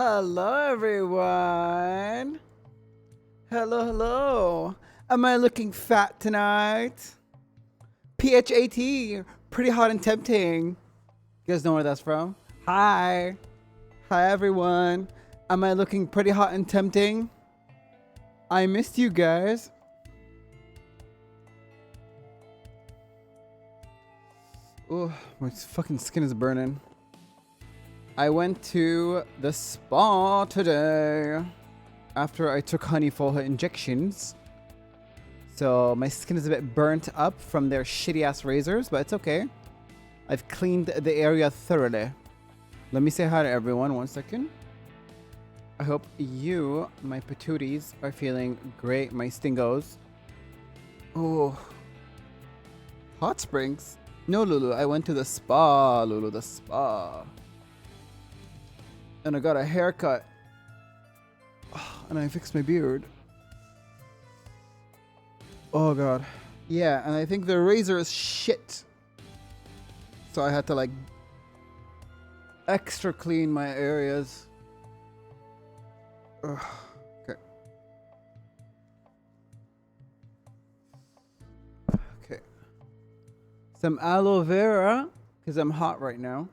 Hello, everyone. Hello, hello. Am I looking fat tonight? PHAT, pretty hot and tempting. You guys know where that's from? Hi. Hi, everyone. Am I looking pretty hot and tempting? I missed you guys. Oh, my fucking skin is burning. I went to the spa today after I took honey for her injections. So my skin is a bit burnt up from their shitty ass razors, but it's okay. I've cleaned the area thoroughly. Let me say hi to everyone. 1 second. I hope you, my patooties, are feeling great. My stingos. Oh. Hot springs? No, Lulu. I went to the spa, Lulu. The spa. And I got a haircut. And I fixed my beard. Oh, God. Yeah, and I think the razor is shit. So I had to, like, extra clean my areas. Ugh. Okay. Okay. Some aloe vera, because I'm hot right now.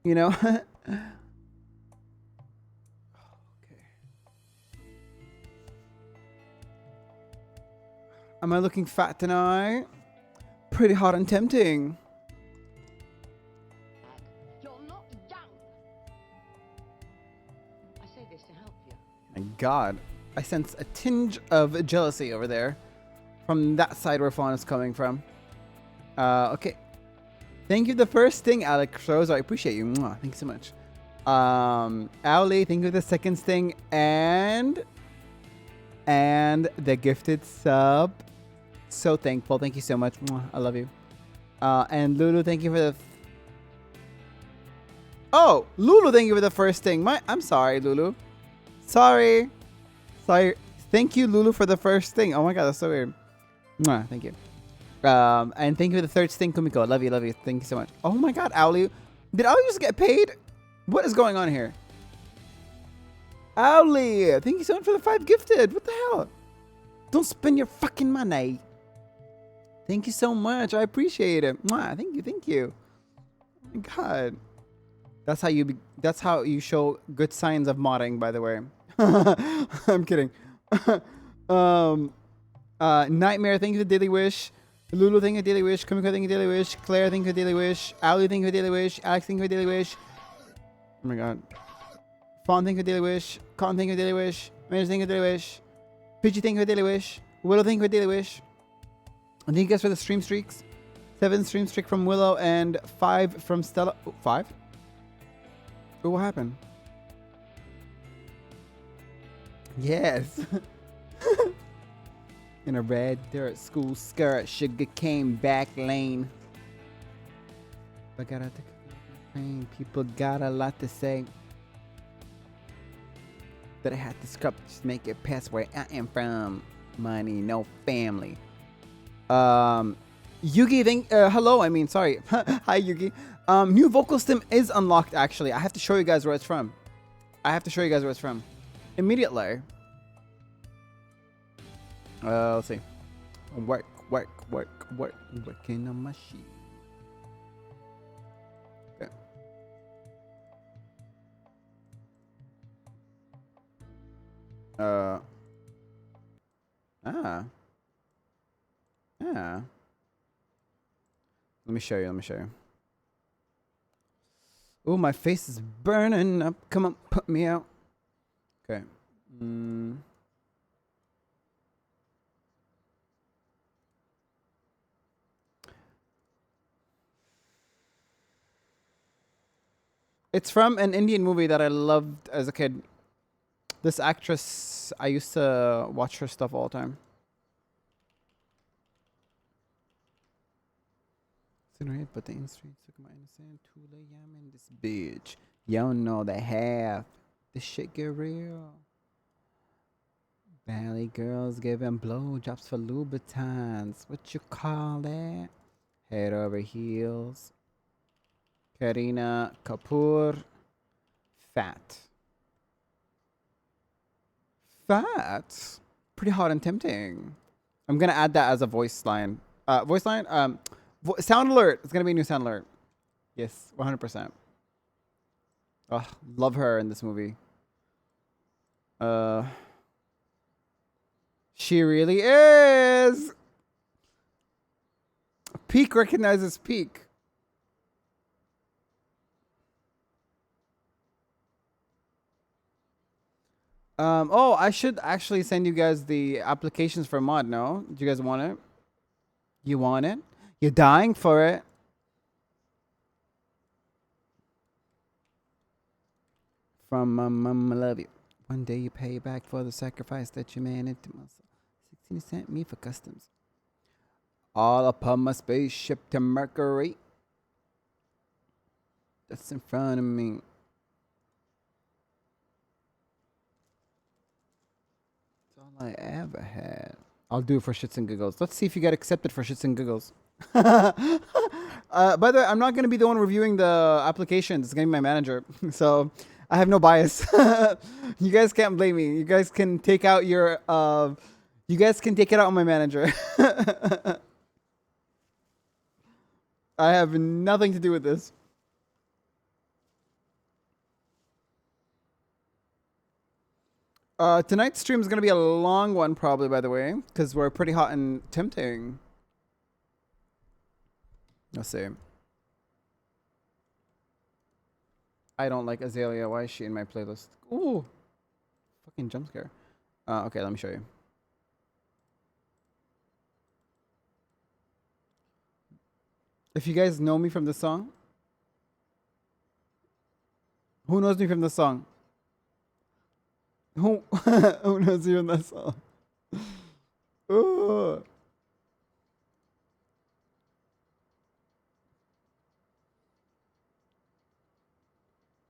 You know? Okay. Am I looking fat tonight? Pretty hot and tempting. You're not young. I say this to help you. My God. I sense a tinge of jealousy over there. From that side where Fawn is coming from. Okay. Thank you for the first thing, Alex Rose. I appreciate you. Mwah. Thank you so much. Owly, thank you for the second thing. And the gifted sub. So thankful. Thank you so much. Mwah. I love you. And Lulu, thank you for the... Oh, Lulu, thank you for the first thing. I'm sorry, Lulu. Sorry. Thank you, Lulu, for the first thing. Oh my God, that's so weird. Mwah. Thank you. And thank you for the third thing, Kumiko. Love you, love you. Thank you so much. Oh my God, Owly. Did Owly just get paid? What is going on here? Owly, thank you so much for the 5 gifted. What the hell? Don't spend your fucking money. Thank you so much. I appreciate it. Mwah. Thank you, thank you. Oh my God. That's how you show good signs of modding, by the way. I'm kidding. Nightmare, thank you for the daily wish. Lulu, thank you for the daily wish. Kumiko, thank you for the daily wish. Claire, thank you for the daily wish. Ali, thank you for the daily wish. Alex, thank you for the daily wish. Oh my God. Fawn, thank you for the daily wish. Con, thank you for the daily wish. Manager, thank you for the daily wish. Pidgey, thank you for the daily wish. Willow, thank you for the daily wish. And thank you guys for the stream streaks. 7 stream streak from Willow and 5 from Stella. Oh, 5? Oh, what happened? Yes. In a red dirt school skirt, sugar cane back lane. People got a lot to say. That I had to scrub just make it past where I am from. Money, no family. Yugi, hello. I mean, sorry. Hi, Yugi. New vocal stim is unlocked. Actually, I have to show you guys where it's from. Immediately. Let's see. Working on my sheet. Okay. Let me show you. Oh, my face is burning up. Come on, put me out. Okay. It's from an Indian movie that I loved as a kid. This actress, I used to watch her stuff all the time. But the in-street took my innocent 2 a.m. in this bitch. Y'all know the half. This shit get real. Valley girls giving blowjobs for Louboutins. What you call that? Head over heels. Kareena Kapoor. Fat. Fat. Pretty hot and tempting. I'm gonna add that as a voice line. Voice line. Sound alert. It's gonna be a new sound alert. Yes, 100%. Oh, love her in this movie. She really is. Peak recognizes peak. Oh, I should actually send you guys the applications for mod, no? Do you guys want it? You want it? You're dying for it. From Mama Love You. One day you pay back for the sacrifice that you made into muscle. 16 cent me for customs. All upon my spaceship to Mercury. That's in front of me. That's all I ever had. I'll do it for shits and giggles. Let's see if you get accepted for shits and giggles. By the way, I'm not going to be the one reviewing the applications. It's going to be my manager. So I have no bias. You guys can't blame me. You guys can take out your... you guys can take it out on my manager. I have nothing to do with this. Tonight's stream is going to be a long one, probably, by the way, because we're pretty hot and tempting. Let's see. I don't like Azalea. Why is she in my playlist? Ooh. Fucking jump scare. Okay, let me show you. If you guys know me from the song. Who knows me from the song? Who knows me from that song? Ooh.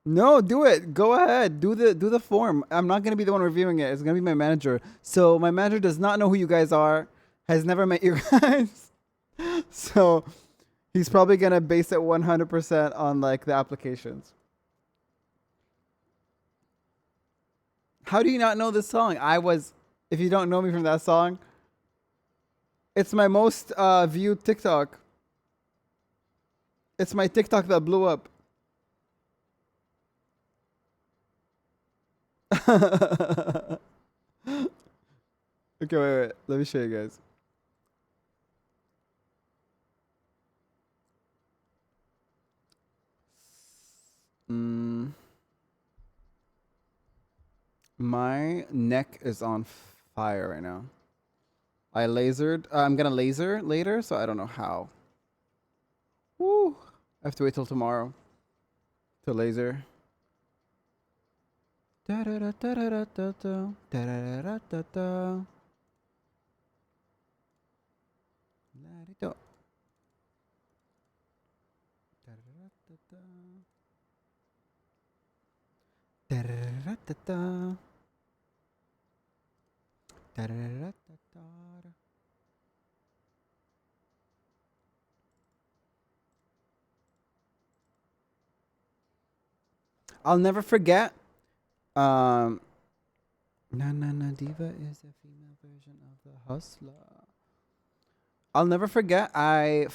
No, do it. Go ahead. Do the form. I'm not gonna be the one reviewing it. It's gonna be my manager. So my manager does not know who you guys are. Has never met you guys. So he's probably gonna base it 100% on like the applications. How do you not know this song? If you don't know me from that song, it's my most viewed TikTok. It's my TikTok that blew up. Okay, wait. Let me show you guys. My neck is on fire right now. I lasered. I'm gonna laser later, so I don't know how. Woo! I have to wait till tomorrow to laser. Da da da da da da da da da da da da. Let it go. Da da da da. Da da da da. Da da da da da. I'll never forget. Na Na Na Diva is a female version of the Hustler. I'll never forget. I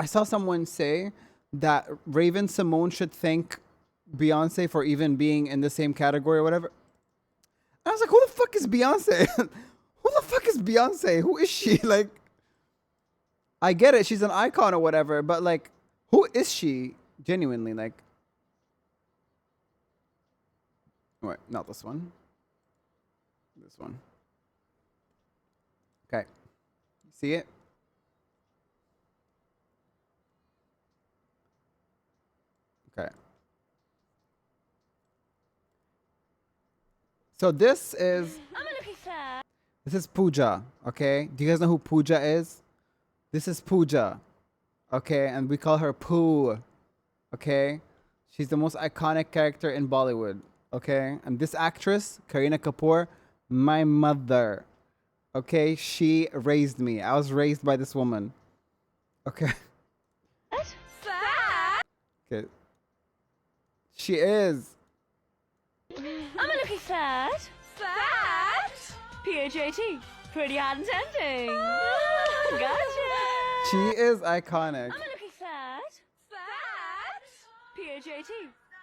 saw someone say that Raven Simone should thank Beyonce for even being in the same category or whatever. I was like, who the fuck is Beyonce? Who the fuck is Beyonce? Who is she? Like, I get it. She's an icon or whatever, but like, who is she? Genuinely, like. Wait, not this one. This one. Okay. See it? Okay. So this is Pooja, okay? Do you guys know who Pooja is? This is Pooja, okay? And we call her Pooh, okay? She's the most iconic character in Bollywood, okay? And this actress, Kareena Kapoor, my mother, okay? She raised me. I was raised by this woman, okay? That's fair. Okay. She is. I'm a looking fat. Fat? PHAT. Pretty hot and tempting. Gotcha. She is iconic. I'm a looking fat. Fat? PHAT.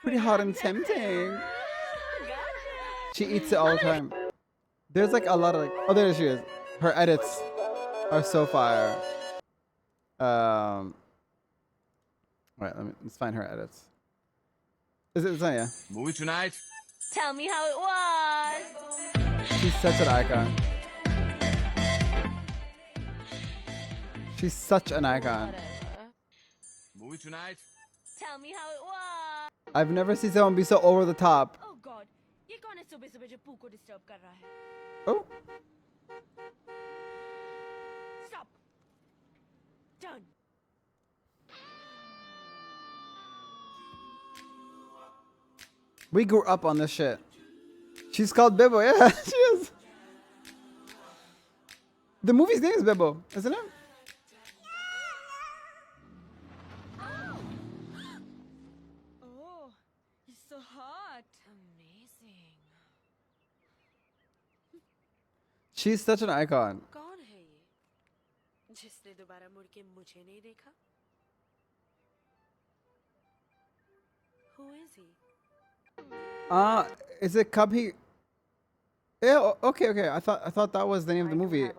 Pretty hot and tempting. Gotcha. She eats it all the time. There's like a lot of like, oh, there she is. Her edits are so fire. Right, let's find her edits. Is it Zaya? Movie tonight? Tell me how it was. She's such an icon. She's such an icon. Movie tonight? Tell me how it was. I've never seen someone be so over the top. Oh God, ये कौन है सुबह-सुबह जो पू को disturb कर रहा है? Oh, Stop. Done. we grew up on this shit. She's called Bibbo. Yeah, she is. The movie's name is Bibbo, isn't it? Oh, he's so hot. Amazing. She's such an icon. कौन है ये? जिसने दोबारा मुड़ के मुझे नहीं देखा? Who is he? Is it Cubby? Yeah, okay. I thought that was the name of the movie.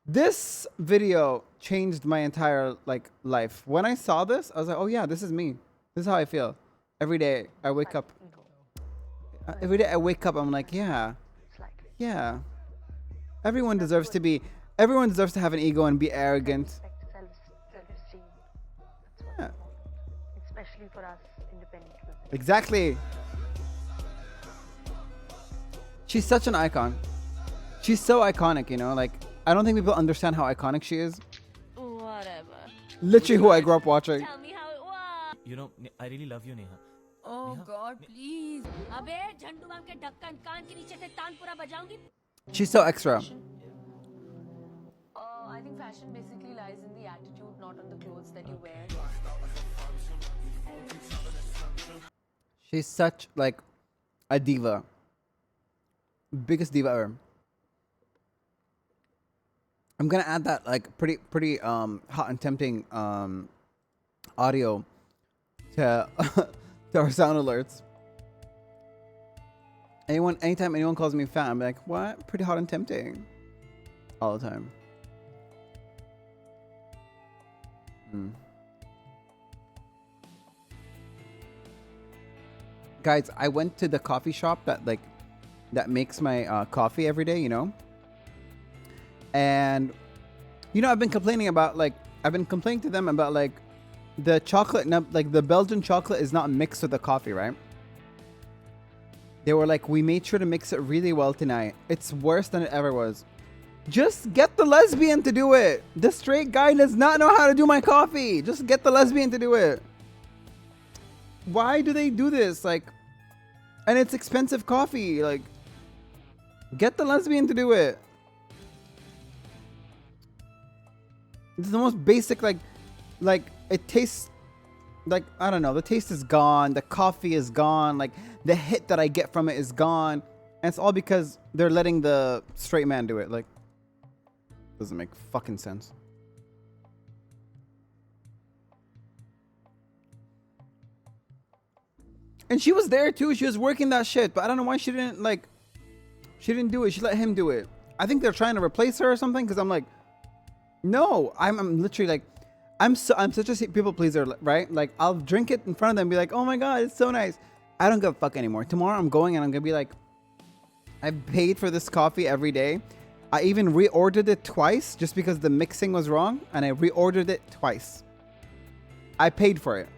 This video changed my entire like life. When I saw this, I was like, oh yeah, this is me. This is how I feel. Every day I wake up. I'm like, yeah. Everyone deserves to be. Everyone deserves to have an ego and be arrogant. Self-esteem. That's Yeah. what's important. Especially for us independent women. Exactly. She's such an icon. She's so iconic, you know. Like I don't think people understand how iconic she is. Whatever. Literally, who I grew up watching. Tell me how it was. You know, I really love you, Neha. Oh Neha? God, please. अबे झंडू balm के ढक्कन कान के नीचे से tanpura बजाऊंगी. She's so extra. I think fashion basically lies in the attitude, not on the clothes that you wear. She's such like a diva. Biggest diva ever. I'm gonna add that like pretty hot and tempting audio to to our sound alerts. Anytime anyone calls me fat, I'm like, what? Pretty hot and tempting. All the time. Guys, I went to the coffee shop that makes my coffee every day, you know. And you know, I've been complaining to them about like the chocolate, like the Belgian chocolate is not mixed with the coffee, right? They were like, we made sure to mix it really well tonight. It's worse than it ever was. Just get the lesbian to do it. The straight guy does not know how to do my coffee. Just get the lesbian to do it. Why do they do this? Like, and it's expensive coffee. Like, get the lesbian to do it. It's the most basic, like it tastes like, I don't know, the taste is gone, the coffee is gone, like the hit that I get from it is gone. And it's all because they're letting the straight man do it. Like, doesn't make fucking sense. And she was there too. She was working that shit, but I don't know why she didn't do it. She let him do it. I think they're trying to replace her or something, because I'm like, no, I'm literally like, I'm such a people pleaser, right? Like, I'll drink it in front of them and be like, oh my God, it's so nice. I don't give a fuck anymore. Tomorrow I'm going and I'm going to be like, I paid for this coffee every day. I even reordered it twice just because the mixing was wrong, and I reordered it twice. I paid for it.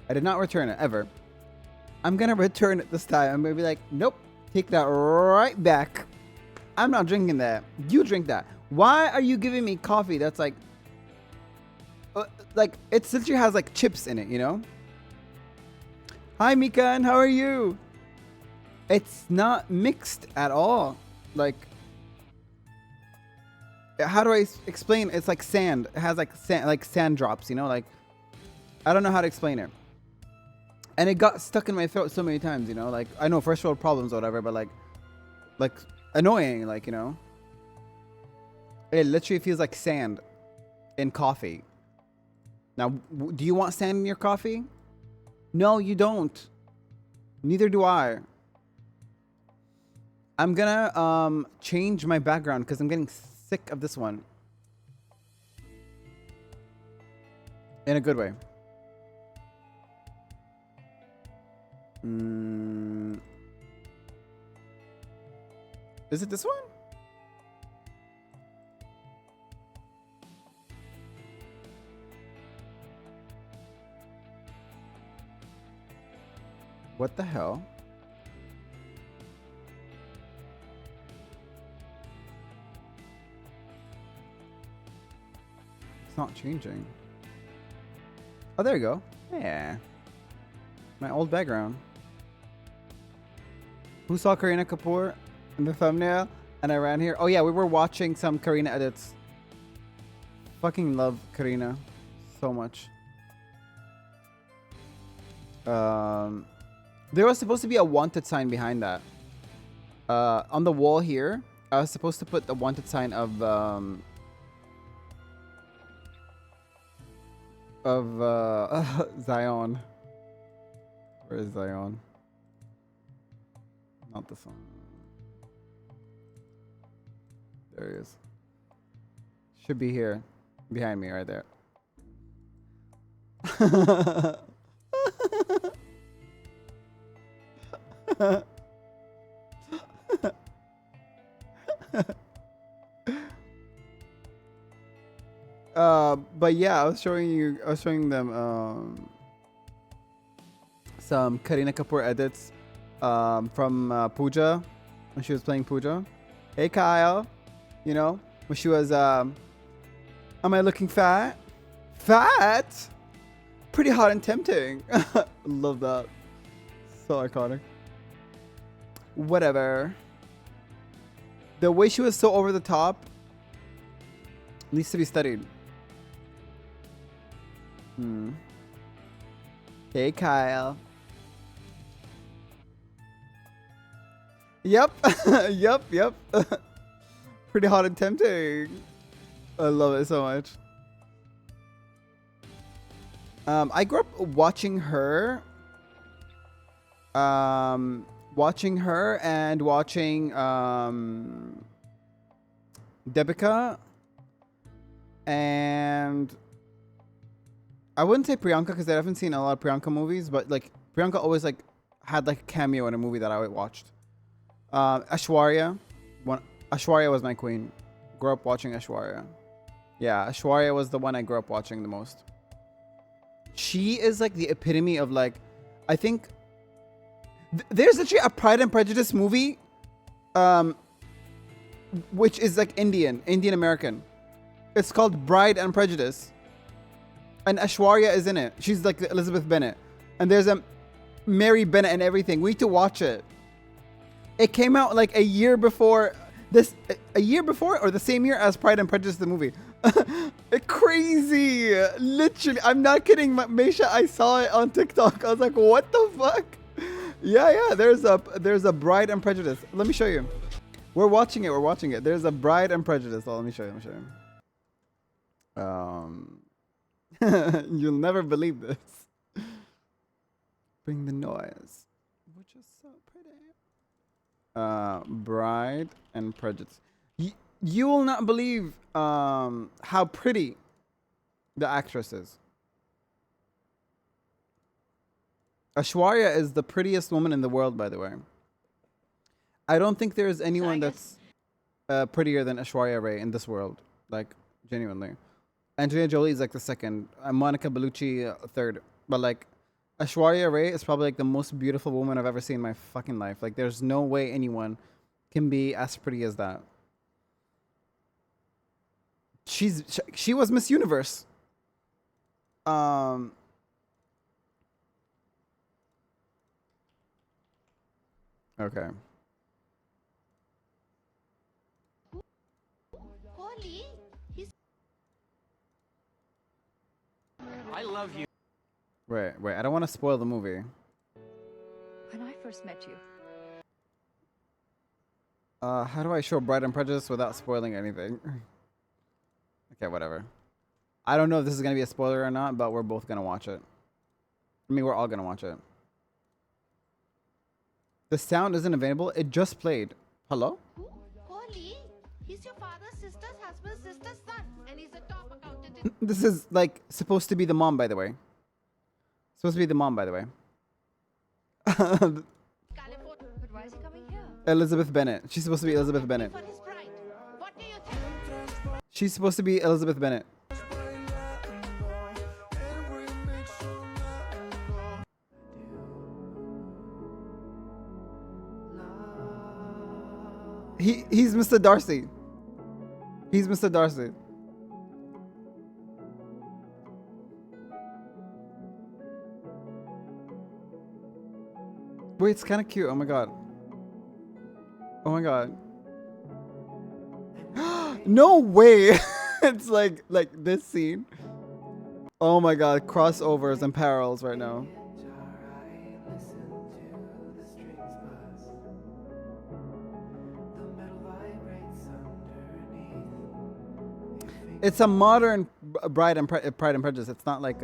I did not return it ever. I'm going to return it this time. I'm going to be like, nope, take that right back. I'm not drinking that. You drink that. Why are you giving me coffee that's like it literally has like chips in it, you know? Hi, Mikan, how are you? It's not mixed at all. Like, how do I explain? It's like sand. It has like sand drops, you know? Like, I don't know how to explain it. And it got stuck in my throat so many times, you know? Like, I know first world problems or whatever, but like annoying, like, you know? It literally feels like sand in coffee. Now, do you want sand in your coffee? No, you don't. Neither do I. I'm gonna change my background because I'm getting sick of this one. In a good way. Is it this one? What the hell? It's not changing. Oh, there you go. Yeah. My old background. Who saw Kareena Kapoor in the thumbnail? And I ran here. Oh yeah, we were watching some Kareena edits. Fucking love Kareena so much. There was supposed to be a wanted sign behind that. On the wall here, I was supposed to put the wanted sign of Zion. Where is Zion? Not this one. There he is. Should be here. Behind me, right there. But yeah, I was showing them some Kareena Kapoor edits from Pooja when she was playing Pooja. Hey Kyle, you know, when she was am I looking fat? Fat? Pretty hot and tempting. Love that. So iconic. Whatever. The way she was so over the top needs to be studied. Hey Kyle. Yep. Yep. Pretty hot and tempting. I love it so much. I grew up watching her. And watching Deepika. And I wouldn't say Priyanka because I haven't seen a lot of Priyanka movies, but like Priyanka always like had like a cameo in a movie that I watched. Aishwarya. Aishwarya was my queen. Grew up watching Aishwarya. Yeah, Aishwarya was the one I grew up watching the most. She is like the epitome of like, I think there's actually a Pride and Prejudice movie, which is like Indian American. It's called Bride and Prejudice. And Aishwarya is in it. She's like Elizabeth Bennet. And there's a Mary Bennett and everything. We need to watch it. It came out like a year before or the same year as Pride and Prejudice, the movie. Crazy. Literally, I'm not kidding, Meisha. I saw it on TikTok. I was like, what the fuck? Yeah. There's a Bride and Prejudice. Let me show you. We're watching it. There's a Bride and Prejudice. Oh, let me show you. You'll never believe this. Bring the noise. Which is so pretty. Bride and Prejudice. You will not believe how pretty the actress is. Aishwarya is the prettiest woman in the world, by the way. I don't think there is anyone that's prettier than Aishwarya Rai in this world. Like, genuinely. Angelina Jolie is like the second. Monica Bellucci third. But like, Aishwarya Rai is probably like the most beautiful woman I've ever seen in my fucking life. Like, there's no way anyone can be as pretty as that. She was Miss Universe. Okay. I love you. Wait. I don't want to spoil the movie. first met you. How do I show Bride and Prejudice without spoiling anything? Okay, whatever. I don't know if this is gonna be a spoiler or not, but we're both gonna watch it. I mean, we're all gonna watch it. The sound isn't available. It just played. Hello? Who? Holy? He's your father's sister's husband's sister's son, and he's a top accountant in This is like supposed to be the mom, by the way. Supposed to be the mom, by the way. California. But why is he coming here? Elizabeth Bennet. She's supposed to be Elizabeth Bennet. For his bride. What do you think? She's supposed to be Elizabeth Bennet. He's Mr. Darcy. He's Mr. Darcy. Wait, it's kind of cute. Oh my god. Oh my god. No way. It's like this scene. Oh my god, crossovers and parallels right now. It's a modern Pride and Prejudice. It's not like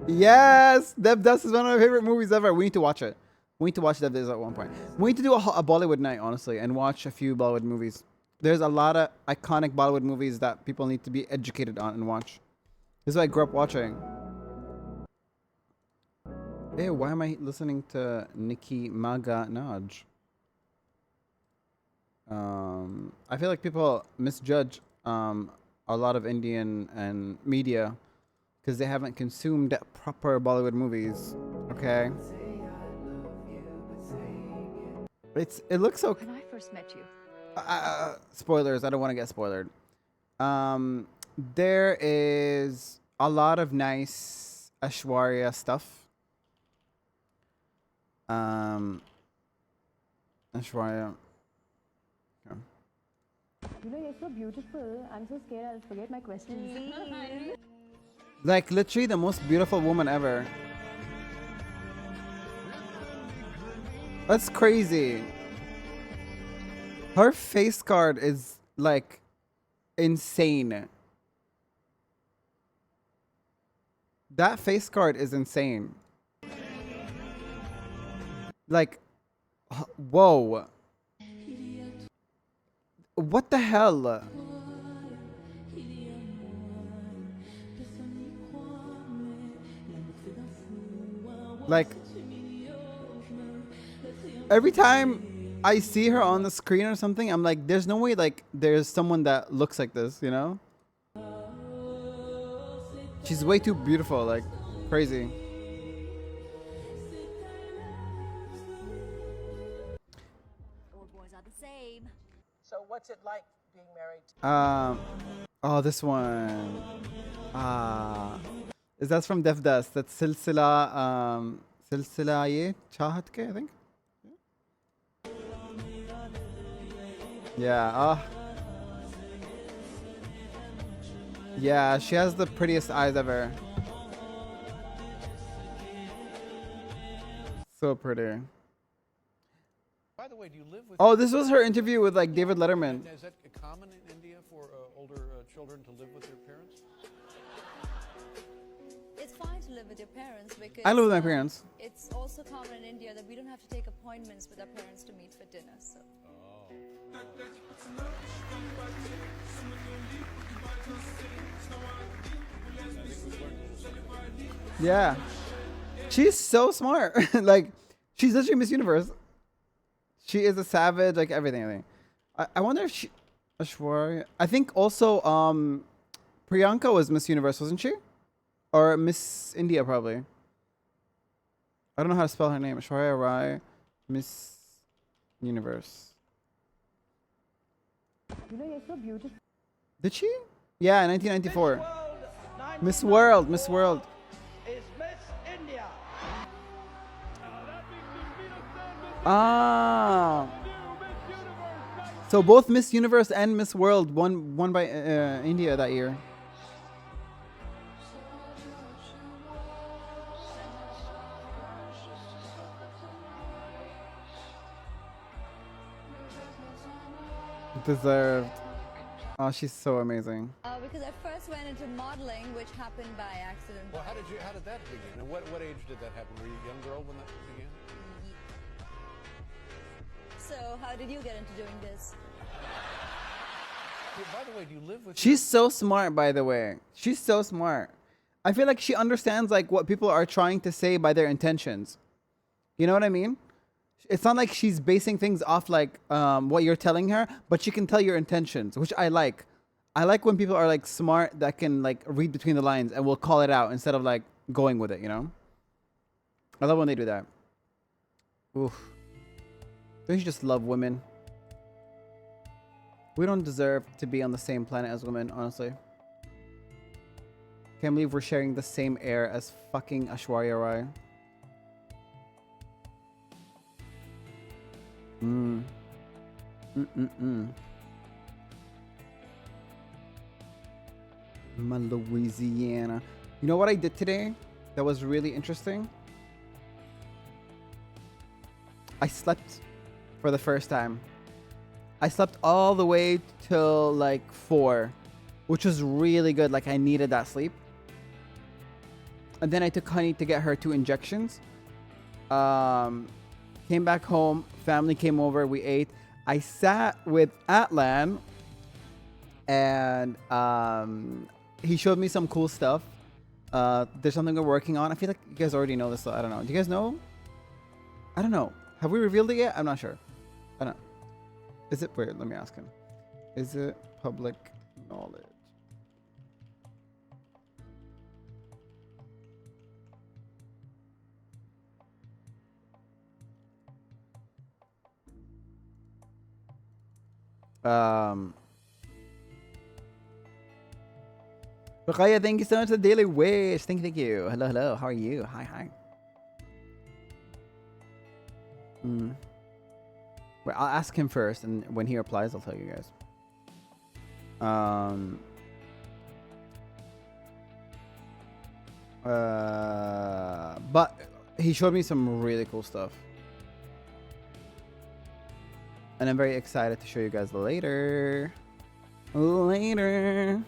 Yes, Dev Dust is one of my favorite movies ever. We need to watch it. We need to watch Dev Dust at one point. We need to do a Bollywood night, honestly, and watch a few Bollywood movies. There's a lot of iconic Bollywood movies that people need to be educated on and watch. This is what I grew up watching. Hey, why am I listening to Nicki Minaj? I feel like people misjudge a lot of Indian and media because they haven't consumed proper Bollywood movies. Okay, it looks so. When I first met you. Spoilers. I don't want to get spoiled. There is a lot of nice Aishwarya stuff. Aishwarya. You know, you're so beautiful. I'm so scared I'll forget my questions. Like literally the most beautiful woman ever. That's crazy. Her face card is like insane. That face card is insane. Like, whoa. What the hell? Like, every time I see her on the screen or something, I'm like, there's no way like there's someone that looks like this, you know? She's way too beautiful, like crazy. Old boys are the same. So what's it like being married? Oh, this one. Is that from Dev Dust? That's Silsila, Silsila Ye Chahat Ke, I think. Yeah. Yeah, she has the prettiest eyes ever. So pretty. By the way, do you live with? Oh, this was her interview with like David Letterman. Is that common in India for older children to live with their parents? It's fine to live with your parents because I live with my parents. it's also common in India that we don't have to take appointments with our parents to meet for dinner. So. Yeah. She's so smart. Like, she's literally Miss Universe. She is a savage, like everything. I wonder if she... Aishwarya... I think also Priyanka was Miss Universe, wasn't she? Or Miss India, probably. I don't know how to spell her name. Aishwarya Rai, Miss Universe. You know, you're so beautiful. Did she? Yeah, 1994. Miss World, Miss World. Is Miss India. Ah. So both Miss Universe and Miss World won by India that year. Deserved. Oh, she's so amazing. Because I first went into modeling, which happened by accident. Well, how did that begin? And what age did that happen? Were you a young girl when that began? So how did you get into doing this? By the way, do you live with... She's so smart, by the way. She's so smart. I feel like she understands like what people are trying to say by their intentions. You know what I mean? It's not like she's basing things off like what you're telling her, but she can tell your intentions, which I like. I like when people are like smart that can like read between the lines and will call it out instead of like going with it, you know? I love when they do that. Oof. Don't you just love women? We don't deserve to be on the same planet as women, honestly. Can't believe we're sharing the same air as fucking Aishwarya Rai. My Louisiana. You know what I did today that was really interesting? I slept for the first time. I slept all the way till like 4, which was really good. Like I needed that sleep. And then I took Honey to get her 2 injections. Came back home. Family came over. We ate. I sat with Atlan, and he showed me some cool stuff. There's something we're working on. I feel like you guys already know this, so I don't know. Do you guys know? I don't know. Have we revealed it yet? I'm not sure. I don't know. Is it? Wait, let me ask him. Is it public knowledge? Rakaya, thank you so much for the daily wish. Thank you. Hello, hello. How are you? Hi. Well, I'll ask him first, and when he replies, I'll tell you guys. But he showed me some really cool stuff. And I'm very excited to show you guys later. Later.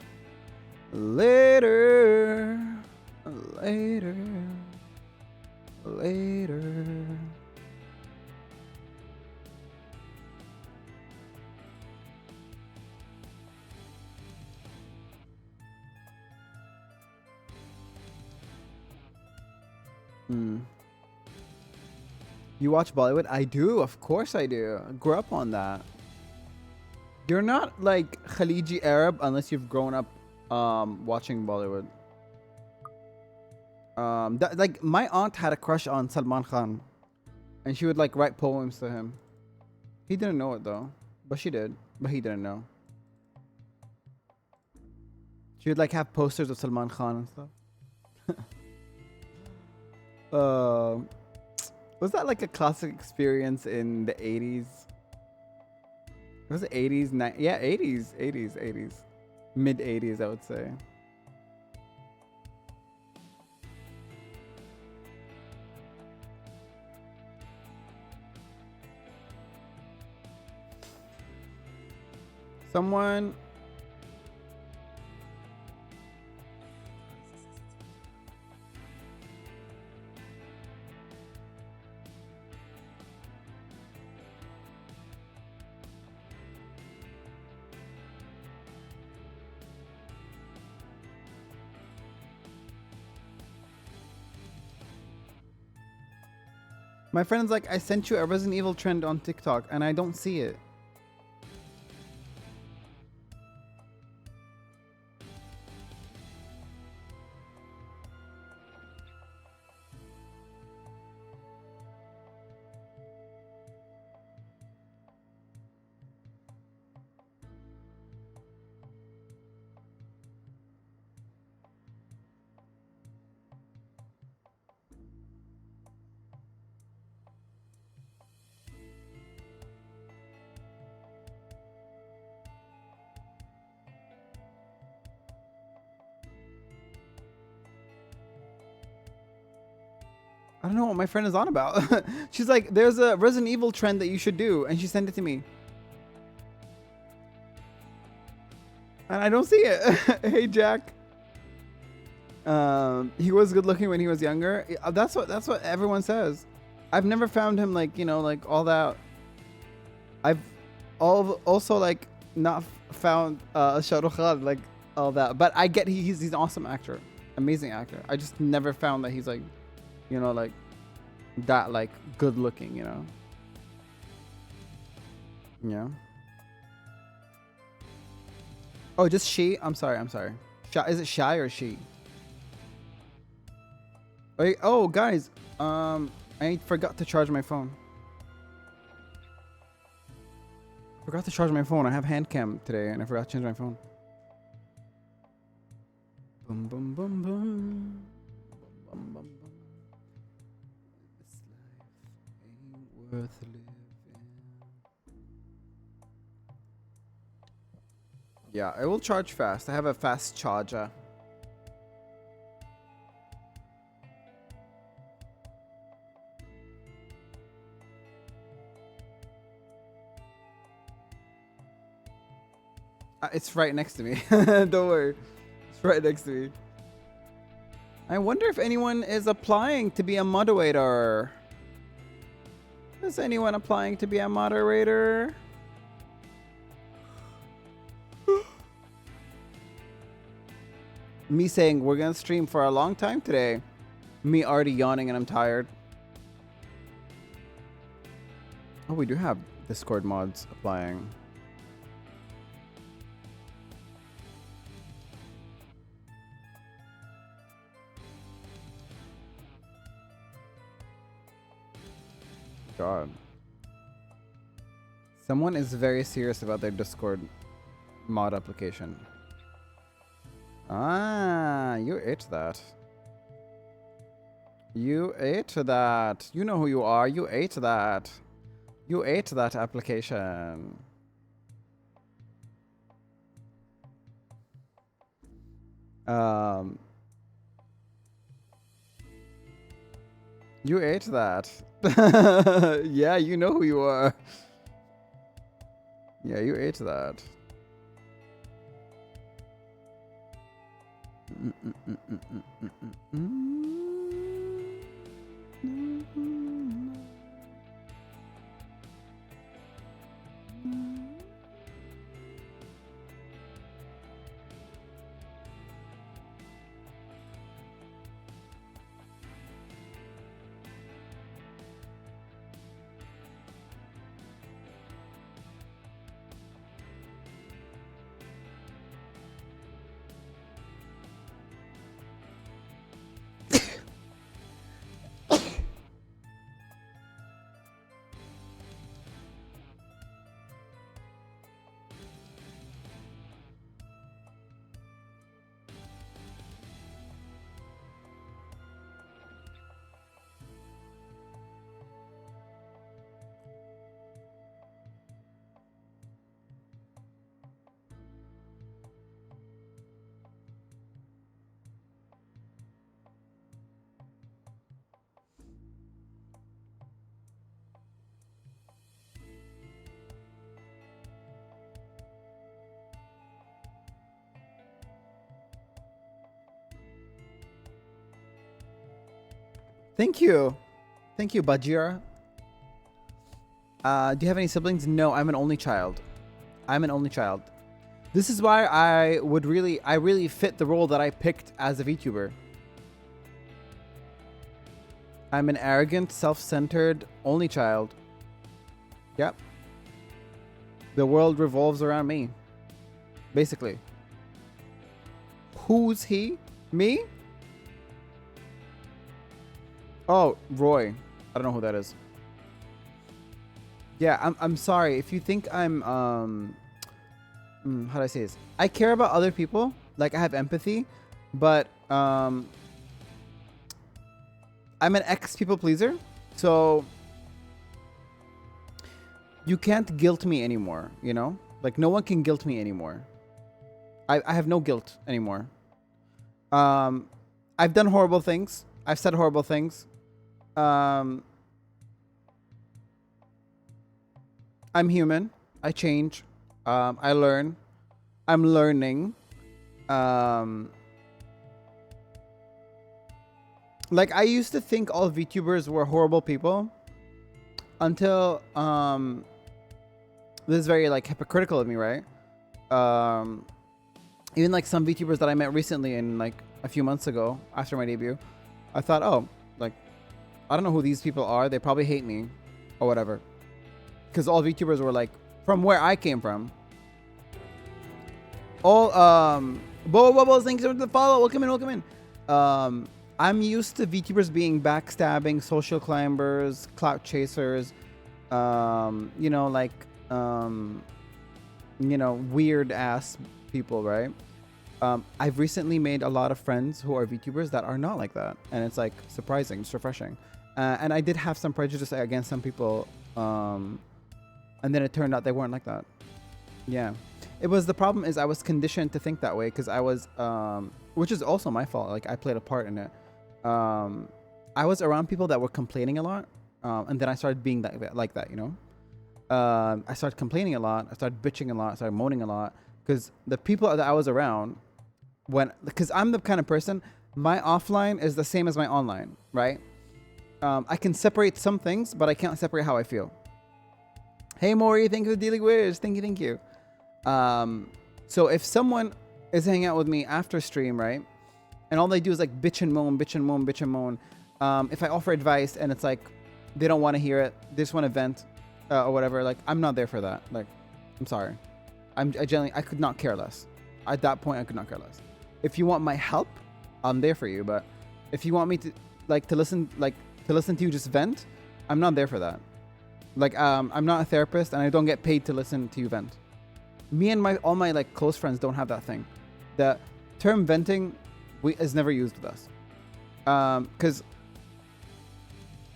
You watch Bollywood? I do, of course I do. I grew up on that. You're not like Khaliji Arab unless you've grown up watching Bollywood. Like my aunt had a crush on Salman Khan, and she would like write poems to him. He didn't know it though, but she did. But he didn't know. She would like have posters of Salman Khan and stuff. Was that like a classic experience in the 80s? Was it 80s? Yeah, 80s. Mid 80s, I would say. Someone... My friend's like, I sent you a Resident Evil trend on TikTok and I don't see it. I don't know what my friend is on about. She's like, there's a Resident Evil trend that you should do. And she sent it to me. And I don't see it. Hey, Jack. He was good looking when he was younger. That's what everyone says. I've never found him like, you know, like all that. I've also like not found Shah Rukh Khan like all that. But I get he's an awesome actor, amazing actor. I just never found that he's like, you know, like that like good looking, you know. Yeah. Oh, just she? I'm sorry. Is it shy or she? Wait, oh, guys. I forgot to charge my phone. I have Handcam today, and I forgot to change my phone. Boom, boom, boom, boom. Boom, boom, boom. This life ain't worth living. Yeah, it will charge fast. I have a fast charger. It's right next to me. Don't worry. It's right next to me. I wonder if anyone is applying to be a moderator. Is anyone applying to be a moderator? Me saying we're gonna stream for a long time today. Me already yawning and I'm tired. Oh, we do have Discord mods applying. God. Someone is very serious about their Discord mod application. Ah, you ate that. You ate that. You know who you are. You ate that. You ate that application. You ate that. Yeah, you know who you are. Yeah, you ate that. Thank you. Thank you, Bajira. Do you have any siblings? No, I'm an only child. This is why I really fit the role that I picked as a VTuber. I'm an arrogant, self-centered, only child. Yep. The world revolves around me. Basically. Who's he? Me? Oh, Roy. I don't know who that is. Yeah, I'm sorry. If you think I'm how do I say this? I care about other people. Like I have empathy, but I'm an ex-people pleaser. So you can't guilt me anymore, you know? Like no one can guilt me anymore. I have no guilt anymore. I've done horrible things. I've said horrible things. I'm human. I change. I learn. I'm learning. Like I used to think all VTubers were horrible people until this is very like hypocritical of me, right? Even like some VTubers that I met recently and like a few months ago after my debut, I thought, oh, like I don't know who these people are. They probably hate me or whatever. Because all VTubers were like from where I came from. All Bubbles, thanks for the follow. Welcome in. I'm used to VTubers being backstabbing, social climbers, clout chasers, you know, like you know, weird ass people, right? I've recently made a lot of friends who are VTubers that are not like that, and it's like surprising, it's refreshing. And I did have some prejudice against some people, and then it turned out they weren't like that. Yeah, it was, the problem is I was conditioned to think that way because I was, which is also my fault. Like I played a part in it. I was around people that were complaining a lot, and then I started being like that, you know. I started complaining a lot. I started bitching a lot. I started moaning a lot because the people that I was around, because I'm the kind of person, my offline is the same as my online, right? I can separate some things, but I can't separate how I feel. Hey Maury, thank you for dealing with. Thank you. So if someone is hanging out with me after stream, right, and all they do is like bitch and moan, if I offer advice and it's like they don't want to hear it, they just want to vent or whatever, like I'm not there for that. Like, I'm sorry, I could not care less. At that point, I could not care less. If you want my help, I'm there for you. But if you want me to listen to you just vent, I'm not there for that. Like, I'm not a therapist, and I don't get paid to listen to you vent. Me and all my like close friends don't have that thing. The term venting is never used with us. Because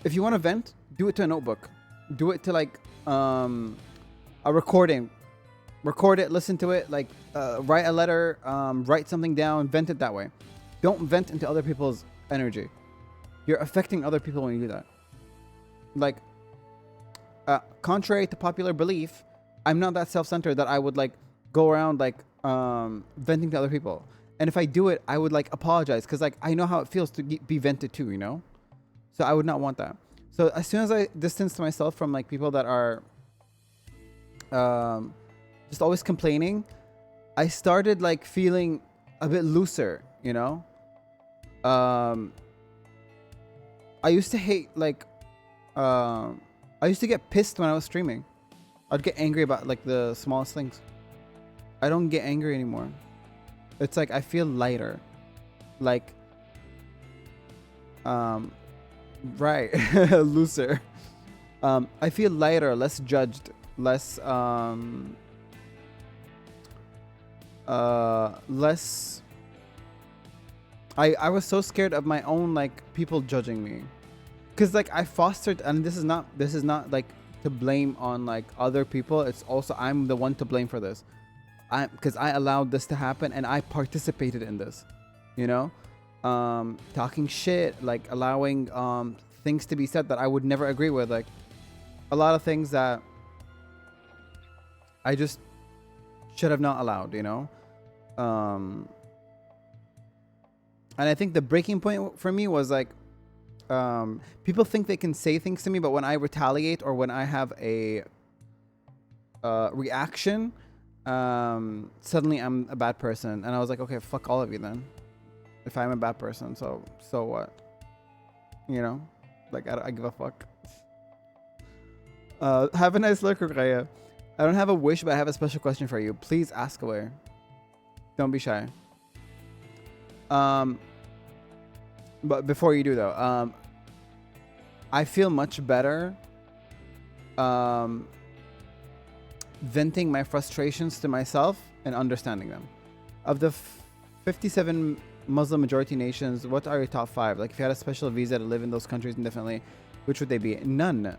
if you want to vent, do it to a notebook. Do it to like a recording. Record it, listen to it, like write a letter, write something down, vent it that way. Don't vent into other people's energy. You're affecting other people when you do that. Like, contrary to popular belief, I'm not that self-centered that I would like go around like venting to other people. And if I do it, I would like apologize because like I know how it feels to be vented to, you know? So I would not want that. So as soon as I distance myself from like people that are just always complaining, I started like feeling a bit looser, you know? I used to hate like I used to get pissed when I was streaming. I'd get angry about like the smallest things. I don't get angry anymore. It's like I feel lighter. Like right, looser. I feel lighter, less judged, less less. I was so scared of my own like people judging me, because like I fostered, and this is not like to blame on like other people. It's also I'm the one to blame for this. Because I allowed this to happen and I participated in this, you know, talking shit, like allowing things to be said that I would never agree with, like a lot of things that I just should have not allowed, you know. And I think the breaking point for me was like, people think they can say things to me, but when I retaliate or when I have a reaction, suddenly I'm a bad person. And I was like, okay, fuck all of you then. If I'm a bad person, so what? You know, like I give a fuck. Have a nice look, Rukaya. I don't have a wish, but I have a special question for you. Please ask away. Don't be shy. But before you do though, I feel much better venting my frustrations to myself and understanding them. Of the 57 Muslim majority nations, what are your top 5? Like if you had a special visa to live in those countries indefinitely, which would they be? None.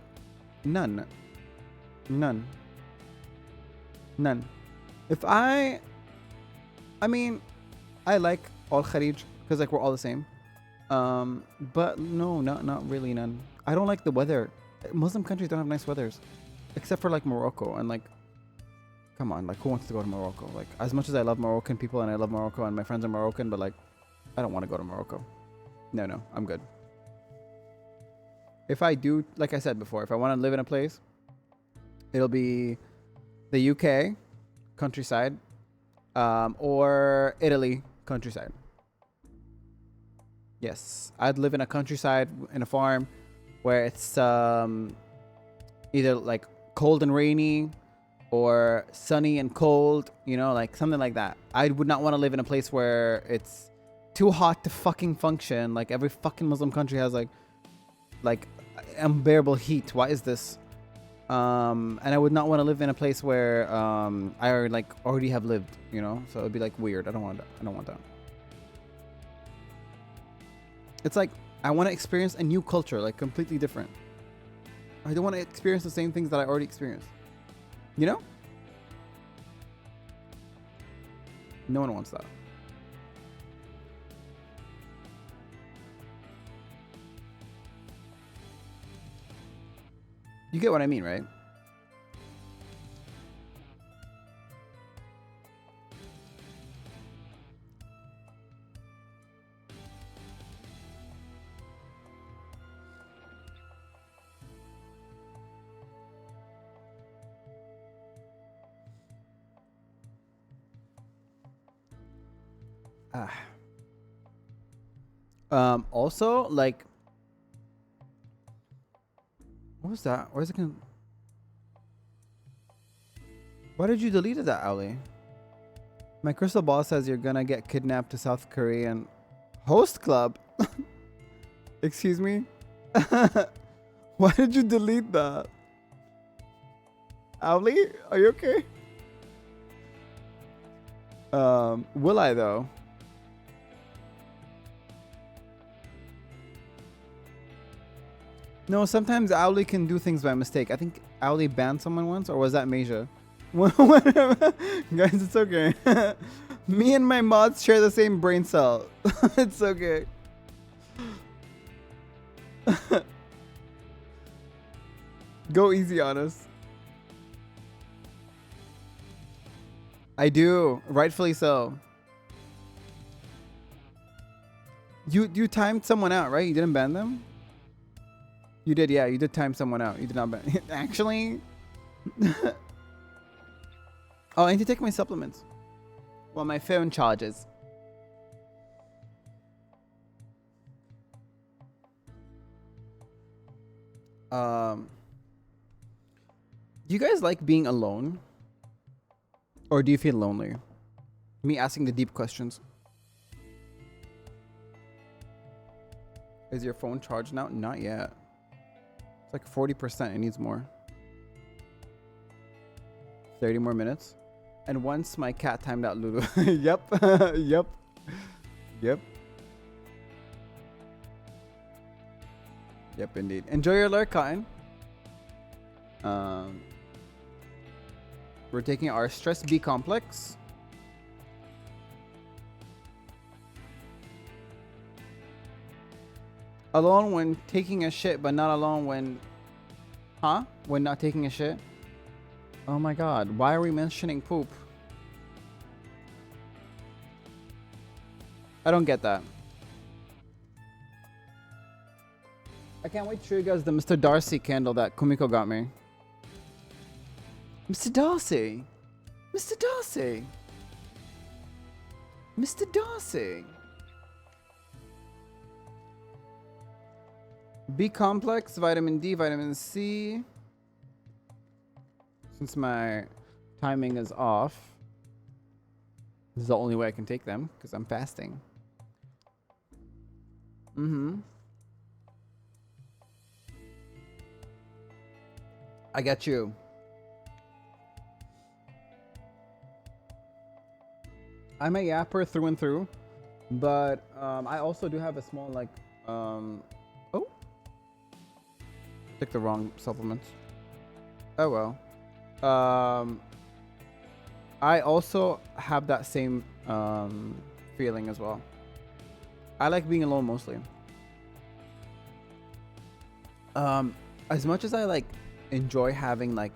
If I mean, I like all Kharij because like we're all the same. But no, not really, none. I don't like the weather. Muslim countries don't have nice weathers, except for like Morocco and like Come on, like who wants to go to Morocco? Like as much as I love Moroccan people and I love Morocco and my friends are Moroccan, but like I don't want to go to Morocco. No, I'm good. If I do, like I said before, if I want to live in a place, it'll be the UK countryside, or Italy countryside. Yes, I'd live in a countryside in a farm where it's either like cold and rainy or sunny and cold, you know, like something like that. I would not want to live in a place where it's too hot to fucking function. Like every fucking Muslim country has like unbearable heat. Why is this? And I would not want to live in a place where I like already have lived, you know. So it'd be like weird. I don't want that. I don't want that. It's like I want to experience a new culture, like completely different. I don't want to experience the same things that I already experienced. You know? No one wants that. You get what I mean, right? Also, like, what was that? Where's it going? Why did you delete that, Ali? My crystal ball says you're gonna get kidnapped to South Korean host club. Excuse me? Why did you delete that? Ali, are you okay? Will I though? No, sometimes Owly can do things by mistake. I think Owly banned someone once, or was that Meja? Whatever. Guys, it's okay. Me and my mods share the same brain cell. It's okay. Go easy on us. I do, rightfully so. You timed someone out, right? You didn't ban them? You did, yeah. You did time someone out. You did not ban. Actually. Oh, I need to take my supplements. Well, my phone charges. Do you guys like being alone? Or do you feel lonely? Me asking the deep questions. Is your phone charged now? Not yet. It's like 40%. It needs more. 30 more minutes. And once my cat timed out Lulu. Yep. Yep. Yep. Yep, indeed. Enjoy your lurk, Cotton. We're taking our stress B complex. Alone when taking a shit, but not alone when... Huh? When not taking a shit? Oh my god, why are we mentioning poop? I don't get that. I can't wait to show you guys the Mr. Darcy candle that Kumiko got me. Mr. Darcy! Mr. Darcy! Mr. Darcy! B complex, vitamin D, vitamin C. Since my timing is off, this is the only way I can take them because I'm fasting. I got you. I'm a yapper through and through, but I also do have a small like oh, took the wrong supplements. Oh well. I also have that same feeling as well. I like being alone mostly. As much as I like enjoy having like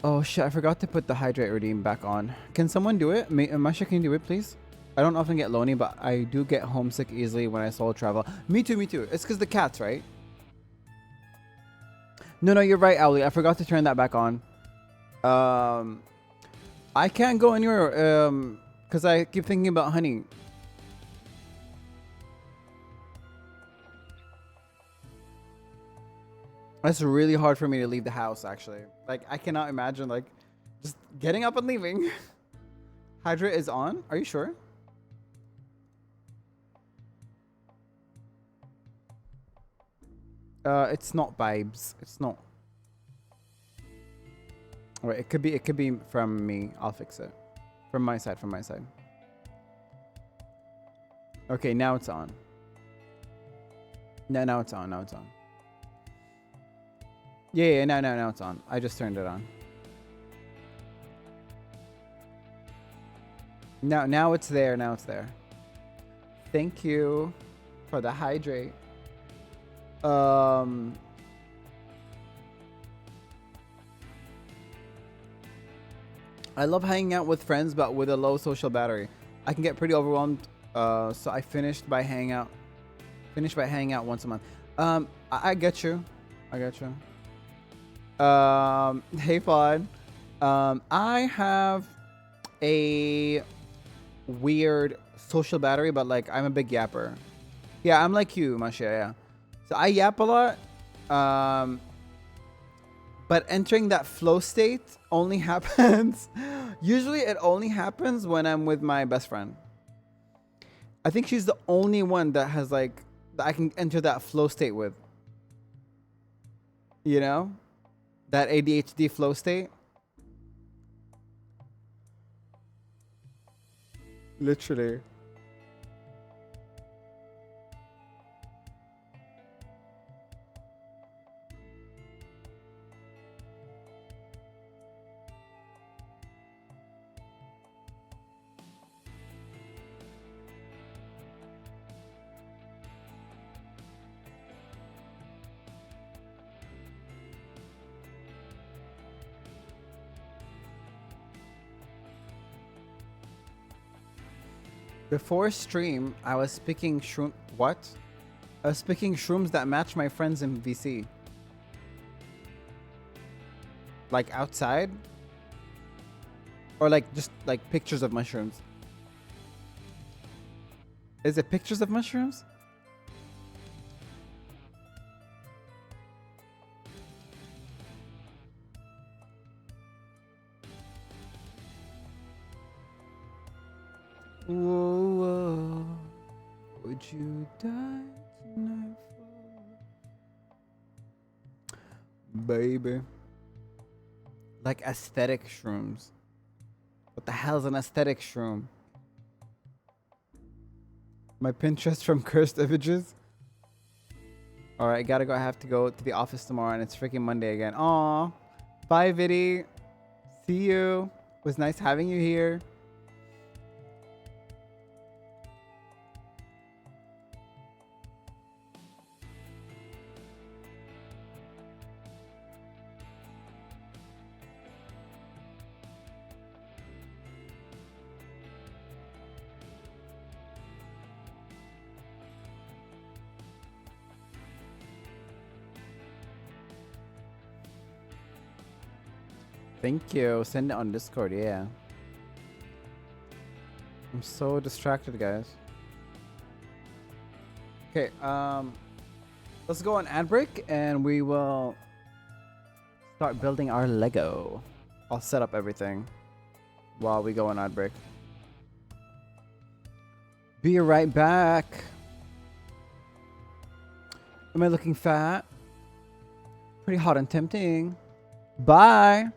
Oh shit, I forgot to put the hydrate redeem back on. Can someone do it? Masha, can you do it, please? I don't often get lonely, but I do get homesick easily when I solo travel. Me too, me too. It's because the cats, right? No, you're right, Owly. I forgot to turn that back on. I can't go anywhere because I keep thinking about honey. It's really hard for me to leave the house, actually. Like, I cannot imagine, like, just getting up and leaving. Hydra is on? Are you sure? It's not vibes. It's not. Wait, it could be from me. I'll fix it. From my side, Okay, now it's on. No, now it's on. Yeah, now it's on. I just turned it on. Now it's there. Thank you for the hydrate. I love hanging out with friends, but with a low social battery. I can get pretty overwhelmed. So I finished by hanging out once a month. I get you. Hey, Pod. I have a weird social battery, but like I'm a big yapper. Yeah, I'm like you, Masha. Yeah. So I yap a lot. But entering that flow state only happens. Usually, it only happens when I'm with my best friend. I think she's the only one that has like that I can enter that flow state with. You know? That ADHD flow state. Literally. Before stream, I was picking shroom. What? I was picking shrooms that match my friends in VC. Like outside? Or like just like pictures of mushrooms? Is it pictures of mushrooms? Whoa, would you die tonight for? Baby. Like aesthetic shrooms. What the hell is an aesthetic shroom? My Pinterest from cursed images? Alright, I gotta go. I have to go to the office tomorrow and it's freaking Monday again. Aw. Bye, Viddy. See you. It was nice having you here. Thank you. Send it on Discord, yeah. I'm so distracted, guys. Okay, let's go on ad break and we will start building our Lego. I'll set up everything while we go on ad break. Be right back. Am I looking fat? Pretty hot and tempting. Bye.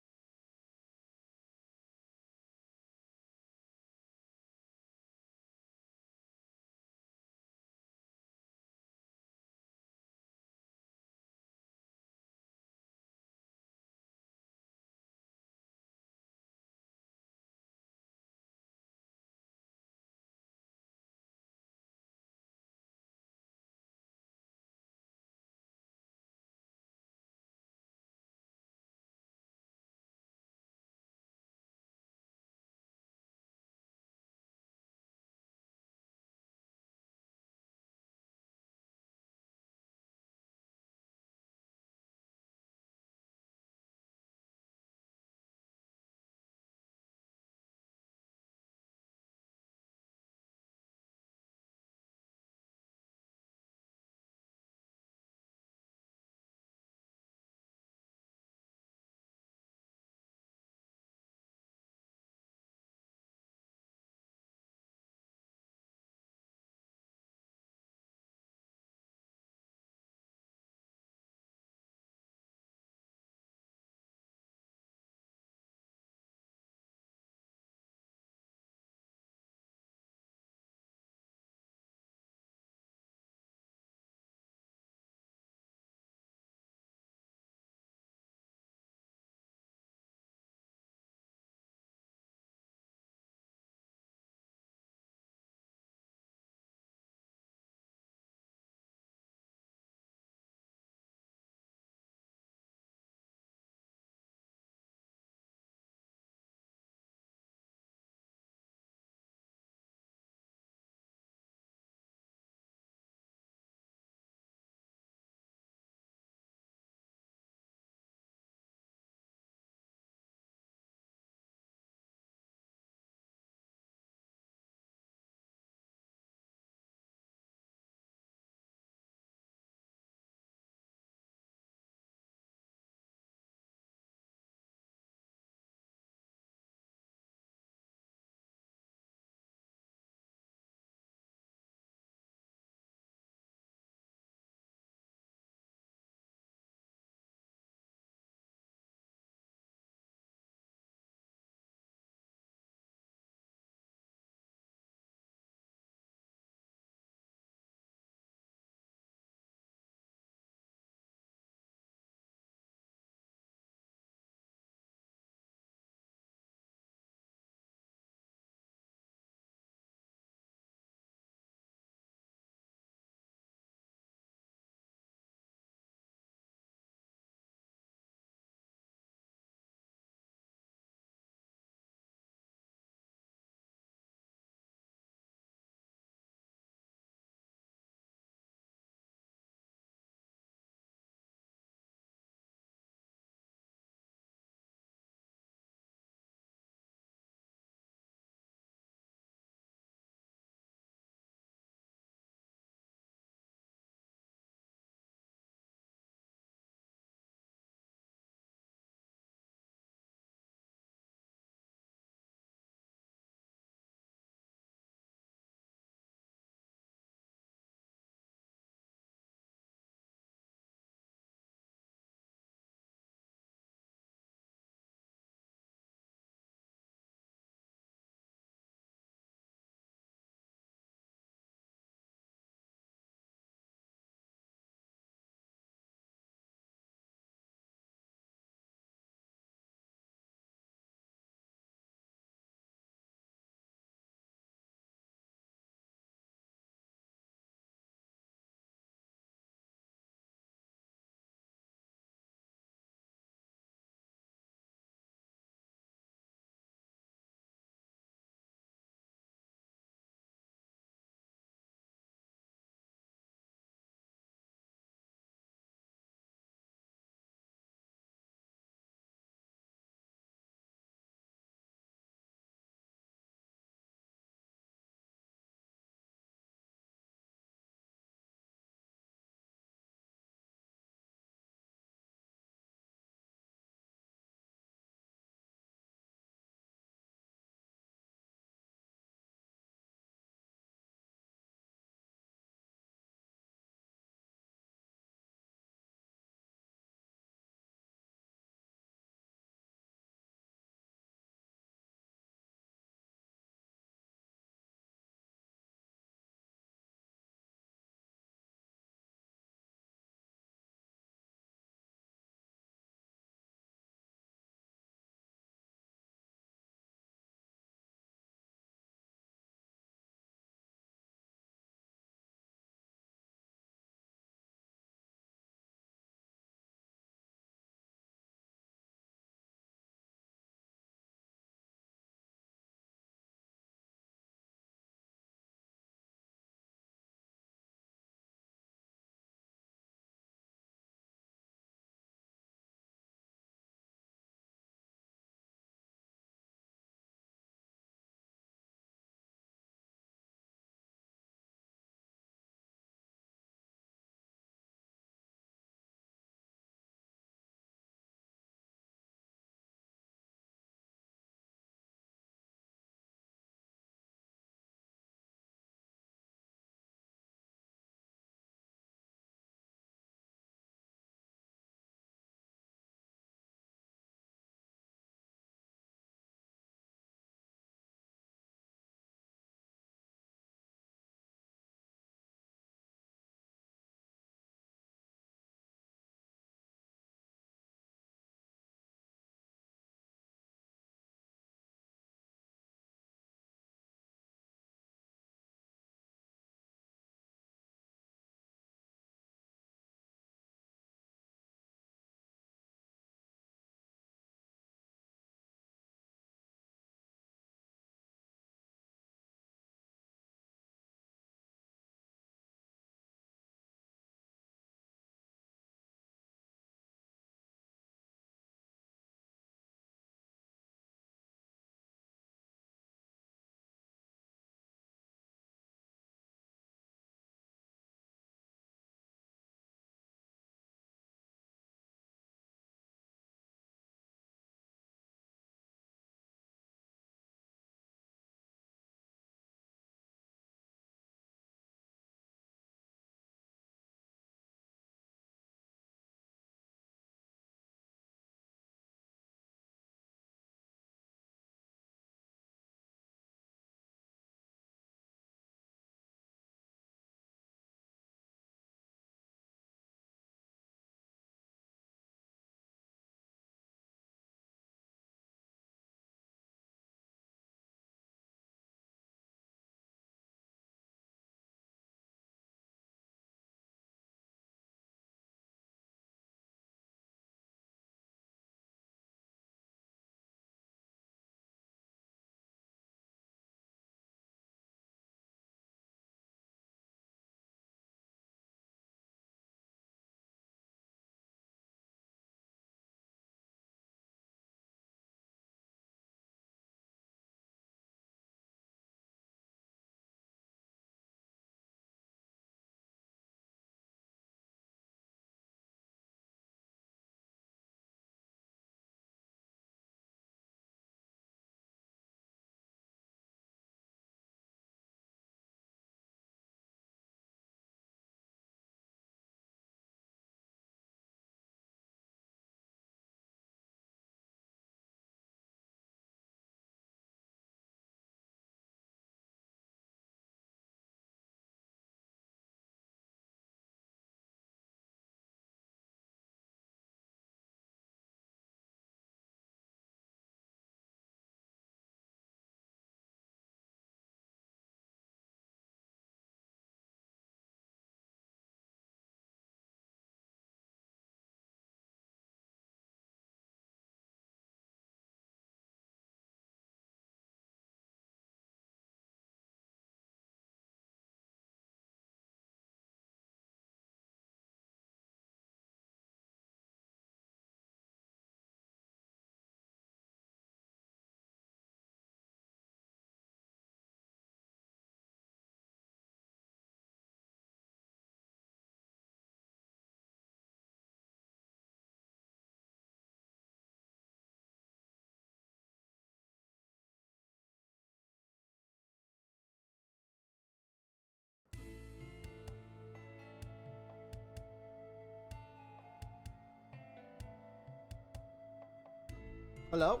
Hello?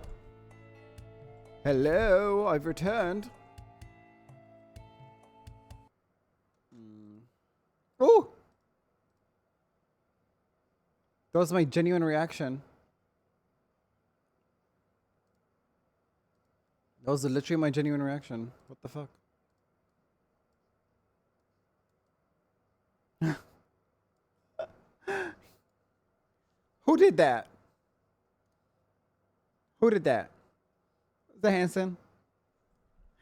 Hello, I've returned. Oh! That was my genuine reaction. That was literally my genuine reaction. What the fuck? Who did that? Who did that? Was that Hanson?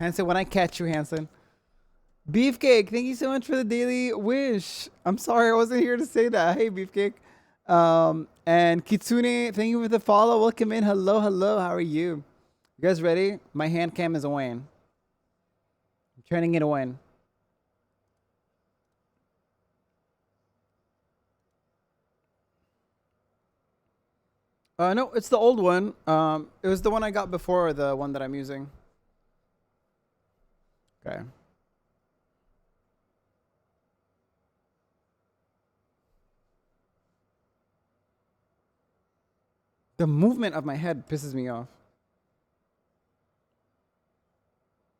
Hanson, when I catch you, Hanson. Beefcake, thank you so much for the daily wish. I'm sorry I wasn't here to say that. Hey, Beefcake. And Kitsune, thank you for the follow. Welcome in. Hello, hello. How are you? You guys ready? My hand cam is a win. I'm turning it a win. No, it's the old one. It was the one I got before the one that I'm using. Okay. The movement of my head pisses me off.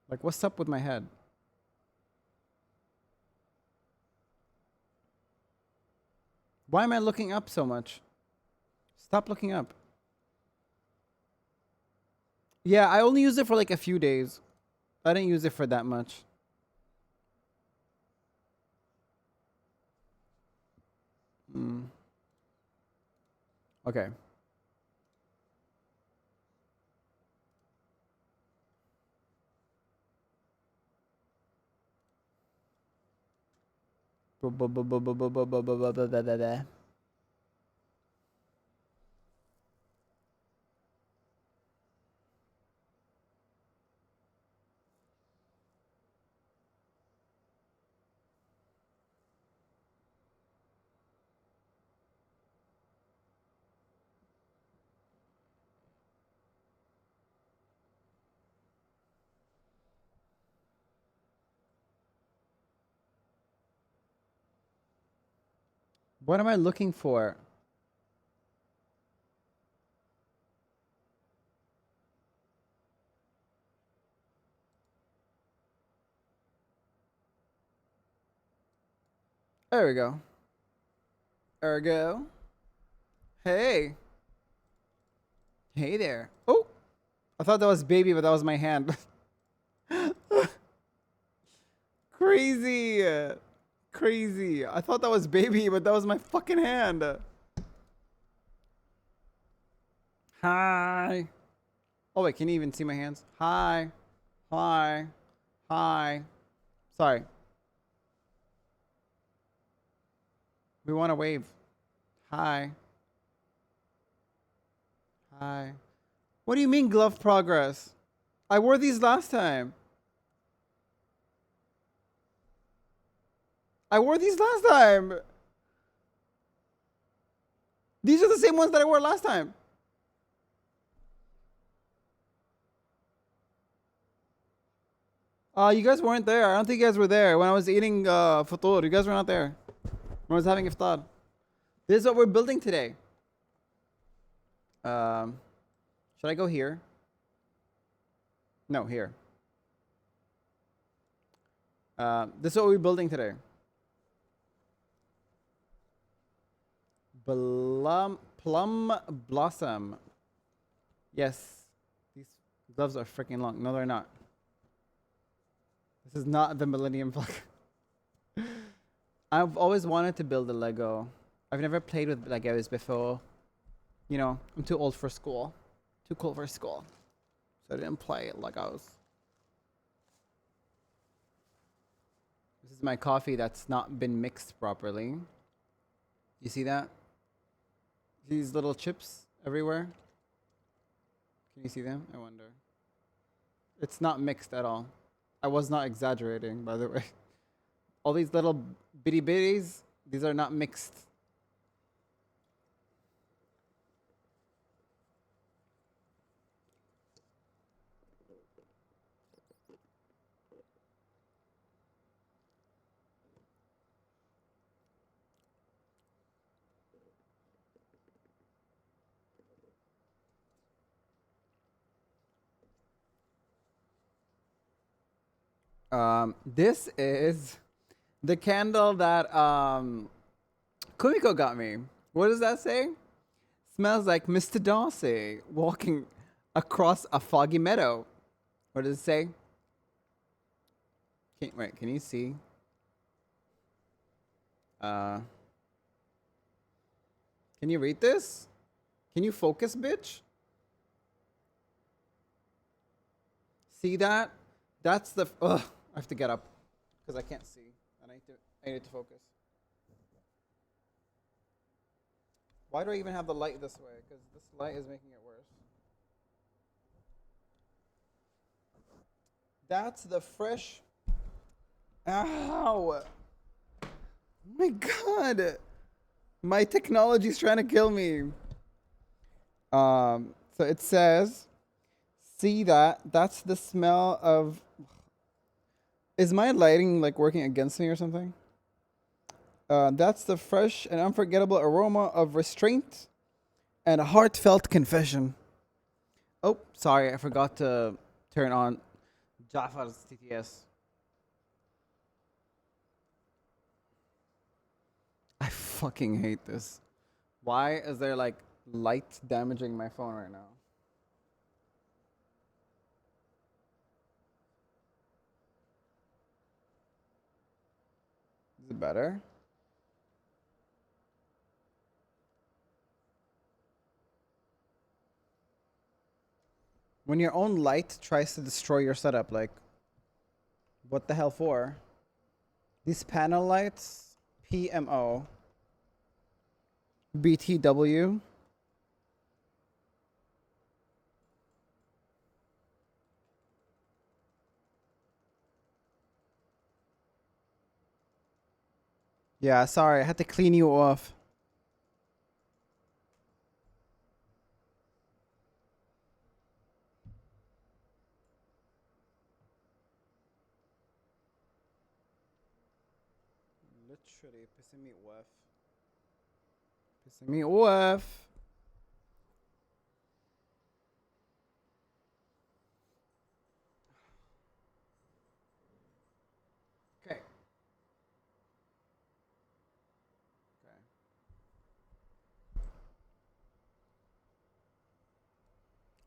Like, what's up with my head? Why am I looking up so much? Stop looking up. Yeah, I only used it for like a few days. I didn't use it for that much. Okay. What am I looking for? There we go. There we go. Hey. Hey there. Oh, I thought that was baby, but that was my hand. Crazy. Crazy. I thought that was baby, but that was my fucking hand. Hi. Oh, wait, can you even see my hands? Hi. Hi. Hi. Sorry. We want to wave. Hi. Hi. What do you mean glove progress? I wore these last time. I wore these last time. These are the same ones that I wore last time. You guys weren't there. I don't think you guys were there when I was eating futur. You guys were not there when I was having iftar. This is what we're building today. Should I go here? No, here. This is what we're building today. Plum blossom. Yes. These gloves are freaking long. No, they're not. This is not the Millennium Falcon. I've always wanted to build a Lego. I've never played with Legos before. You know, I'm too old for school. Too cool for school. So I didn't play Legos. This is my coffee that's not been mixed properly. You see that? These little chips everywhere. Can you see them? I wonder. It's not mixed at all. I was not exaggerating, by the way. All these little bitty bitties, these are not mixed. This is the candle that Kumiko got me. What does that say? Smells like Mr. Darcy walking across a foggy meadow. What does it say? Wait, can you see? Can you read this? Can you focus, bitch? See that? That's the. Ugh, I have to get up because I can't see, and I need to focus. Why do I even have the light this way? Because this light is making it worse. That's the fresh. Ow! Oh my god! My technology's trying to kill me. So it says, see that? That's the smell of. Is my lighting like working against me or something? That's the fresh and unforgettable aroma of restraint and a heartfelt confession. Oh, sorry, I forgot to turn on Jafar's TTS. I fucking hate this. Why is there like light damaging my phone right now? Is it better? When your own light tries to destroy your setup, like, what the hell for? These panel lights, PMO, BTW. Yeah, sorry, I had to clean you off. Literally pissing me off. Pissing me off. Okay.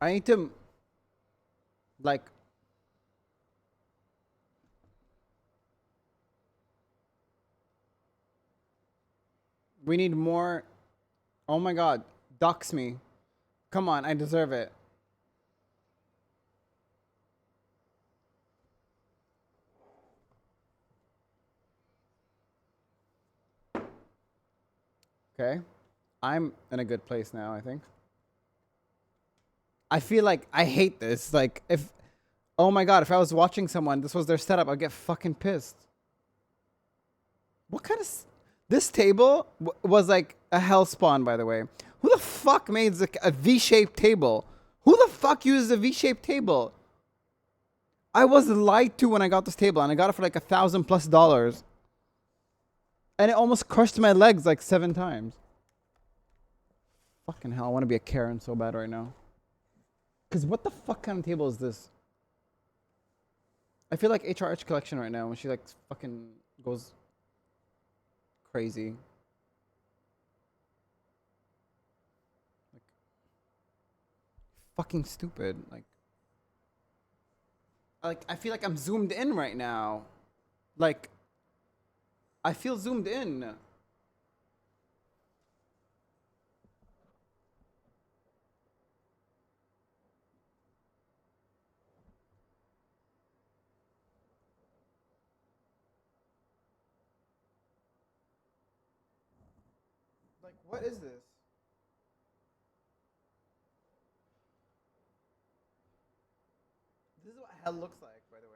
I need to, like, we need more. Oh my god, dox me. Come on, I deserve it. Okay. I'm in a good place now, I think. I feel like I hate this. Like, if, oh my god, if I was watching someone, this was their setup, I'd get fucking pissed. What kind of. This table was like a hell spawn, by the way. Who the fuck made a V-shaped table? Who the fuck uses a V-shaped table? I was lied to when I got this table, and I got it for like $1,000+. And it almost crushed my legs like 7 times. Fucking hell, I want to be a Karen so bad right now. Because what the fuck kind of table is this? I feel like HRH Collection right now when she like fucking goes crazy. Like, fucking stupid. Like I feel like I'm zoomed in right now. Like, I feel zoomed in. Like, what is this? This is what hell looks like, by the way.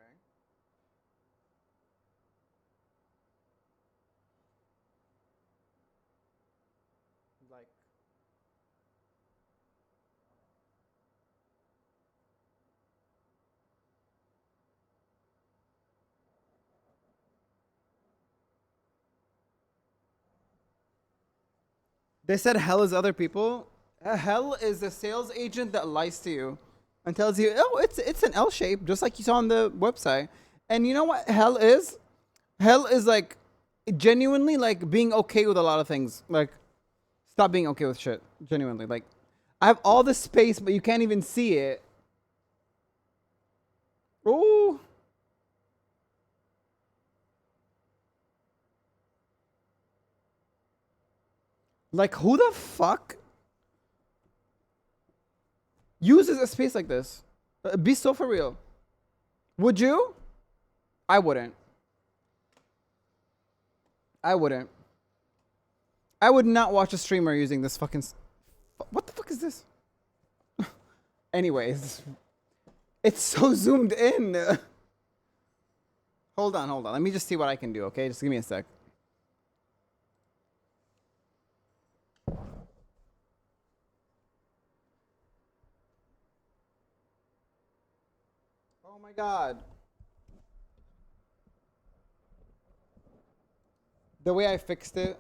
Like, they said hell is other people. Hell is a sales agent that lies to you and tells you, oh, it's an L shape, just like you saw on the website. And you know what hell is? Hell is like genuinely like being okay with a lot of things. Like stop being okay with shit. Genuinely. Like I have all this space, but you can't even see it. Ooh. Like who the fuck uses a space like this? Be so for real. Would you? I wouldn't. I wouldn't. I would not watch a streamer using this fucking... What the fuck is this? Anyways. It's so zoomed in. Hold on. Let me just see what I can do, okay? Just give me a sec. Oh my god. The way I fixed it.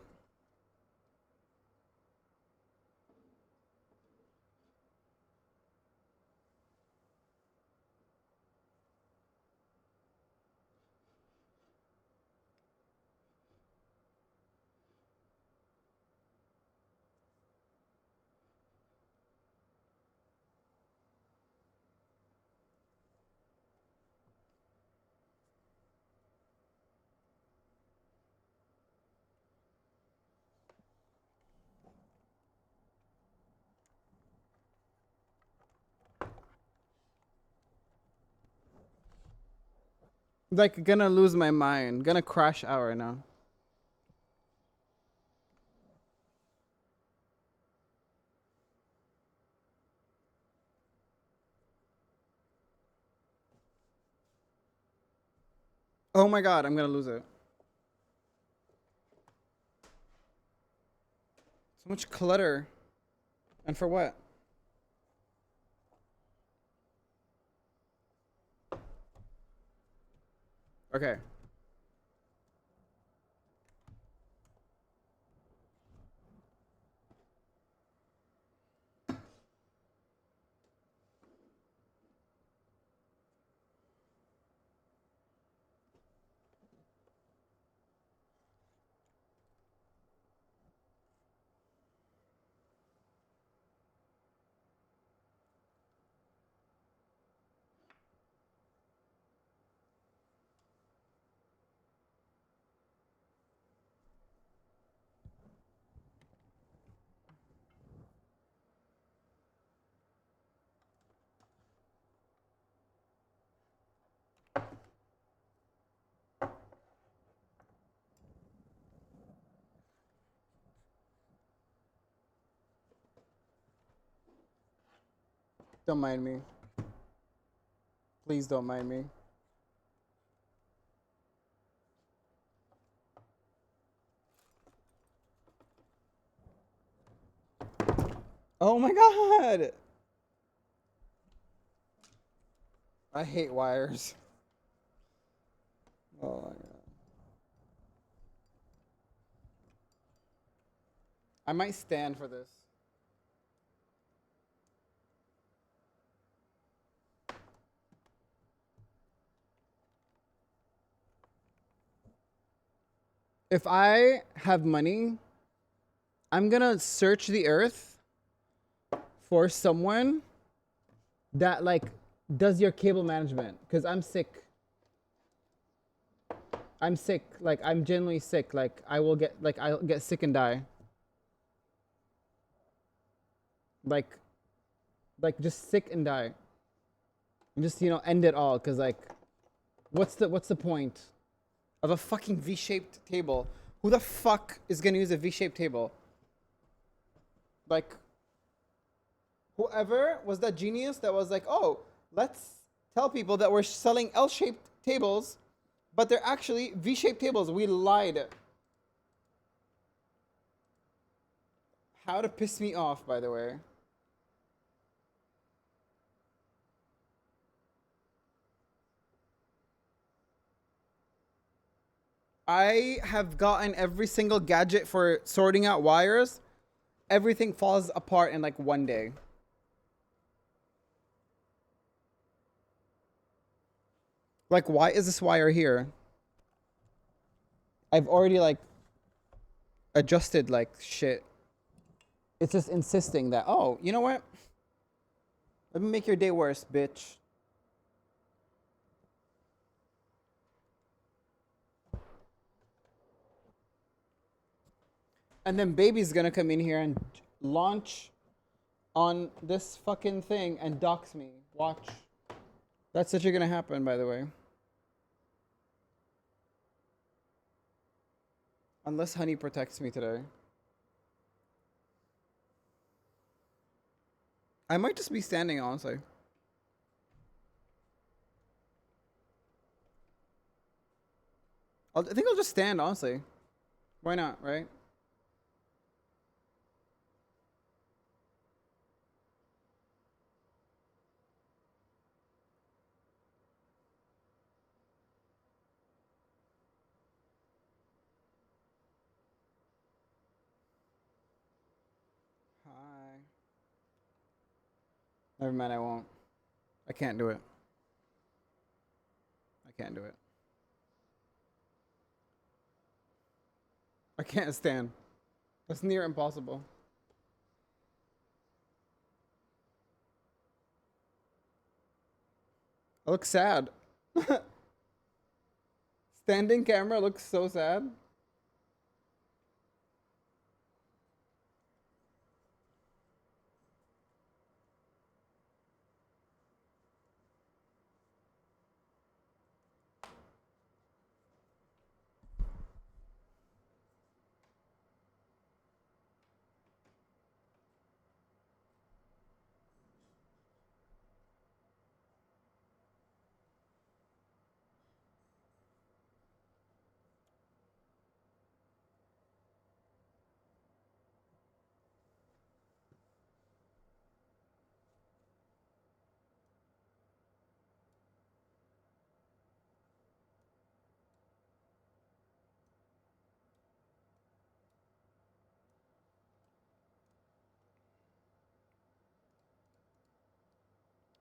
Like, gonna lose my mind. Gonna crash out right now. Oh my god, I'm gonna lose it. So much clutter. And for what? Okay. Don't mind me. Please don't mind me. Oh my god! I hate wires. Oh my god. I might stand for this. If I have money, I'm gonna search the earth for someone that like does your cable management, because I'm sick. I'm sick. Like I'm genuinely sick. Like I'll get sick and die. Like just sick and die. And just, you know, end it all, because like what's the point of a fucking V-shaped table? Who the fuck is gonna use a V-shaped table? Like, whoever was that genius that was like, oh, let's tell people that we're selling L-shaped tables, but they're actually V-shaped tables. We lied. How to piss me off, by the way. I have gotten every single gadget for sorting out wires. Everything falls apart in like one day. Like, why is this wire here? I've already, like, adjusted, like, shit. It's just insisting that, oh, you know what? Let me make your day worse, bitch. And then baby's gonna come in here and launch on this fucking thing and dox me. Watch. That's such gonna happen, by the way. Unless Honey protects me today. I might just be standing, honestly. I think I'll just stand, honestly. Why not, right? Hi. Never mind, I won't. I can't do it. I can't do it. I can't stand. That's near impossible. I look sad. Standing camera looks so sad.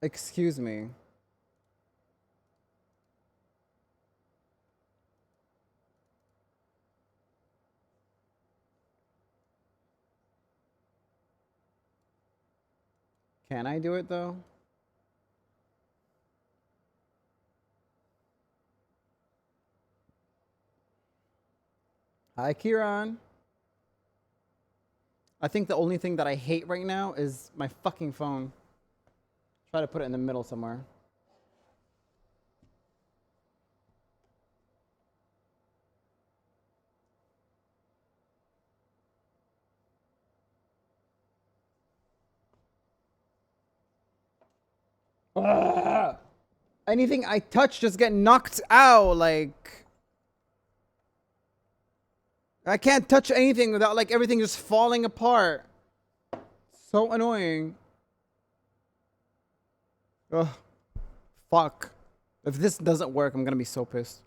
Excuse me. Can I do it though? Hi, Kieran. I think the only thing that I hate right now is my fucking phone. Try to put it in the middle somewhere. Ugh. Anything I touch just get knocked out. Like, I can't touch anything without like everything just falling apart. So annoying. Ugh. Fuck. If this doesn't work, I'm gonna be so pissed.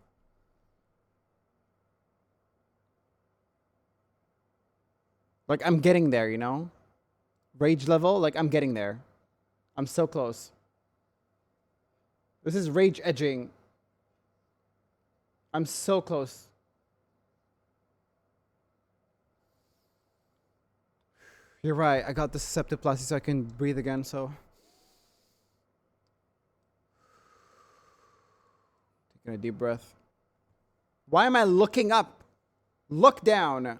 Like, I'm getting there, you know? Rage level, like, I'm getting there. I'm so close. This is rage edging. I'm so close. You're right. I got this septoplasty so I can breathe again, so. Taking a deep breath. Why am I looking up? Look down.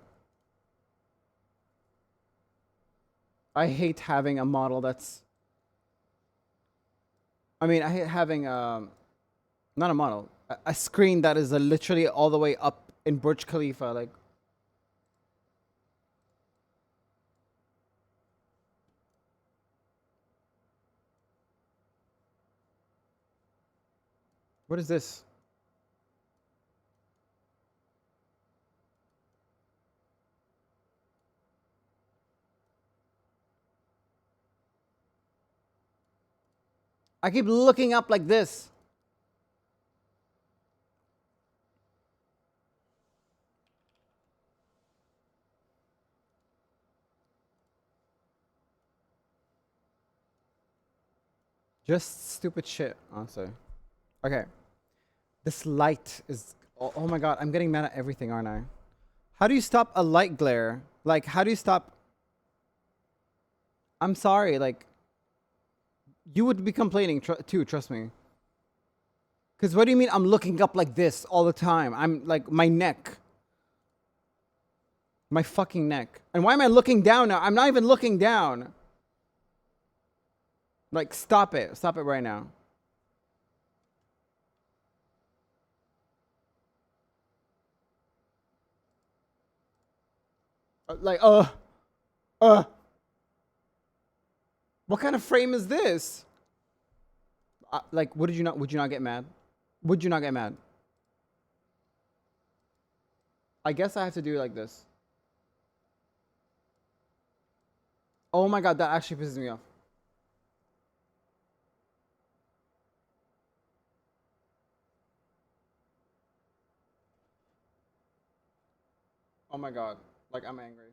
I hate having a model that's. I mean, I hate having not a model, a screen that is literally all the way up in Burj Khalifa. Like, what is this? I keep looking up like this. Just stupid shit, honestly. Okay. This light is... Oh my god, I'm getting mad at everything, aren't I? How do you stop a light glare? Like, how do you stop... I'm sorry, like... You would be complaining too, trust me. Because what do you mean I'm looking up like this all the time? I'm like, my neck. My fucking neck. And why am I looking down now? I'm not even looking down. Like, stop it. Stop it right now. Like, what kind of frame is this? Like, would you not get mad? Would you not get mad? I guess I have to do it like this. Oh my god, that actually pisses me off. Oh my god, like I'm angry.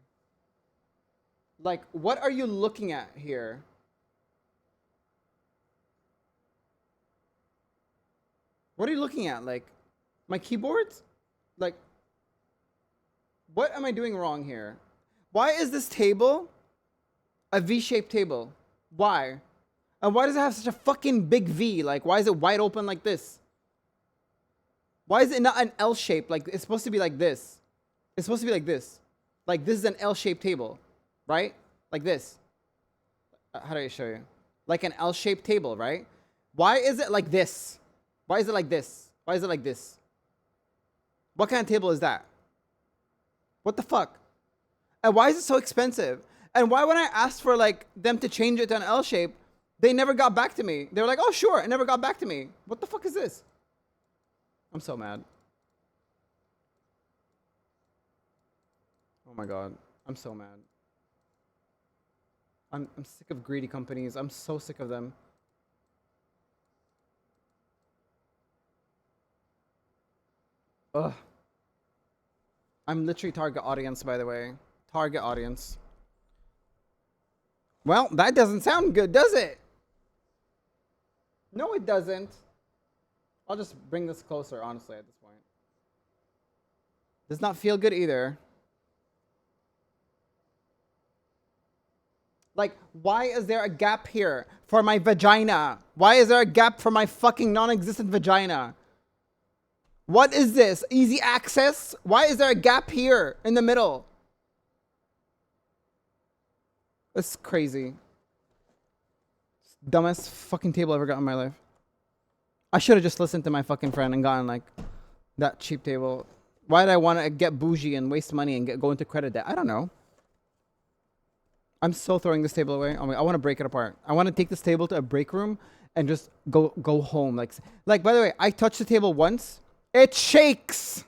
Like, what are you looking at here? What are you looking at? Like, my keyboards? Like, what am I doing wrong here? Why is this table a V-shaped table? Why? And why does it have such a fucking big V? Like, why is it wide open like this? Why is it not an L shape? Like, it's supposed to be like this. It's supposed to be like this. Like, this is an L-shaped table, right? Like this. How do I show you? Like an L-shaped table, right? Why is it like this? Why is it like this? Why is it like this? What kind of table is that? What the fuck? And why is it so expensive? And why when I asked for like them to change it to an L shape, they never got back to me. They were like, oh sure, and never got back to me. What the fuck is this? I'm so mad. Oh my god. I'm so mad. I'm sick of greedy companies. I'm so sick of them. Ugh. I'm literally target audience, by the way. Target audience. Well, that doesn't sound good, does it? No, it doesn't. I'll just bring this closer, honestly, at this point. Does not feel good either. Like, why is there a gap here for my vagina? Why is there a gap for my fucking non-existent vagina? What is this? Easy access? Why is there a gap here in the middle? It's crazy. Dumbest fucking table I ever got in my life. I should have just listened to my fucking friend and gotten like that cheap table. Why did I want to get bougie and waste money and go into credit debt? I don't know. I'm so throwing this table away. I want to break it apart. I want to take this table to a break room and just go home. Like by the way, I touched the table once. It shakes.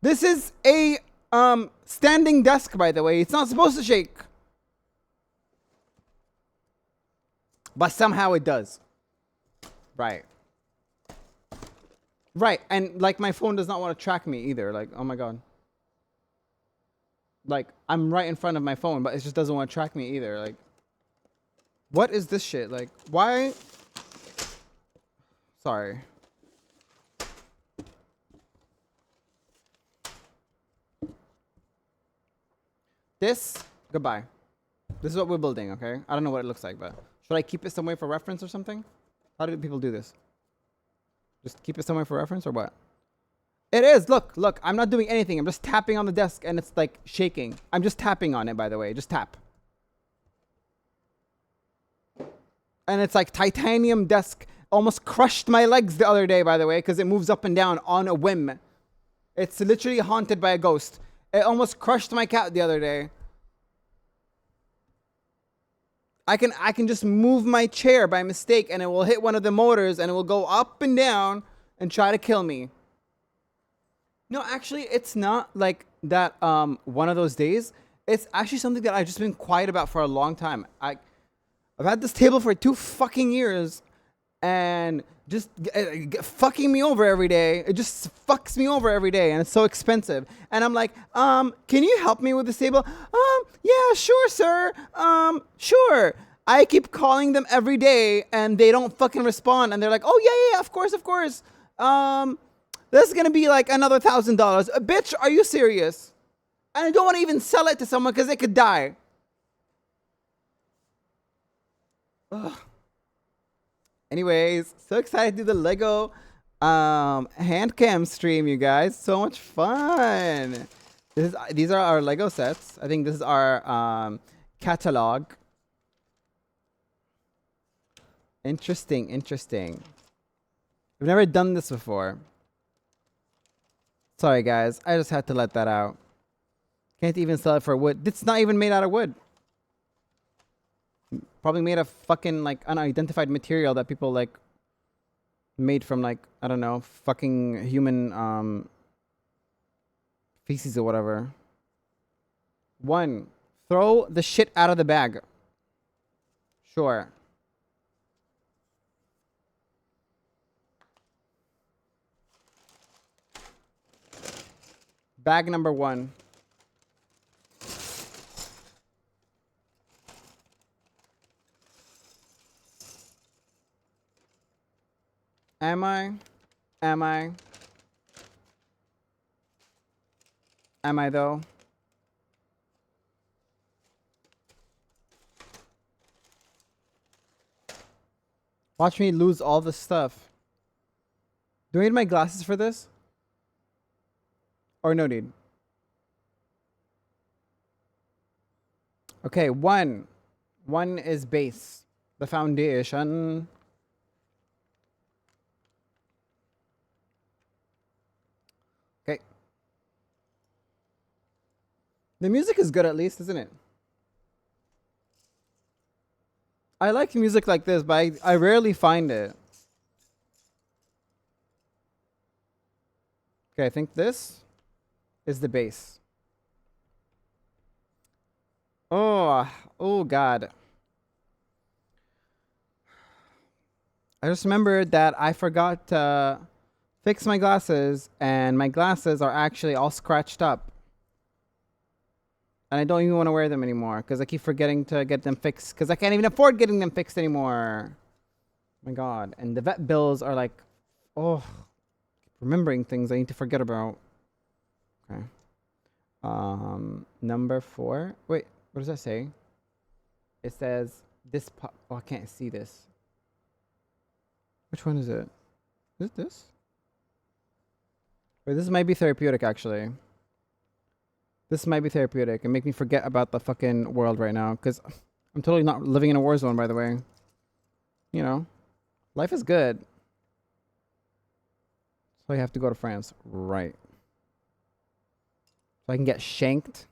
This is a standing desk, by the way. It's not supposed to shake. But somehow it does. Right. Right. And like my phone does not want to track me either. Like, oh my god. Like, I'm right in front of my phone, but it just doesn't want to track me either. Like, what is this shit? Like, why? Sorry. This, goodbye. This is what we're building, okay? I don't know what it looks like, but should I keep it somewhere for reference or something? How do people do this? Just keep it somewhere for reference or what? It is. Look. I'm not doing anything. I'm just tapping on the desk and it's like shaking. I'm just tapping on it, by the way. Just tap. And it's like titanium desk. Almost crushed my legs the other day, by the way, because it moves up and down on a whim. It's literally haunted by a ghost. It almost crushed my cat the other day. I can just move my chair by mistake and it will hit one of the motors and it will go up and down and try to kill me. No, actually, it's not like that one of those days. It's actually something that I've just been quiet about for a long time. I've had this table for 2 fucking years and just fucking me over every day. It just fucks me over every day and it's so expensive. And I'm like, can you help me with this table? Yeah, sure, sir. Sure. I keep calling them every day and they don't fucking respond. And they're like, oh, yeah, of course. This is going to be like another $1,000. Bitch, are you serious? And I don't want to even sell it to someone because they could die. Ugh. Anyways, so excited to do the Lego Handcam stream, you guys. So much fun. These are our Lego sets. I think this is our catalog. Interesting. I've never done this before. Sorry, guys. I just had to let that out. Can't even sell it for wood. It's not even made out of wood. Probably made of fucking like unidentified material that people like made from like, I don't know, fucking human feces or whatever. 1, throw the shit out of the bag. Sure. Bag number 1. Am I though? Watch me lose all this stuff. Do I need my glasses for this? Or no need? Okay, 1. 1 is base. The foundation. Okay. The music is good at least, isn't it? I like music like this, but I rarely find it. Okay, I think this is the base. Oh God. I just remembered that I forgot to fix my glasses, and my glasses are actually all scratched up. And I don't even want to wear them anymore because I keep forgetting to get them fixed because I can't even afford getting them fixed anymore. Oh my God. And the vet bills are like, remembering things I need to forget about. Okay. Number 4. Wait, what does that say? It says this. I can't see this. Which one is it? Is it this? Wait, this might be therapeutic actually. This might be therapeutic and make me forget about the fucking world right now because I'm totally not living in a war zone, by the way. You know, life is good. So I have to go to France. Right. So I can get shanked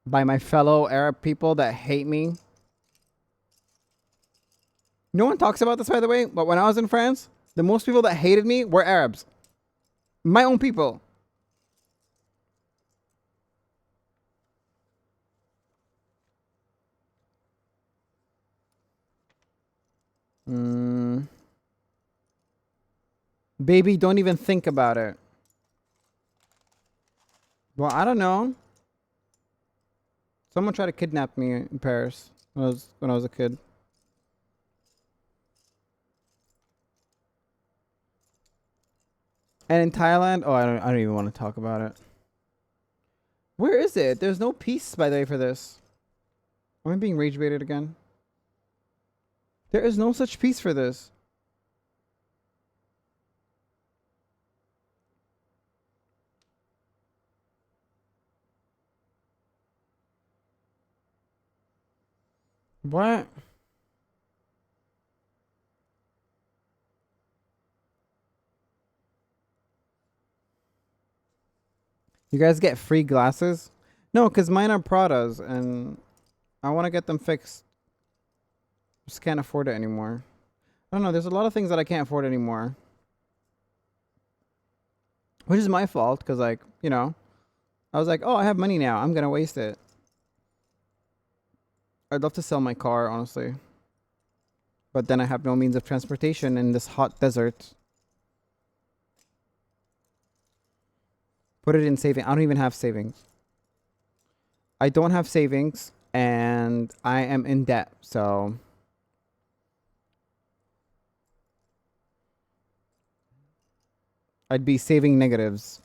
by my fellow Arab people that hate me. No one talks about this, by the way, but when I was in France, the most people that hated me were Arabs. My own people. Baby, don't even think about it. Well, I don't know. Someone tried to kidnap me in Paris when I was a kid. And in Thailand, I don't even want to talk about it. Where is it? There's no peace, by the way, for this. Am I being rage baited again? There is no such peace for this. What? You guys get free glasses? No, because mine are Pradas, and I want to get them fixed. Just can't afford it anymore. I don't know. There's a lot of things that I can't afford anymore. Which is my fault, because, like, you know, I was like, oh, I have money now. I'm going to waste it. I'd love to sell my car, honestly. But then I have no means of transportation in this hot desert. Put it in saving. I don't even have savings. I don't have savings. and I am in debt, so I'd be saving negatives.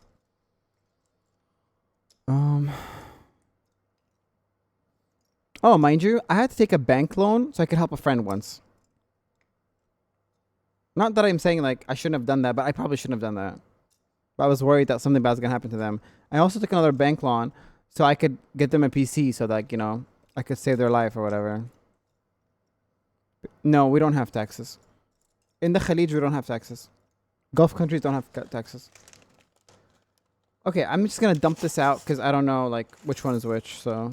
Oh, mind you, I had to take a bank loan so I could help a friend once. Not that I'm saying like I shouldn't have done that, but I probably shouldn't have done that. But I was worried that something bad was gonna happen to them. I also took another bank loan so I could get them a PC so that, you know, I could save their life or whatever. No, we don't have taxes. In the Khalij, we don't have taxes. Gulf countries don't have taxes. Okay, I'm just gonna dump this out because I don't know like which one is which. So,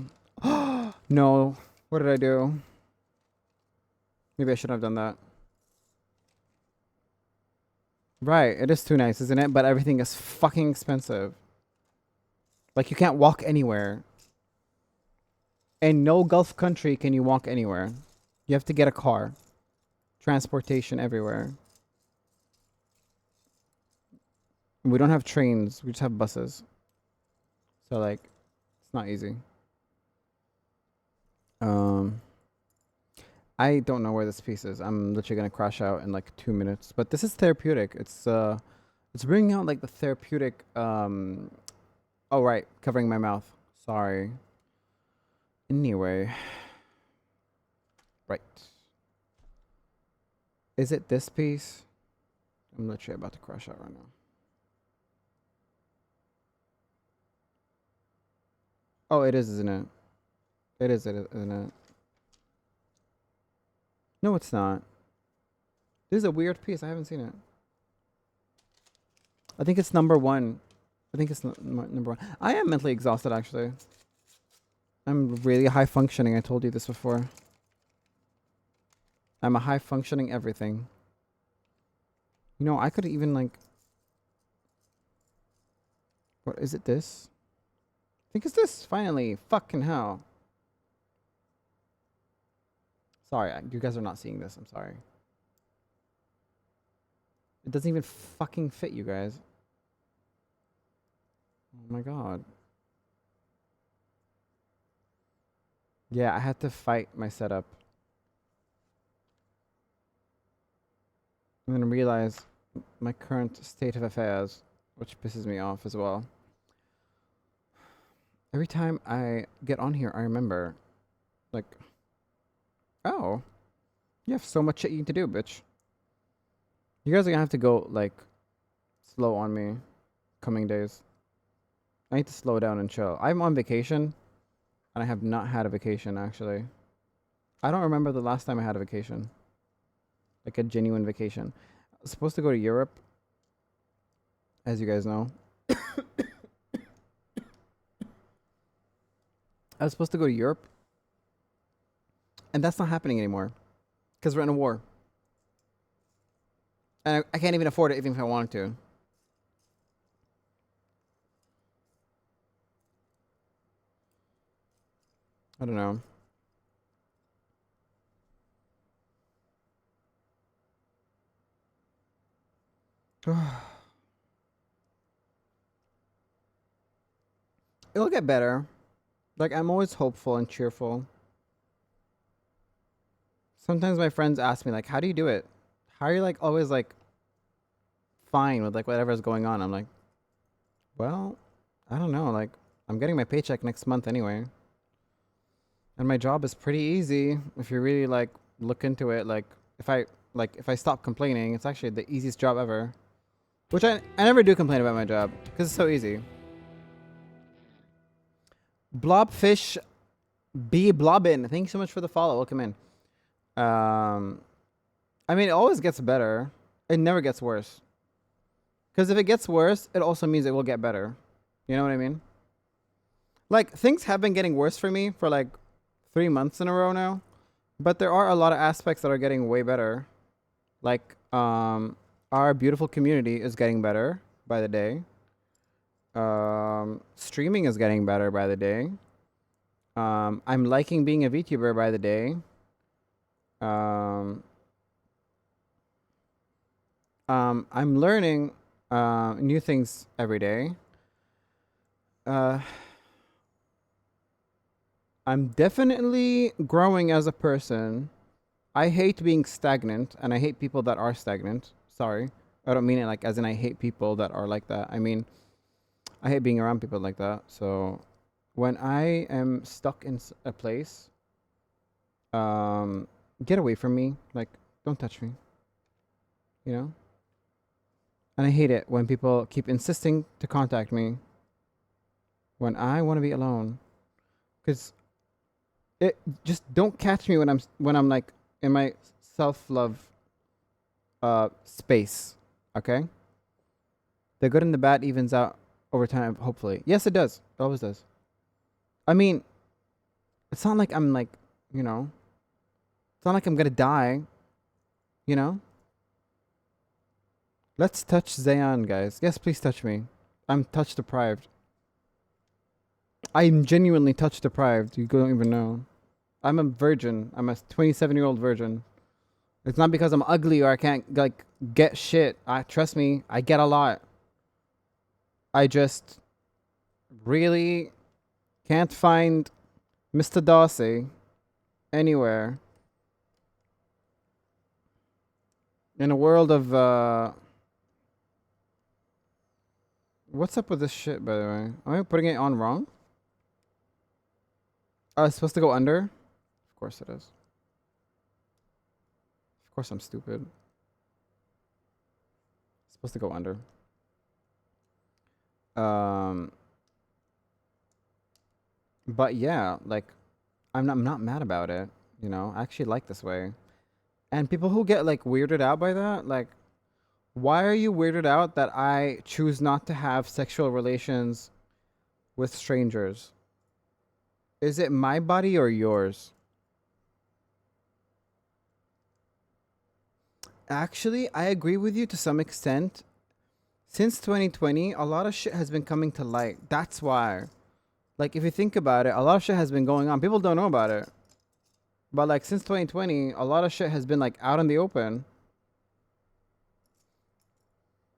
no, what did I do? Maybe I shouldn't have done that. Right, it is too nice, isn't it? But everything is fucking expensive. Like you can't walk anywhere. In no Gulf country can you walk anywhere. You have to get a car. Transportation everywhere. We don't have trains. We just have buses. So like, it's not easy. I don't know where this piece is. I'm literally gonna crash out in like 2 minutes. But this is therapeutic. It's bringing out like the therapeutic. Oh right, covering my mouth. Sorry. Anyway, right. Is it this piece? I'm literally about to crash out right now. Oh, it is, isn't it? It is, isn't it? No, it's not. This is a weird piece. I haven't seen it. I think it's number one. I think it's number one. I am mentally exhausted, actually. I'm really high functioning. I told you this before. I'm a high functioning everything. You know, I could even like... What, is it this? I think it's this, finally. Fucking hell. Sorry, you guys are not seeing this. I'm sorry. It doesn't even fucking fit, you guys. Oh my god. Yeah, I had to fight my setup. I'm gonna realize my current state of affairs, which pisses me off as well. Every time I get on here, I remember, like, oh, you have so much shit you need to do, bitch. You guys are gonna have to go, like, slow on me coming days. I need to slow down and chill. I'm on vacation, and I have not had a vacation, actually. I don't remember the last time I had a vacation. Like a genuine vacation. I was supposed to go to Europe, as you guys know. I was supposed to go to Europe, and that's not happening anymore, because we're in a war. And I can't even afford it even if I wanted to. I don't know. It'll get better. Like, I'm always hopeful and cheerful. Sometimes my friends ask me, like, how do you do it? How are you, like, always, like, fine with, like, whatever's going on? I'm like, well, I don't know. Like, I'm getting my paycheck next month anyway. And my job is pretty easy if you really, like, look into it. Like, if I stop complaining, it's actually the easiest job ever. Which I never do complain about my job, because it's so easy. Blobfish B Blobbin, thank you so much for the follow. Welcome in. I mean, it always gets better. It never gets worse. Because if it gets worse, it also means it will get better. You know what I mean? Like, things have been getting worse for me for like 3 months in a row now. But there are a lot of aspects that are getting way better. Like, our beautiful community is getting better by the day. Streaming is getting better by the day. I'm liking being a VTuber by the day. I'm learning new things every day. I'm definitely growing as a person. I hate being stagnant, and I hate people that are stagnant. Sorry. I don't mean it like as in I hate people that are like that. I mean, I hate being around people like that. So when I am stuck in a place, get away from me. Like, don't touch me. You know? And I hate it when people keep insisting to contact me when I want to be alone. Cuz it just don't catch me when I'm like in my self-love space, okay? The good and the bad evens out over time, hopefully. Yes, it does. It always does. I mean, it's not like I'm like, you know, it's not like I'm gonna die, you know? Let's touch Zayan, guys. Yes, please touch me. I'm touch deprived. I'm genuinely touch deprived. You don't even know. I'm a virgin. I'm a 27-year-old virgin. It's not because I'm ugly or I can't like get shit. Trust me, I get a lot. I just really can't find Mr. Darcy anywhere. In a world of what's up with this shit, by the way? Am I putting it on wrong? Oh, it's supposed to go under? Of course it is. Of course I'm stupid. It's supposed to go under. But yeah, like I'm not mad about it, you know? I actually like this way. And people who get like weirded out by that, like why are you weirded out that I choose not to have sexual relations with strangers? Is it my body or yours? Actually, I agree with you to some extent. Since 2020, a lot of shit has been coming to light. That's why. Like, if you think about it, a lot of shit has been going on. People don't know about it. But, like, since 2020, a lot of shit has been, like, out in the open.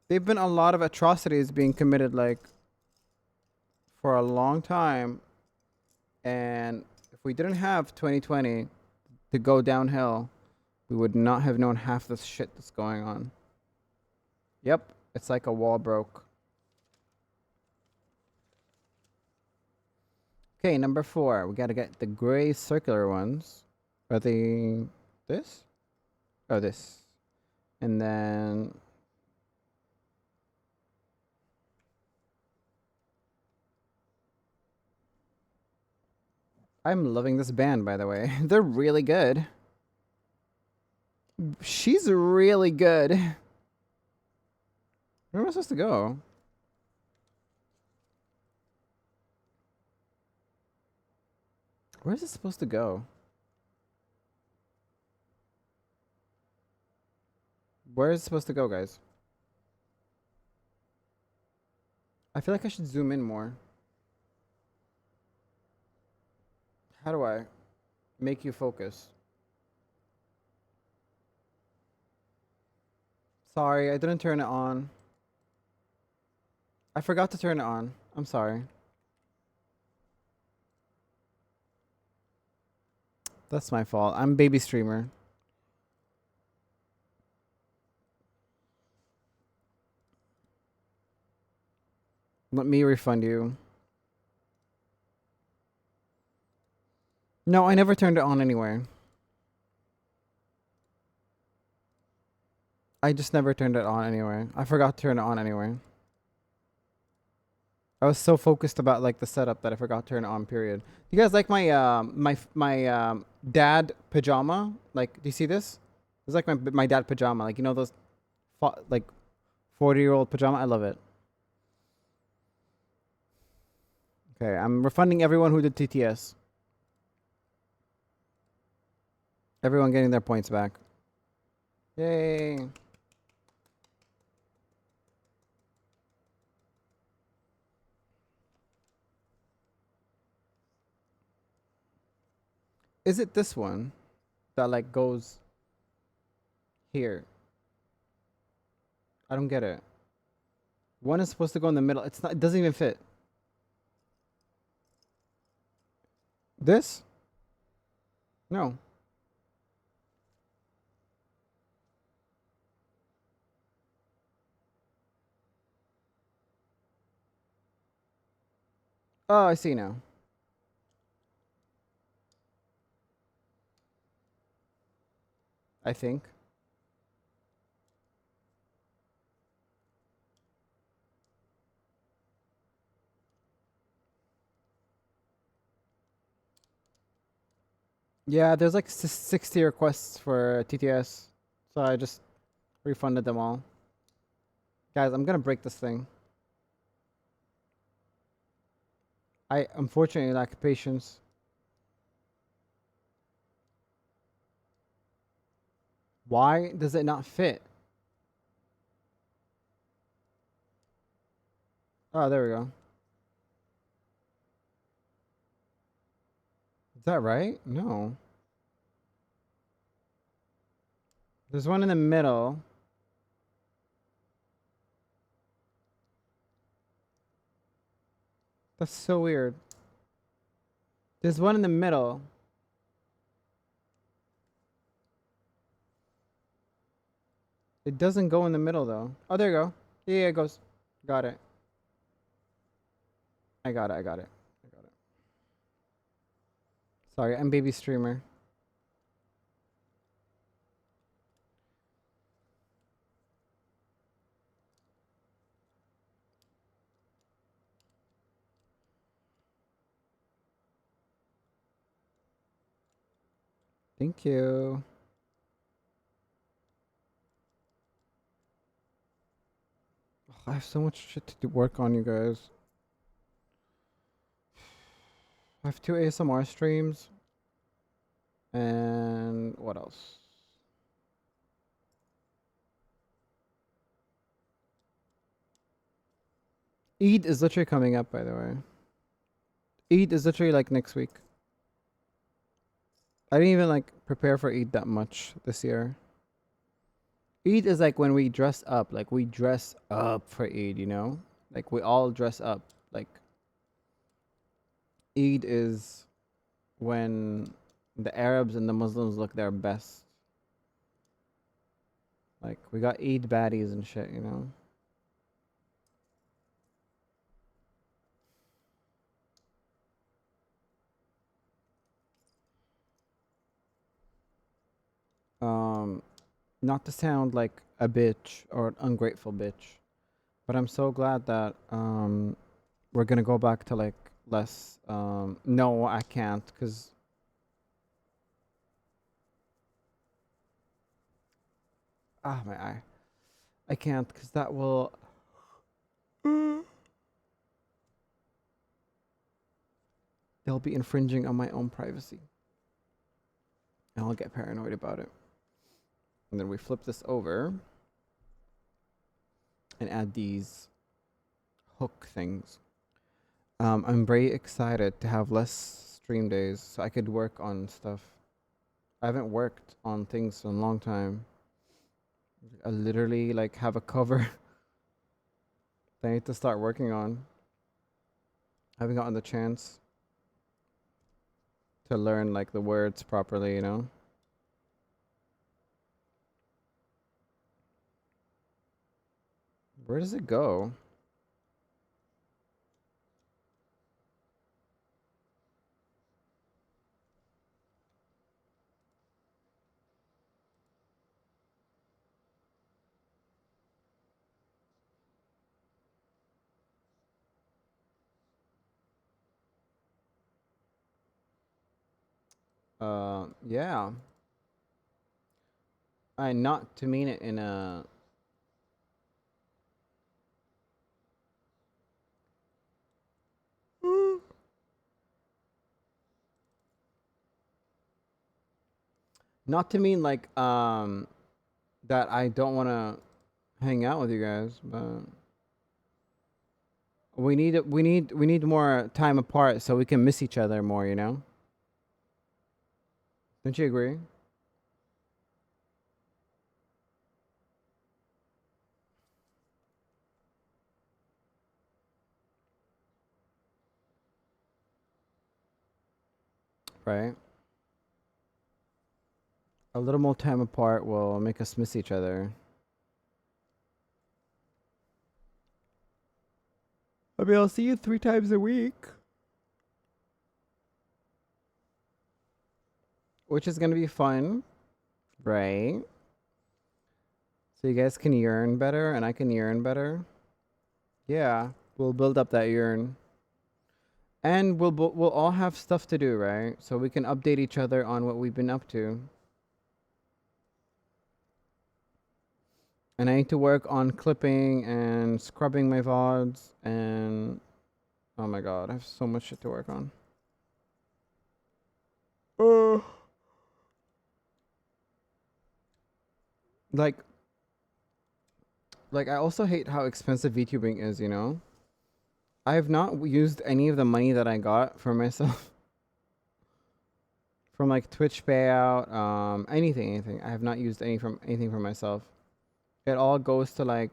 There've been a lot of atrocities being committed, like, for a long time. And if we didn't have 2020 to go downhill, we would not have known half this shit that's going on. Yep, it's like a wall broke. Okay, number 4. We gotta get the gray circular ones. Are they this? Oh, this. And then I'm loving this band, by the way. They're really good. She's really good. Where am I supposed to go? Where is it supposed to go? Where is it supposed to go, guys? I feel like I should zoom in more. How do I make you focus? Sorry, I didn't turn it on. I forgot to turn it on. I'm sorry. That's my fault. I'm baby streamer. Let me refund you. No, I never turned it on anyway. I just never turned it on anyway. I forgot to turn it on anyway. I was so focused about like the setup that I forgot to turn it on. Period. You guys like my dad pajama? Like, do you see this? It's like my dad pajama. Like, you know those like 40-year-old pajama. I love it. Okay, I'm refunding everyone who did TTS. Everyone getting their points back. Yay. Is it this one that like goes here? I don't get it. One is supposed to go in the middle. It's not. It doesn't even fit. This? No. Oh, I see now. I think. Yeah, there's like 60 requests for TTS. So I just refunded them all. Guys, I'm gonna break this thing. I unfortunately lack patience. Why does it not fit? Oh, there we go. Is that right? No. There's one in the middle. That's so weird. There's one in the middle. It doesn't go in the middle though. Oh, there you go. Yeah, it goes. Got it. I got it. I got it. I got it. Sorry, I'm baby streamer. Thank you. I have so much shit to work on, you guys. I have 2 ASMR streams. And what else? Eid is literally coming up, by the way. Eid is literally like next week. I didn't even like prepare for Eid that much this year. Eid is like when we dress up. Like we dress up for Eid, you know? Like we all dress up. Like Eid is when the Arabs and the Muslims look their best. Like we got Eid baddies and shit, you know? Not to sound like a bitch or an ungrateful bitch, but I'm so glad that we're gonna go back to like less. No, I can't, cause my eye. I can't, cause that will. They'll be infringing on my own privacy, and I'll get paranoid about it. And then we flip this over and add these hook things. I'm very excited to have less stream days so I could work on stuff. I haven't worked on things in a long time. I literally like have a cover that I need to start working on. I haven't gotten the chance to learn like the words properly, you know? Where does it go? Yeah. I not to mean it in a not to mean like that I don't want to hang out with you guys, but we need more time apart so we can miss each other more, you know? Don't you agree? right? A little more time apart will make us miss each other. I mean, I'll see you 3 times a week. Which is gonna be fun, right? So you guys can yearn better and I can yearn better. Yeah, we'll build up that yearn. And we'll all have stuff to do, right? So we can update each other on what we've been up to. And I need to work on clipping and scrubbing my VODs and oh my god, I have so much shit to work on. Like I also hate how expensive VTubing is, you know? I have not used any of the money that I got for myself. From like Twitch payout, anything. I have not used anything for myself. It all goes to like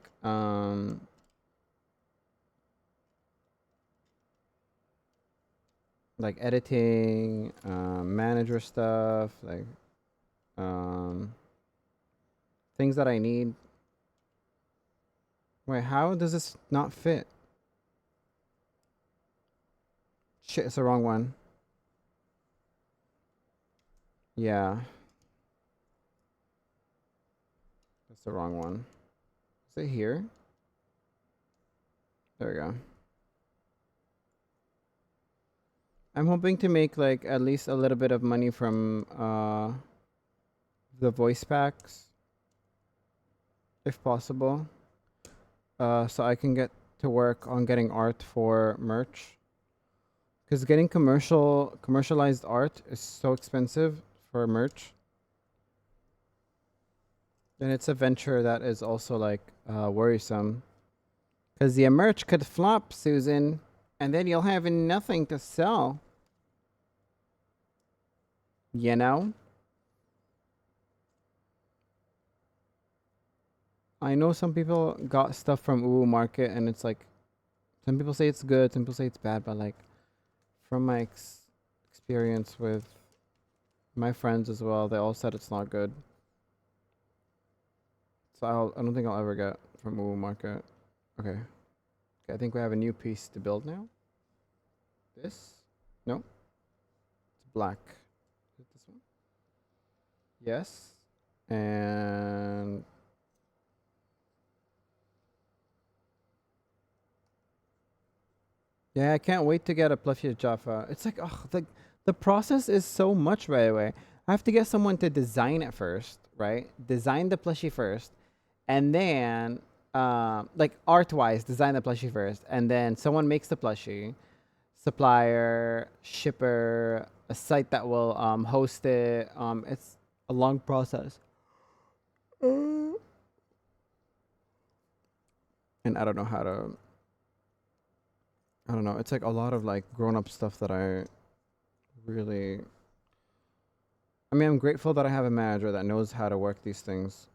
editing, manager stuff, like things that I need. Wait, how does this not fit? Shit, it's the wrong one. Yeah. That's the wrong one. Is it here? There we go. I'm hoping to make like at least a little bit of money from the voice packs. If possible. So I can get to work on getting art for merch. Because getting commercialized art is so expensive for merch. And it's a venture that is also like worrisome. Because the merch could flop, Susan. And then you'll have nothing to sell. You know? I know some people got stuff from Uwu Market and it's like, some people say it's good, some people say it's bad, but like, from my experience with my friends as well, they all said it's not good. So I don't think I'll ever get from Uwu Market. Okay. I think we have a new piece to build now. This? No. It's black. Is it this one? Yes. And yeah, I can't wait to get a plushie of Jaffa. It's like, oh, the process is so much, by the way. I have to get someone to design it first, right? Design the plushie first. And then, like art-wise, design the plushie first. And then someone makes the plushie. Supplier, shipper, a site that will host it. It's a long process. And I don't know how to... I don't know. It's like a lot of like grown-up stuff that I really... I mean, I'm grateful that I have a manager that knows how to work these things.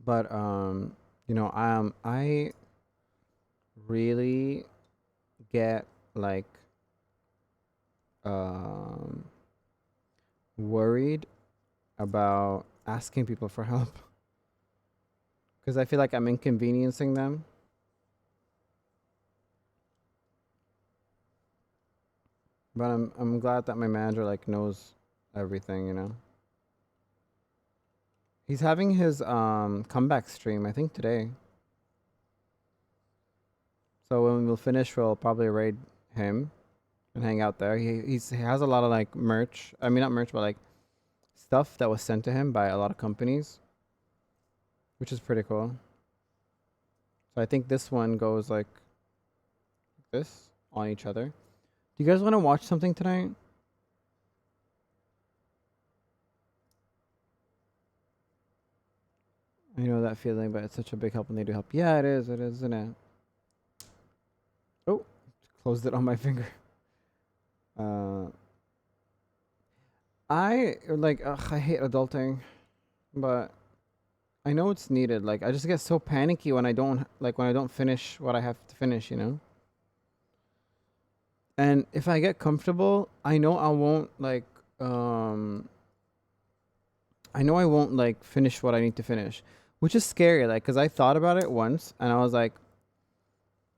But, you know, I really get like worried about asking people for help. Because I feel like I'm inconveniencing them. But I'm glad that my manager like knows everything, you know. He's having his comeback stream, I think today. So when we'll finish, we'll probably raid him and hang out there. He has a lot of like merch. I mean, not merch, but like stuff that was sent to him by a lot of companies, which is pretty cool. So I think this one goes like this on each other. Do you guys want to watch something tonight? I know that feeling, but it's such a big help when they do help. Yeah, it is, isn't it? Oh, closed it on my finger. I hate adulting, but I know it's needed. Like, I just get so panicky when I don't finish what I have to finish, you know? And if I get comfortable, I know I won't I know I won't like finish what I need to finish, which is scary. Like, cause I thought about it once, and I was like,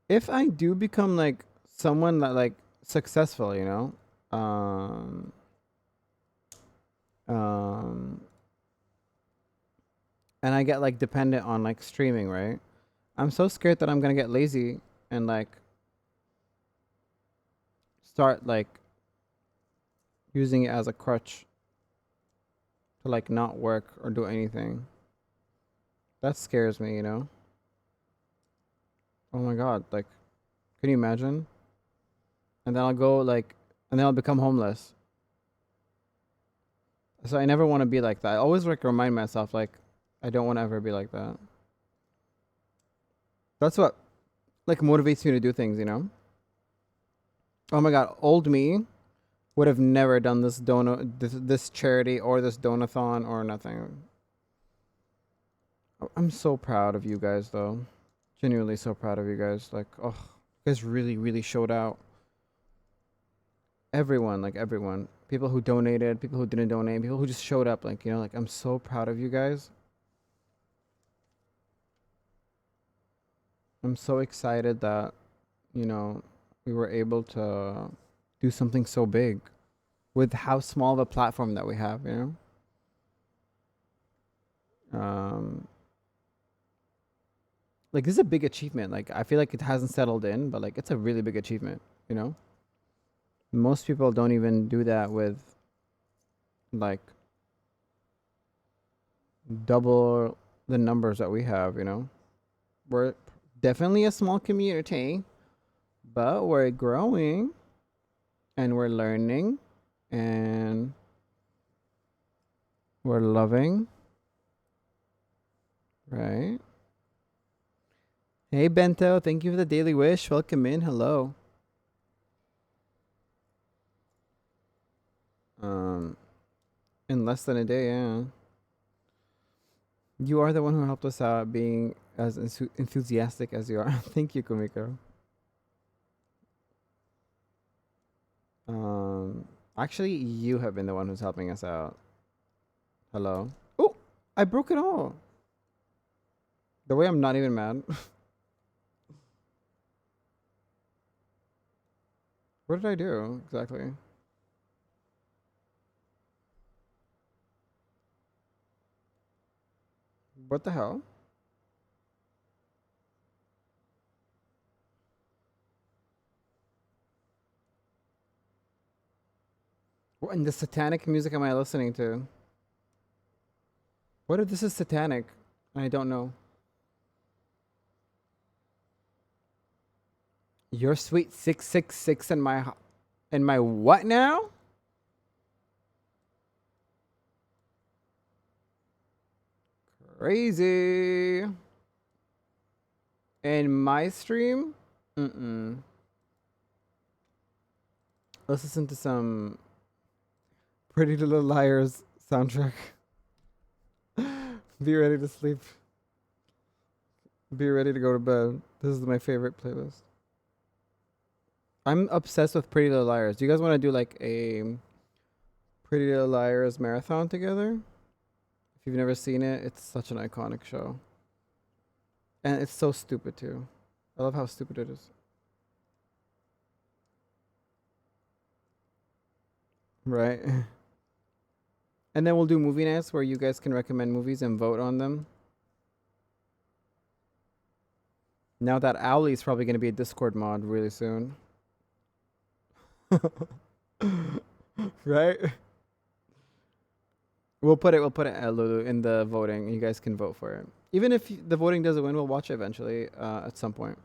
if I do become like someone that like successful, you know, um, and I get like dependent on like streaming, right? I'm so scared that I'm gonna get lazy and like start like using it as a crutch to like not work or do anything. That scares me, you know? Oh my god, like, can you imagine? And then I'll go like, and then I'll become homeless. So I never want to be like that. I always like remind myself like, I don't want to ever be like that. That's what like motivates me to do things, you know? Oh my god, old me would have never done this charity or this donathon or nothing. I'm so proud of you guys though. Genuinely so proud of you guys. Like, oh, you guys really, really showed out. Everyone, like everyone. People who donated, people who didn't donate, people who just showed up. Like, you know, like I'm so proud of you guys. I'm so excited that, you know, we were able to do something so big with how small of a platform that we have, you know? Like this is a big achievement. Like I feel like it hasn't settled in, but like it's a really big achievement, you know? Most people don't even do that with like double the numbers that we have, you know? We're definitely a small community, but we're growing and we're learning and we're loving, right? Hey Bento, thank you for the daily wish. Welcome in. Hello. In less than a day, yeah. You are the one who helped us out being as enthusiastic as you are. Thank you, Kumiko. Actually, you have been the one who's helping us out. Hello. Oh, I broke it all. The way I'm not even mad. What did I do exactly? What the hell? What in the satanic music am I listening to? What if this is satanic? I don't know. Your sweet 666 in my what now? Crazy. In my stream? Mm-mm. Let's listen to some Pretty Little Liars soundtrack. Be ready to sleep. Be ready to go to bed. This is my favorite playlist. I'm obsessed with Pretty Little Liars. Do you guys want to do like a Pretty Little Liars marathon together? If you've never seen it, it's such an iconic show. And it's so stupid too. I love how stupid it is. Right? And then we'll do movie nights where you guys can recommend movies and vote on them. Now that Owly is probably going to be a Discord mod really soon. Right? We'll put it Lulu in the voting. You guys can vote for it. Even if the voting doesn't win, we'll watch it eventually at some point.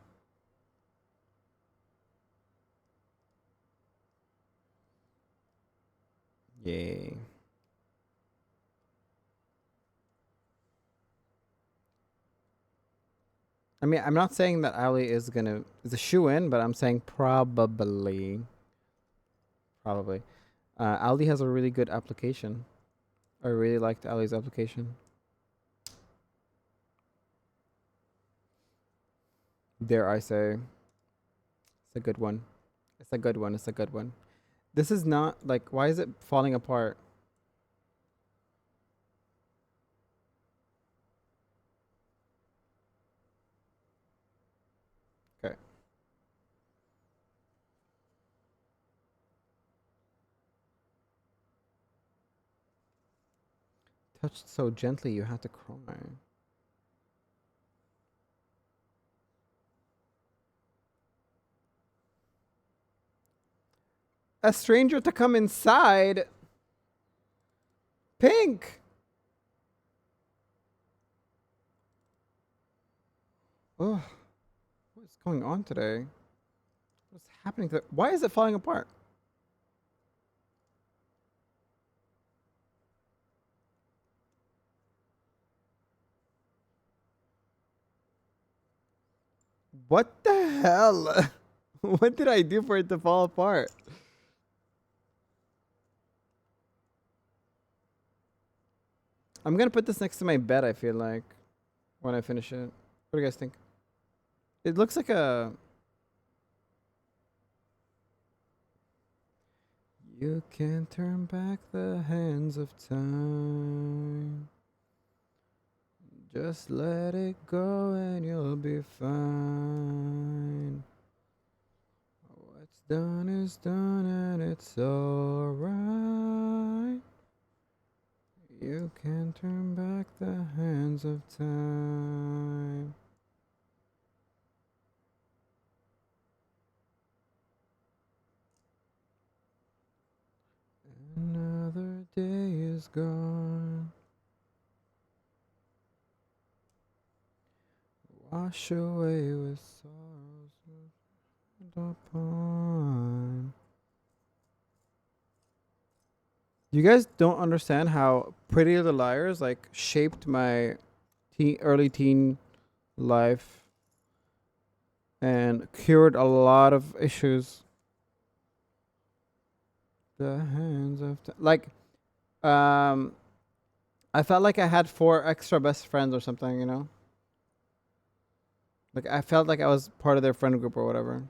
Yay. I mean, I'm not saying that Ali is a shoe-in, but I'm saying probably. Probably. Ali has a really good application. I really liked Ali's application. Dare I say. It's a good one. It's a good one. It's a good one. This is not like, why is it falling apart? Okay. Touched so gently you had to cry. A stranger to come inside. Pink. Oh, what is going on today? What's happening to? Why is it falling apart? What the hell? What did I do for it to fall apart? I'm gonna put this next to my bed, I feel like, when I finish it. What do you guys think? It looks like a... You can't turn back the hands of time. Just let it go and you'll be fine. What's done is done and it's alright. You can't turn back the hands of time. Another day is gone. Wash away with sorrows upon. You guys don't understand how Pretty Little Liars like shaped my early teen life and cured a lot of issues. The hands of I felt like I had 4 extra best friends or something, you know? Like I felt like I was part of their friend group or whatever.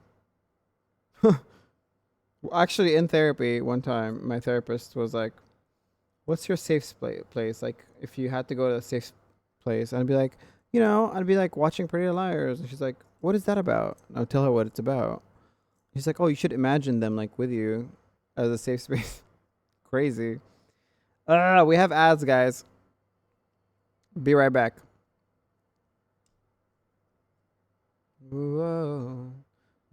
Actually, in therapy, one time, my therapist was like, "What's your safe place? Like, if you had to go to a safe place," I'd be like, I'd be like watching Pretty Little Liars, and she's like, "What is that about?" And I'll tell her what it's about. She's like, "Oh, you should imagine them like with you as a safe space." Crazy. We have ads, guys. Be right back. Whoa.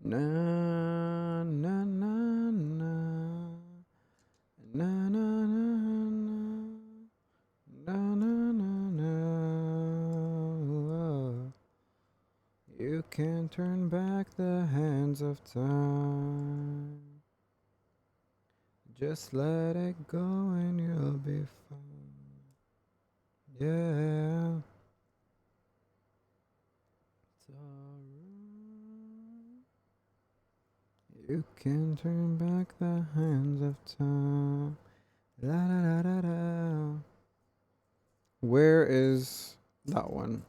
Na na na na na na na na na na na. You can't turn back the hands of time. Just let it go and you'll be fine. Yeah. You can turn back the hands of time. La da da da da. Where is that one?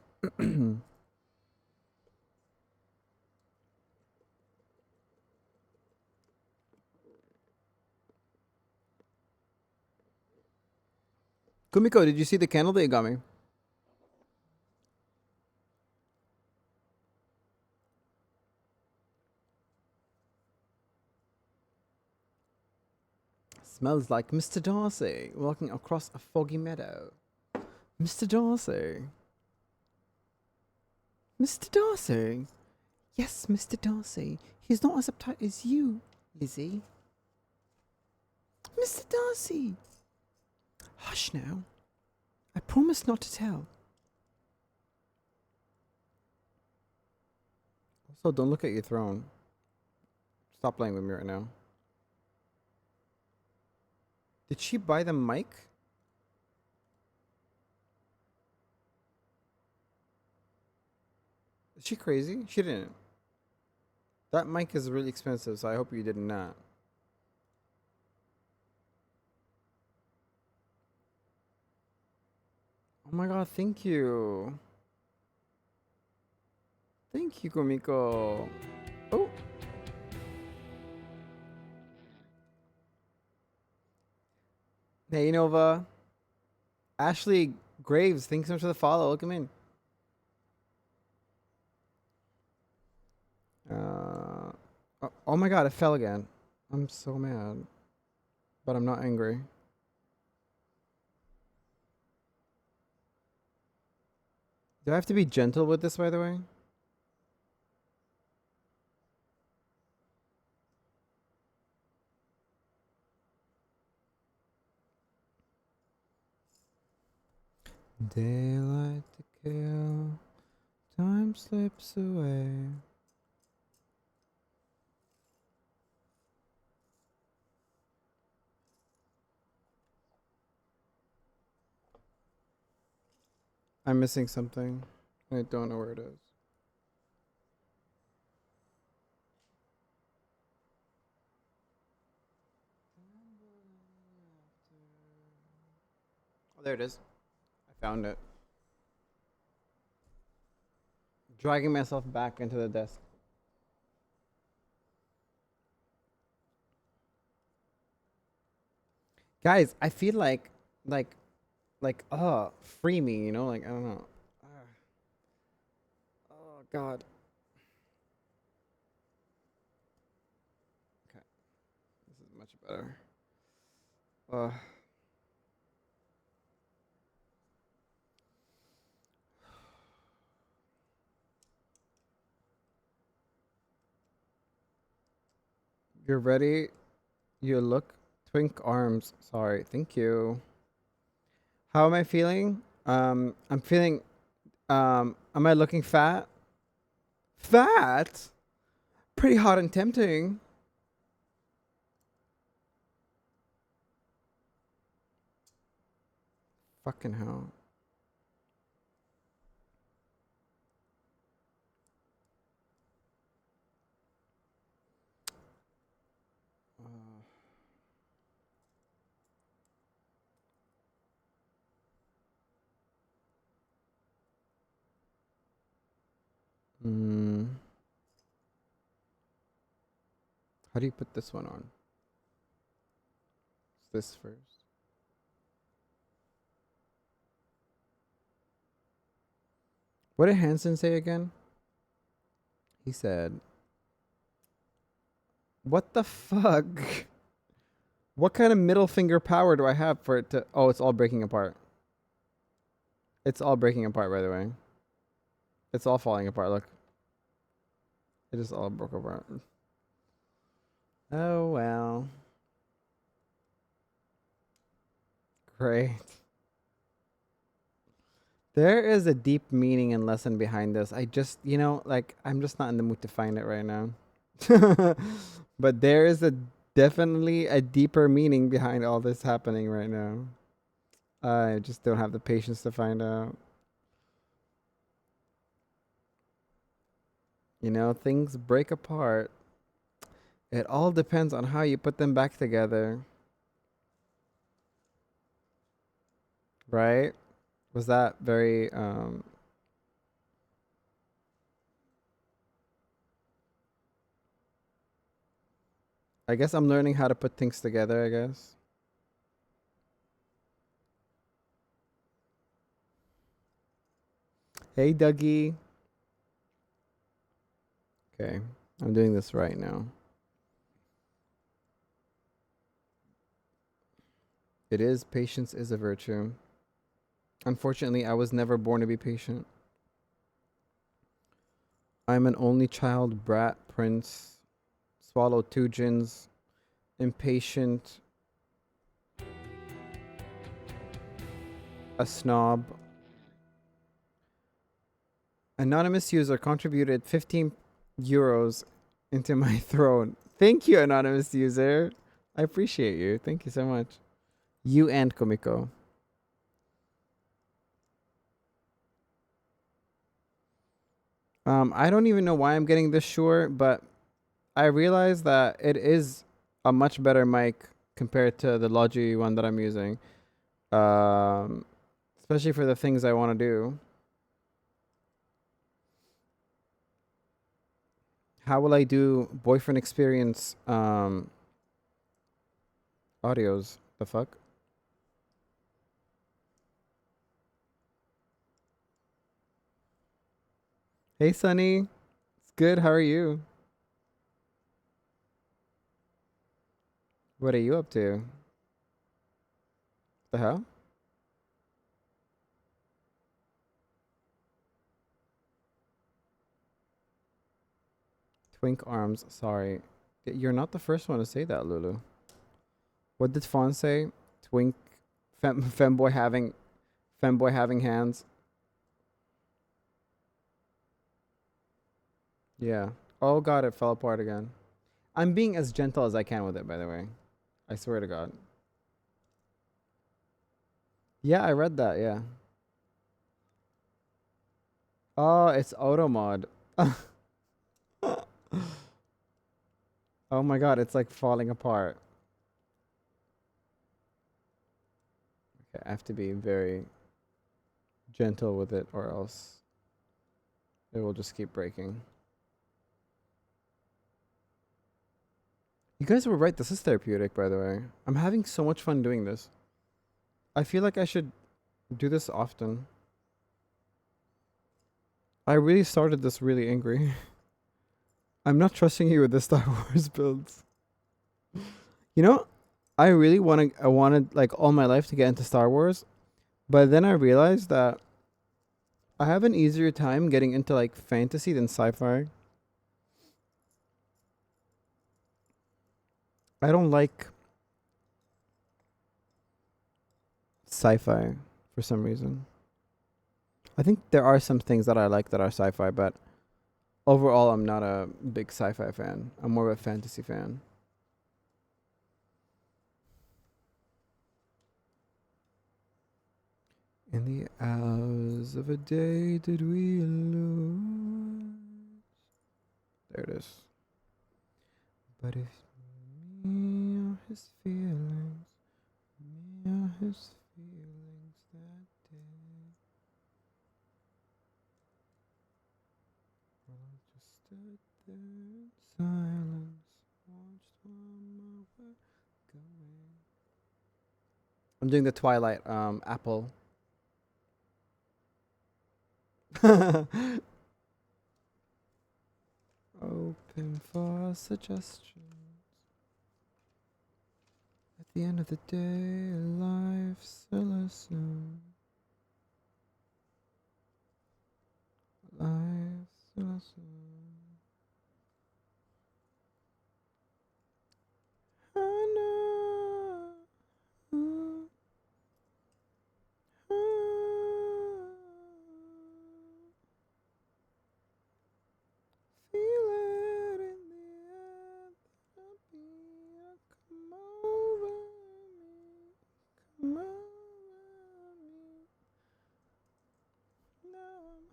Kumiko, did you see the candle that you got me? Smells like Mr. Darcy walking across a foggy meadow. Mr. Darcy. Mr. Darcy. Yes, Mr. Darcy. He's not as uptight as you, Lizzie. Mr. Darcy. Hush now. I promise not to tell. Also, don't look at your throne. Stop playing with me right now. Did she buy the mic? Is she crazy? She didn't. That mic is really expensive, so I hope you did not. Oh my god, thank you. Thank you, Komiko. Oh. Hey Nova. Ashley Graves, thanks so much for the follow. Welcome in. Oh my god, it fell again. I'm so mad. But I'm not angry. Do I have to be gentle with this, by the way? Daylight to kill, time slips away. I'm missing something. I don't know where it is. Oh, there it is. I found it. Dragging myself back into the desk. Guys, I feel like, free me, you know? Like, I don't know. Oh, God. Okay. This is much better. You're ready. You look twink arms. Sorry. Thank you. How am I feeling? I'm feeling, am I looking fat? Fat? Pretty hot and tempting. Fucking hell. How do you put this one on? It's this first. What did Hanson say again? He said, what the fuck? What kind of middle finger power do I have for it to... Oh, it's all breaking apart. It's all breaking apart, by the way. It's all falling apart, look. It just all broke apart. Oh, well. Great. There is a deep meaning and lesson behind this. I just, you know, like, I'm just not in the mood to find it right now. But there is definitely a deeper meaning behind all this happening right now. I just don't have the patience to find out. You know, things break apart. It all depends on how you put them back together. Right? Was that very I guess I'm learning how to put things together, I guess. Hey, Dougie. Okay, I'm doing this right now. It is, patience is a virtue. Unfortunately, I was never born to be patient. I'm an only child, brat, prince, swallowed two gins, impatient, a snob. Anonymous user contributed 15 euros into my throne. Thank you, anonymous user. I appreciate you. Thank you so much. You and Komiko. I don't even know why I'm getting this short, but I realized that it is a much better mic compared to the Logi one that I'm using. Especially for the things I want to do. How will I do boyfriend experience audios? The fuck? Hey, Sunny. It's good. How are you? What are you up to? The hell? Twink arms. Sorry. You're not the first one to say that, Lulu. What did Fawn say? Twink, femboy having hands. Yeah. Oh god, it fell apart again. I'm being as gentle as I can with it, by the way. I swear to God. Yeah, I read that. Yeah. Oh, it's auto mod. Oh my god, it's like falling apart. Okay, I have to be very gentle with it, or else it will just keep breaking. You guys were right. This is therapeutic, by the way. I'm having so much fun doing this. I feel like I should do this often. I really started this really angry. I'm not trusting you with the Star Wars builds. You know, I wanted like all my life to get into Star Wars, but then I realized that I have an easier time getting into like fantasy than sci-fi. I don't like sci-fi for some reason. I think there are some things that I like that are sci-fi, but overall I'm not a big sci-fi fan. I'm more of a fantasy fan. In the hours of a day did we lose. There it is. But if me or his feelings, me or his feelings that day. Well, I just stood there in silence, watched while my work going. I'm doing the Twilight Apple. Open for suggestions. At the end of the day, life's a lesson. Life's a lesson. I know. Feel it in the air, come over me, come over me. Now I'm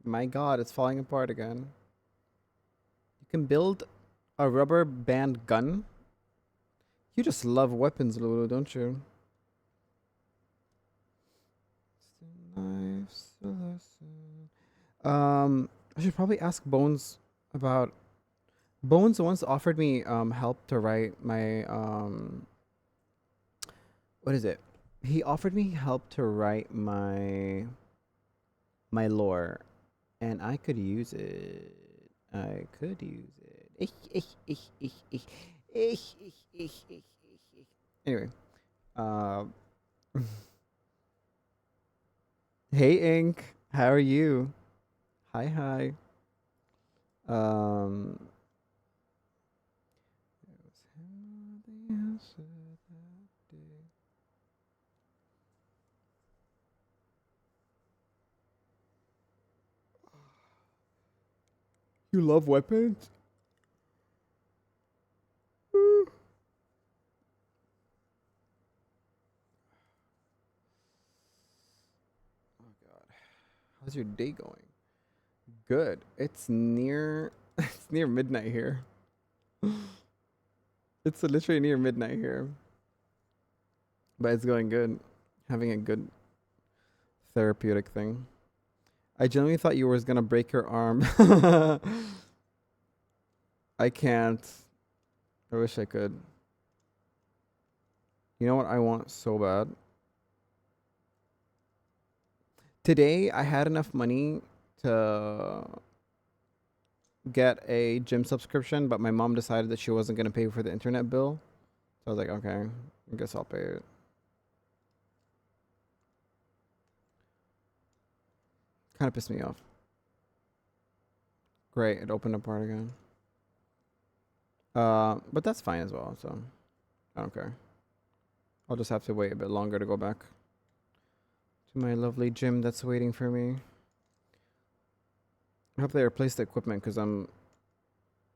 My god, it's falling apart again. You can build a rubber band gun? You just love weapons, Lulu, don't you? Life's a lesson. I should probably ask Bones about... Bones once offered me help to write my... What is it? He offered me help to write my lore. And I could use it. I could use it. Anyway. Hey, Ink. How are you? Hi. You love weapons? Oh god. How's your day going? Good. It's near it's near midnight here. It's literally near midnight here. But it's going good. Having a good therapeutic thing. I genuinely thought you was gonna break your arm. I can't. I wish I could. You know what I want so bad? Today, I had enough money to get a gym subscription, but my mom decided that she wasn't going to pay for the internet bill. So I was like, okay, I guess I'll pay it. Kind of pissed me off. Great, it opened up part again. But that's fine as well, so I don't care. I'll just have to wait a bit longer to go back to my lovely gym that's waiting for me. I hope they replace the equipment because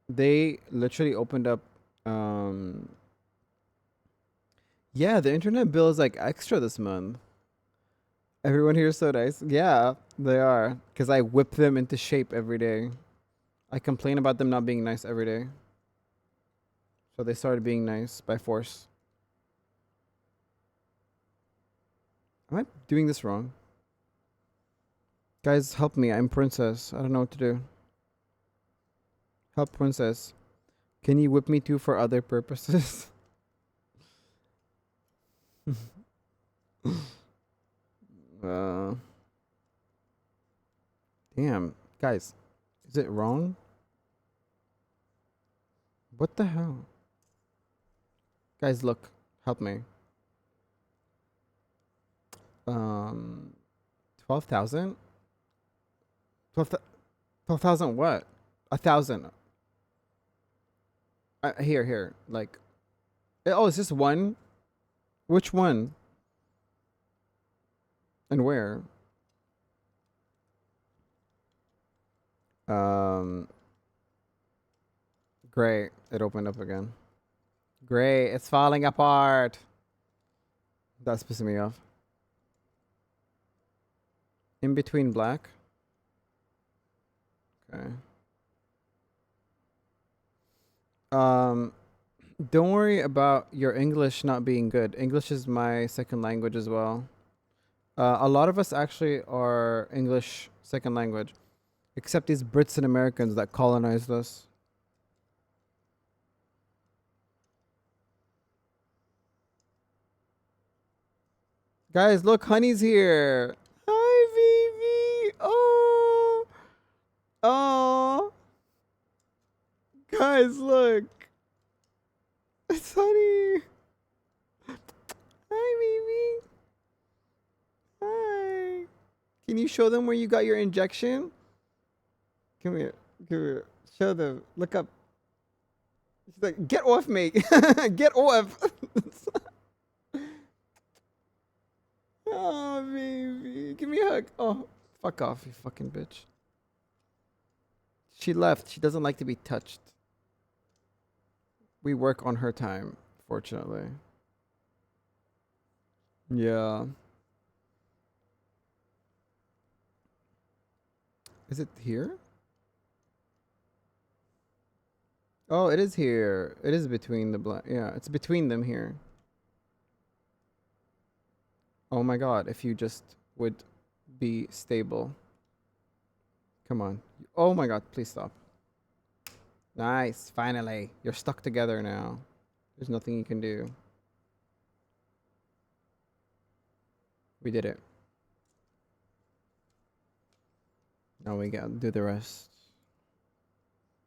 they literally opened up yeah, the internet bill is like extra this month. Everyone here is so nice. Yeah, they are. Because I whip them into shape every day. I complain about them not being nice every day. So they started being nice by force. Am I doing this wrong? Guys, help me. I'm Princess. I don't know what to do. Help, Princess. Can you whip me too for other purposes? Damn. Guys, is it wrong? What the hell? Guys, look. Help me. 12,000? 12,000 what? 1,000. Here. Like, oh, it's just one? Which one? And where? Great. It opened up again. Great. It's falling apart. That's pissing me off. In between black. Okay. Don't worry about your English not being good. English is my second language as well. A lot of us actually are English second language, except these Brits and Americans that colonized us. Guys, look, Honey's here. Hi, Vivi. Oh. Oh. Guys, look. It's Honey. Hi, Vivi. Hi. Can you show them where you got your injection? Come here. Come here. Show them. Look up. She's like, get off me. Get off. Oh, baby. Give me a hug. Oh, fuck off, you fucking bitch. She left. She doesn't like to be touched. We work on her time, fortunately. Yeah. Is it here? Oh, it is here. It is between the black. Yeah, it's between them here. Oh my god, if you just would be stable. Come on. Oh my god, please stop. Nice, finally. You're stuck together now. There's nothing you can do. We did it. Now we gotta do the rest.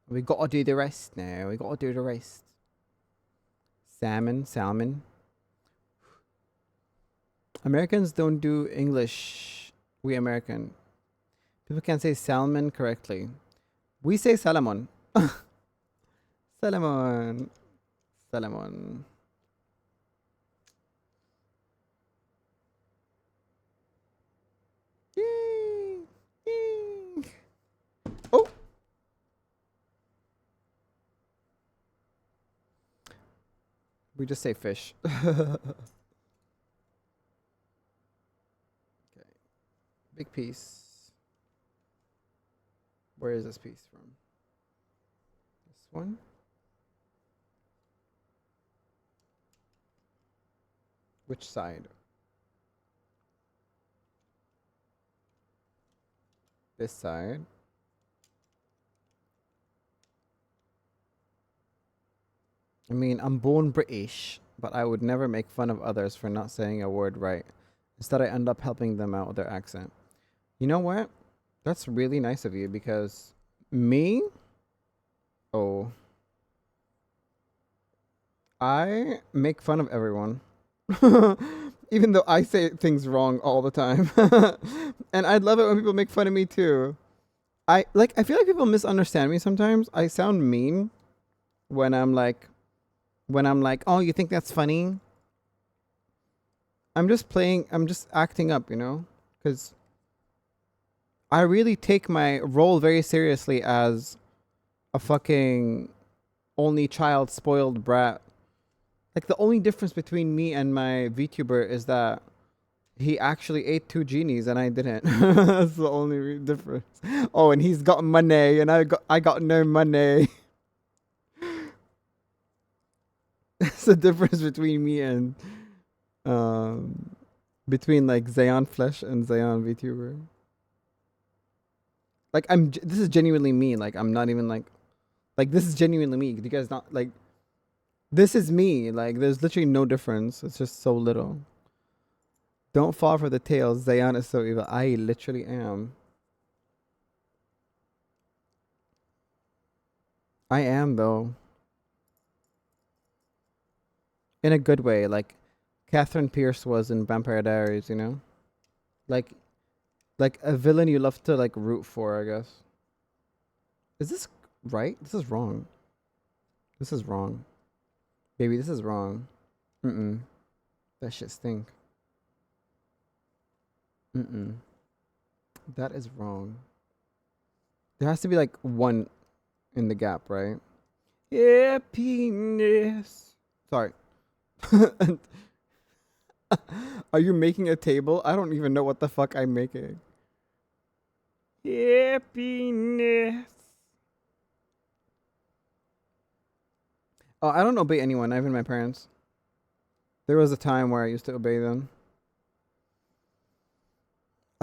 We gotta do the rest now. We gotta do the rest. Salmon. Americans don't do English. We American. People can't say salmon correctly. We say salmon. Salmon. Yay. Oh. We just say fish. Okay. Big piece. Where is this piece from? This one? Which side? This side. I mean, I'm born British, but I would never make fun of others for not saying a word right. Instead, I end up helping them out with their accent. You know what? That's really nice of you because me, oh, I make fun of everyone. Even though I say things wrong all the time. And I'd love it when people make fun of me too. I feel like people misunderstand me sometimes. I sound mean when I'm like, oh, you think that's funny? I'm just acting up, you know? Because I really take my role very seriously as a fucking only child spoiled brat. Like, the only difference between me and my VTuber is that he actually ate 2 genies and I didn't. That's the only difference. Oh, and he's got money and I got no money. That's the difference between me and between like Zayon Flesh and Zayon VTuber. Like this is genuinely me. Like I'm not even like this is genuinely me. Do you guys not like? This is me. Like there's literally no difference. It's just so little. Don't fall for the tale. Zayon is so evil. I literally am. I am though. In a good way, like Catherine Pierce was in Vampire Diaries, you know? Like a villain you love to like root for, I guess. Is this right? This is wrong. This is wrong. Baby, this is wrong. That shit stink. That is wrong. There has to be like 1 in the gap, right? Happiness. Sorry. Are you making a table? I don't even know what the fuck I'm making. Happiness. Oh, I don't obey anyone, not even my parents. There was a time where I used to obey them.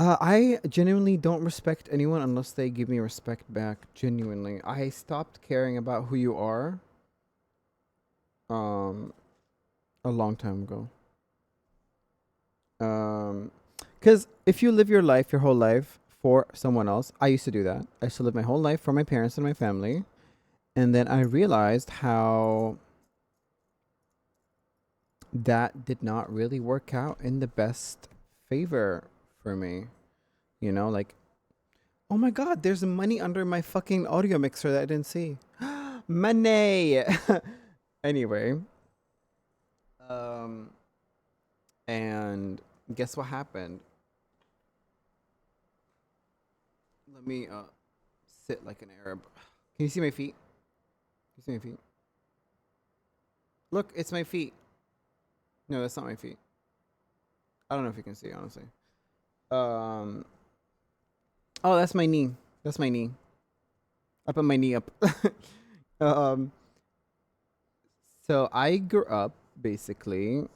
I genuinely don't respect anyone unless they give me respect back. Genuinely. I stopped caring about who you are a long time ago. Because if you live your whole life for someone else, I used to do that. I used to live my whole life for my parents and my family. And then I realized how that did not really work out in the best favor for me. You know, like, oh my God, there's money under my fucking audio mixer that I didn't see. Money! Anyway. And guess what happened? Let me sit like an Arab. Can you see my feet? Can you see my feet? Look, it's my feet. No, that's not my feet. I don't know if you can see, honestly. Oh, that's my knee. That's my knee. I put my knee up. So I grew up basically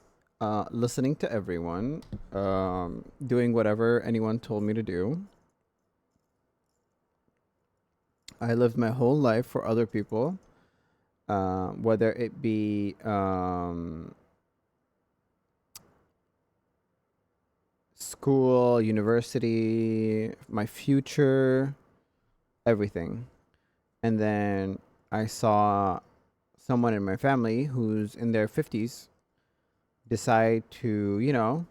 listening to everyone, doing whatever anyone told me to do. I lived my whole life for other people, whether it be school, university, my future, everything. And then I saw someone in my family who's in their 50s decide to, you know,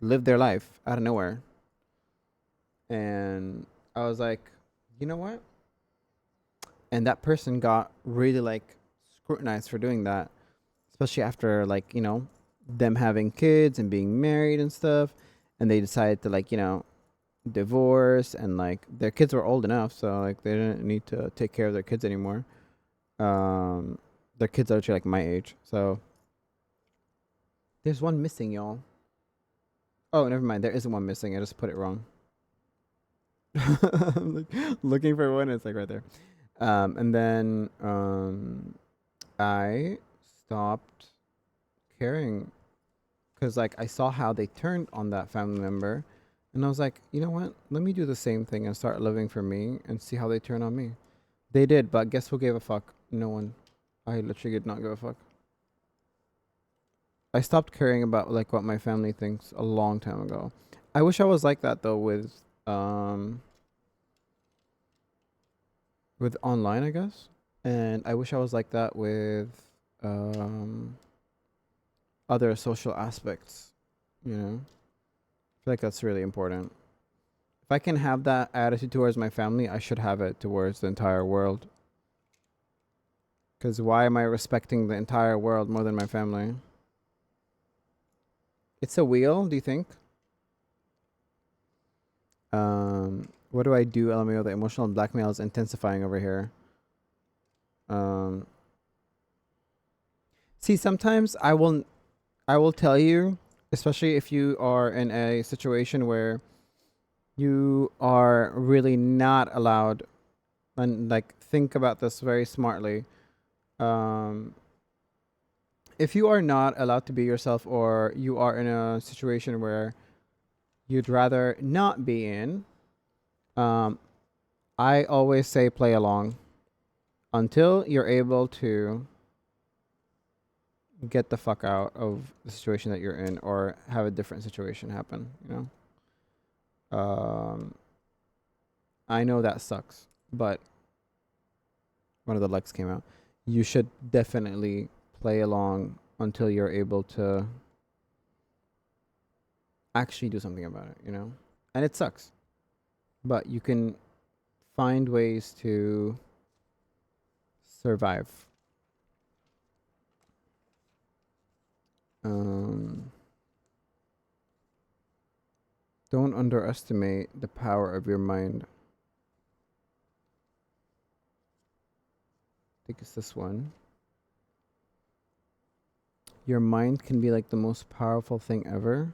live their life out of nowhere. And I was like, you know what? And that person got really like scrutinized for doing that, especially after like, you know, them having kids and being married and stuff. And they decided to like, you know, divorce, and like their kids were old enough, so like they didn't need to take care of their kids anymore. Their kids are actually like my age, so there's one missing, y'all. Oh, never mind, there isn't one missing. I just put it wrong. I'm like looking for one, it's like right there. And then I stopped caring because like I saw how they turned on that family member, and I was like, you know what? Let me do the same thing and start living for me and see how they turn on me. They did, but guess who gave a fuck? No one. I literally did not give a fuck. I stopped caring about like what my family thinks a long time ago. I wish I was like that though with online, I guess. And I wish I was like that with um other social aspects, you know? I feel like that's really important. If I can have that attitude towards my family, I should have it towards the entire world. Because why am I respecting the entire world more than my family? It's a wheel, do you think? What do I do, LMAO? The emotional blackmail is intensifying over here. See, sometimes I will tell you, especially if you are in a situation where you are really not allowed, and like think about this very smartly. If you are not allowed to be yourself, or you are in a situation where you'd rather not be in, I always say play along until you're able to get the fuck out of the situation that you're in, or have a different situation happen, you know? I know that sucks, but one of the likes came out. You should definitely play along until you're able to actually do something about it, you know? And it sucks, but you can find ways to survive. Don't underestimate the power of your mind. I think it's this one. Your mind can be like the most powerful thing ever.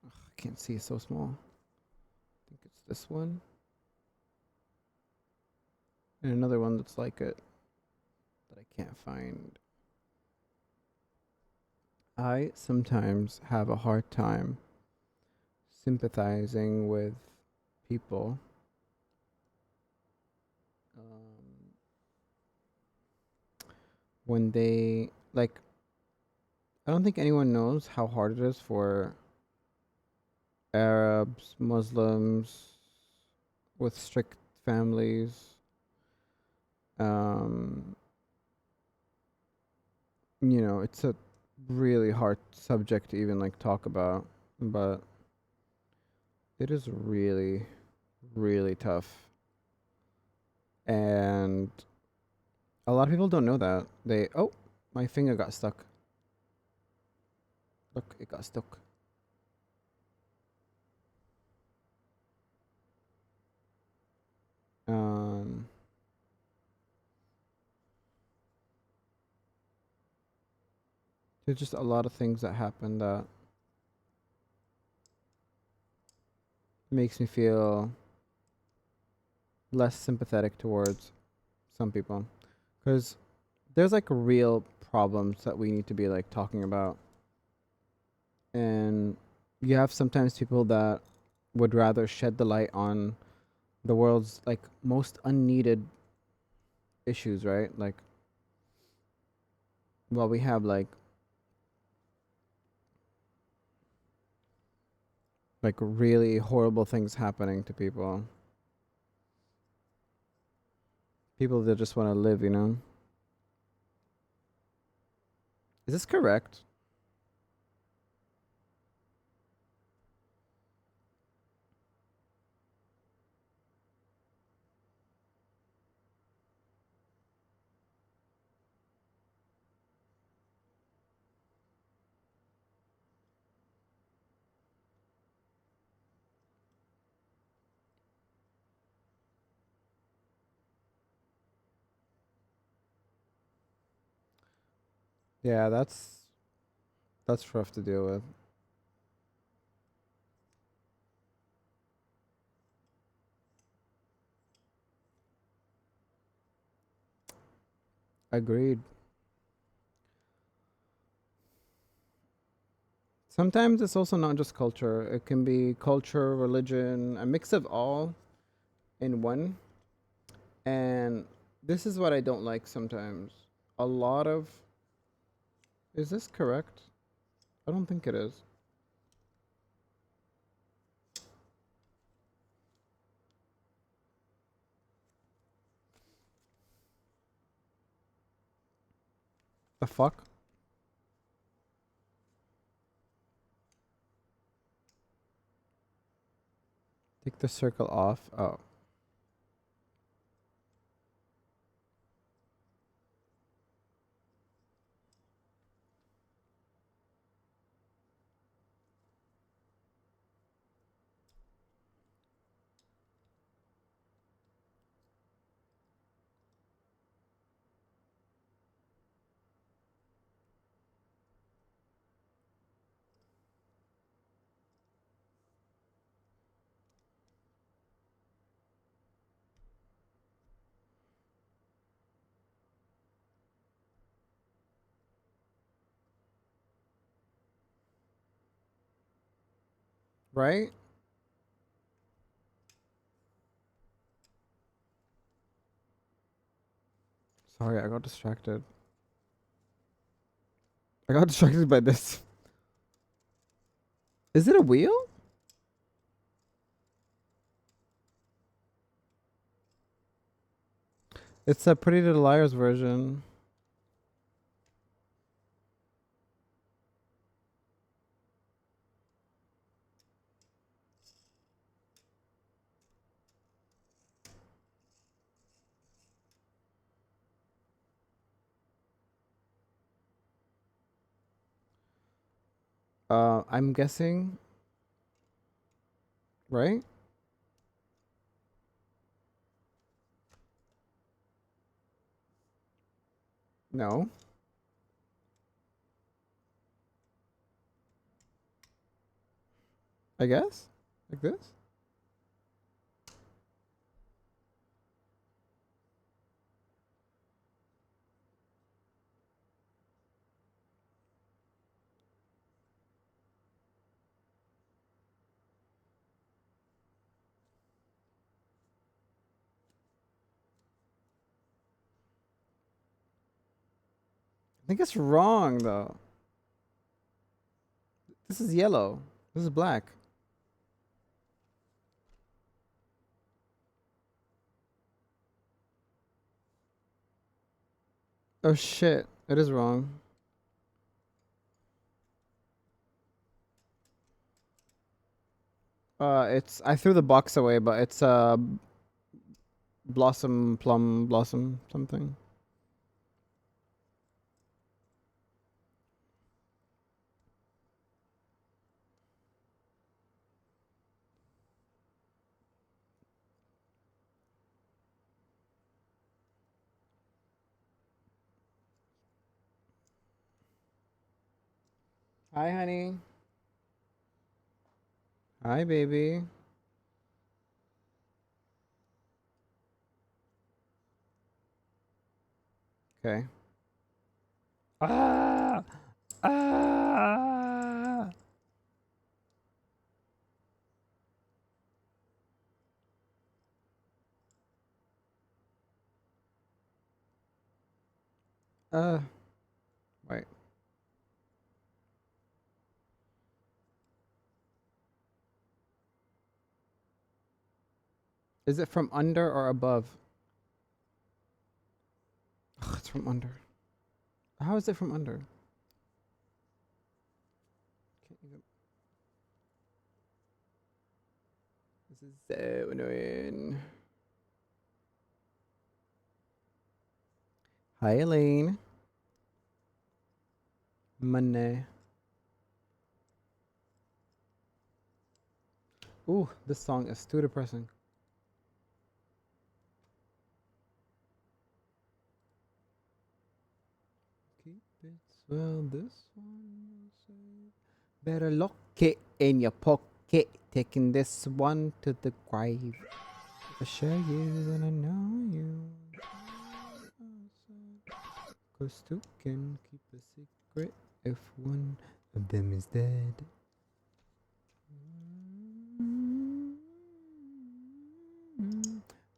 Ugh, I can't see, it's so small. I think it's this one. And another one that's like it that I can't find. I sometimes have a hard time sympathizing with people when they, like, I don't think anyone knows how hard it is for Arabs, Muslims with strict families. You know, it's a really hard subject to even like talk about, but it is really, really tough. And a lot of people don't know that. Oh, my finger got stuck. Look, it got stuck. There's just a lot of things that happen that makes me feel less sympathetic towards some people, because there's like real problems that we need to be like talking about, and you have sometimes people that would rather shed the light on the world's like most unneeded issues, right? Like, well, we have like really horrible things happening to people. People that just want to live, you know? Is this correct? Yeah, that's rough to deal with. Agreed. Sometimes it's also not just culture. It can be culture, religion, a mix of all in one. And this is what I don't like sometimes. A lot of Is this correct? I don't think it is. The fuck? Take the circle off. Oh. Right? Sorry, I got distracted. I got distracted by this. Is it a wheel? It's a Pretty Little Liars version. I'm guessing. Right? No. I guess? Like this? I think it's wrong though. This is yellow. This is black. Oh shit. It is wrong. It's I threw the box away, but it's blossom plum blossom something. Hi, honey. Hi, baby. Okay. Ah! Ah! Uh, wait. Is it from under or above? Ugh, it's from under. How is it from under? Can't even. This is so annoying. Hi, Elaine. Money. Ooh, this song is too depressing. Keep it swell, this one will say. Better lock it in your pocket. Taking this one to the grave. If I share you, then I know you. 'Cause two can keep a secret if one of them is dead.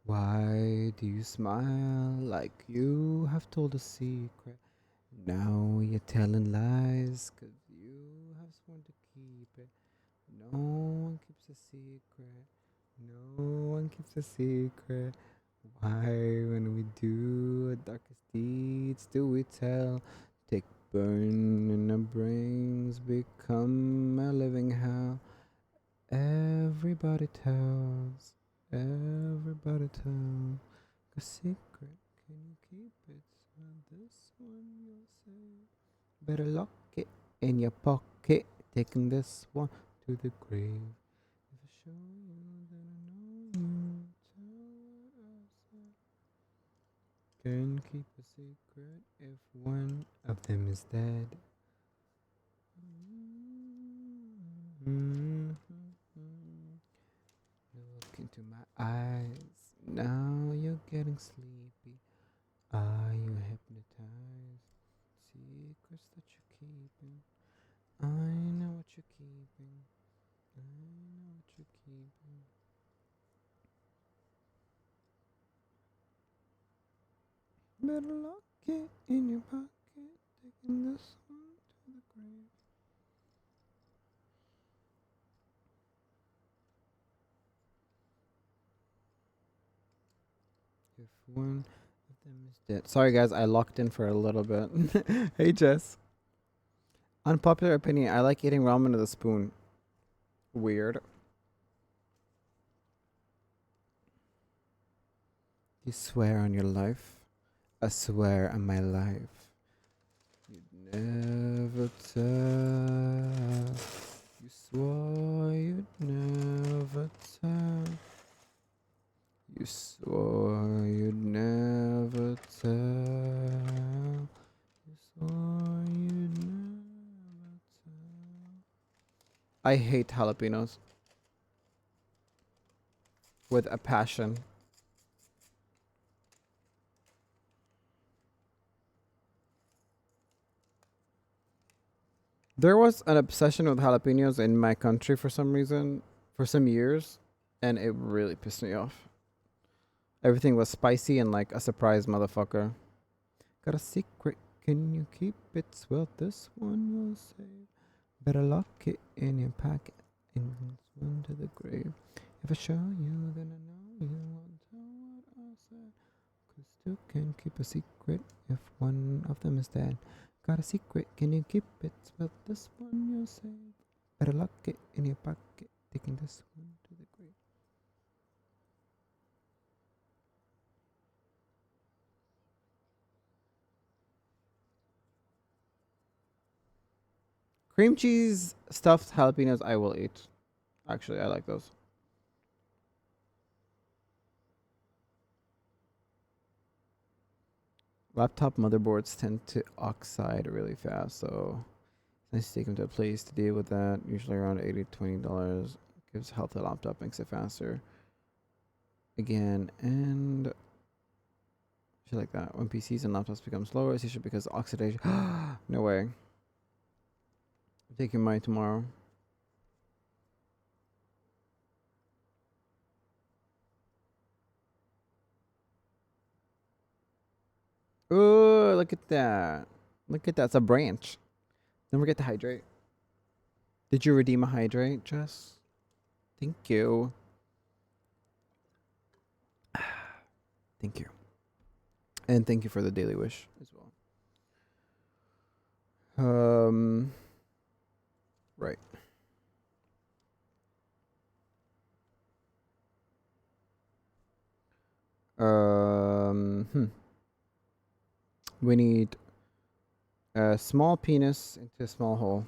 Why do you smile like you have told a secret? Now you're telling lies 'cause you have sworn to keep it. No one keeps a secret. No one keeps a secret. Why, when we do our darkest deeds, do we tell? Take burn and our brains become a living hell. Everybody tells. Everybody tells. A secret, can you keep it? So this one you'll say. Better lock it in your pocket. Taking this one to the grave. If I show you, then I know you. Tell what I said. Can keep a secret if one of them is dead. Look into my eyes. Now you're getting sleepy. Are you hypnotized? Secrets that you're keeping. I know what you're keeping. I know what you're keeping. Better lock it in your pocket. Taking this one to the grave. If one of them is dead. Sorry, guys, I locked in for a little bit. Hey, Jess. Unpopular opinion, I like eating ramen with a spoon. Weird. You swear on your life. I swear on my life. You'd never tell. You swore you'd never tell. You swore you'd never tell. You swore you'd never tell. I hate jalapenos. With a passion. There was an obsession with jalapenos in my country for some reason, for some years, and it really pissed me off. Everything was spicy and like a surprise motherfucker. Got a secret, can you keep it? Well, this one will save. Better lock it in your pocket and swim to the grave. If I show you, then I know you won't tell what I said. 'Cause two can keep a secret if one of them is dead. Got a secret, can you keep it? Well, this one you'll save. Better lock it in your pocket, taking this one to the grave. Cream cheese stuffed jalapenos I will eat. Actually, I like those. Laptop motherboards tend to oxide really fast, so it's nice to take them to a place to deal with that. Usually around $80 to $20. Gives health to the laptop, makes it faster. Again, and shit like that. When PCs and laptops become slower, it's usually because of oxidation. No way. I'm taking mine tomorrow. Ooh, look at that. Look at that. It's a branch. Don't forget to hydrate. Did you redeem a hydrate, Jess? Thank you. Thank you. And thank you for the daily wish as well. Right. We need a small penis into a small hole.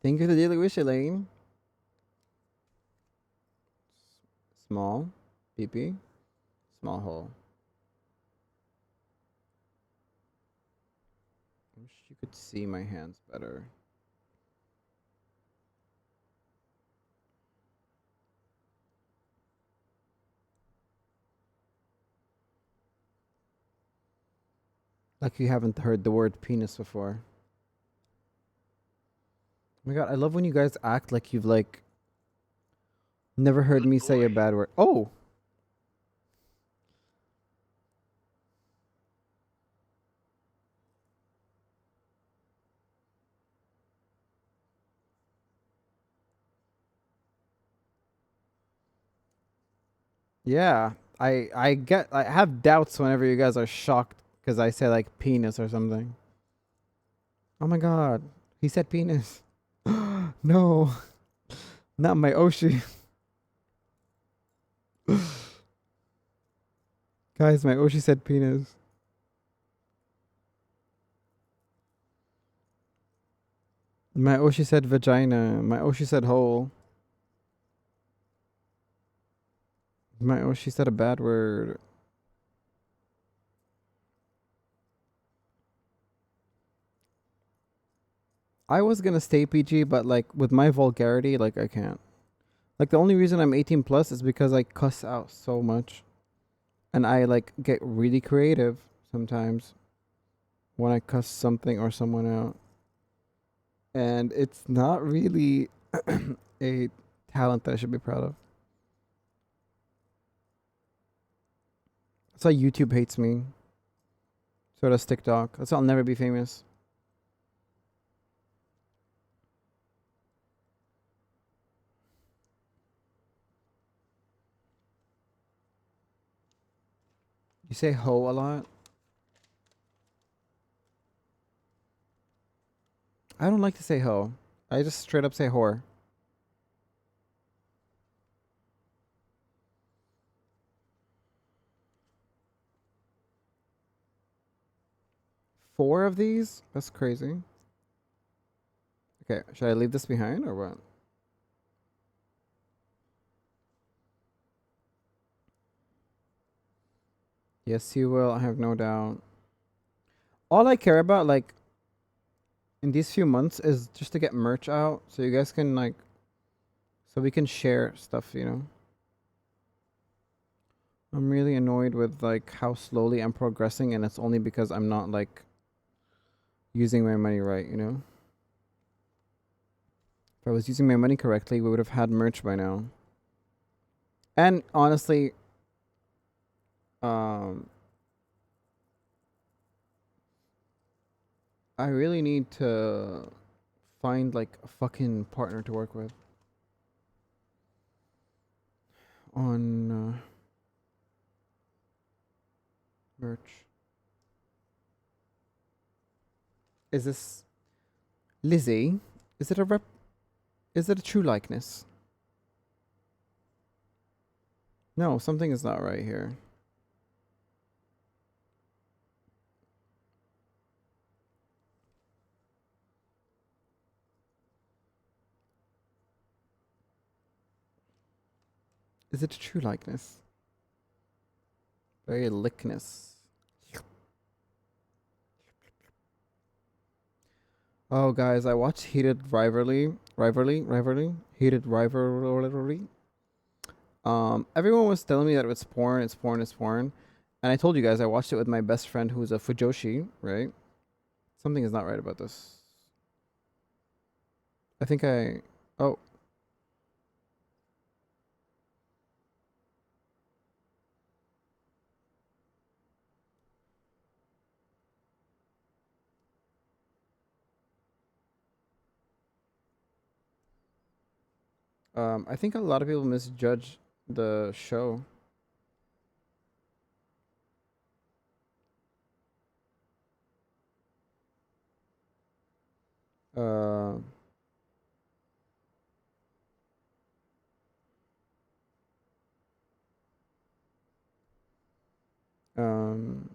Thank you for the daily wish, Elaine. Small, pee-pee, small hole. I wish you could see my hands better. Like you haven't heard the word penis before. Oh my god, I love when you guys act like you've like never heard me say a bad word. Oh! Yeah, I have doubts whenever you guys are shocked because I say like penis or something. Oh my god, he said penis. No, not my Oshi. Guys, my Oshi said penis. My Oshi said vagina. My Oshi said hole. My Oshi said a bad word. I was gonna stay PG, but like with my vulgarity, like I can't. Like the only reason I'm 18 plus is because I cuss out so much. And I like get really creative sometimes when I cuss something or someone out. And it's not really a talent that I should be proud of. That's why YouTube hates me. So does TikTok. That's why I'll never be famous. You say ho a lot? I don't like to say ho. I just straight up say whore. Four of these? That's crazy. Okay, should I leave this behind or what? Yes, you will. I have no doubt. All I care about, like, in these few months is just to get merch out so you guys can, like, so we can share stuff, you know? I'm really annoyed with, like, how slowly I'm progressing, and it's only because I'm not, like, using my money right, you know? If I was using my money correctly, we would have had merch by now. And honestly, um, I really need to find like a fucking partner to work with on merch. Is this Lizzie? Is it a rep? Is it a true likeness? No, something is not right here. Is it a true likeness? Very likeness. Oh, guys, I watched Heated Rivalry. Heated Rivalry. Everyone was telling me that it's porn, it's porn, it's porn. And I told you guys I watched it with my best friend who's a Fujoshi, right? Something is not right about this. I think I... Oh. I think a lot of people misjudge the show. Uh... Um...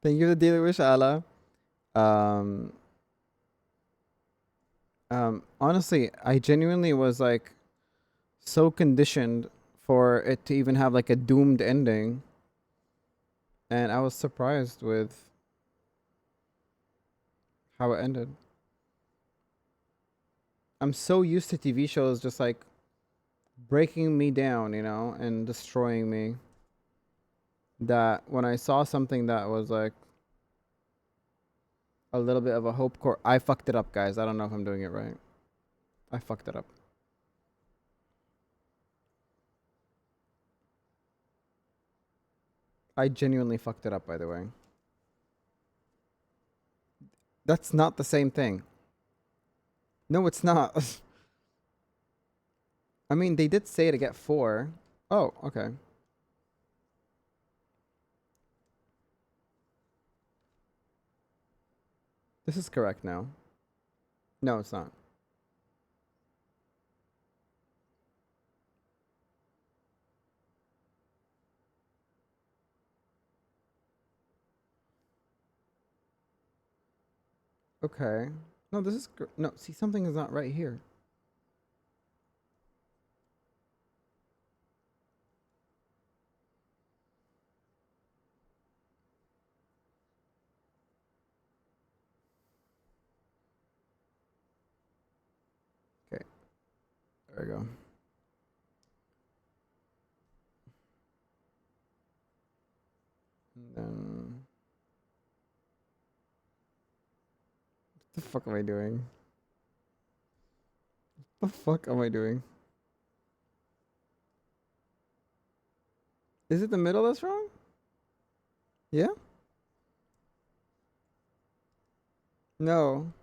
Thank you for the daily wish, Allah. Um... Honestly, I genuinely was like so conditioned for it to even have like a doomed ending. And I was surprised with how it ended. I'm so used to TV shows just like breaking me down, you know, and destroying me, that when I saw something that was like a little bit of a hope core, I fucked it up, guys. I don't know if I'm doing it right. I fucked it up. I genuinely fucked it up, by the way. That's not the same thing. No, it's not. I mean, they did say to get 4. Oh, okay. This is correct now. No, it's not. Okay. No, this is no. See, something is not right here. Okay. There we go. And then what the fuck am I doing? What the fuck am I doing? Is it the middle that's wrong? Yeah? No.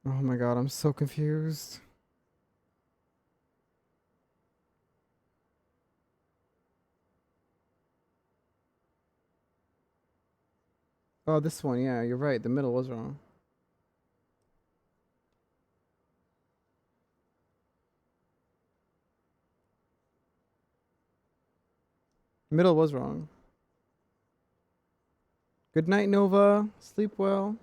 Oh my god, I'm so confused. Oh, this one, yeah, you're right. The middle was wrong. Middle was wrong. Good night, Nova. Sleep well.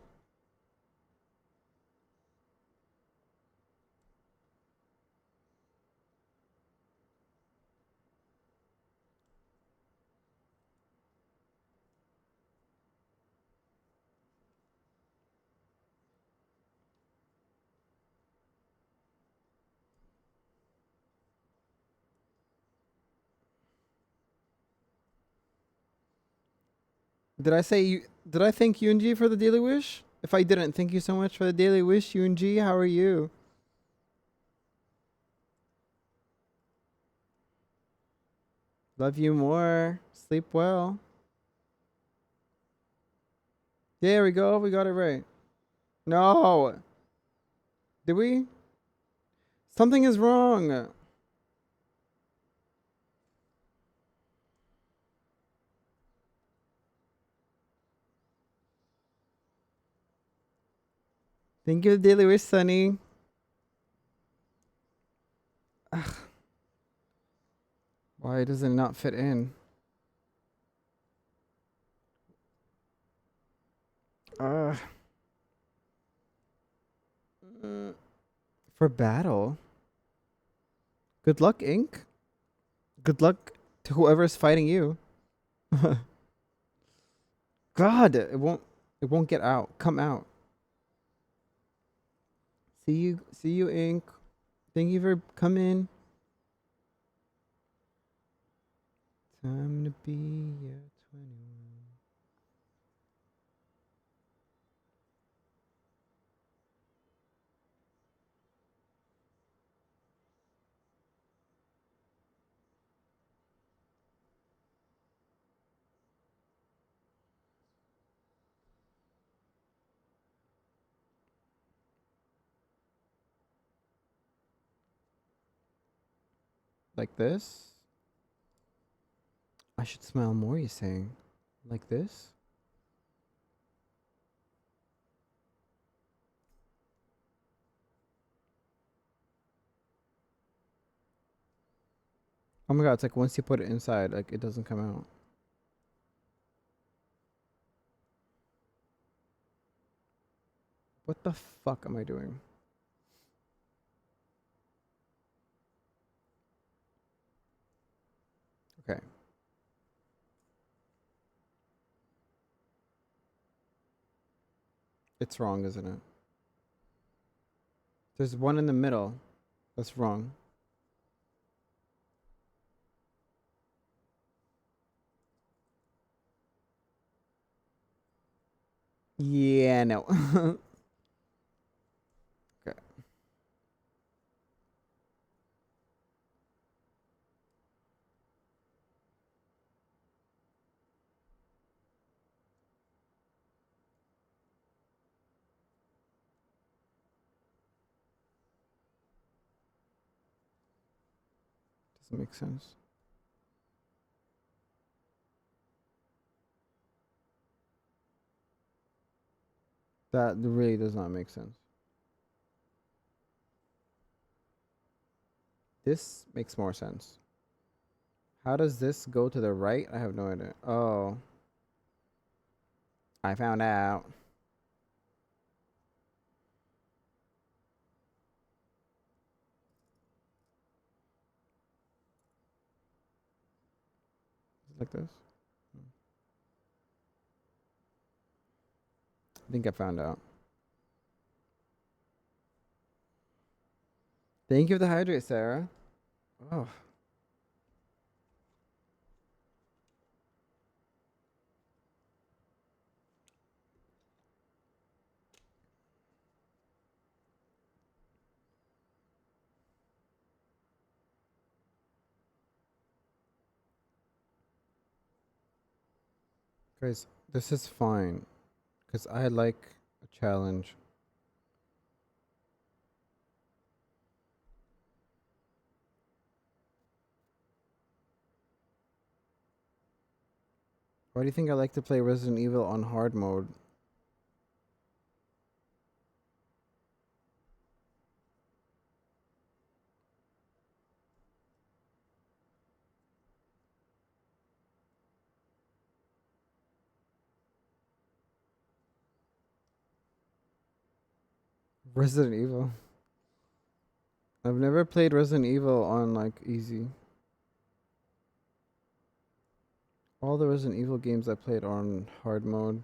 Did I say you? Did I thank Yoonji for the daily wish? If I didn't, thank you so much for the daily wish, Yoonji. How are you? Love you more. Sleep well. There we go. We got it right. No. Did we? Something is wrong. Thank you, daily wish, Sunny. Ugh. Why does it not fit in? For battle. Good luck, Ink. Good luck to whoever's fighting you. God, it won't get out. Come out. See you, Ink. Thank you for coming. Time to be a 21. Like this? I should smile more, you saying? Like this? Oh my god, it's like once you put it inside, like it doesn't come out. What the fuck am I doing? Okay. It's wrong, isn't it? There's one in the middle. That's wrong. Yeah, no. Okay. Doesn't make sense. That really does not make sense. This makes more sense. How does this go to the right? I have no idea. Oh. I found out. Like this? I think I found out. Thank you for the hydrate, Sarah. Oh. Guys, this is fine. Because I like a challenge. Why do you think I like to play Resident Evil on hard mode? Resident Evil. I've never played Resident Evil on like easy. All the Resident Evil games I played are on hard mode.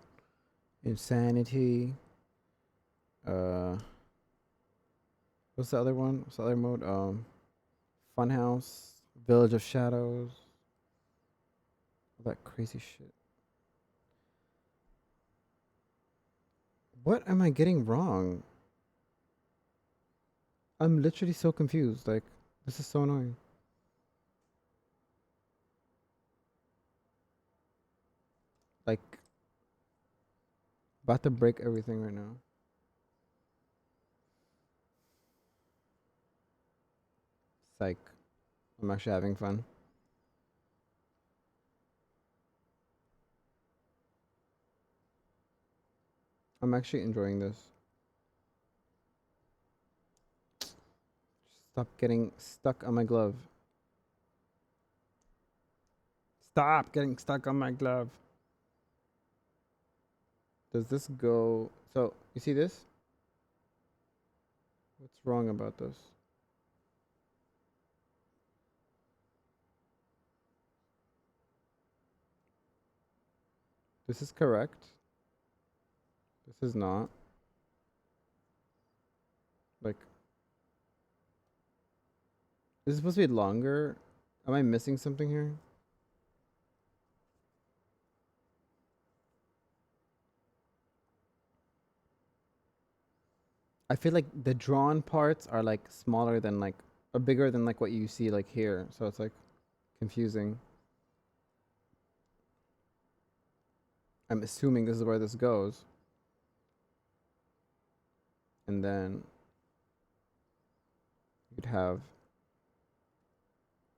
Insanity. What's the other one? What's the other mode? Funhouse. Village of Shadows. All that crazy shit. What am I getting wrong? I'm literally so confused. Like, this is so annoying. Like, about to break everything right now. Psych. I'm actually having fun. I'm actually enjoying this. Stop getting stuck on my glove. Stop getting stuck on my glove. Does this go... So, you see this? What's wrong about this? This is correct. This is not. Like... Is it supposed to be longer? Am I missing something here? I feel like the drawn parts are like smaller than like, or bigger than like what you see like here. So it's like confusing. I'm assuming this is where this goes. And then you'd have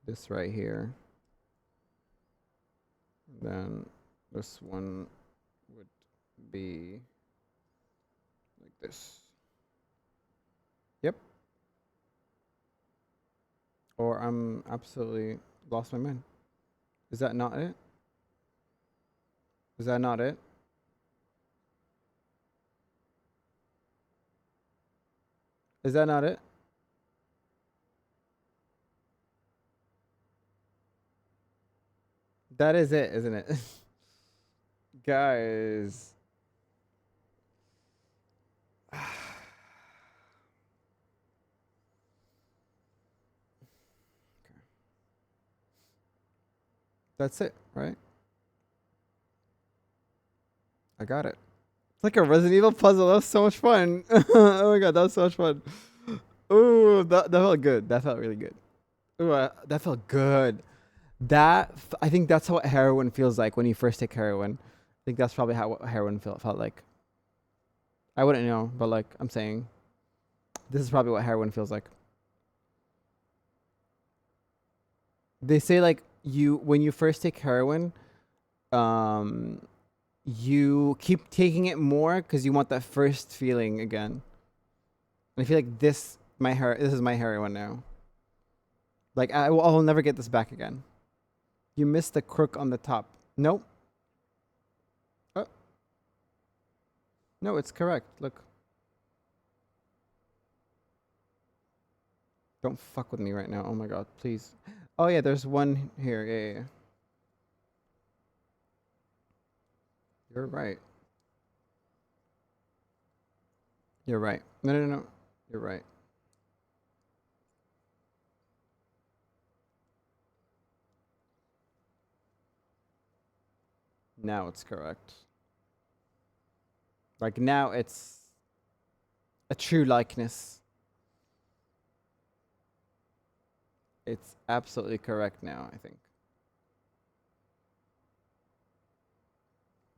this right here. And then this one would be like this. Yep. Or I'm absolutely lost my mind. Is that not it? Is that not it? Is that not it? That is it, isn't it? Guys. That's it, right? I got it. It's like a Resident Evil puzzle. That was so much fun. Oh my god, that was so much fun. Ooh, that felt good. That felt really good. Ooh, that felt good. I think that's what heroin feels like when you first take heroin. I think that's probably how heroin felt like. I wouldn't know, but like I'm saying, this is probably what heroin feels like. They say like when you first take heroin, you keep taking it more because you want that first feeling again. And I feel like this is my heroin now. Like I'll never get this back again. You missed the crook on the top. Nope. Oh. No, it's correct. Look. Don't fuck with me right now. Oh my god, please. Oh yeah, there's one here. Yeah. You're right. You're right. No. You're right. Now it's correct. Like now it's a true likeness. It's absolutely correct now, I think.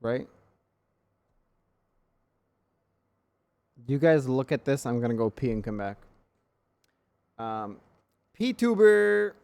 Right? You guys look at this. I'm gonna go pee and come back. P-tuber.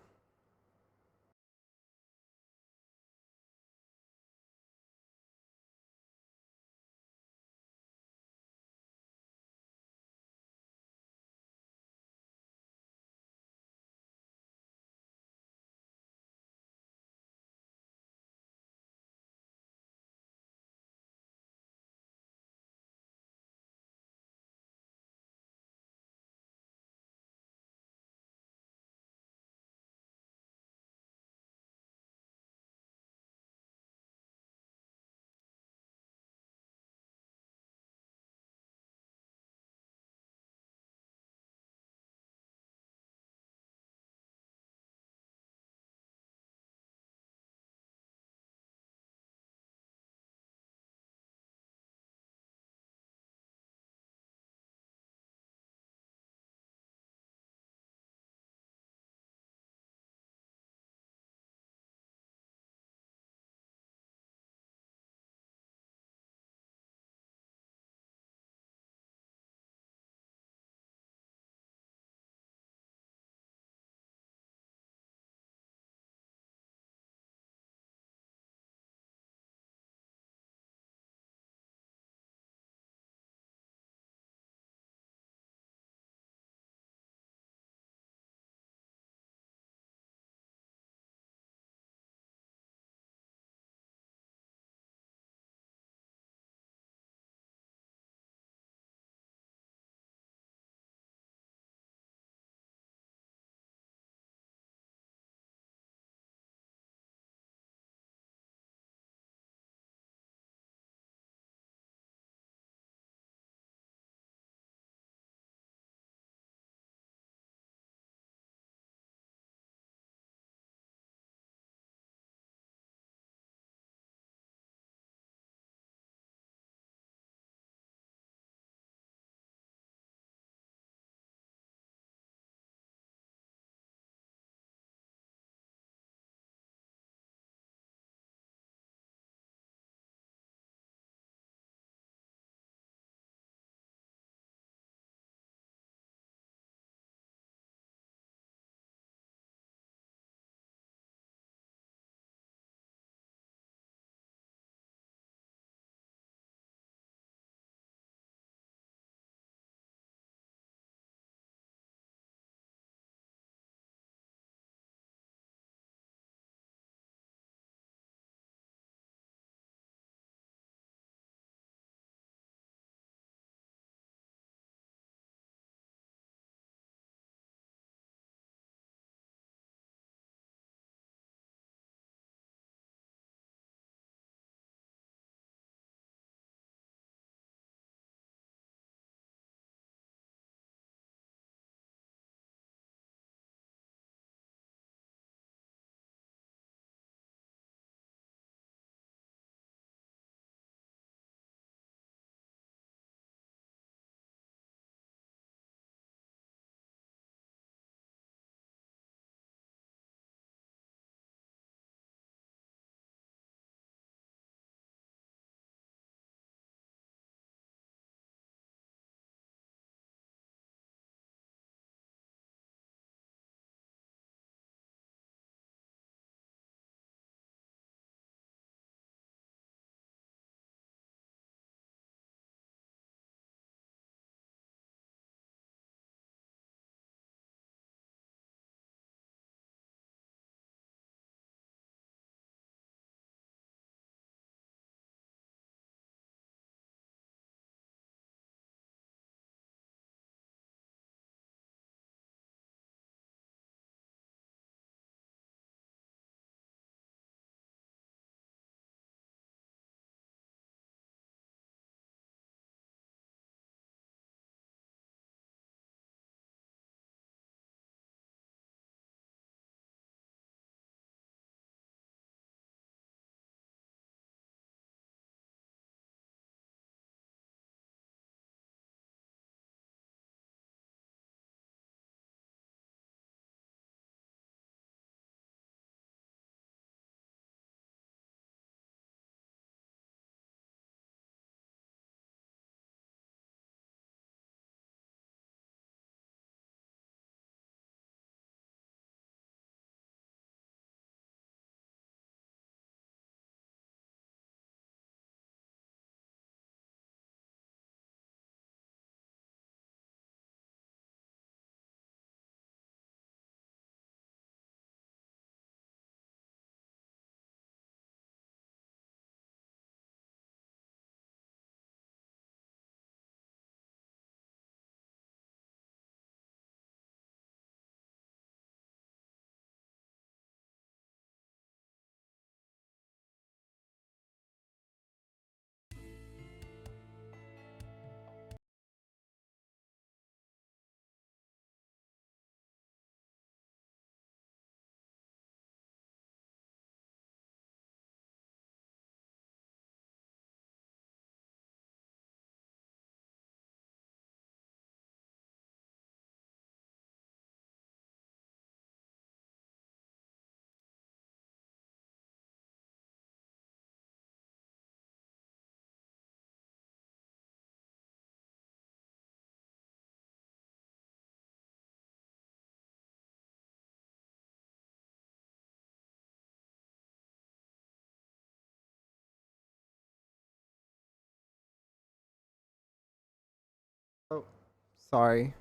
Sorry.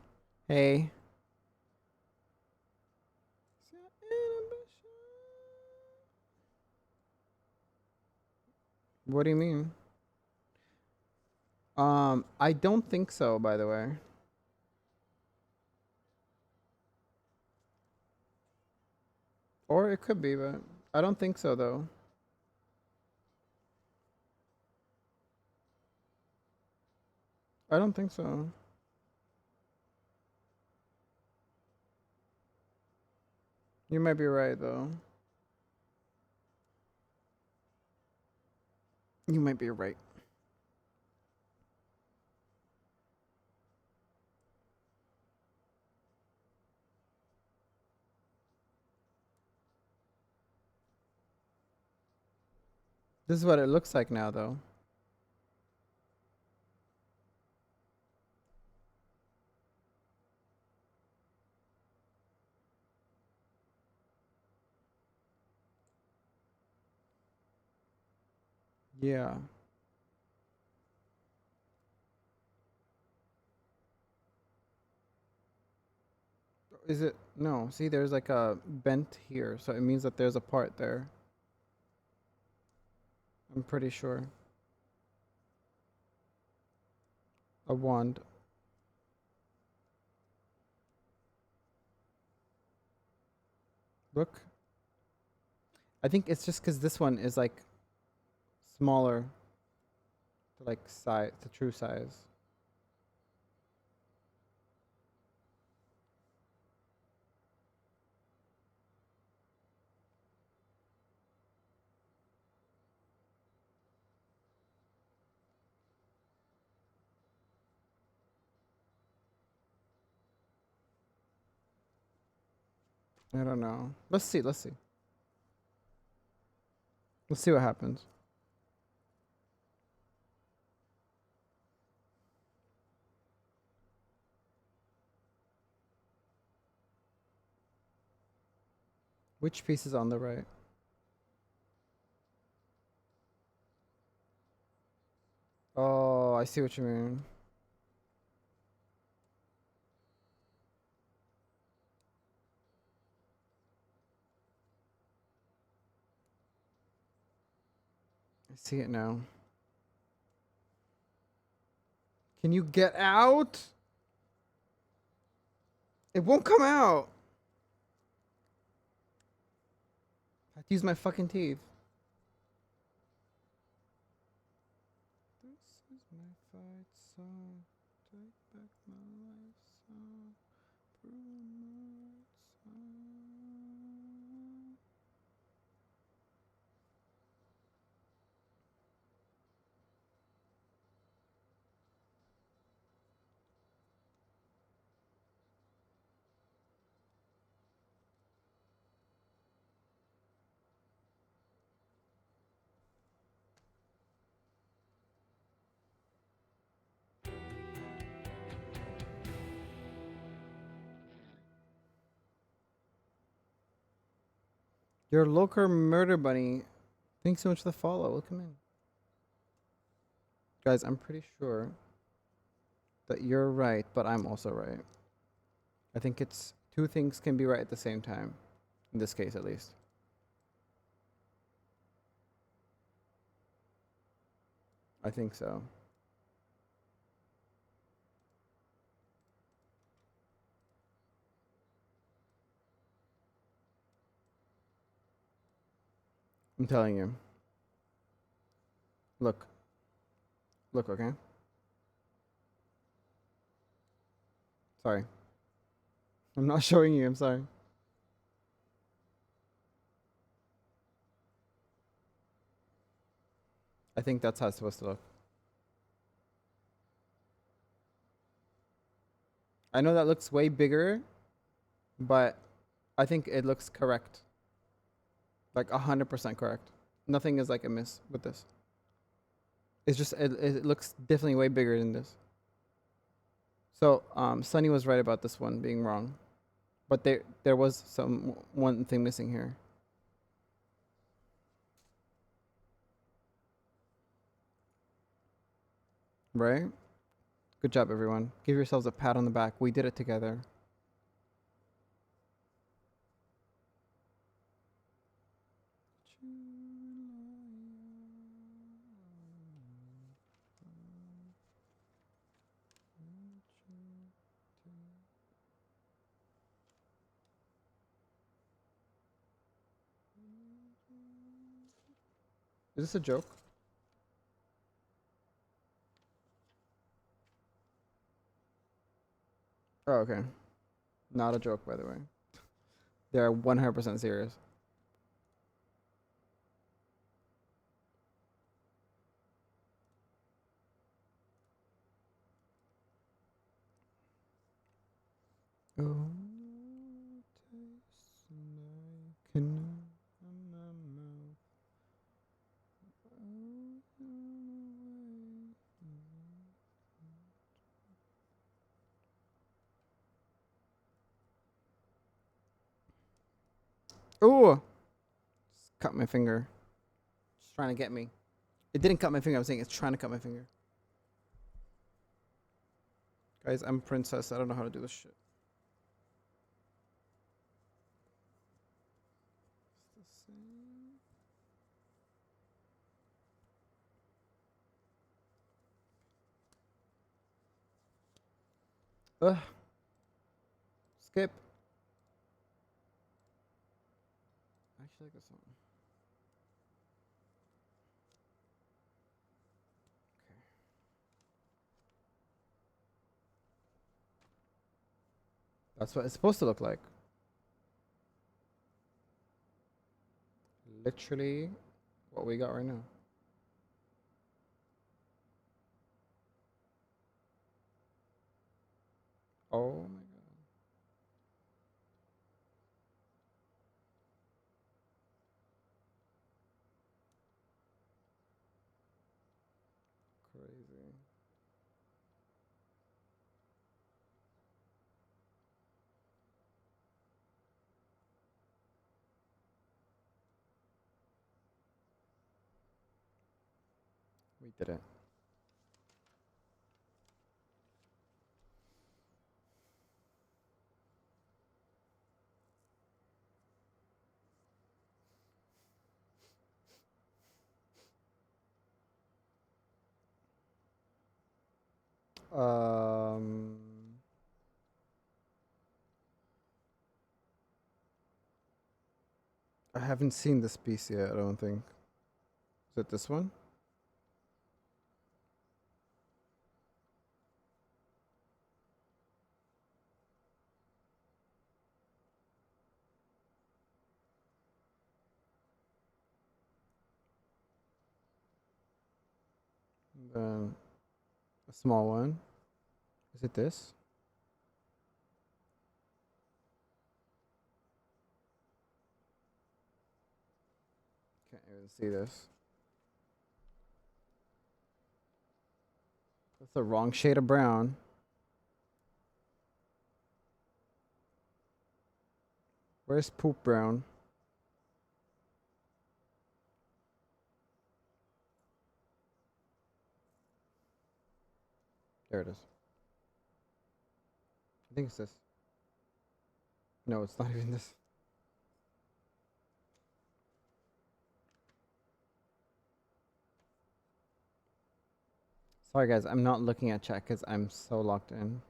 Hey. What do you mean? I don't think so, by the way. Or it could be, but I don't think so, though. I don't think so. You might be right, though. You might be right. This is what it looks like now, though. Yeah. Is it? No. See, there's like a bent here, so it means that there's a part there. I'm pretty sure. A wand. Look. I think it's just because this one is like smaller to like size, the true size. I don't know. Let's see. Let's see. Let's see what happens. Which piece is on the right? Oh, I see what you mean. I see it now. Can you get out? It won't come out. I have to use my fucking teeth. This is my fight song. Take back my life song. Prove my song. Your local murder bunny. Thanks so much for the follow. Welcome in. Guys, I'm pretty sure that you're right, but I'm also right. I think it's two things can be right at the same time. In this case, at least. I think so. I'm telling you. Look. Look, okay? Sorry. I'm not showing you, I'm sorry. I think that's how it's supposed to look. I know that looks way bigger, but I think it looks correct. Like 100% correct. Nothing is like a miss with this. It's just, it looks definitely way bigger than this. So, Sunny was right about this one being wrong. But there was one thing missing here. Right? Good job, everyone. Give yourselves a pat on the back. We did it together. Is this a joke? Oh, okay. Not a joke, by the way. They're 100% serious. Oh, taste like oh, cut my finger. It's trying to get me. It didn't cut my finger. I was saying it's trying to cut my finger. Guys, I'm a princess. I don't know how to do this shit. It's the same. Ugh. Skip. I actually like this one. Okay. That's what it's supposed to look like. Literally what we got right now. Oh my god. Crazy. We did it. Um, I haven't seen this piece yet, I don't think. Is it this one? And then a small one. Is it this? Can't even see this. That's the wrong shade of brown. Where's poop brown? There it is. I think it's this. No, it's not even this. Sorry guys, I'm not looking at chat because I'm so locked in.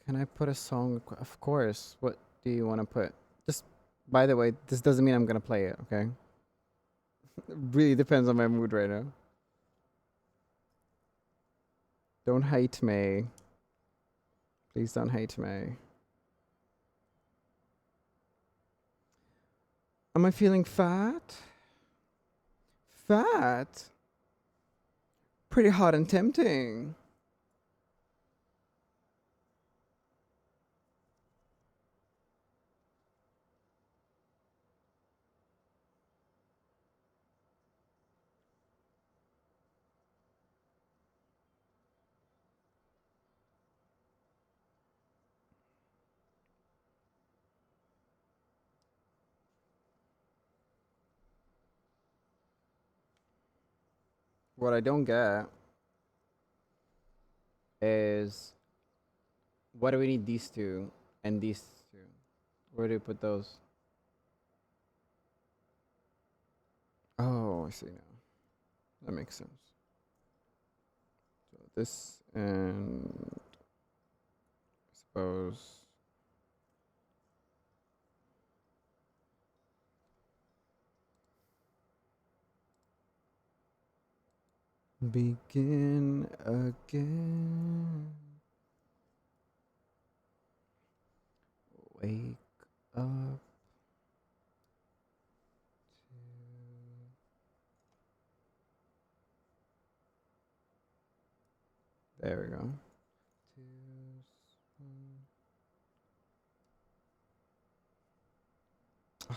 Can I put a song? Of course. What do you want to put? Just, by the way, this doesn't mean I'm going to play it, okay? It really depends on my mood right now. Don't hate me. Please don't hate me. Am I feeling fat? Fat? Pretty hot and tempting. What I don't get is what do we need these two and these two? Where do we put those? Oh, I see now. That makes sense. So this and I suppose begin again. Wake up. There we go.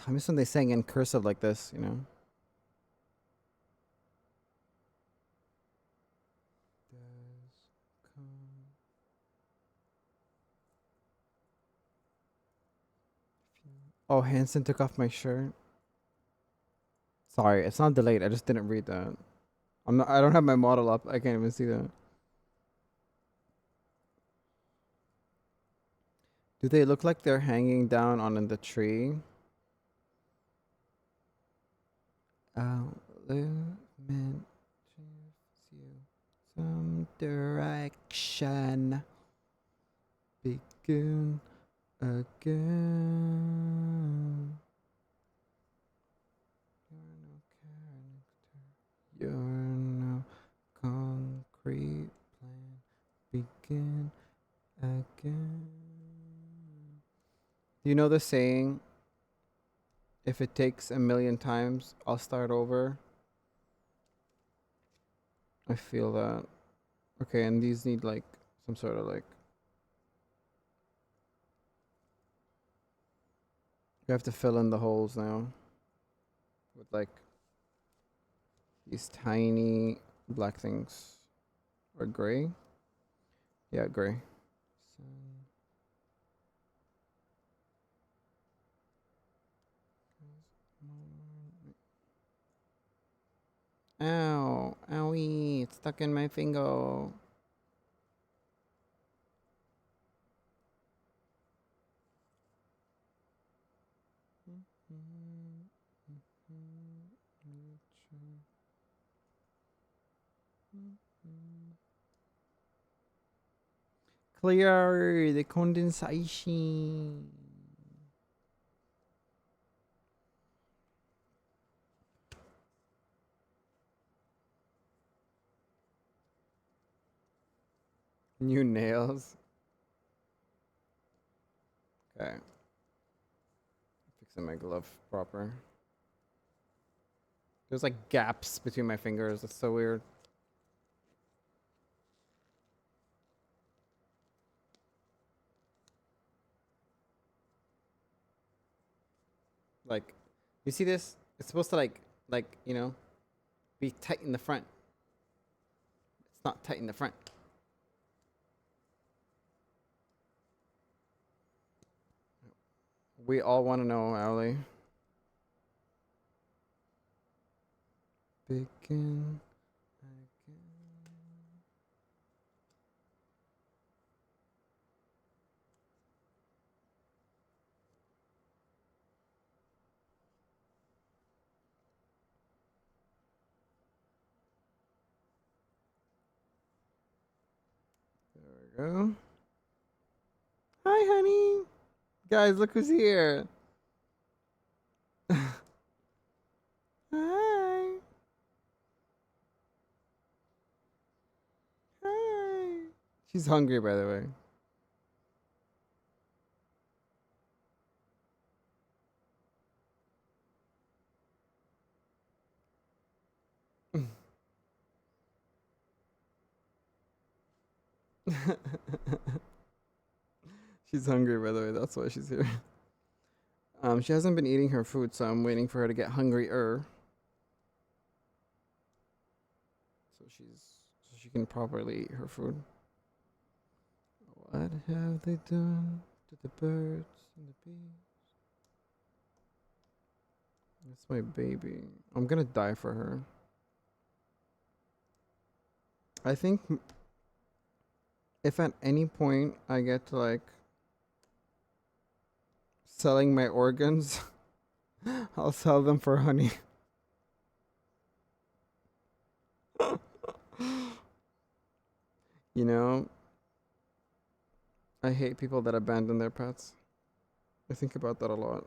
I miss when they sang in cursive like this, you know? Oh, Hanson took off my shirt. Sorry, it's not delayed. I just didn't read that. I don't have my model up. I can't even see that. Do they look like they're hanging down on the tree? Meant to you some direction. Begin again. You're no concrete plan. Begin again. Do you know the saying? If it takes a million times, I'll start over. I feel that. Okay, and these need like some sort of like. You have to fill in the holes now. With like these tiny black things. Or gray? Yeah, gray. Ow, owie, it's stuck in my finger. Clear the condensation. New nails. Okay. Fixing my glove proper. There's like gaps between my fingers. That's so weird. Like, you see this? It's supposed to like, you know, be tight in the front. It's not tight in the front. We all want to know, Ali. Begin again. There we go. Hi, honey. Guys, look who's here. Hi. Hi. She's hungry, by the way. She's hungry, by the way. That's why she's here. She hasn't been eating her food, so I'm waiting for her to get hungrier. So she can properly eat her food. What have they done to the birds and the bees? That's my baby. I'm gonna die for her. I think If at any point I get to like selling my organs, I'll sell them for honey. You know, I hate people that abandon their pets. I think about that a lot.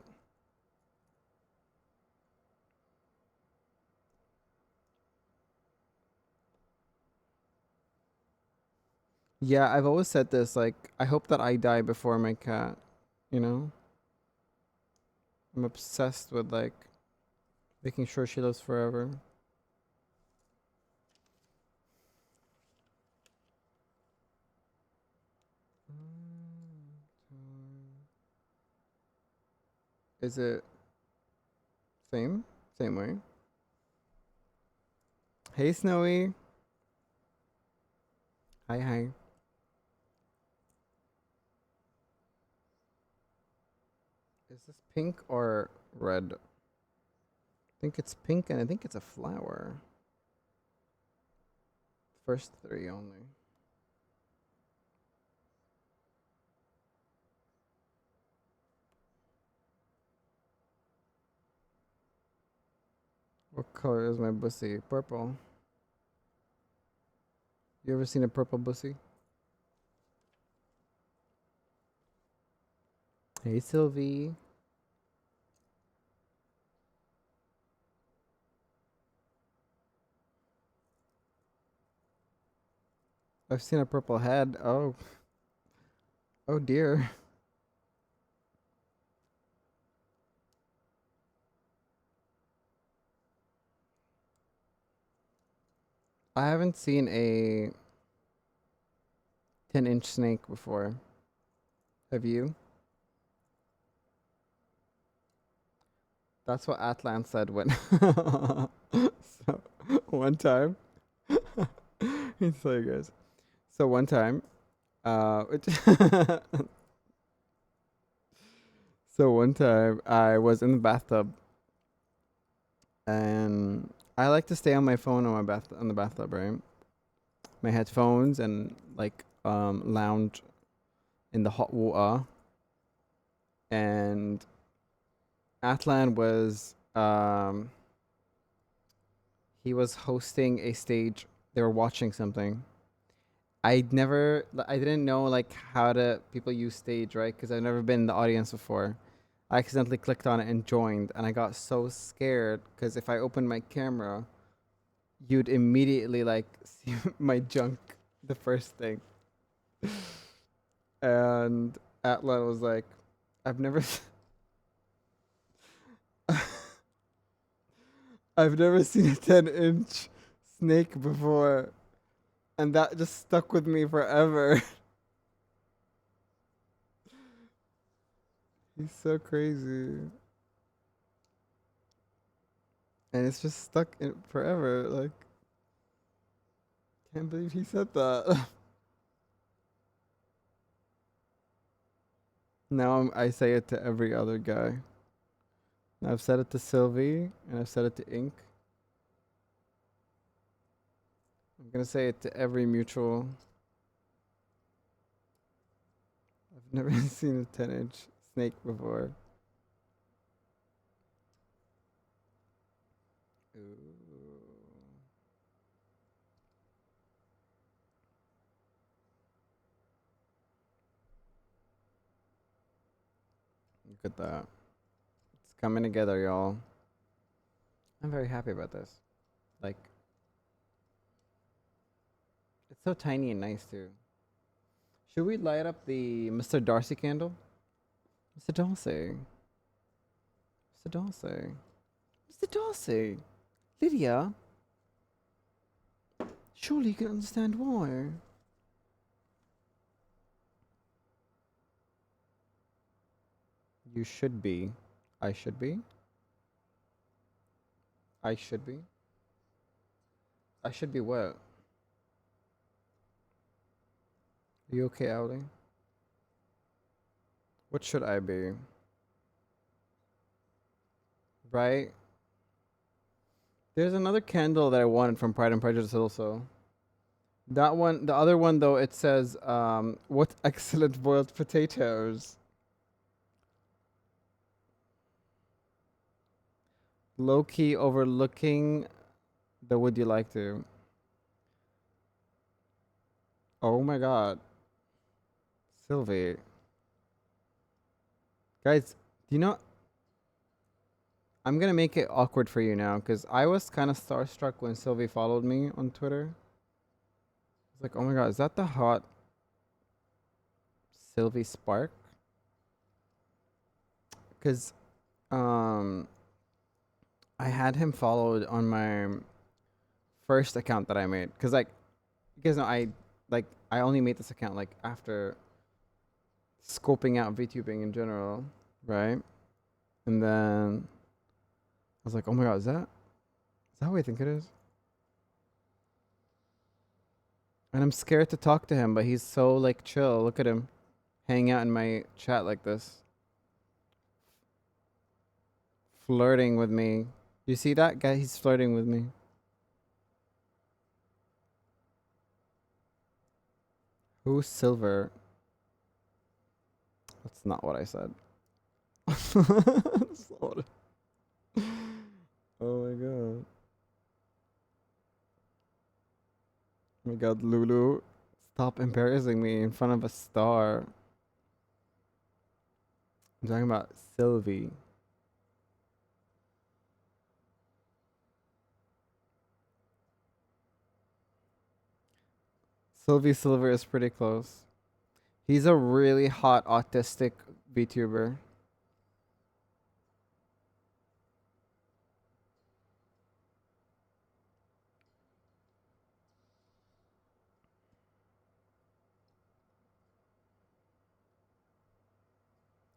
Yeah, I've always said this, like, I hope that I die before my cat, you know? I'm obsessed with, like, making sure she lives forever. Is it same? Same way? Hey, Snowy. Hi, hi. Is this pink or red? I think it's pink and I think it's a flower. First three only. What color is my bussy? Purple. You ever seen a purple bussy? Hey, Sylvie. I've seen a purple head. Oh. Oh dear. I haven't seen a 10-inch snake before. Have you? That's what Atlan said when so one time he's so guys. So one time, so one time I was in the bathtub and I like to stay on my phone on the bathtub, right? My headphones and like lounge in the hot water. And Atlan was he was hosting a stage. They were watching something. I didn't know like how to people use stage, right? Because I've never been in the audience before. I accidentally clicked on it and joined, and I got so scared because if I opened my camera, you'd immediately like see my junk, the first thing. And Atlan was like, "I've never, I've never seen a 10-inch snake before," and that just stuck with me forever. He's so crazy. And it's just stuck in forever. Like, can't believe he said that. Now I say it to every other guy. I've said it to Sylvie and I've said it to Ink. I'm gonna say it to every mutual. I've never seen a 10-inch snake before. Ooh. Look at that. It's coming together, y'all. I'm very happy about this. Like, it's so tiny and nice too. Should we light up the Mr. Darcy candle? Mr. Darcy. Mr. Darcy. Mr. Darcy. Lydia. Surely you can understand why. You should be. I should be. I should be. I should be what? Are you okay, Owly? What should I be? Right? There's another candle that I wanted from Pride and Prejudice also. That one, the other one though, it says, what excellent boiled potatoes. Low key overlooking the would you like to. Oh my god. Sylvie. Guys, do you know? I'm gonna make it awkward for you now because I was kind of starstruck when Sylvie followed me on Twitter. I was like, oh my god, is that the hot Sylvie Spark? Because I had him followed on my first account that I made. Because, like, you guys know, I only made this account, like, after scoping out VTubing in general, right? And then I was like, oh my god, is that who I think it is? And I'm scared to talk to him, but he's so, like, chill. Look at him hanging out in my chat like this. Flirting with me. You see that guy? He's flirting with me. Who's Silver? That's not what I said. That's not what oh my god. Oh my god, Lulu. Stop embarrassing me in front of a star. I'm talking about Sylvie. Sylvie Silver is pretty close. He's a really hot autistic VTuber.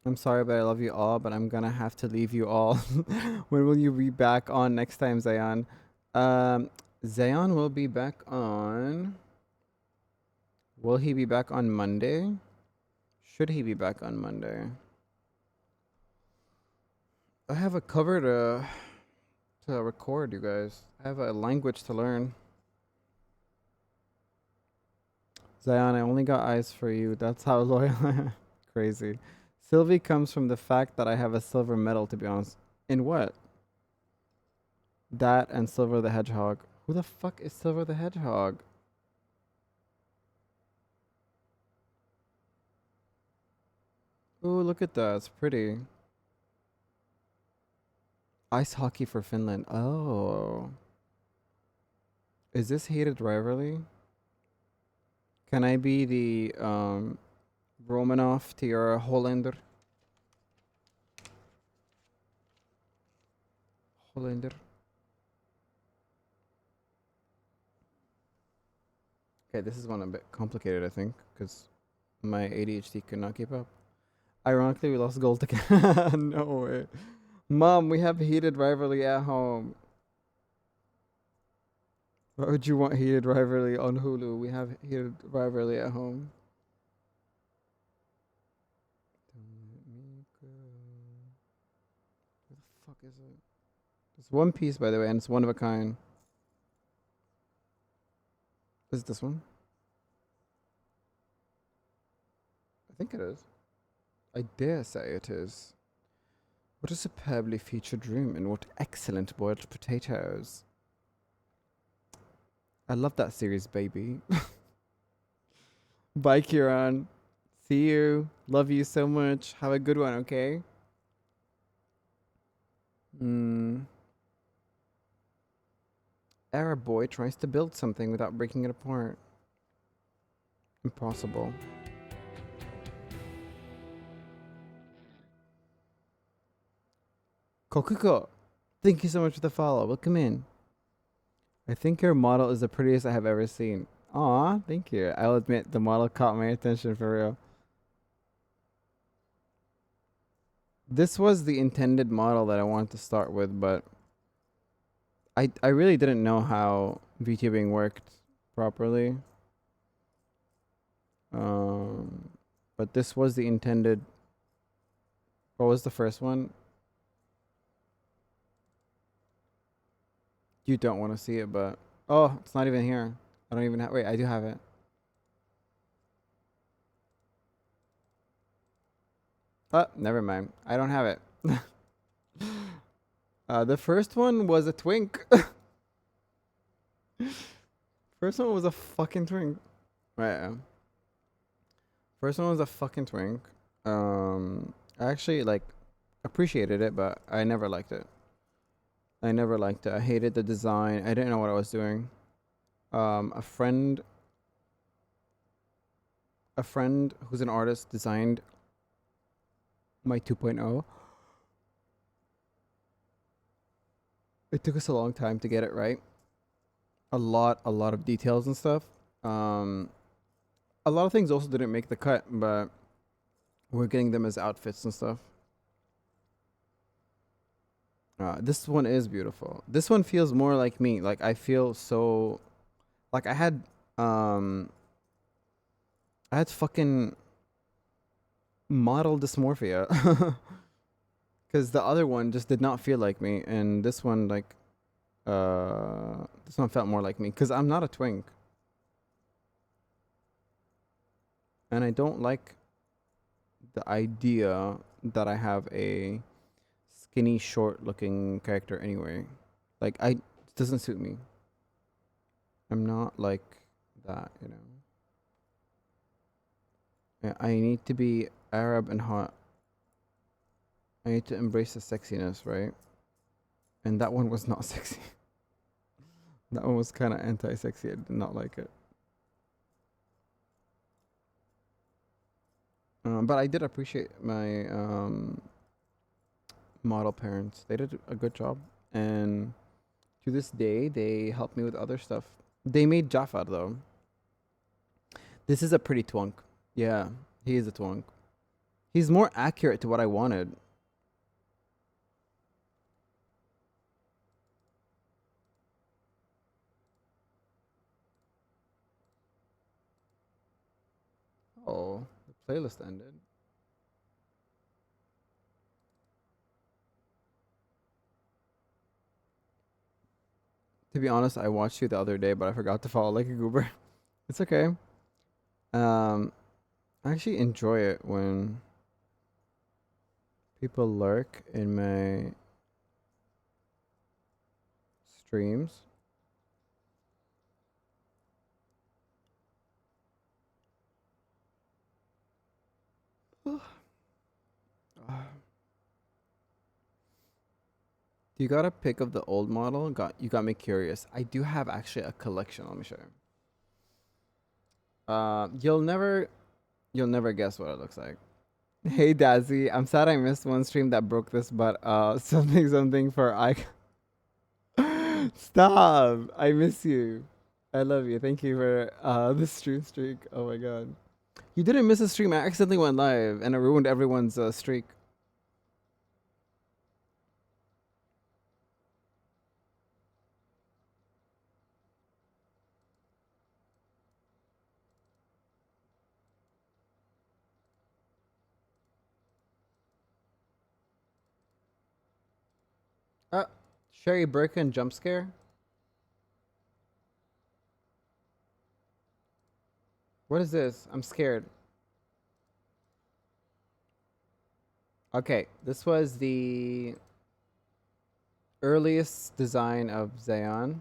I'm sorry, but I love you all, but I'm gonna have to leave you all. When will you be back on next time, Zayan? Zayan will be back on... Will he be back on Monday? Should he be back on Monday? I have a cover to record, you guys. I have a language to learn. Zion, I only got eyes for you. That's how loyal I am. Crazy. Sylvie comes from the fact that I have a silver medal, to be honest. In what? That and Silver the Hedgehog. Who the fuck is Silver the Hedgehog? Ooh, look at that. It's pretty. Ice hockey for Finland. Oh. Is this hated rivalry? Can I be the Romanov to your Hollander? Hollander. Okay, this is one a bit complicated, I think, because my ADHD could not keep up. Ironically, we lost gold again. No way. Mom, we have heated rivalry at home. Why would you want heated rivalry on Hulu? We have heated rivalry at home. Don't let me go. Where the fuck is it? It's One Piece, by the way, and it's one of a kind. Is it this one? I think it is. I dare say it is. What a superbly featured room and what excellent boiled potatoes. I love that series, baby. Bye, Kieran. See you. Love you so much. Have a good one, okay? Arab boy tries to build something without breaking it apart. Impossible. Kokuko, thank you so much for the follow. Welcome in. I think your model is the prettiest I have ever seen. Aw, thank you. I'll admit the model caught my attention for real. This was the intended model that I wanted to start with, but I really didn't know how VTubing worked properly. But this was the intended. What was the first one? You don't want to see it, but oh, it's not even here. I don't even have. Wait, I do have it. Oh, never mind. I don't have it. The first one was a twink. First one was a fucking twink. Right. First one was a fucking twink. I actually like appreciated it, but I never liked it. I never liked it. I hated the design. I didn't know what I was doing. A friend who's an artist designed my 2.0. It took us a long time to get it right. A lot of details and stuff. A lot of things also didn't make the cut, but we're getting them as outfits and stuff. This one is beautiful. This one feels more like me. Like I feel so, like I had fucking model dysmorphia. Because the other one just did not feel like me, and this one like, this one felt more like me. Because I'm not a twink, and I don't like the idea that I have a skinny, short-looking character anyway. Like it doesn't suit me. I'm not like that, you know. I need to be Arab and hot. I need to embrace the sexiness, right? And that one was not sexy. That one was kind of anti-sexy. I did not like it. But I did appreciate my model parents. They did a good job. And to this day, they help me with other stuff. They made Jafar, though. This is a pretty twunk. Yeah, he is a twunk. He's more accurate to what I wanted. Oh, the playlist ended. To be honest, I watched you the other day, but I forgot to follow like a goober. It's okay. I actually enjoy it when people lurk in my streams. You got a pic of the old model? You got me curious. I do have actually a collection. Let me show you. You'll never guess what it looks like. Hey Dazzy, I'm sad I missed one stream that broke this, but something for Stop! I miss you. I love you. Thank you for the stream streak. Oh my god. You didn't miss a stream. I accidentally went live and it ruined everyone's streak. Sherry Birkin jump scare? What is this? I'm scared. Okay, this was the earliest design of Zayan.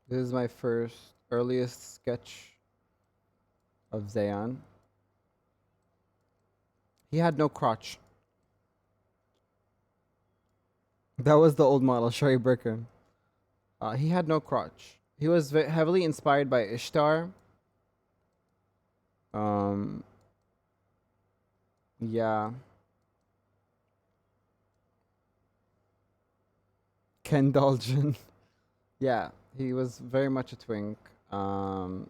This is my earliest sketch of Zayan. He had no crotch. That was the old model, Sherry Birkin. He had no crotch. He was heavily inspired by Ishtar. Yeah. Ken Dalton. Yeah, he was very much a twink. And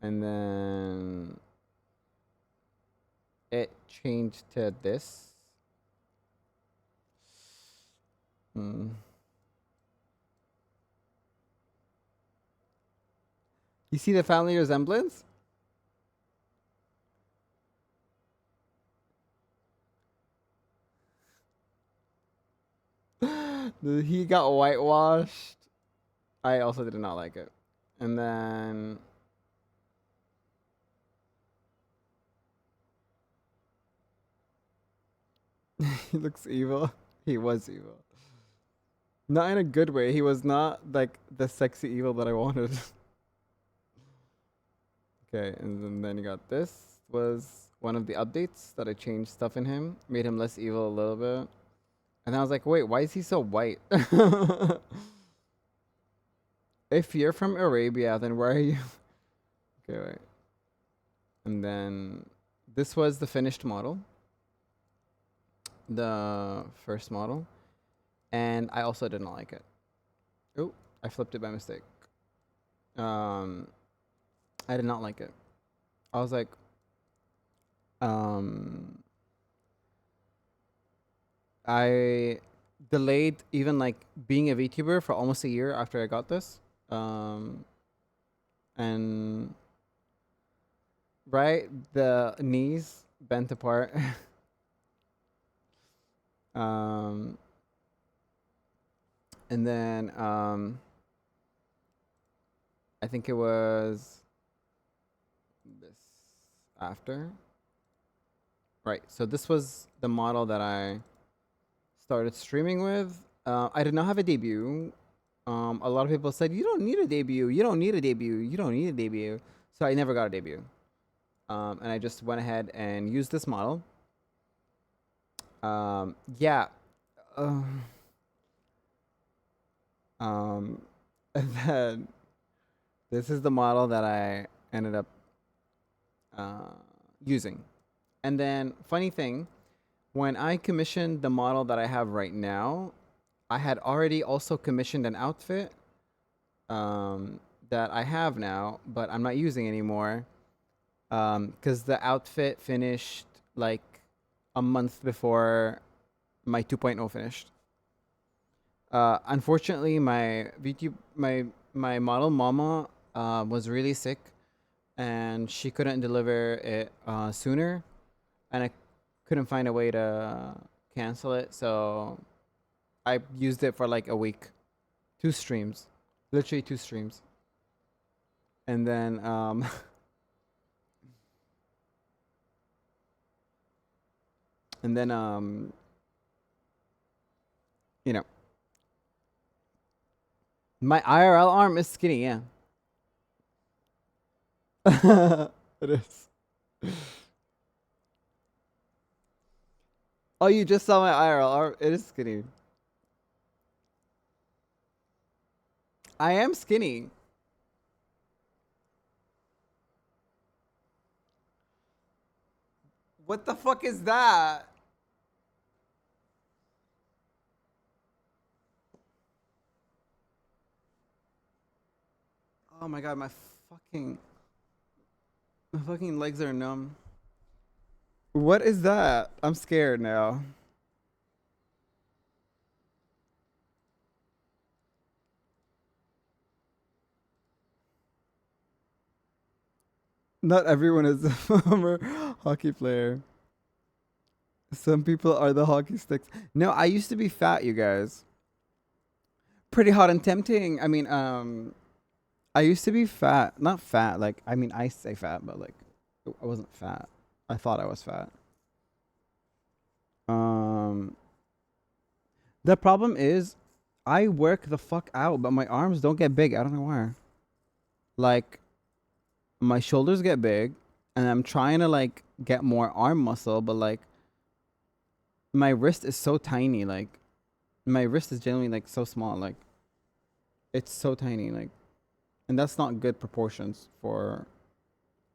then it changed to this. You see the family resemblance? He got whitewashed. I also did not like it. And then he looks evil. He was evil. Not in a good way. He was not like the sexy evil that I wanted. Okay, and then you got this was one of the updates that I changed stuff in him, made him less evil a little bit. And I was like, wait, why is he so white? If you're from Arabia, then where are you? Okay, wait. And then this was the finished model. The first model. And I also did not like it. Oh, I flipped it by mistake. I did not like it. I was like, I delayed even like being a VTuber for almost a year after I got this. And right, the knees bent apart. And then I think it was this after. Right, so this was the model that I started streaming with. I did not have a debut. A lot of people said, you don't need a debut, you don't need a debut, you don't need a debut. So I never got a debut. And I just went ahead and used this model. Yeah. And then this is the model that I ended up using. And then, funny thing, when I commissioned the model that I have right now, I had already also commissioned an outfit that I have now, but I'm not using anymore because the outfit finished like a month before my 2.0 finished. Unfortunately, my model mama was really sick, and she couldn't deliver it sooner, and I couldn't find a way to cancel it, so I used it for like a week, 2 streams, literally 2 streams, and then you know, my IRL arm is skinny, yeah. It is. Oh, you just saw my IRL arm? It is skinny. I am skinny. What the fuck is that? Oh my god, my fucking legs are numb. What is that? I'm scared now. Not everyone is a former hockey player. Some people are the hockey sticks. No, I used to be fat, you guys. Pretty hot and tempting. I mean, I used to be fat. Not fat, like, I mean, I say fat, but like, I wasn't fat. I thought I was fat. The problem is, I work the fuck out, but my arms don't get big. I don't know why. Like, my shoulders get big, and I'm trying to like get more arm muscle, but like, my wrist is so tiny. Like, my wrist is generally like so small. Like, it's so tiny. Like, and that's not good proportions for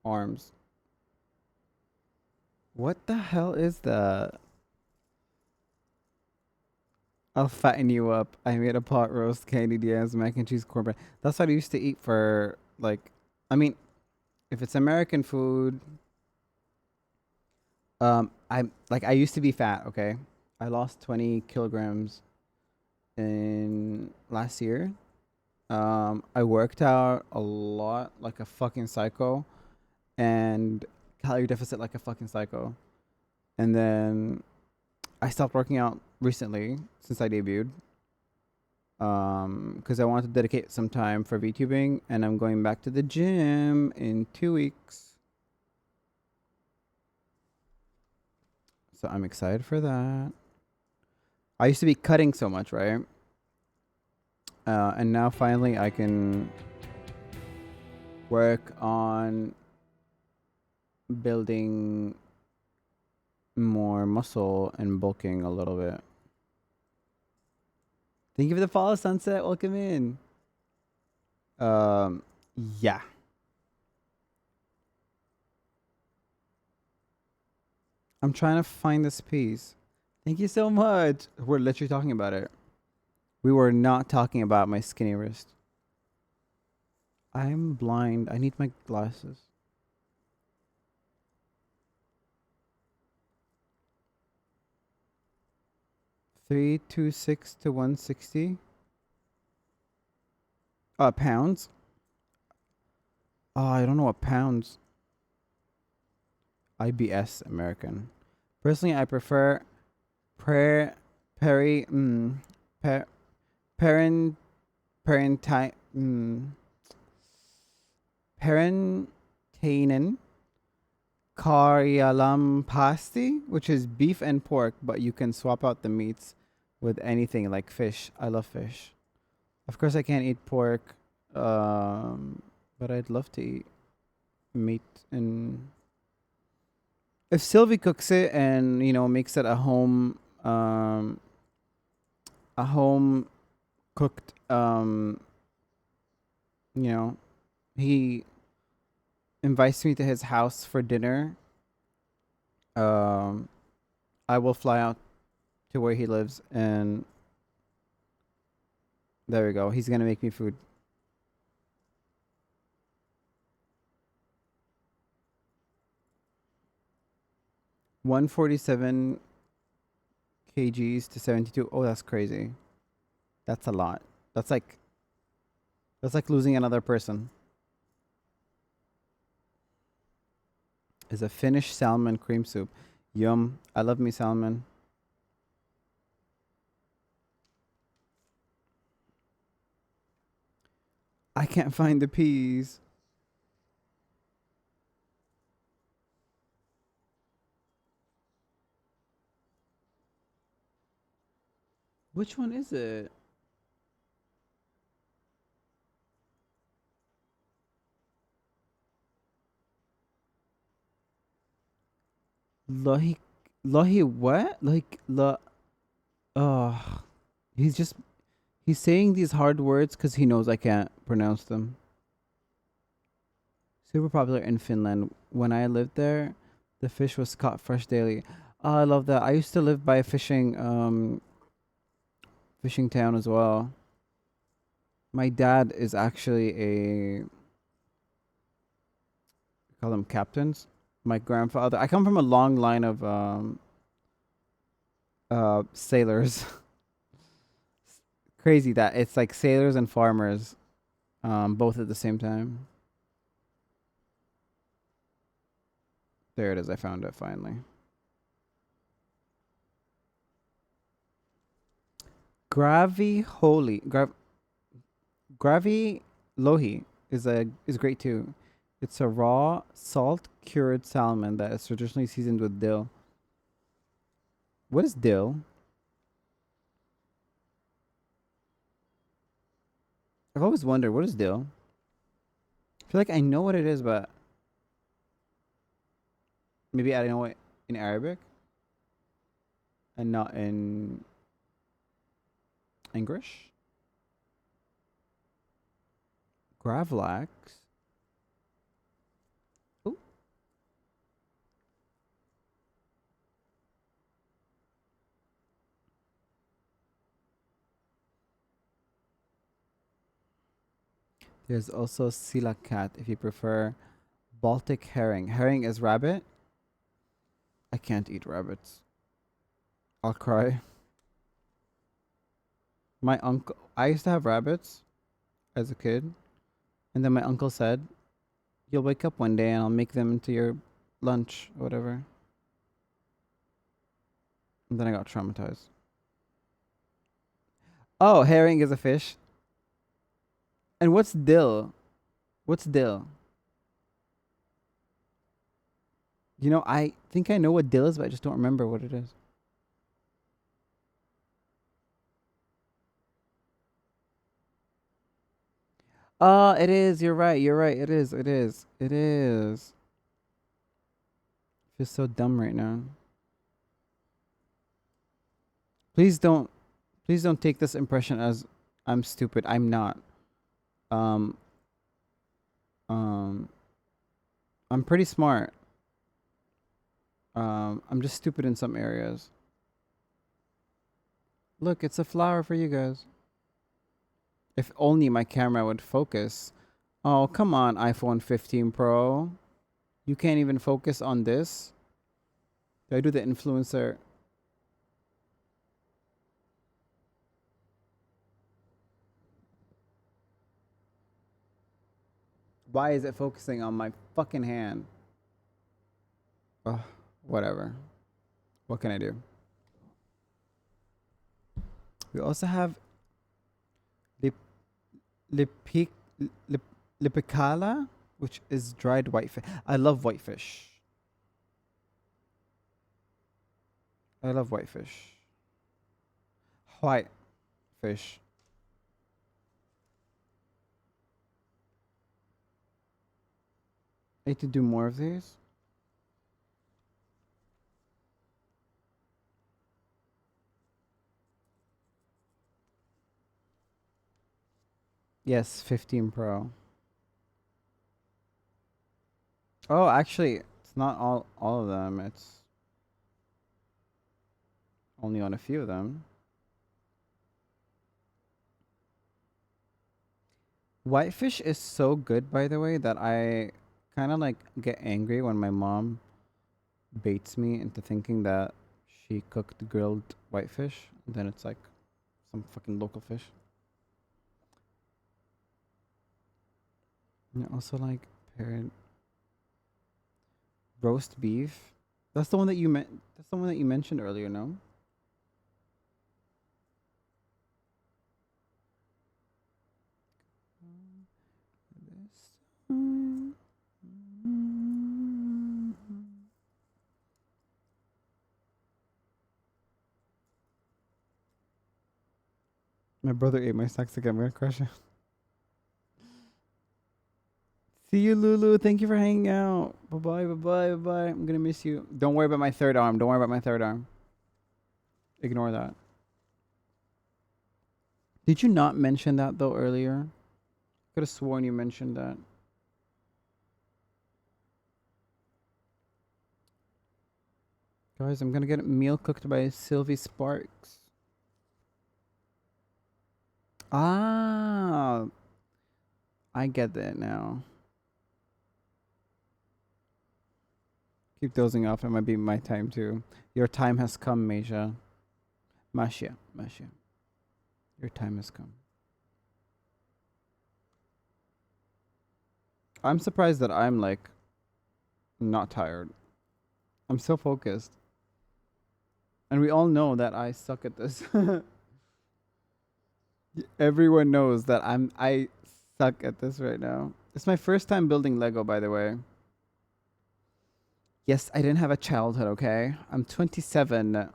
arms. What the hell is that? I'll fatten you up. I made a pot roast, candied yams, mac and cheese, cornbread. That's what I used to eat for, like, I mean, if it's American food, I used to be fat, okay? I lost 20 kilograms in last year. I worked out a lot, like a fucking psycho, and calorie deficit like a fucking psycho. And then I stopped working out recently since I debuted. because I want to dedicate some time for VTubing, and I'm going back to the gym in 2 weeks. So I'm excited for that. I used to be cutting so much, right? And now finally I can work on building more muscle and bulking a little bit. Thank you for the follow, Sunset. Welcome in. Yeah. I'm trying to find this piece. Thank you so much. We're literally talking about it. We were not talking about my skinny wrist. I'm blind. I need my glasses. $326 to $160. Pounds. Oh, I don't know what pounds. IBS American. Personally, I prefer parenti parentainen Karjalampasti, which is beef and pork, but you can swap out the meats with anything like fish. I love fish. Of course, I can't eat pork, but I'd love to eat meat. And if Sylvie cooks it and makes it a home cooked, he invites me to his house for dinner, I will fly out to where he lives, and there we go. He's gonna make me food. $147 kgs to 72. Oh, that's crazy. That's a lot. That's like losing another person. Is a Finnish salmon cream soup. Yum. I love me salmon. I can't find the peas. Which one is it? Lohi what? He's saying these hard words because he knows I can't pronounce them. Super popular in Finland. When I lived there, the fish was caught fresh daily. Oh, I love that. I used to live by a fishing town as well. My dad is actually call them captains. My grandfather. I come from a long line of sailors. Crazy that it's like sailors and farmers, both at the same time. There it is. I found it finally. Gravy lohi is great too. It's a raw salt cured salmon that is traditionally seasoned with dill. What is dill? I've always wondered, what is dill? I feel like I know what it is, but maybe I know it in Arabic and not in English. Gravlax. Ooh. There's also silakat if you prefer Baltic herring. Herring is rabbit. I can't eat rabbits. I'll cry. My uncle, I used to have rabbits as a kid, and then my uncle said, "You'll wake up one day and I'll make them into your lunch or whatever." And then I got traumatized. Oh, herring is a fish. And what's dill? What's dill? You know, I think I know what dill is, but I just don't remember what it is. It is. You're right. You're right. It is. It is. It is. I feel so dumb right now. Please don't take this impression as I'm stupid. I'm not. Um um I'm pretty smart. I'm just stupid in some areas. Look, it's a flower for you guys. If only my camera would focus. Oh, come on, iPhone 15 Pro. You can't even focus on this? Do I do the influencer? Why is it focusing on my fucking hand? Ugh, whatever. What can I do? We also have Lipic Lipicala, which is dried whitefish. I love whitefish. I love whitefish. White fish. I need to do more of these. Yes, 15 Pro. Oh, actually, it's not all of them. It's only on a few of them. Whitefish is so good, by the way, that I kind of like get angry when my mom baits me into thinking that she cooked grilled whitefish, and then it's like some fucking local fish. And also like paired roast beef. That's the one that you meant. That's the one that you mentioned earlier, no? My brother ate my snacks again. I'm gonna crush it. See you, Lulu. Thank you for hanging out. Bye bye, bye bye, bye bye. I'm gonna miss you. Don't worry about my third arm. Don't worry about my third arm. Ignore that. Did you not mention that though earlier? Could have sworn you mentioned that. Guys, I'm gonna get a meal cooked by Sylvie Sparks. Ah, I get that now. Keep dozing off. It might be my time too. Your time has come, Masia. Masha. Your time has come. I'm surprised that I'm like not tired. I'm so focused. And we all know that I suck at this. Everyone knows that I suck at this right now. It's my first time building Lego, by the way. Yes, I didn't have a childhood, okay? I'm 27.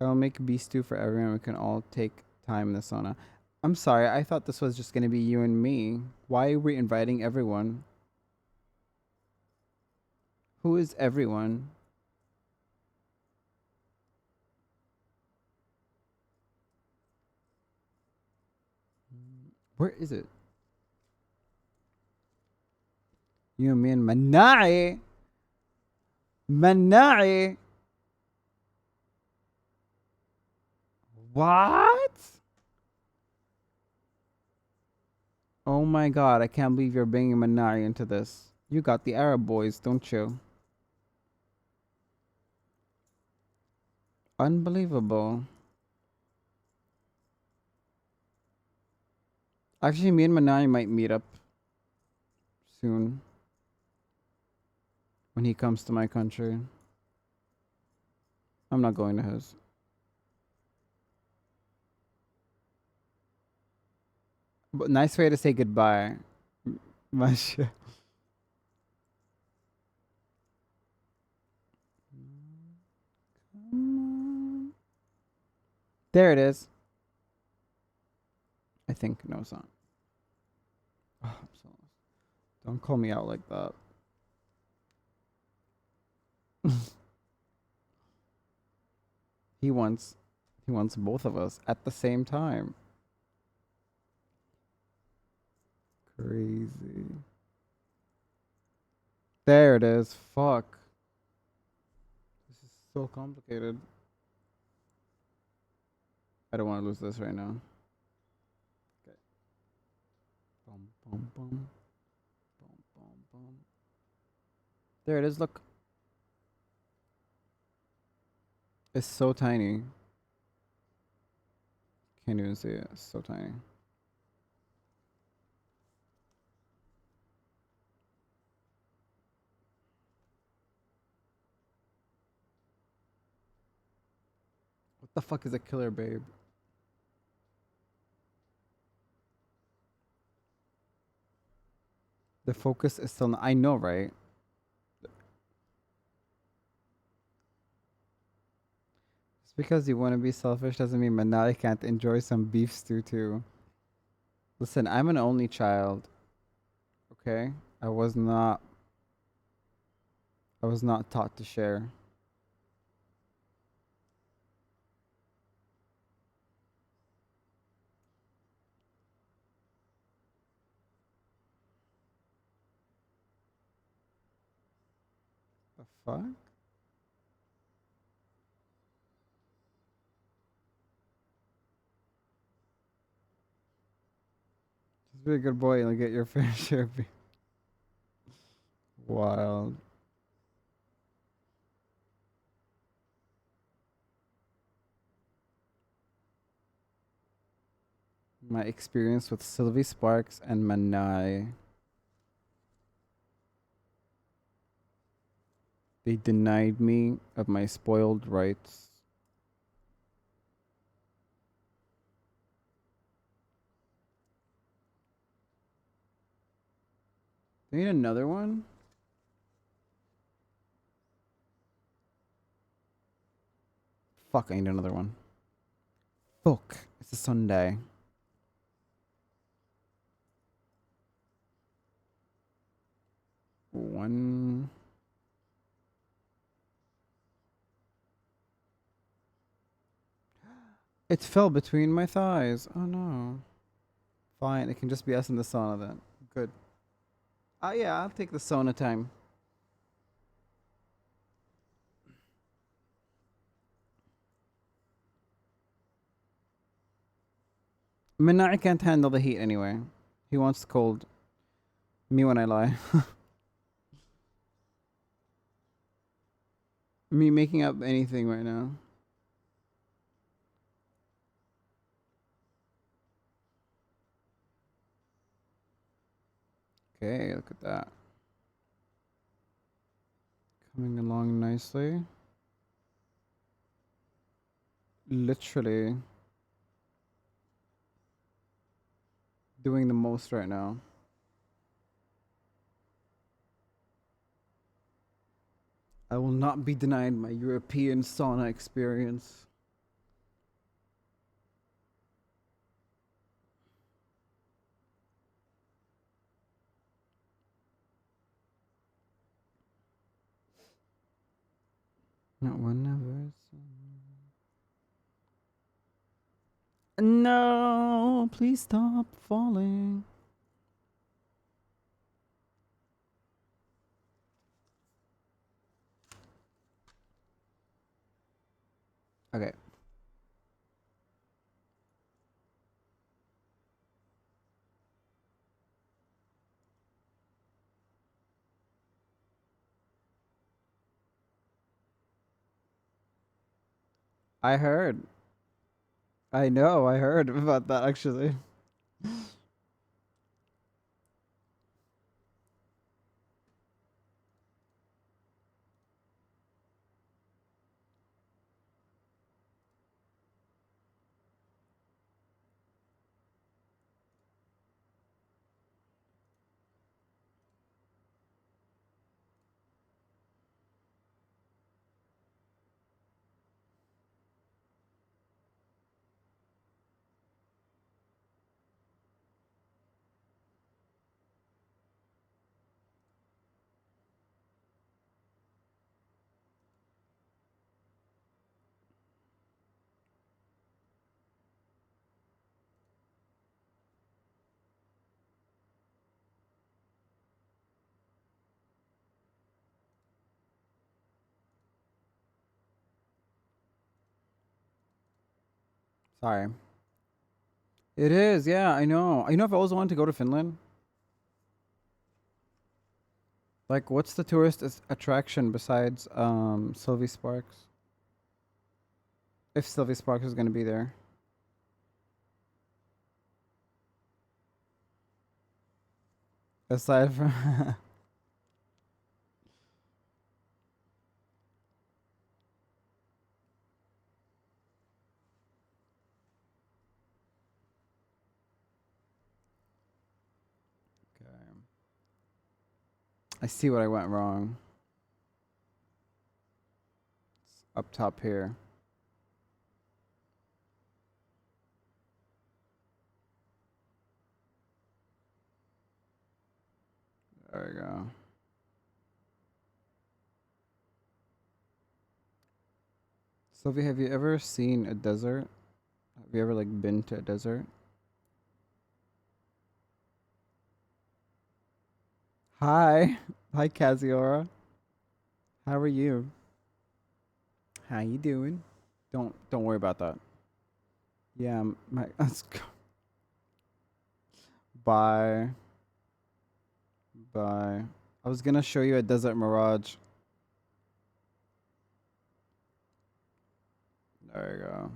I'll make beef stew for everyone. We can all take time in the sauna. I'm sorry, I thought this was just gonna be you and me. Why are we inviting everyone? Who is everyone? Where is it? You and me and Manai. Manai. What? Oh my god, I can't believe you're bringing Manai into this. You got the Arab boys, don't you? Unbelievable. Actually, me and Manai might meet up soon. When he comes to my country. I'm not going to his. But nice way to say goodbye. Masha. There it is. I think. No, it's not. Oh, I'm so lost. Don't call me out like that. He wants both of us at the same time. Crazy. There it is. Fuck. This is so complicated. I don't want to lose this right now. Okay. Boom, boom, boom. Boom, boom, boom. There it is. Look. It's so tiny. Can't even see it. It's so tiny. What the fuck is a killer babe? The focus is still not, I know, right? Just because you want to be selfish doesn't mean Manali can't enjoy some beef stew too. Listen, I'm an only child. Okay? I was not taught to share. The fuck? Just be a good boy and get your fair share of beef. Wild. My experience with Sylvie Sparks and Manai. They denied me of my spoiled rights. Do you need another one? Fuck, I need another one. Fuck, it's a Sunday. One. It fell between my thighs. Oh no. Fine, it can just be us in the sauna then. Good. Yeah, I'll take the sauna time. Minari can't handle the heat anyway. He wants cold. Me when I lie. Me making up anything right now. Okay, look at that. Coming along nicely. Literally doing the most right now. I will not be denied my European sauna experience. Not one ever. No, please stop falling. Okay. I heard. I know, I heard about that actually. Sorry. It is, yeah, I know. You know, I've always wanted to go to Finland. Like, what's the tourist attraction besides Sylvie Sparks? If Sylvie Sparks is gonna be there. Aside from Okay. I see what I went wrong. It's up top here. There we go. Sylvie, have you ever seen a desert? Have you ever like been to a desert? Hi. Hi, Kaziora. How are you? How you doing? Don't worry about that. Yeah, my let's go. Bye. Bye. I was gonna show you a desert mirage. There you go.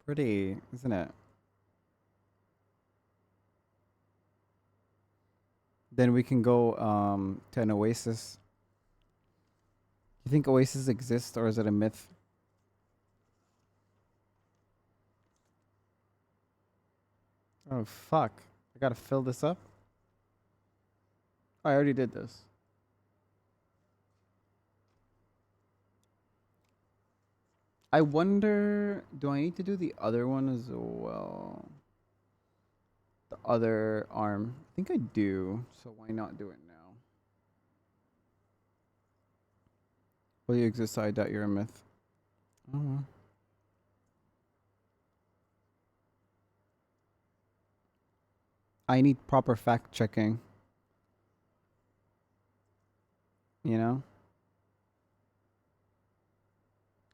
Pretty, isn't it? Then we can go to an oasis. You think oasis exist or is it a myth? Oh fuck. I gotta fill this up. Oh, I already did this. I wonder, do I need to do the other one as well? The other arm. I think I do, so why not do it now? Will you exist? I doubt you're a myth. Oh. I need proper fact checking. You know?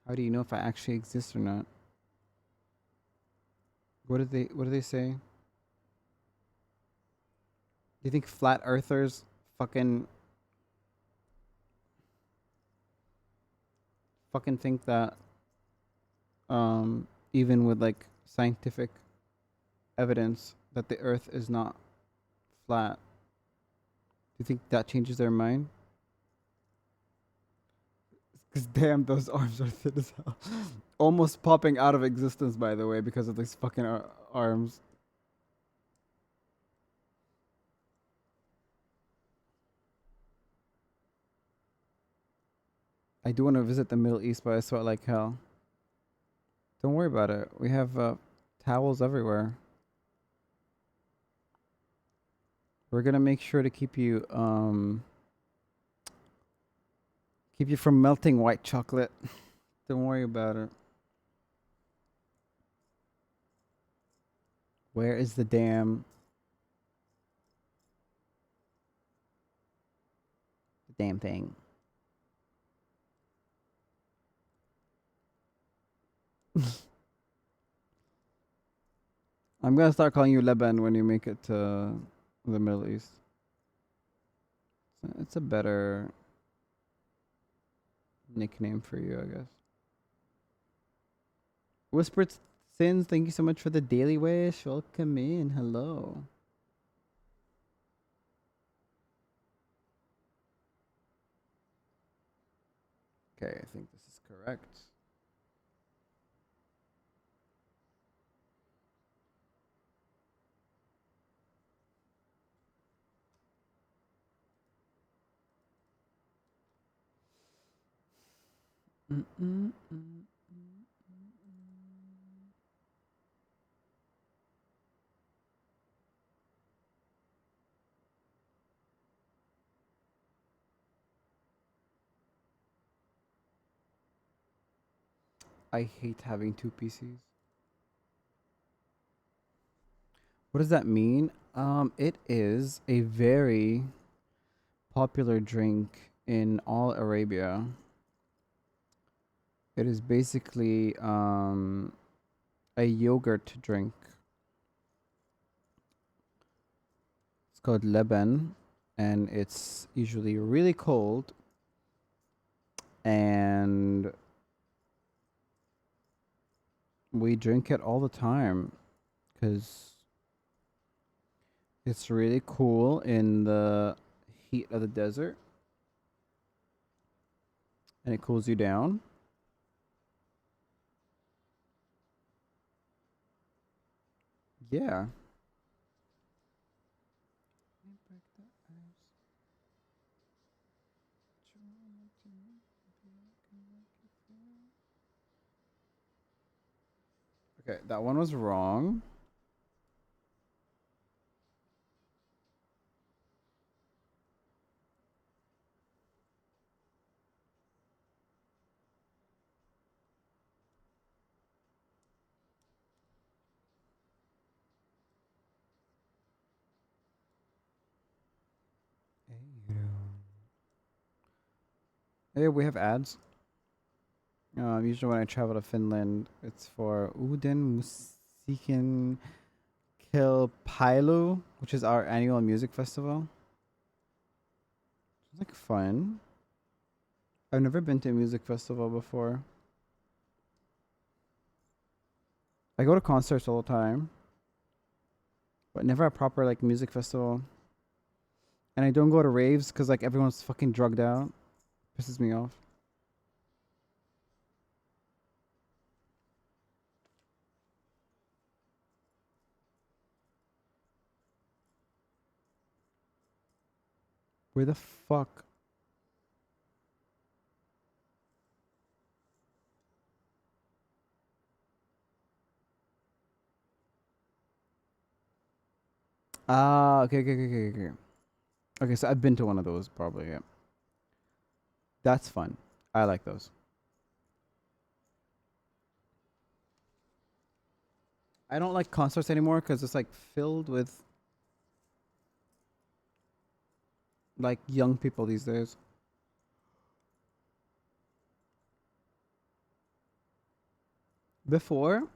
How do you know if I actually exist or not? What do they say? Do you think flat earthers fucking think that even with like scientific evidence that the earth is not flat, do you think that changes their mind? Because damn, those arms are thin as hell. Almost popping out of existence, by the way, because of these fucking arms. I do want to visit the Middle East, but I sweat like hell. Don't worry about it. We have towels everywhere. We're gonna make sure to keep you from melting white chocolate. Don't worry about it. Where is the damn thing? I'm gonna start calling you Leban when you make it to the Middle East. It's a better nickname for you, I guess. Whispered Sins, thank you so much for the daily wish. Welcome in. Hello. Okay, I think this is correct. I hate having two PCs. What does that mean? It is a very popular drink in all Arabia. It is basically a yogurt drink. It's called Leben, and it's usually really cold. And we drink it all the time because it's really cool in the heat of the desert. And it cools you down. Yeah. Okay, that one was wrong. Hey, we have ads. Usually when I travel to Finland, it's for Uden Musiken Kilpailu, which is our annual music festival. It's like fun. I've never been to a music festival before. I go to concerts all the time, but never a proper like music festival. And I don't go to raves because like everyone's fucking drugged out. Pisses me off. Where the fuck? Ah, okay. Okay, so I've been to one of those probably, yeah. That's fun. I like those. I don't like concerts anymore because it's like filled with like young people these days. Before,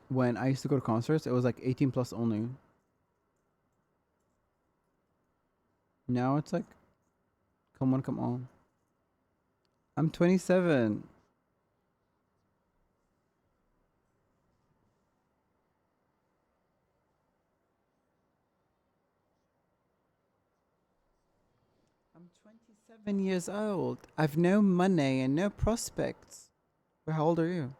when I used to go to concerts, it was like 18 plus only. Now it's like, come on, come on. I'm 27. I'm 27 years old. I've no money and no prospects. Well, how old are you?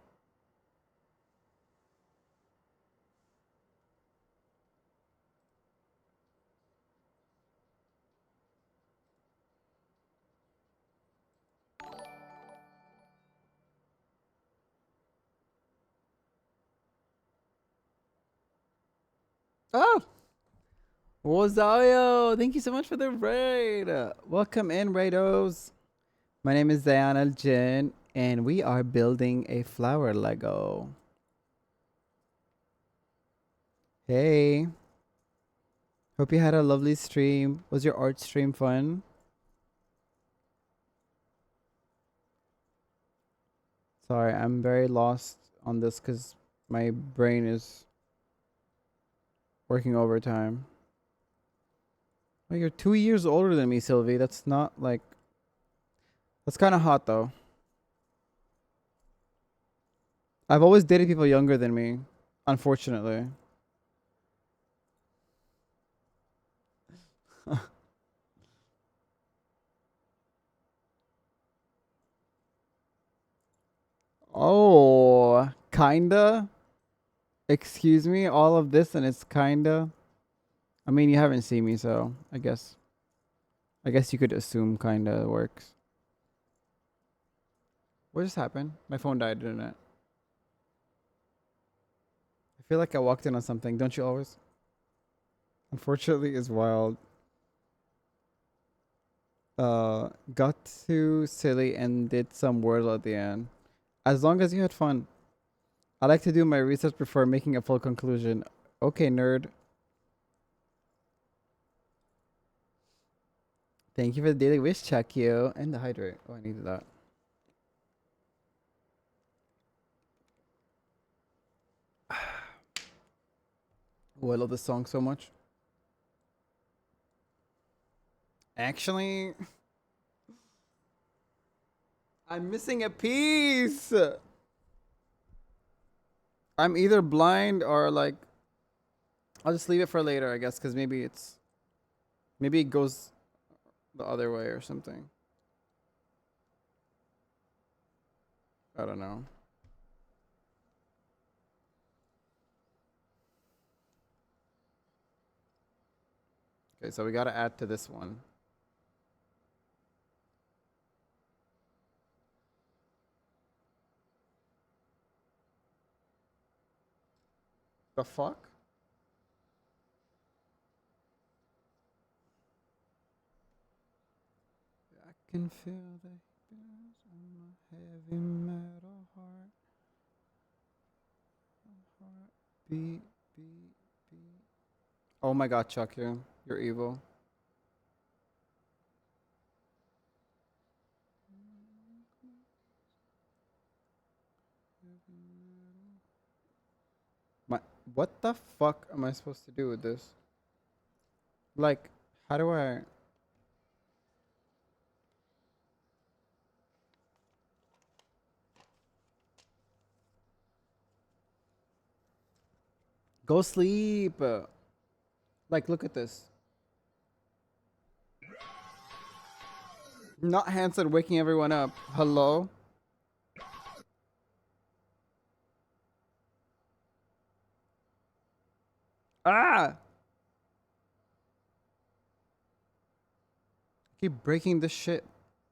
Oh, Rosario, thank you so much for the raid. Welcome in, raidos. My name is Zayan Al Jin, and we are building a flower Lego. Hey, hope you had a lovely stream. Was your art stream fun? Sorry, I'm very lost on this because my brain is working overtime. Oh, you're 2 years older than me, Sylvie. That's not like. That's kind of hot, though. I've always dated people younger than me, unfortunately. Oh, kinda. Excuse me, all of this and it's kinda. I mean, you haven't seen me, so I guess. I guess you could assume kinda works. What just happened? My phone died, didn't it? I feel like I walked in on something. Don't you always? Unfortunately, it's wild. Got too silly and did some wordle at the end. As long as you had fun. I like to do my research before making a full conclusion. Okay, nerd. Thank you for the daily wish check, you. And the hydrate. Oh, I needed that. Oh, I love this song so much. Actually, I'm missing a piece. I'm either blind or like I'll just leave it for later, I guess, because maybe it goes the other way or something. I don't know. Okay, so we gotta add to this one. The fuck? I can feel the beats on my heavy metal heart. Beat, beat, beat. Oh my god, Chuck, you're evil. My, what the fuck am I supposed to do with this? Like, how do I... Go sleep. Like, look at this. Not Hanson waking everyone up. Hello? Ah! Keep breaking this shit,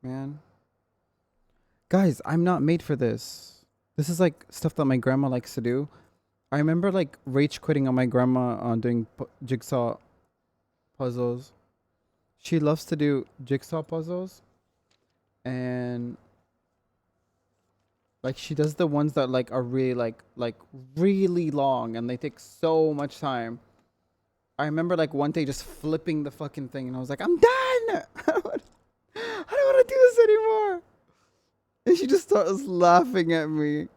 man. Guys, I'm not made for this. This is like stuff that my grandma likes to do. I remember like rage quitting on my grandma on doing jigsaw puzzles. She loves to do jigsaw puzzles. And like she does the ones that like are really like really long and they take so much time. I remember like one day just flipping the fucking thing and I was like, I'm done. I don't want to do this anymore. And she just starts laughing at me.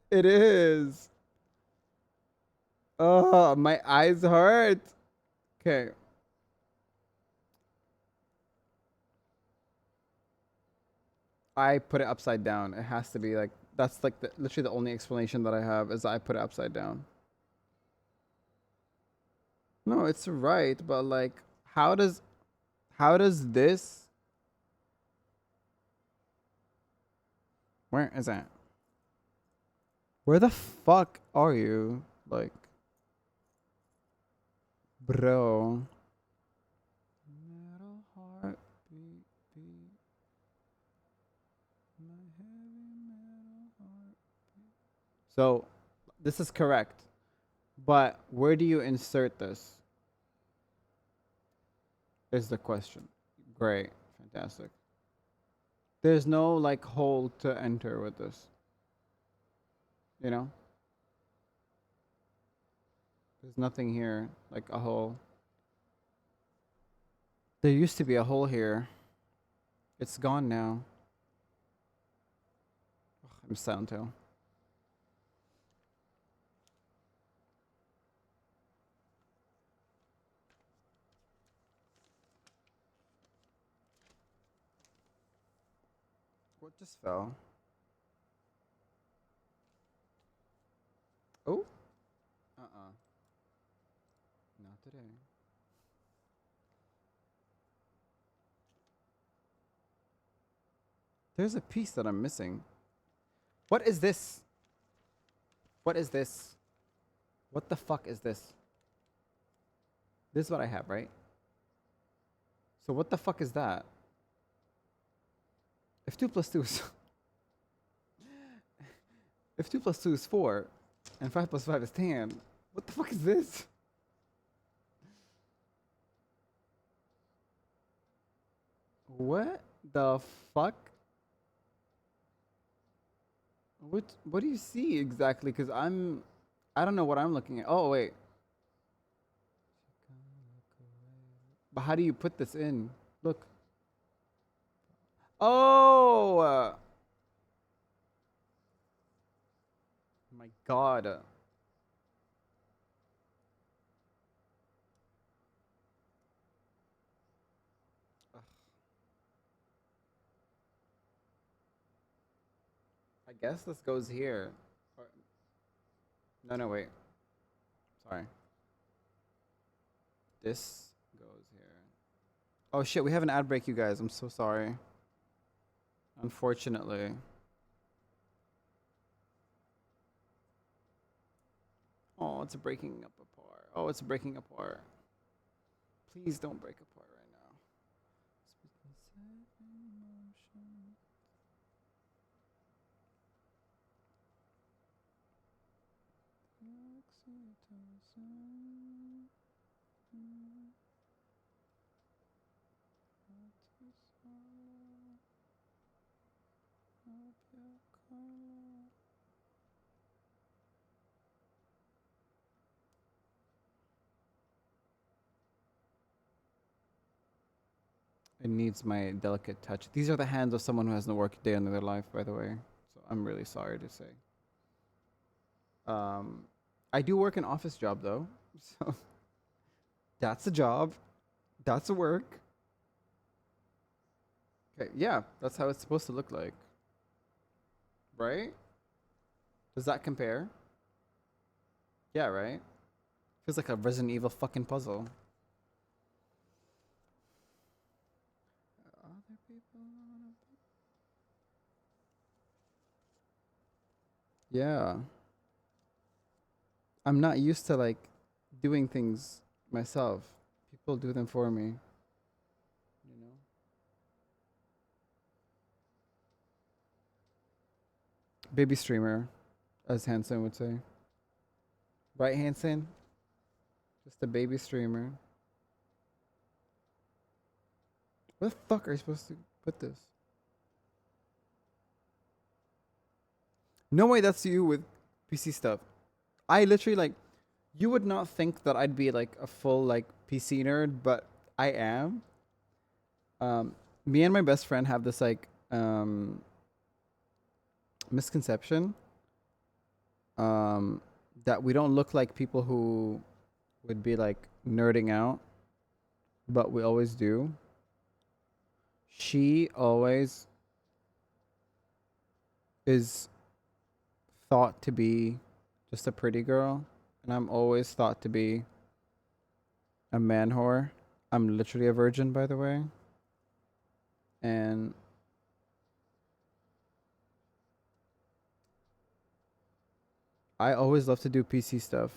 It is. Oh, my eyes hurt. Okay. I put it upside down. It has to be like, that's like literally the only explanation that I have is I put it upside down. No, it's right, but like, how does this, where is that? Where the fuck are you? Like, bro. Metal heart beat, beat. My heavy metal heart beat. So, this is correct. But where do you insert this? Is the question. Great. Fantastic. There's no like hole to enter with this. You know? There's nothing here, like a hole. There used to be a hole here. It's gone now. Ugh, I'm Silent Hill. What just fell? Oh? Not today. There's a piece that I'm missing. What is this? What is this? What the fuck is this? This is what I have, right? So what the fuck is that? If 2 plus 2 is... if 2 plus 2 is 4, and 5 plus 5 is 10, what the fuck is this? What the fuck? What do you see exactly? Because I don't know what I'm looking at. Oh, wait. But how do you put this in? Look. Oh! My god. I guess this goes here. No, wait. Sorry. This goes here. Oh shit, we have an ad break, you guys. I'm so sorry. Unfortunately. Oh, it's breaking up apart. Oh, it's breaking apart. Please don't break apart right now. It needs my delicate touch. These are the hands of someone who hasn't worked a day in their life, by the way. So I'm really sorry to say. I do work an office job though, so that's a job. That's a work. Okay, yeah, that's how it's supposed to look like. Right? Does that compare? Yeah, right? Feels like a Resident Evil fucking puzzle. Other people. Yeah. I'm not used to like doing things myself. People do them for me. You know? Baby streamer, as Hanson would say. Right, Hanson? Just a baby streamer. Where the fuck are you supposed to put this? No way that's you with PC stuff. I literally like, you would not think that I'd be like a full like PC nerd, but I am. Me and my best friend have this like misconception that we don't look like people who would be like nerding out, but we always do. She always is thought to be just a pretty girl, and I'm always thought to be a man whore. I'm literally a virgin, by the way. And I always love to do PC stuff.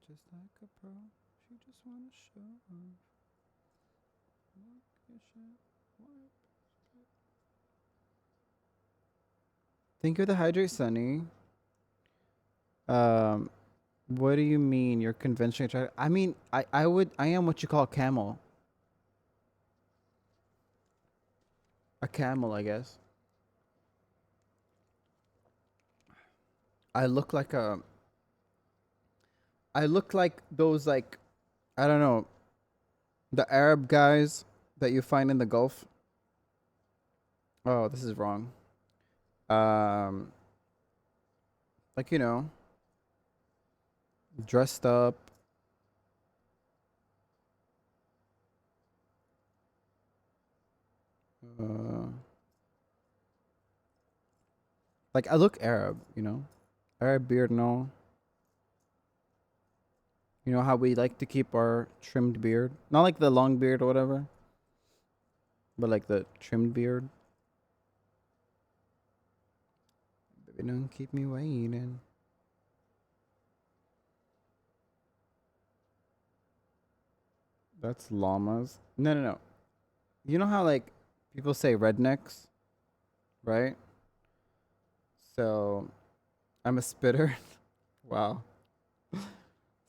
Just like a pro, she just wanna show off. Thank you for the hydrate, Sunny. What do you mean you're conventionally attracted? I mean, I am what you call a camel. A camel, I guess. I look like a. I look like those like, I don't know, the Arab guys that you find in the Gulf. Oh, this is wrong. Like, you know, dressed up. Like I look Arab, you know, Arab beard and all. You know how we like to keep our trimmed beard, not like the long beard or whatever, but like the trimmed beard. Baby, don't keep me waiting. That's llamas. No, no, no. You know how like people say rednecks, right? So I'm a spitter. Wow.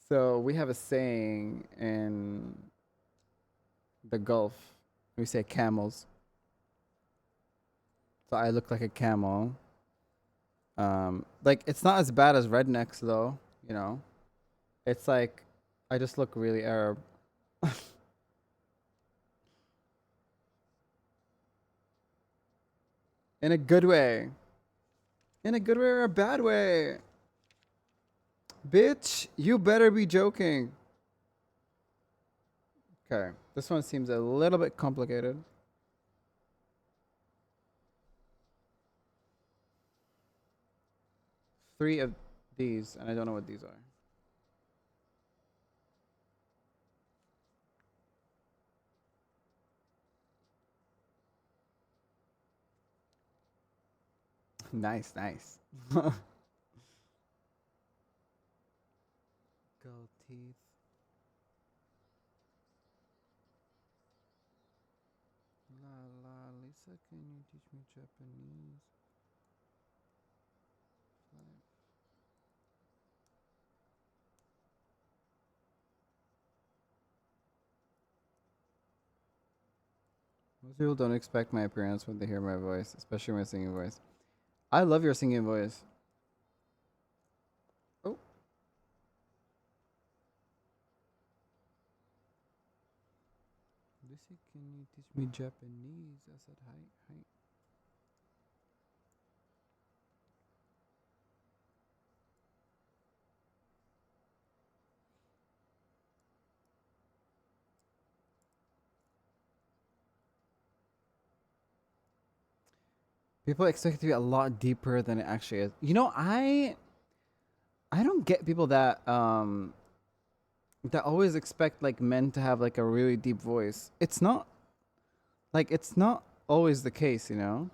So we have a saying in the Gulf. We say camels. So I look like a camel. Like it's not as bad as rednecks though, you know. It's like I just look really Arab. In a good way. In a good way or a bad way? Bitch, you better be joking. Okay, this one seems a little bit complicated. Three of these, and I don't know what these are. Nice, nice. Gold teeth. La la, Lisa, can you teach me Japanese? Most people don't expect my appearance when they hear my voice, especially my singing voice. I love your singing voice. Oh. Lucy, can you teach me Japanese? I said hi, hi. People expect it to be a lot deeper than it actually is. You know, I don't get people that that always expect like men to have like a really deep voice. It's not always the case, you know?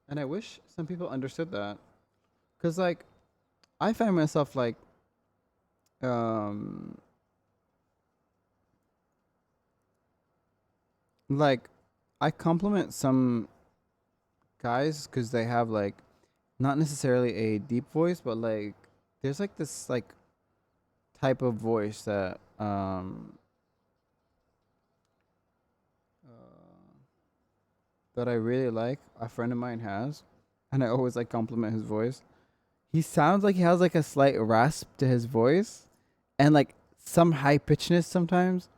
And I wish some people understood that. Cuz like I find myself um like I compliment some guys cuz they have like not necessarily a deep voice, but like there's like this like type of voice that that I really like. A friend of mine has, and I always like compliment his voice. He sounds like he has like a slight rasp to his voice, and like some high pitchedness sometimes,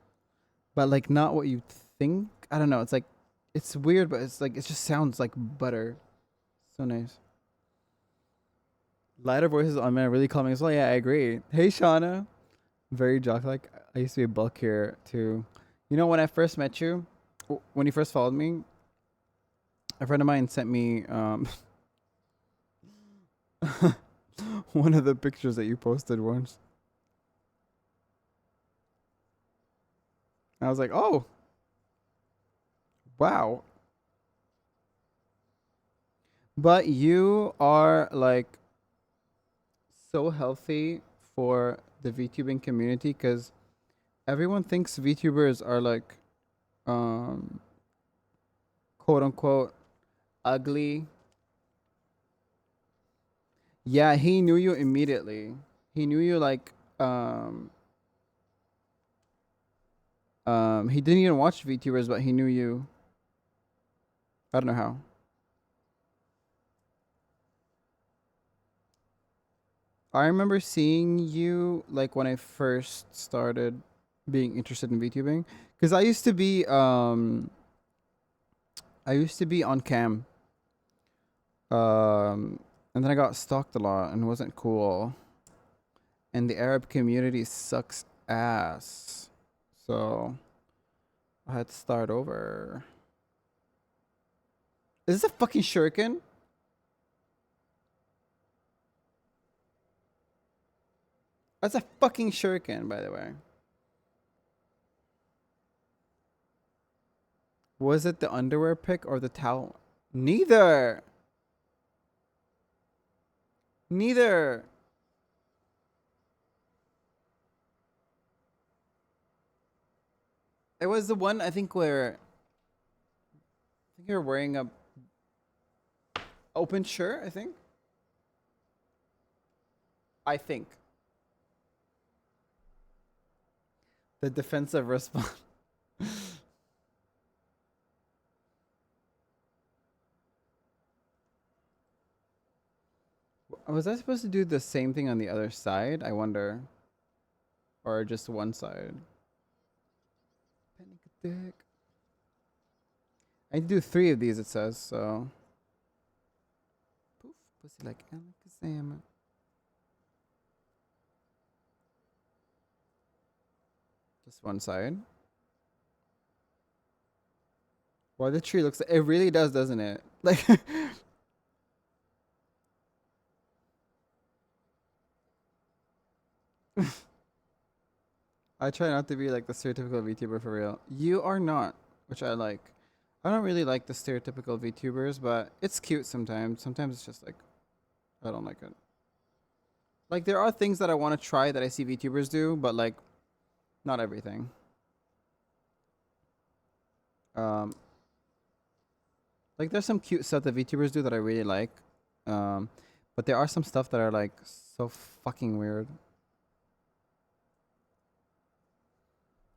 but like not what you think. I don't know. It's like it's weird, but it's like it just sounds like butter. So nice. Lighter voices on men are really calming as well. Yeah, I agree. Hey, Shauna. Very jock like. I used to be a bulk here too. You know, when I first met you, when you first followed me, a friend of mine sent me one of the pictures that you posted once. I was like, oh, wow. But you are like so healthy for the VTubing community because everyone thinks VTubers are like, quote unquote, ugly. Yeah, he knew you immediately. He knew you like, he didn't even watch VTubers, but he knew you. I don't know how. I remember seeing you like when I first started being interested in VTubing because I used to be on cam and then I got stalked a lot and it wasn't cool and the Arab community sucks ass, so I had to start over. Is this a fucking shuriken? That's a fucking shuriken, by the way. Was it the underwear pick or the towel? Neither. Neither. It was the one I think where I think you're wearing a open shirt, I think. I think. The defensive response. Was I supposed to do the same thing on the other side? I wonder. Or just one side? Panic attack. I need to do 3 of these, it says, so. pussy like Alakazam. Just one side. Why the tree looks, it really does, doesn't it? Like I try not to be like the stereotypical VTuber for real. You are not, which I like. I don't really like the stereotypical VTubers, but it's cute sometimes. Sometimes it's just like, I don't like it. Like, there are things that I want to try that I see VTubers do, but like, not everything. Like, there's some cute stuff that VTubers do that I really like. But there are some stuff that are like so fucking weird.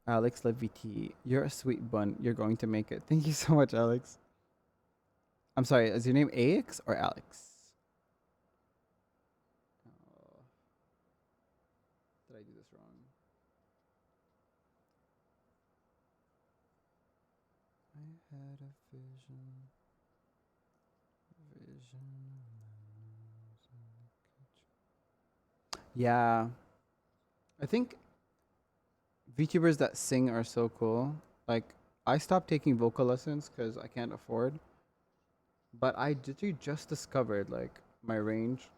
Alex Love VT, you're a sweet bun. You're going to make it. Thank you so much, Alex. I'm sorry, is your name AX or Alex? Oh. Did I do this wrong? I had a vision. Yeah. I think VTubers that sing are so cool. Like, I stopped taking vocal lessons because I can't afford. But I just discovered like my range,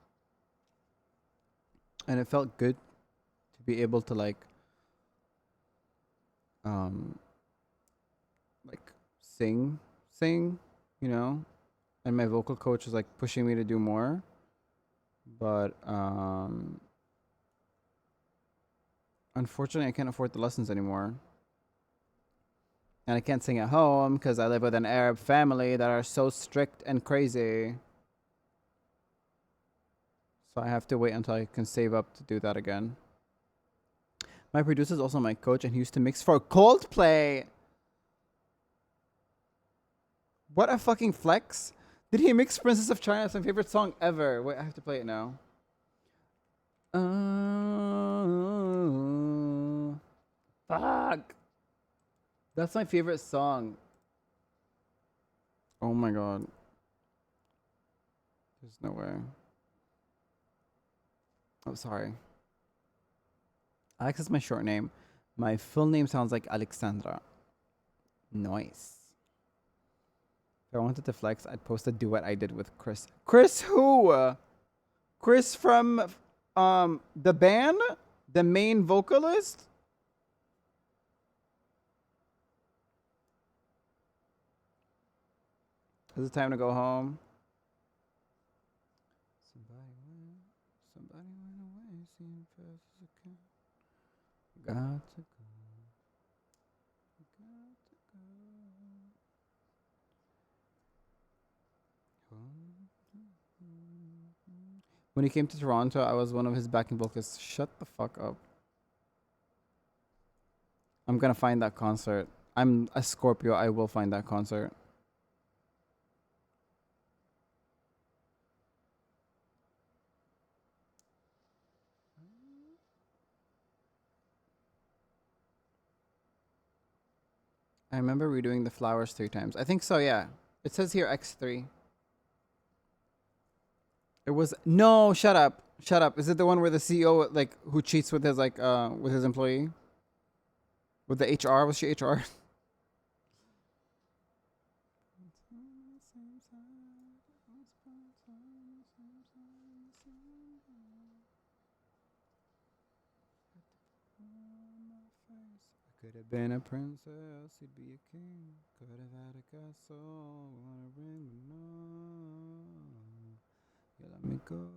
and it felt good to be able to like sing, you know. And my vocal coach was like pushing me to do more, but unfortunately, I can't afford the lessons anymore. And I can't sing at home because I live with an Arab family that are so strict and crazy. So I have to wait until I can save up to do that again. My producer is also my coach, and he used to mix for Coldplay. What a fucking flex. Did he mix Princess of China? It's my favorite song ever. Wait, I have to play it now. Fuck. That's my favorite song. Oh my god. There's no way. Oh, sorry. Alex is my short name. My full name sounds like Alexandra. Nice. If I wanted to flex, I'd post a duet I did with Chris. Chris who? Chris from the band? The main vocalist? Is it time to go home? Somebody went away, seeing fast as it can. Got to go. When he came to Toronto, I was one of his backing vocalists. Shut the fuck up. I'm gonna find that concert. I'm a Scorpio. I will find that concert. I remember redoing the flowers 3 times. I think so, yeah. It says here X3. It was no, shut up. Shut up. Is it the one where the CEO like who cheats with his with his employee? With the HR? Was she HR? Could have been a princess, he'd be a king. Could have had a castle, wanna ring the no. You let me go.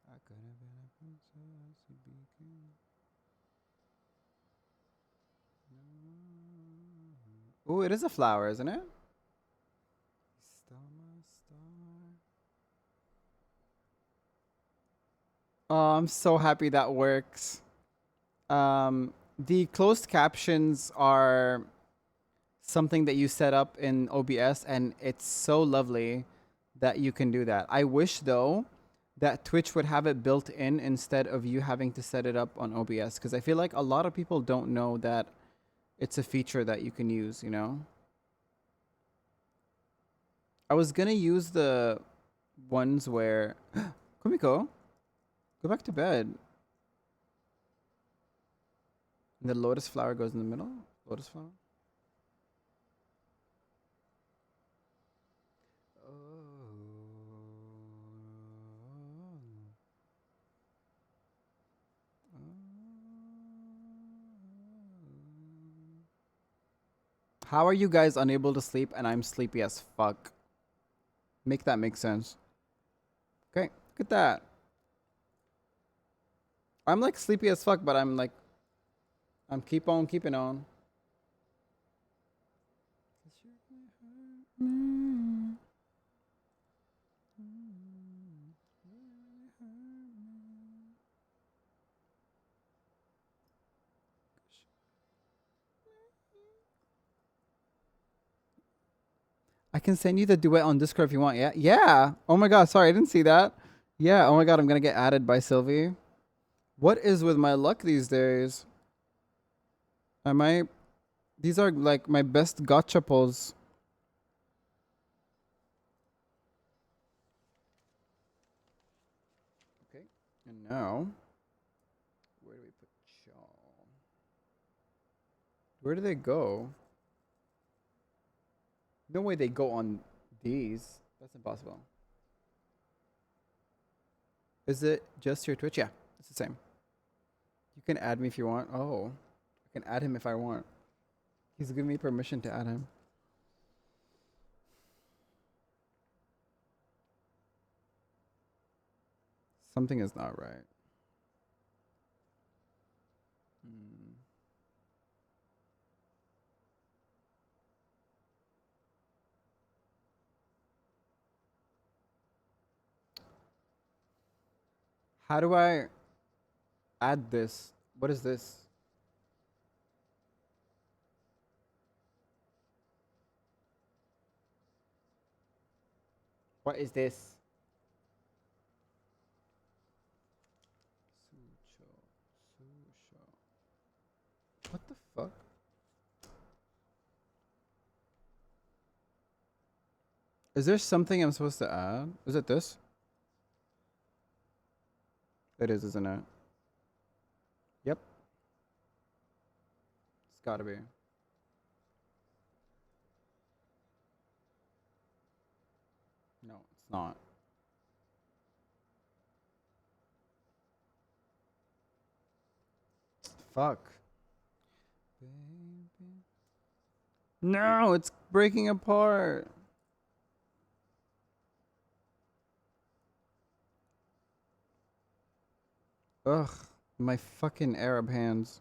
I could have been a princess, he'd be a king. No. Oh, it is a flower, isn't it? Star, my star. Oh, I'm so happy that works. The closed captions are something that you set up in OBS, and it's so lovely that you can do that. I wish, though, that Twitch would have it built in instead of you having to set it up on OBS, because I feel like a lot of people don't know that it's a feature that you can use, you know? I was going to use the ones where Kumiko, go back to bed. The lotus flower goes in the middle. Lotus flower. How are you guys unable to sleep and I'm sleepy as fuck? Make that make sense. Okay, look at that. I'm like sleepy as fuck, but I'm like, I'm keep on keeping on. I can send you the duet on Discord if you want. Yeah. Yeah. Oh my god, sorry, I didn't see that. Yeah, oh my god, I'm gonna get added by Sylvie. What is with my luck these days? Am I... These are like my best gotcha pulls. Okay, and now... Where do we put y'all? Where do they go? No way they go on these. That's impossible. Is it just your Twitch? Yeah, it's the same. You can add me if you want. Oh, I can add him if I want. He's giving me permission to add him. Something is not right. How do I add this? What is this? What is this? What the fuck? Is there something I'm supposed to add? Is it this? It is, isn't it? Yep. It's gotta be. No, it's not. Fuck. Baby. No, it's breaking apart. Ugh, my fucking Arab hands.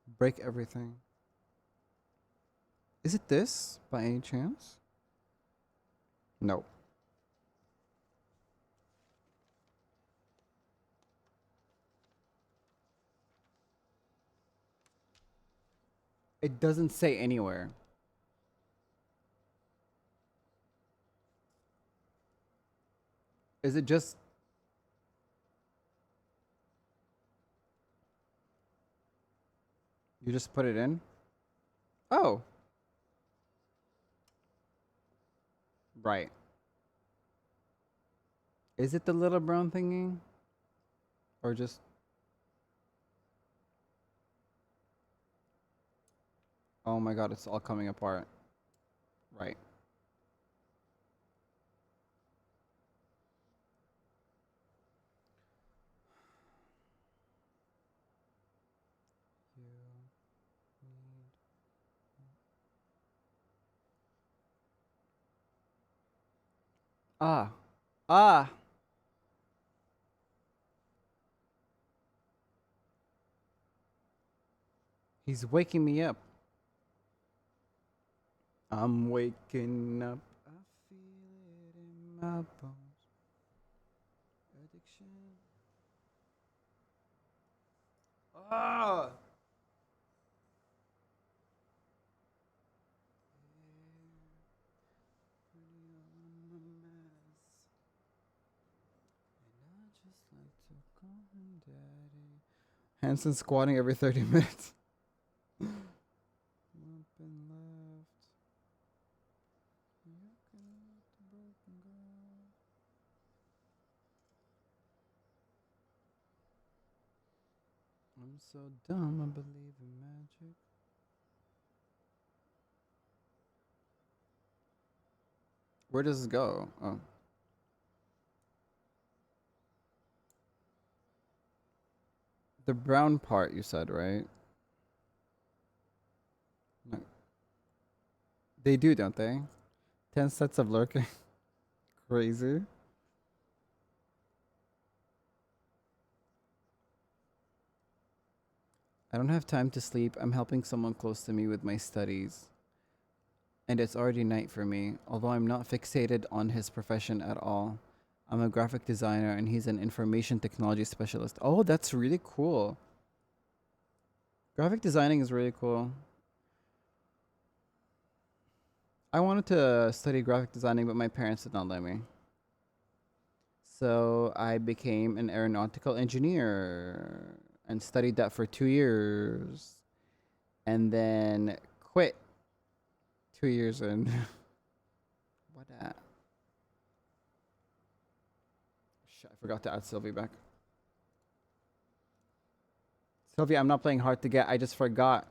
Just break everything. Is it this by any chance? No. It doesn't say anywhere. Is it just... You just put it in? Oh. Right. Is it the little brown thingy? Or just... Oh my god, it's all coming apart. Right. Ah. Ah. He's waking me up. I'm waking up. I feel it in my bones. Addiction. Ah. Hanson squatting every 30 minutes. Up and left. so dumb, I believe in magic. Where does this go? Oh. The brown part you said, right? No. They do, don't they? 10 sets of lurking. Crazy. I don't have time to sleep. I'm helping someone close to me with my studies. And it's already night for me, although I'm not fixated on his profession at all. I'm a graphic designer and he's an information technology specialist. Oh, that's really cool. Graphic designing is really cool. I wanted to study graphic designing, but my parents did not let me. So I became an aeronautical engineer and studied that for 2 years. And then quit 2 years in. What at? Shit, I forgot to add Sylvie back. Sylvie, I'm not playing hard to get. I just forgot.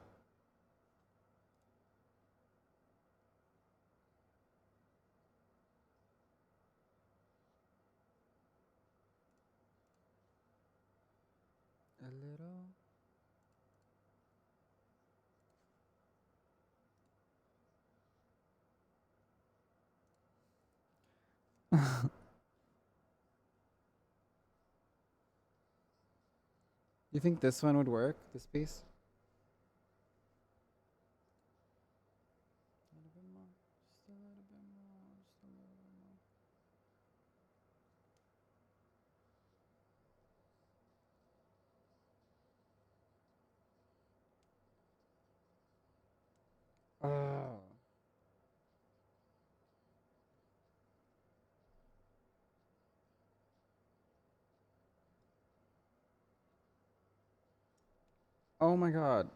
A little. You think this one would work? This piece? A little bit more. Just a little bit more. Just a little bit more. Oh. Oh my god.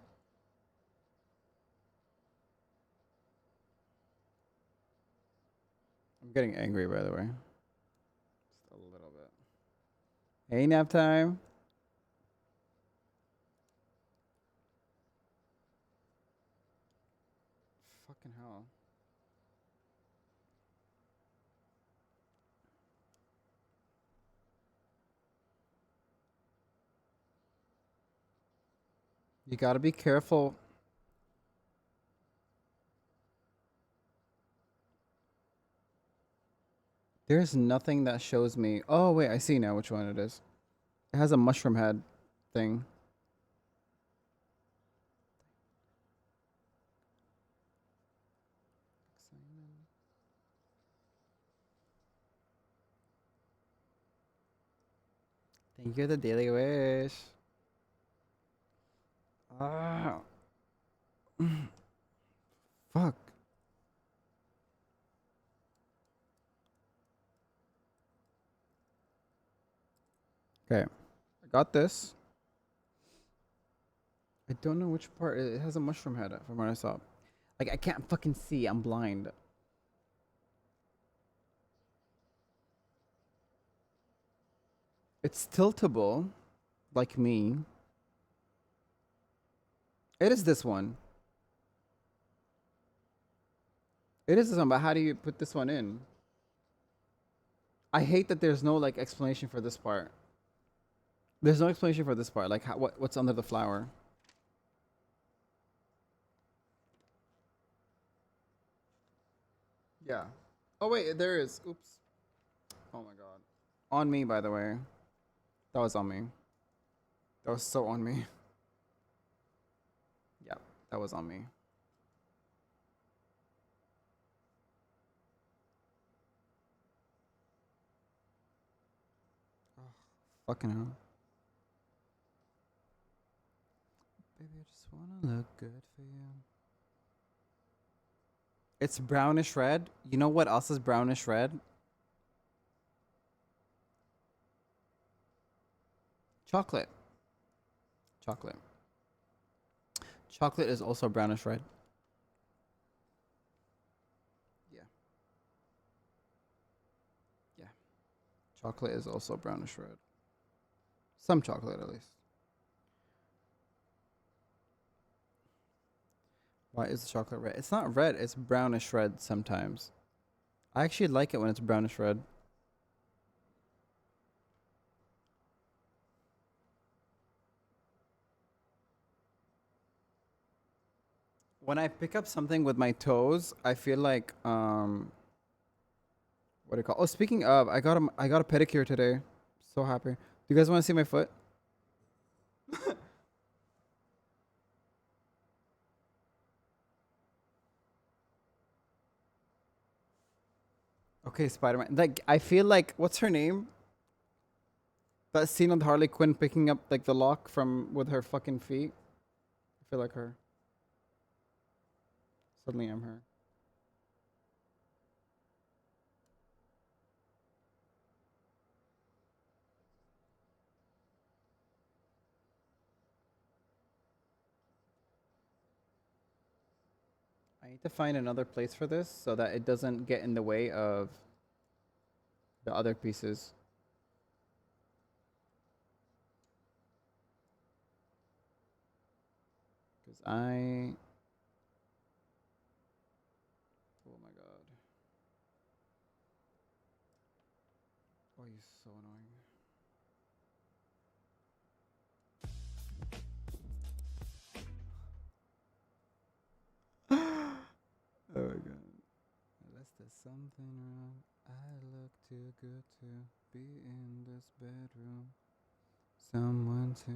I'm getting angry, by the way. Just a little bit. Hey, nap time. Fucking hell. You gotta be careful. There's nothing that shows me. Oh, wait, I see now which one it is. It has a mushroom head thing. Thank you, the Daily Wish. Ah. Fuck. Okay. I got this. I don't know which part. It has a mushroom head from what I saw. Like, I can't fucking see. I'm blind. It's tiltable, like me. It is this one. It is this one, but how do you put this one in? I hate that there's no, like, explanation for this part. There's no explanation for this part. Like, what's under the flower? Yeah. Oh, wait, there is. Oops. Oh my god. On me, by the way. That was on me. That was so on me. Yeah, that was on me. Oh, fucking hell. Baby, I just wanna look good for you. It's brownish red. You know what else is brownish red? Chocolate. Chocolate. Chocolate is also brownish red. Yeah. Yeah. Chocolate is also brownish red. Some chocolate, at least. Why is the chocolate red? It's not red, it's brownish red sometimes. I actually like it when it's brownish red. When I pick up something with my toes, I feel like what do you call? Oh, speaking of, I got a pedicure today. So happy. Do you guys want to see my foot? Okay, Spider-Man. Like I feel like what's her name? That scene with Harley Quinn picking up like the lock from with her fucking feet. I feel like her. Suddenly I'm her. I need to find another place for this so that it doesn't get in the way of the other pieces. Because oh my god. Oh, he's so annoying. Oh my god. Unless there's something wrong, I look too good to be in this bedroom. Someone to.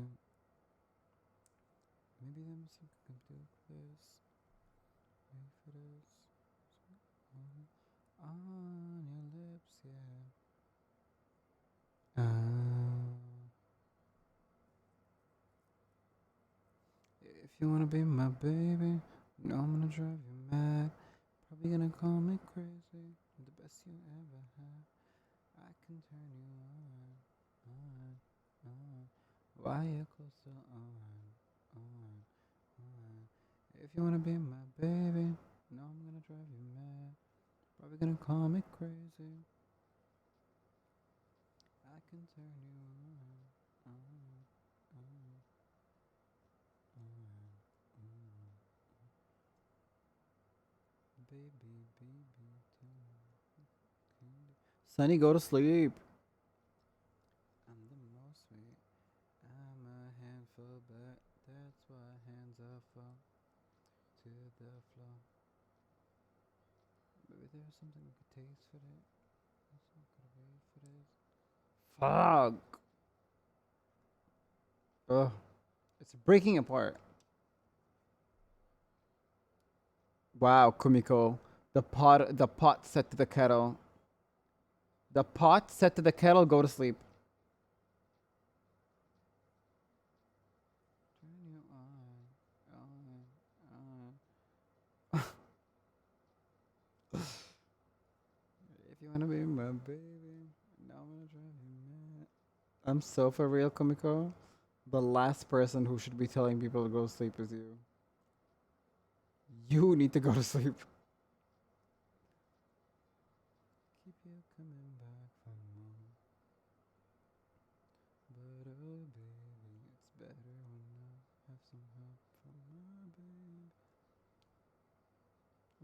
Maybe there must be some do this. Wait for this. On your lips, yeah. If you wanna be my baby, you know I'm gonna drive you mad. Probably gonna call me crazy. I'm the best you ever had. I can turn you on. Why you closer on. If you wanna be my baby, you know I'm gonna drive you mad. Probably gonna call me crazy. I can turn you on. Baby, Sunny, go to sleep. I'm the most sweet. I'm a handful, but that's why hands are fall to the floor. Maybe there's something we could taste for it. That's not gonna wait for this. Fuck. Ugh. It's breaking apart. Wow, Kumiko. The pot set to the kettle. The pot set to the kettle, go to sleep. Turn you on. If you wanna be my baby, now I'm gonna drive you mad. I'm so for real, Kumiko. The last person who should be telling people to go to sleep is you. You need to go to sleep. Keep you coming back for more. But oh baby, it's better when I have some help from my baby.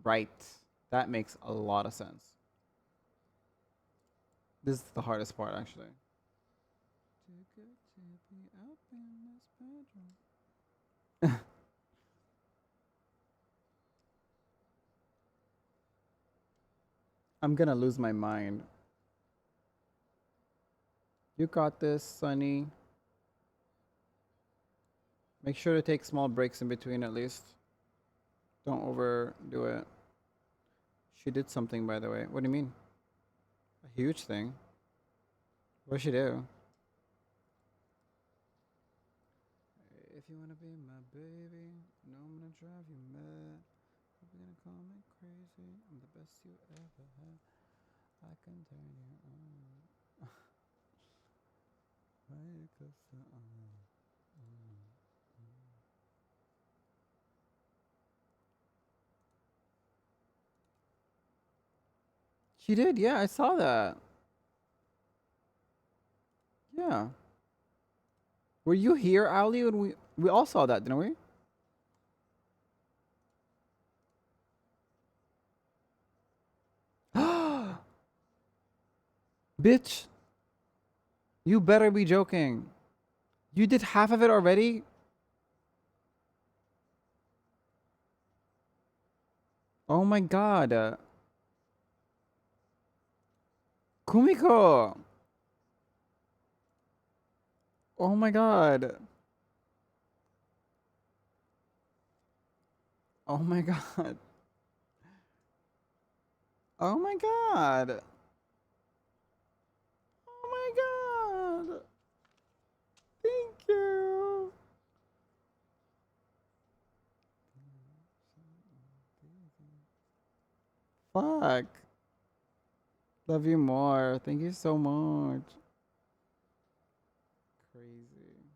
Right. That makes a lot of sense. This is the hardest part, actually. Too good to be up in this bedroom. I'm gonna lose my mind. You got this, Sunny. Make sure to take small breaks in between at least. Don't overdo it. She did something, by the way. What do you mean? A huge thing? What'd she do? If you wanna be my baby, no, I'm gonna drive you mad. You're gonna call me crazy. I'm the best you ever had. I can turn you on. Right, 'cause, She did, yeah, I saw that. Yeah. Were you here, Ali? When we all saw that, didn't we? Bitch, you better be joking. You did half of it already? Oh my god. Kumiko! Oh my god. Oh my god. Oh my god. Oh my god. Thank you. Fuck. Love you more. Thank you so much. Crazy.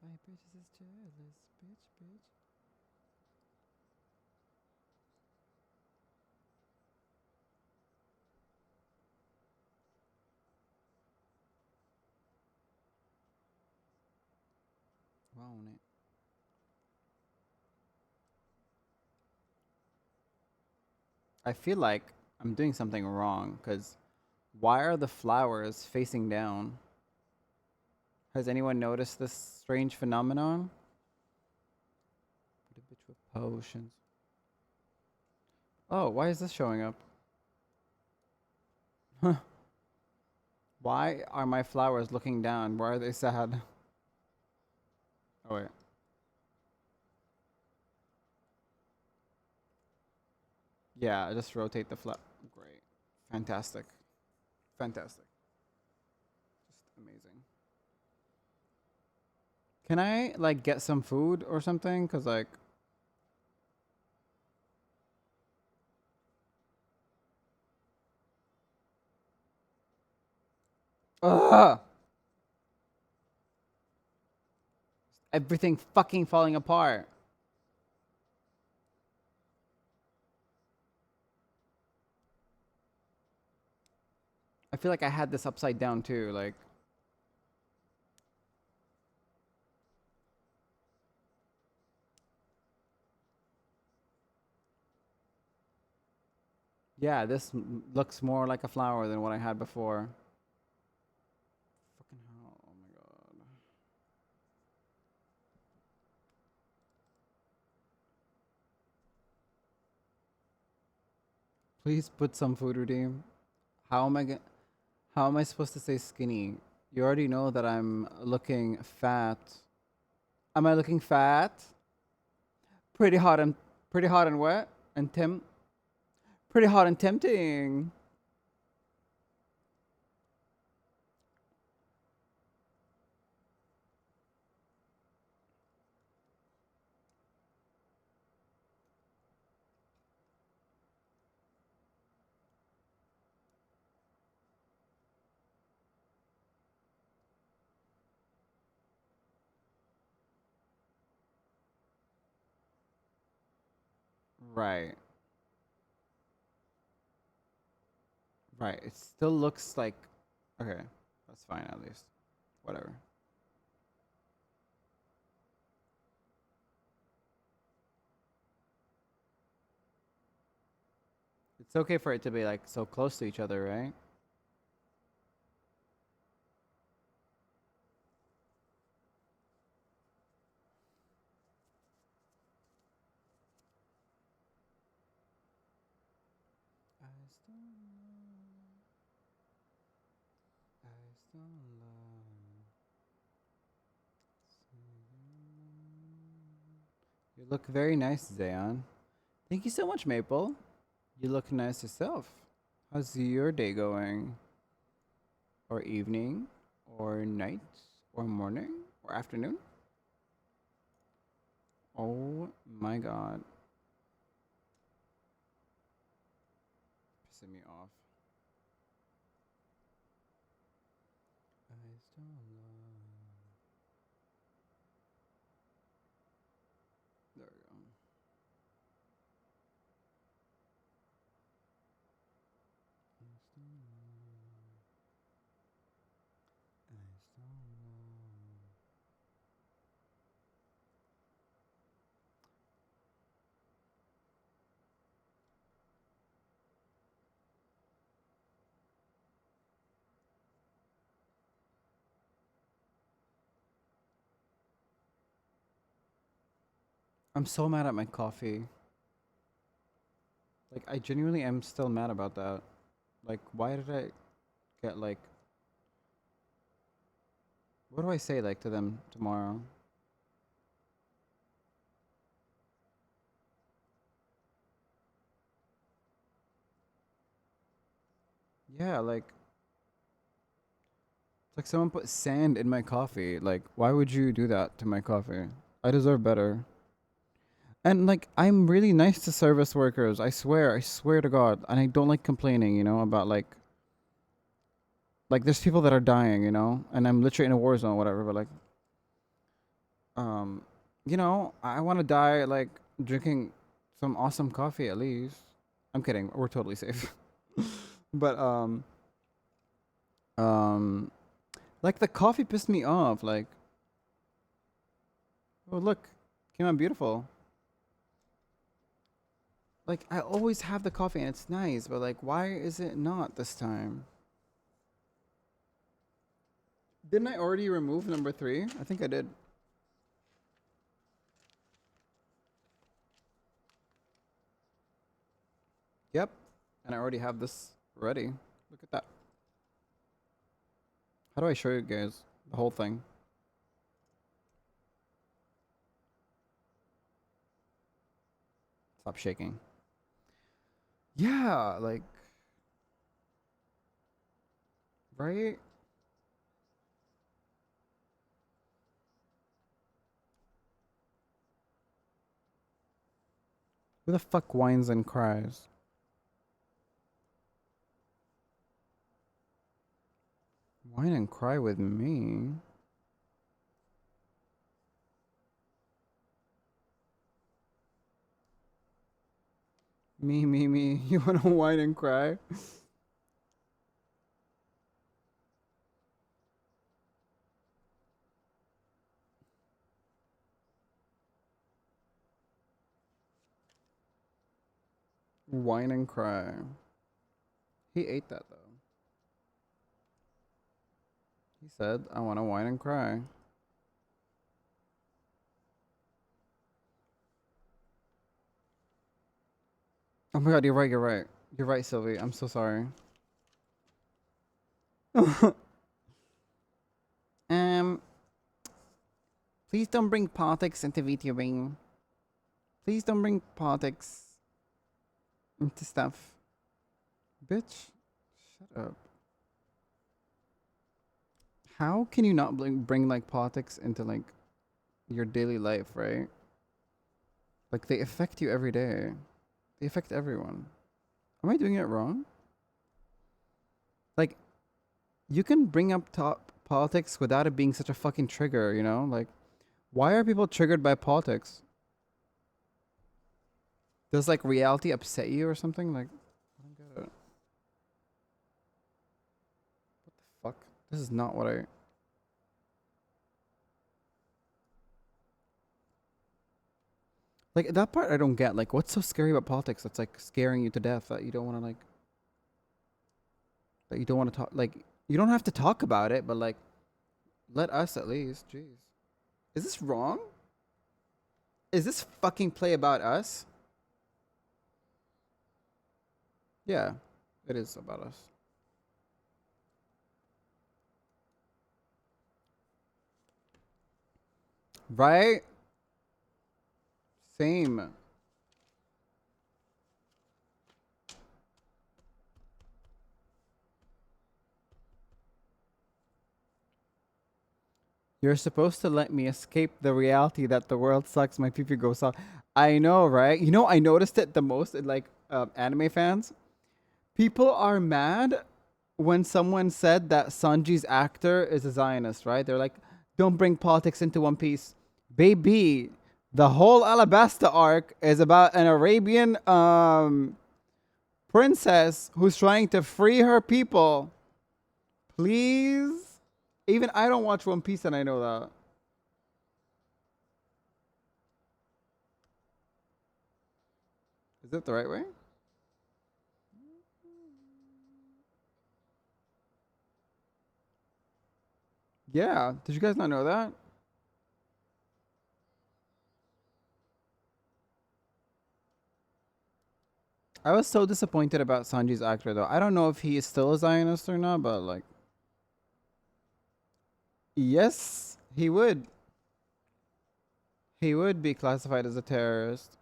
My bitch is jealous. Bitch, bitch. Won't it? I feel like I'm doing something wrong because why are the flowers facing down? Has anyone noticed this strange phenomenon? What a bitch with potions. Oh, why is this showing up? Huh. Why are my flowers looking down? Why are they sad? Oh, wait. Yeah, just rotate the flower. Great. Fantastic. Fantastic. Just amazing. Can I, like, get some food or something? Because, like... Ugh! Everything fucking falling apart. I feel like I had this upside down too, like... Yeah, this looks more like a flower than what I had before. Fucking hell, oh my god. Please put some food, redeem. How am I supposed to stay skinny? You already know that I'm looking fat. Am I looking fat? Pretty hot and wet and pretty hot and tempting. Right. Right. It still looks like okay. That's fine at least. Whatever. It's okay for it to be like so close to each other, right? I still love, I still love. You look very nice, Zayon. Thank you so much, Maple. You look nice yourself. How's your day going? Or evening? Or night? Or morning? Or afternoon? Oh my god. Pissing me off. I still love. There we go. I still love. I still love. I'm so mad at my coffee. Like, I genuinely am still mad about that. Like, why did I get, like... What do I say, like, to them tomorrow? Yeah, like... It's like someone put sand in my coffee. Like, why would you do that to my coffee? I deserve better. And, like, I'm really nice to service workers. I swear to God. And I don't like complaining, you know, about, like... Like, there's people that are dying, you know? And I'm literally in a war zone, whatever, but, like... You know, I want to die, like, drinking some awesome coffee at least. I'm kidding. We're totally safe. But, like, the coffee pissed me off. Like, oh, look. Came out beautiful. Like, I always have the coffee and it's nice, but, like, why is it not this time? Didn't I already remove number 3? I think I did. Yep. And I already have this ready. Look at that. How do I show you guys the whole thing? Stop shaking. Yeah, like... Right? Who the fuck whines and cries? Whine and cry with me? Me. You wanna whine and cry? Whine and cry. He ate that though. He said, I wanna whine and cry. Oh my god, you're right, you're right. You're right, Sylvie. I'm so sorry. Please don't bring politics into VTubing. Please don't bring politics into stuff. Bitch, shut up. How can you not bring like politics into like your daily life, right? Like they affect you every day. They affect everyone. Am I doing it wrong? Like, you can bring up politics without it being such a fucking trigger, you know? Like, why are people triggered by politics? Does like reality upset you or something? Like, I don't get it. What the fuck? This is not what I... Like, that part I don't get. Like, what's so scary about politics that's like scaring you to death that you don't want to like... That you don't want to talk... Like, you don't have to talk about it, but like, let us at least. Jeez. Is this wrong? Is this fucking play about us? Yeah, it is about us. Right? Same. You're supposed to let me escape the reality that the world sucks, my pee goes off. I know, right? You know, I noticed it the most in like anime fans. People are mad when someone said that Sanji's actor is a Zionist, right? They're like, don't bring politics into One Piece. Baby, the whole Alabasta arc is about an Arabian princess who's trying to free her people. Please? Even I don't watch One Piece and I know that. Is it the right way? Yeah. Did you guys not know that? I was so disappointed about Sanji's actor though. I don't know if he is still a Zionist or not, but like, yes, he would. He would be classified as a terrorist.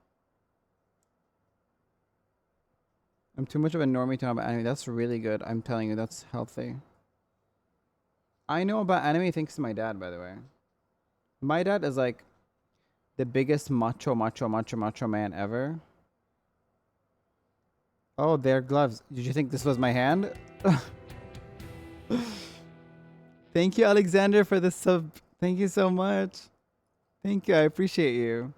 I'm too much of a normie to know about anime. That's really good. I'm telling you, that's healthy. I know about anime thanks to my dad, by the way. My dad is like the biggest macho man ever. Oh, they're gloves. Did you think this was my hand? Thank you, Alexander, for the sub. Thank you so much. Thank you. I appreciate you.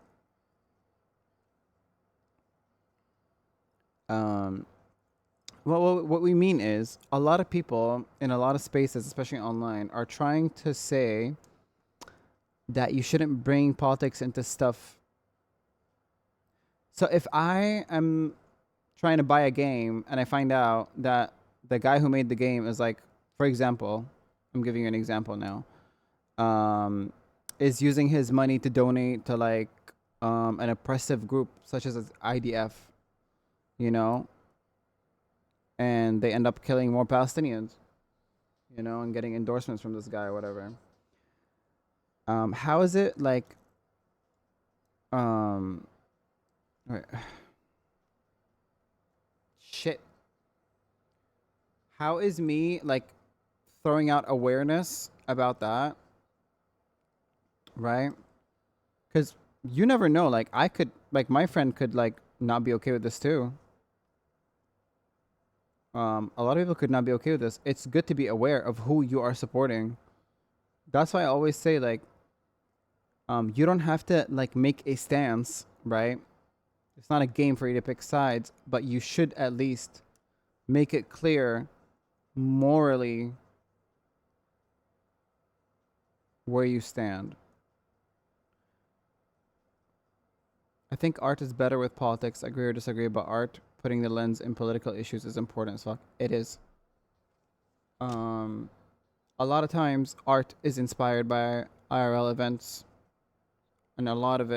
What we mean is a lot of people in a lot of spaces, especially online, are trying to say that you shouldn't bring politics into stuff. So if I am trying to buy a game and I find out that the guy who made the game is like, for example, I'm giving you an example now, is using his money to donate to like an oppressive group such as IDF, you know, and they end up killing more Palestinians, you know, and getting endorsements from this guy or whatever. How is it like, wait. Shit. How is me like throwing out awareness about that? Right? Because you never know. Like I could, like my friend could like not be okay with this too. A lot of people could not be okay with this. It's good to be aware of who you are supporting. That's why I always say like, you don't have to like make a stance, right? It's not a game for you to pick sides, but you should at least make it clear morally where you stand. I think art is better with politics. Agree or disagree, but art putting the lens in political issues is important as fuck. It is. A lot of times art is inspired by IRL events, and a lot of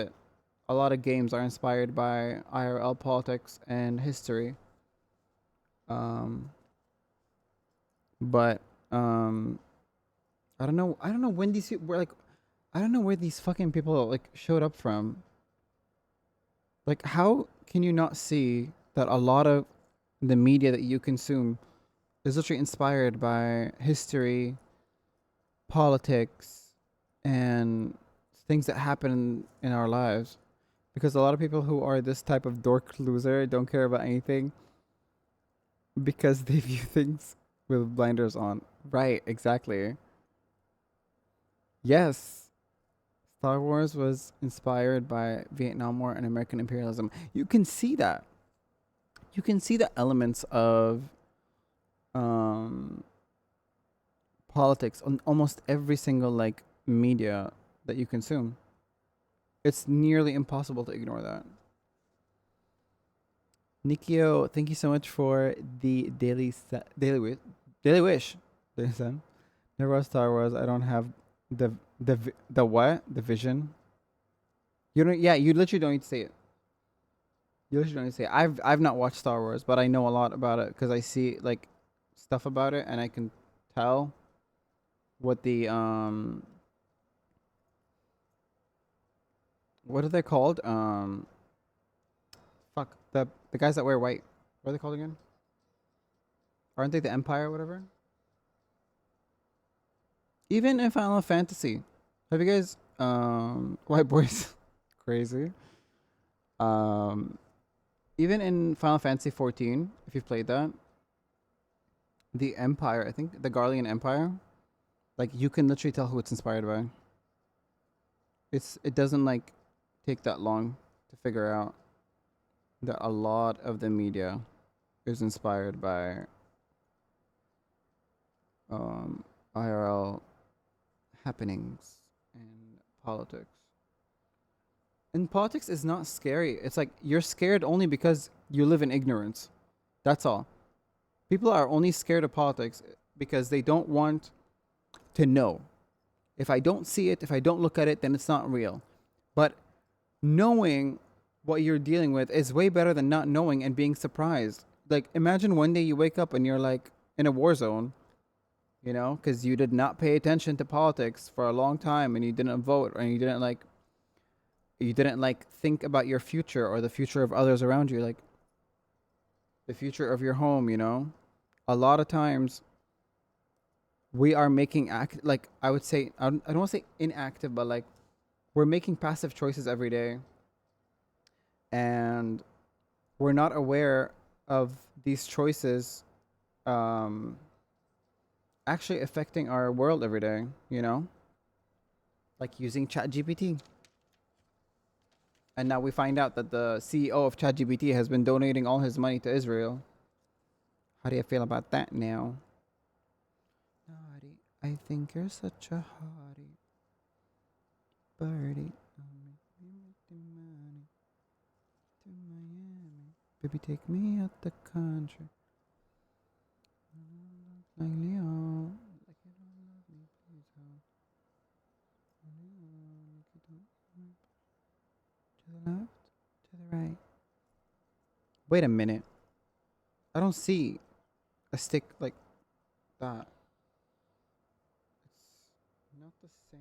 games are inspired by IRL politics and history. But I don't know when these people were like, I don't know where these fucking people like showed up from. Like, how can you not see that a lot of the media that you consume is literally inspired by history, politics, and things that happen in our lives? Because a lot of people who are this type of dork loser don't care about anything because they view things with blinders on. Right, exactly. Yes. Star Wars was inspired by Vietnam War and American imperialism. You can see that. You can see the elements of politics on almost every single like media that you consume. It's nearly impossible to ignore that. Nikio, thank you so much for the daily wish. Listen, never watched Star Wars. I don't have the what? The vision. You don't. Yeah, you literally don't need to say it. You literally don't need to say it. I've not watched Star Wars, but I know a lot about it because I see like stuff about it, and I can tell what the what are they called? Fuck the guys that wear white. What are they called again? Aren't they the Empire or whatever? Even in Final Fantasy, have you guys white boys crazy? Even in Final Fantasy 14, if you've played that, the Empire, I think the Garlean Empire, like you can literally tell who it's inspired by. It doesn't like take that long to figure out that a lot of the media is inspired by IRL happenings in politics. And politics is not scary. It's like you're scared only because you live in ignorance. That's all. People are only scared of politics because they don't want to know. If I don't see it, if I don't look at it, then it's not real. But knowing what you're dealing with is way better than not knowing and being surprised. Like, imagine one day you wake up and you're like in a war zone, you know, because you did not pay attention to politics for a long time and you didn't vote and you didn't like think about your future or the future of others around you, like the future of your home, you know. A lot of times we are making like I would say I don't want to say inactive, but like we're making passive choices every day and we're not aware of these choices um actually affecting our world every day, you know? Like using ChatGPT. And now we find out that the CEO of ChatGPT has been donating all his money to Israel. How do you feel about that now? Naughty, I think you're such a hottie. Birdie. To Miami. Baby, take me out the country. Like Leo. Like you don't love me, please help. To the left, to the right. Wait a minute. I don't see a stick like that. It's not the same.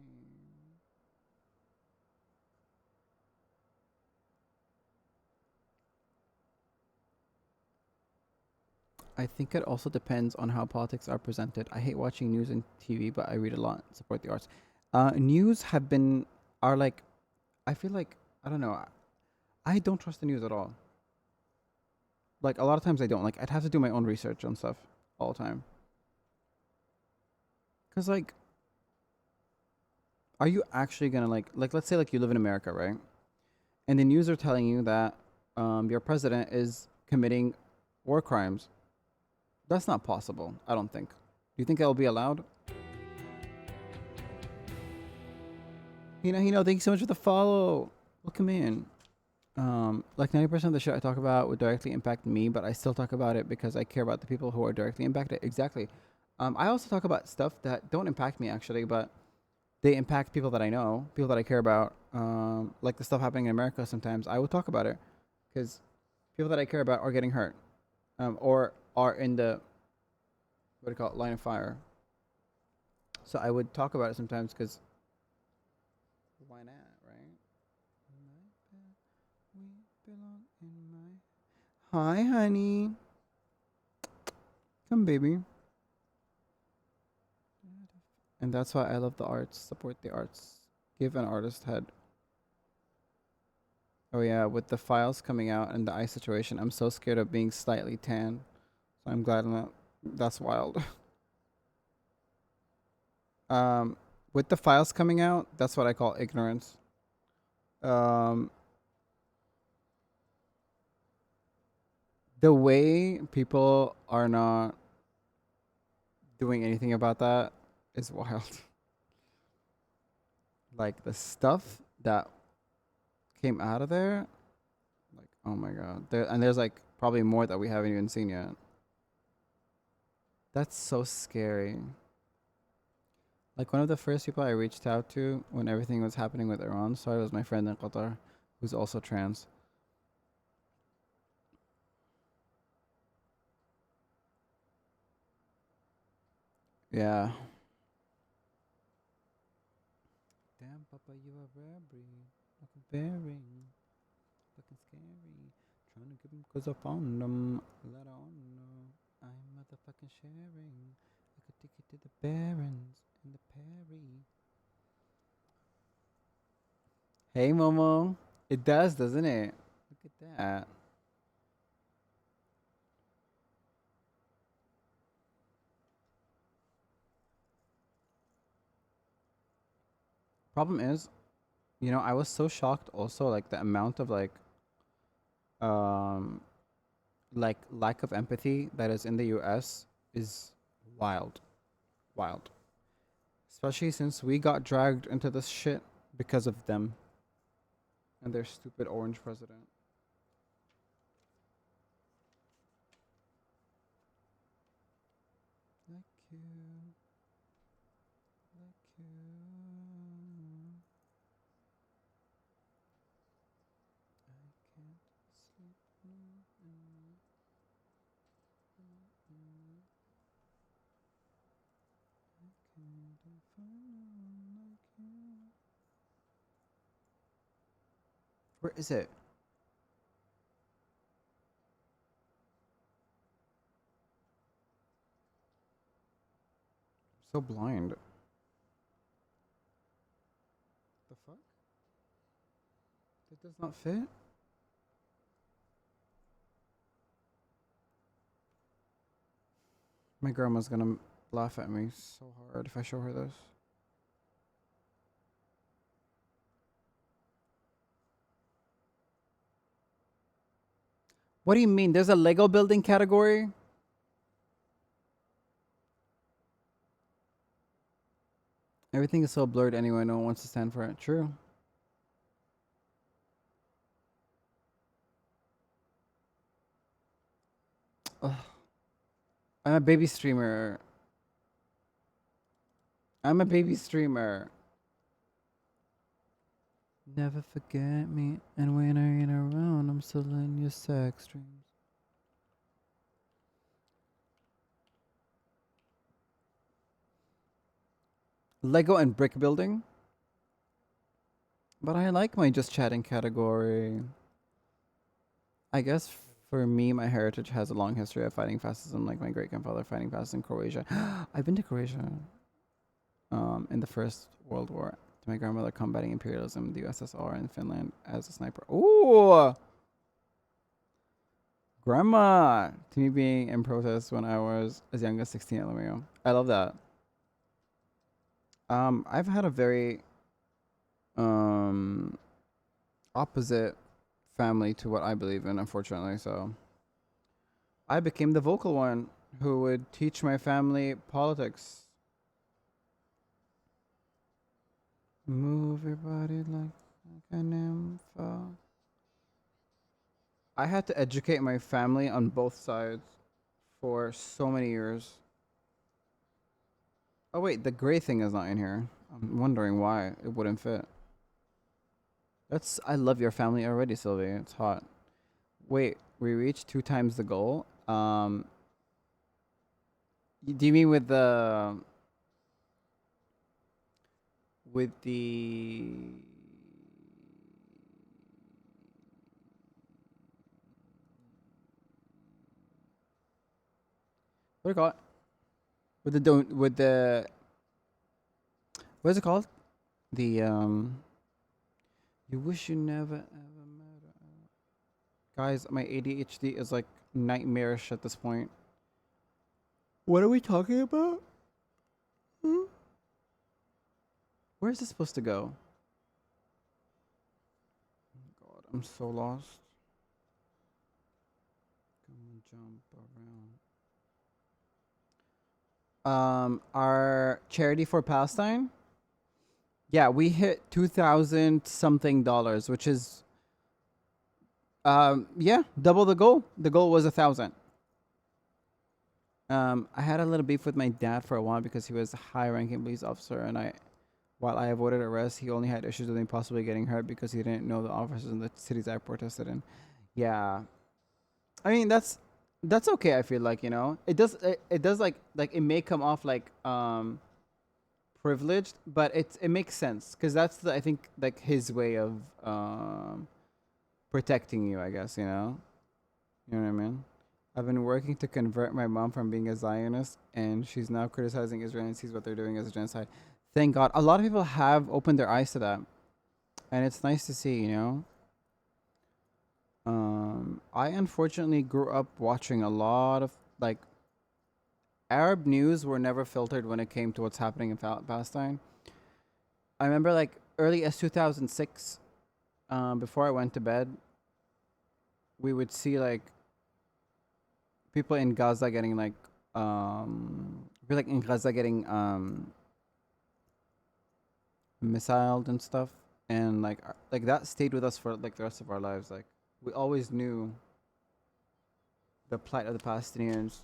I think it also depends on how politics are presented. I hate watching news and TV, but I read a lot and support the arts. News are like, I feel like, I don't know, I don't trust the news at all. Like, a lot of times I don't. Like, I'd have to do my own research on stuff all the time. Because, like, are you actually gonna, like, let's say, like, you live in America, right? And the news are telling you that your president is committing war crimes. That's not possible, I don't think. Do you think that'll be allowed? Thank you so much for the follow. Welcome in. Like 90% of the shit I talk about would directly impact me, but I still talk about it because I care about the people who are directly impacted. Exactly. I also talk about stuff that don't impact me actually, but they impact people that I know, people that I care about. Like the stuff happening in America sometimes, I would talk about it because people that I care about are getting hurt, or are in the, what do you call it, line of fire. So I would talk about it sometimes because why not, right? We belong in my. Hi, honey. Come, baby. And that's why I love the arts. Support the arts. Give an artist head. Oh yeah, with the files coming out and the eye situation, I'm so scared of being slightly tan. So I'm glad I'm not. That's wild. With the files coming out, that's what I call ignorance. Um, the way people are not doing anything about that is wild. Like the stuff that came out of there, like oh my god. There's like probably more that we haven't even seen yet. That's so scary. Like one of the first people I reached out to when everything was happening with Iran, so it was my friend in Qatar, who's also trans. Yeah. Damn, Papa, you are rare breed. Fucking very. Fucking scary. Trying to give him cause I found him. Let on know. I'm motherfucking sharing. I could take you to the Barons and the Perry. Hey, Momo. It does, doesn't it? Look at that. Problem is, I was so shocked also, like the amount of um, like lack of empathy that is in the US is wild. Wild. Especially since we got dragged into this shit because of them and their stupid orange president. Like you. Like you. I Where is it? So blind. The fuck? That does not fit? My grandma's gonna laugh at me so hard if I show her this. What do you mean? There's a Lego building category? Everything is so blurred anyway, no one wants to stand for it. True. Ugh. I'm a baby streamer. I'm a baby streamer. Never forget me, and when I ain't around, I'm still in your sex dreams. Lego and brick building. But I like my just chatting category. I guess for me, my heritage has a long history of fighting fascism, like my great grandfather fighting fascists in Croatia. I've been to Croatia in the First World War. To my grandmother combating imperialism, the USSR, and Finland as a sniper. Ooh! Grandma! To me being in protest when I was as young as 16 LMAO. I love that. I've had a very opposite family to what I believe in, unfortunately, so I became the vocal one who would teach my family politics. Move your body like an info. I had to educate my family on both sides for so many years. Oh wait, the gray thing is not in here. I'm wondering why it wouldn't fit. I love your family already, Sylvie. It's hot. Wait, we reached 2 times the goal. Do you mean with the what do you call it? With the what is it called? The you wish you never ever met her. Guys, my ADHD is like nightmarish at this point. What are we talking about? Where is this supposed to go? God, I'm so lost. Come and jump around. Our charity for Palestine. Yeah, we hit 2,000 something dollars, which is yeah, double the goal. The goal was 1,000. I had a little beef with my dad for a while because he was a high-ranking police officer, and while I avoided arrest, he only had issues with me possibly getting hurt because he didn't know the officers in the cities I protested in. Yeah, I mean that's okay. I feel like it does like it may come off like privileged, but it makes sense because that's I think like his way of protecting you. I guess you know what I mean. I've been working to convert my mom from being a Zionist, and she's now criticizing Israel and sees what they're doing as a genocide. Thank God. A lot of people have opened their eyes to that, and it's nice to see, I unfortunately grew up watching a lot of, like, Arab news were never filtered when it came to what's happening in Palestine. I remember, like, early as 2006, before I went to bed, we would see, like, people in Gaza getting in Gaza getting missiled and stuff, and like that stayed with us for like the rest of our lives. Like we always knew the plight of the Palestinians,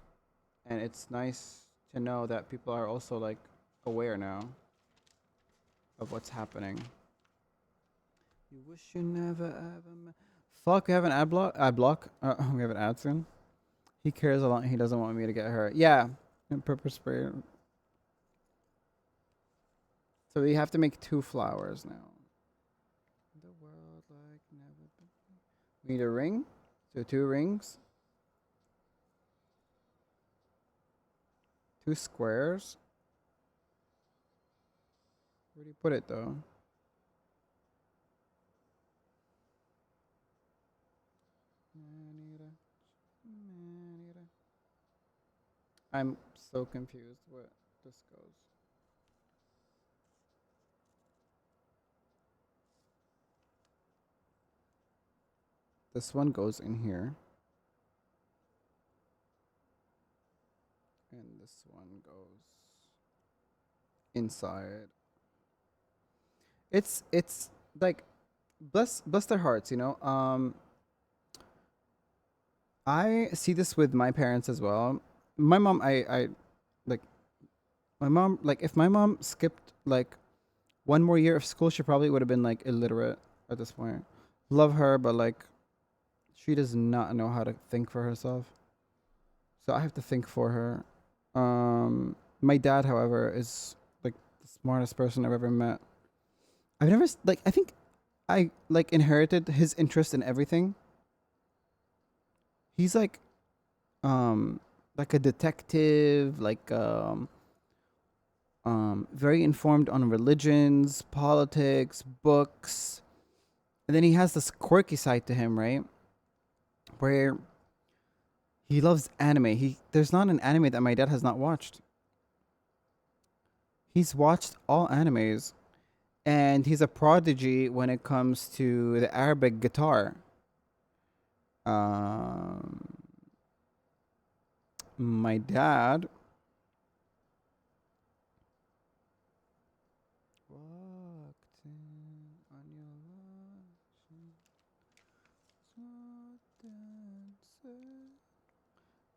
and it's nice to know that people are also like aware now of what's happening. You wish you never ever met. Fuck, we have an ad block. We have an ad soon. He cares a lot. He doesn't want me to get hurt. Yeah, and pepper spray. So we have to make 2 flowers now. The world like never before. We need a ring. So 2 rings. 2 squares. Where do you put it though? I'm so confused what this goes. This one goes in here. And this one goes inside. It's like bless their hearts, you know. I see this with my parents as well. My mom, I like my mom. Like if my mom skipped like one more year of school, she probably would have been like illiterate at this point. Love her, but like she does not know how to think for herself. So I have to think for her. My dad, however, is like the smartest person I've ever met. I've never like I think I like inherited his interest in everything. He's like a detective, like very informed on religions, politics, books. And then he has this quirky side to him, right? Where he loves anime. There's not an anime that my dad has not watched. He's watched all animes, and he's a prodigy when it comes to the Arabic guitar. Um, my dad.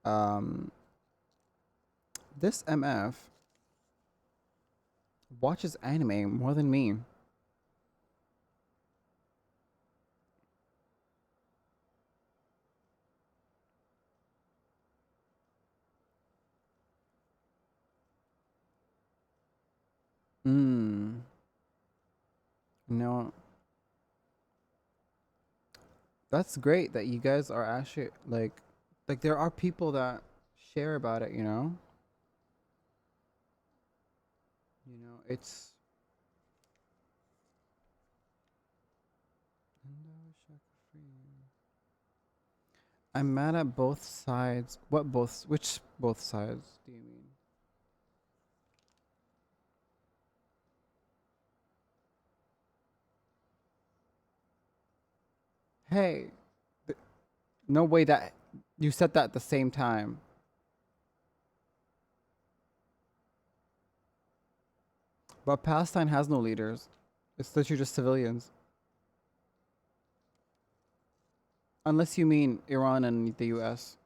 Um, this MF watches anime more than me. Mm. No, that's great that you guys are actually like there are people that share about it, you know? You know, it's I'm mad at both sides. What both which both sides do you mean? Hey, th- no way that you said that at the same time. But Palestine has no leaders. It's literally just civilians. Unless you mean Iran and the US.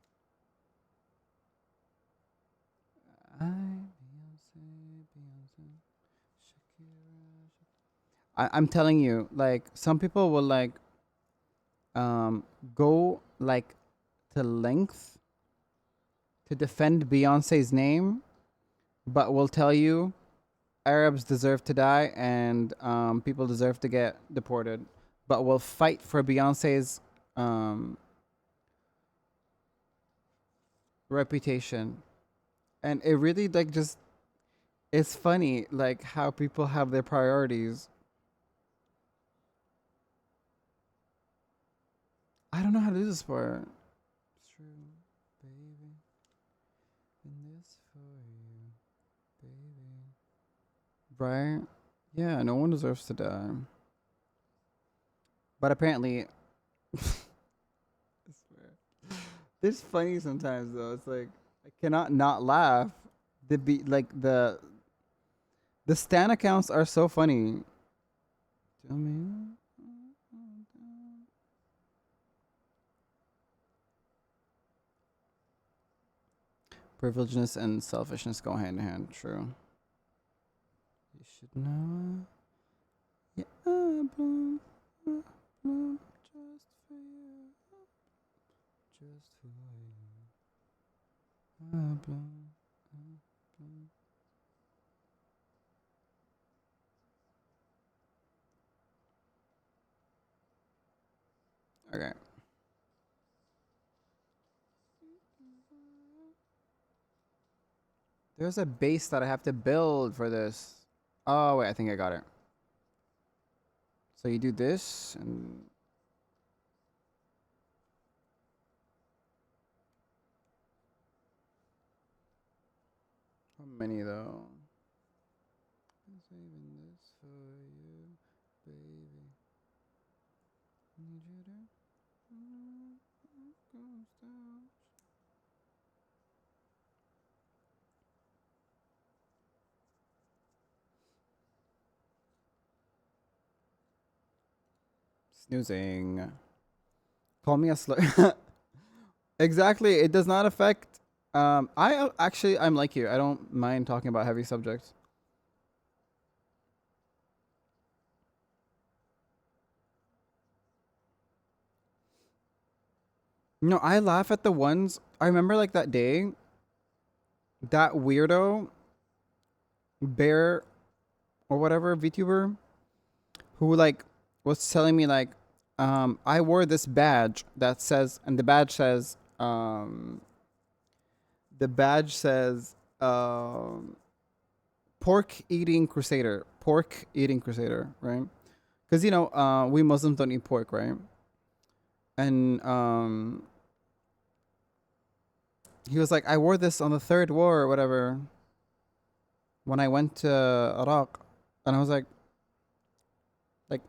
I'm telling you, like some people will like go like to length to defend Beyonce's name, but will tell you Arabs deserve to die and people deserve to get deported, but will fight for Beyonce's um, reputation. And it really like just it's funny like how people have their priorities. I don't know how to do this part. It's true, baby. And this for you, baby. Right? Yeah, no one deserves to die. But apparently, I swear. It's funny sometimes though. It's like I cannot not laugh. The stan accounts are so funny. Tell me. Privilegedness and selfishness go hand in hand. True. You should know. Yeah, bloom, bloom just for you, just for you. Bloom, bloom. Okay. There's a base that I have to build for this. Oh, wait, I think I got it. So you do this and... How many though? I'm saving this for you, baby. Need you to... Snoozing. Call me a slut. Exactly. It does not affect. I'm like you. I don't mind talking about heavy subjects. No, I laugh at the ones. I remember like that day. That weirdo, bear, or whatever VTuber, who like was telling me like, I wore this badge that says, and the badge says, pork eating crusader, right? Because we Muslims don't eat pork, right? And he was like, I wore this on the third war or whatever when I went to Iraq, and I was like,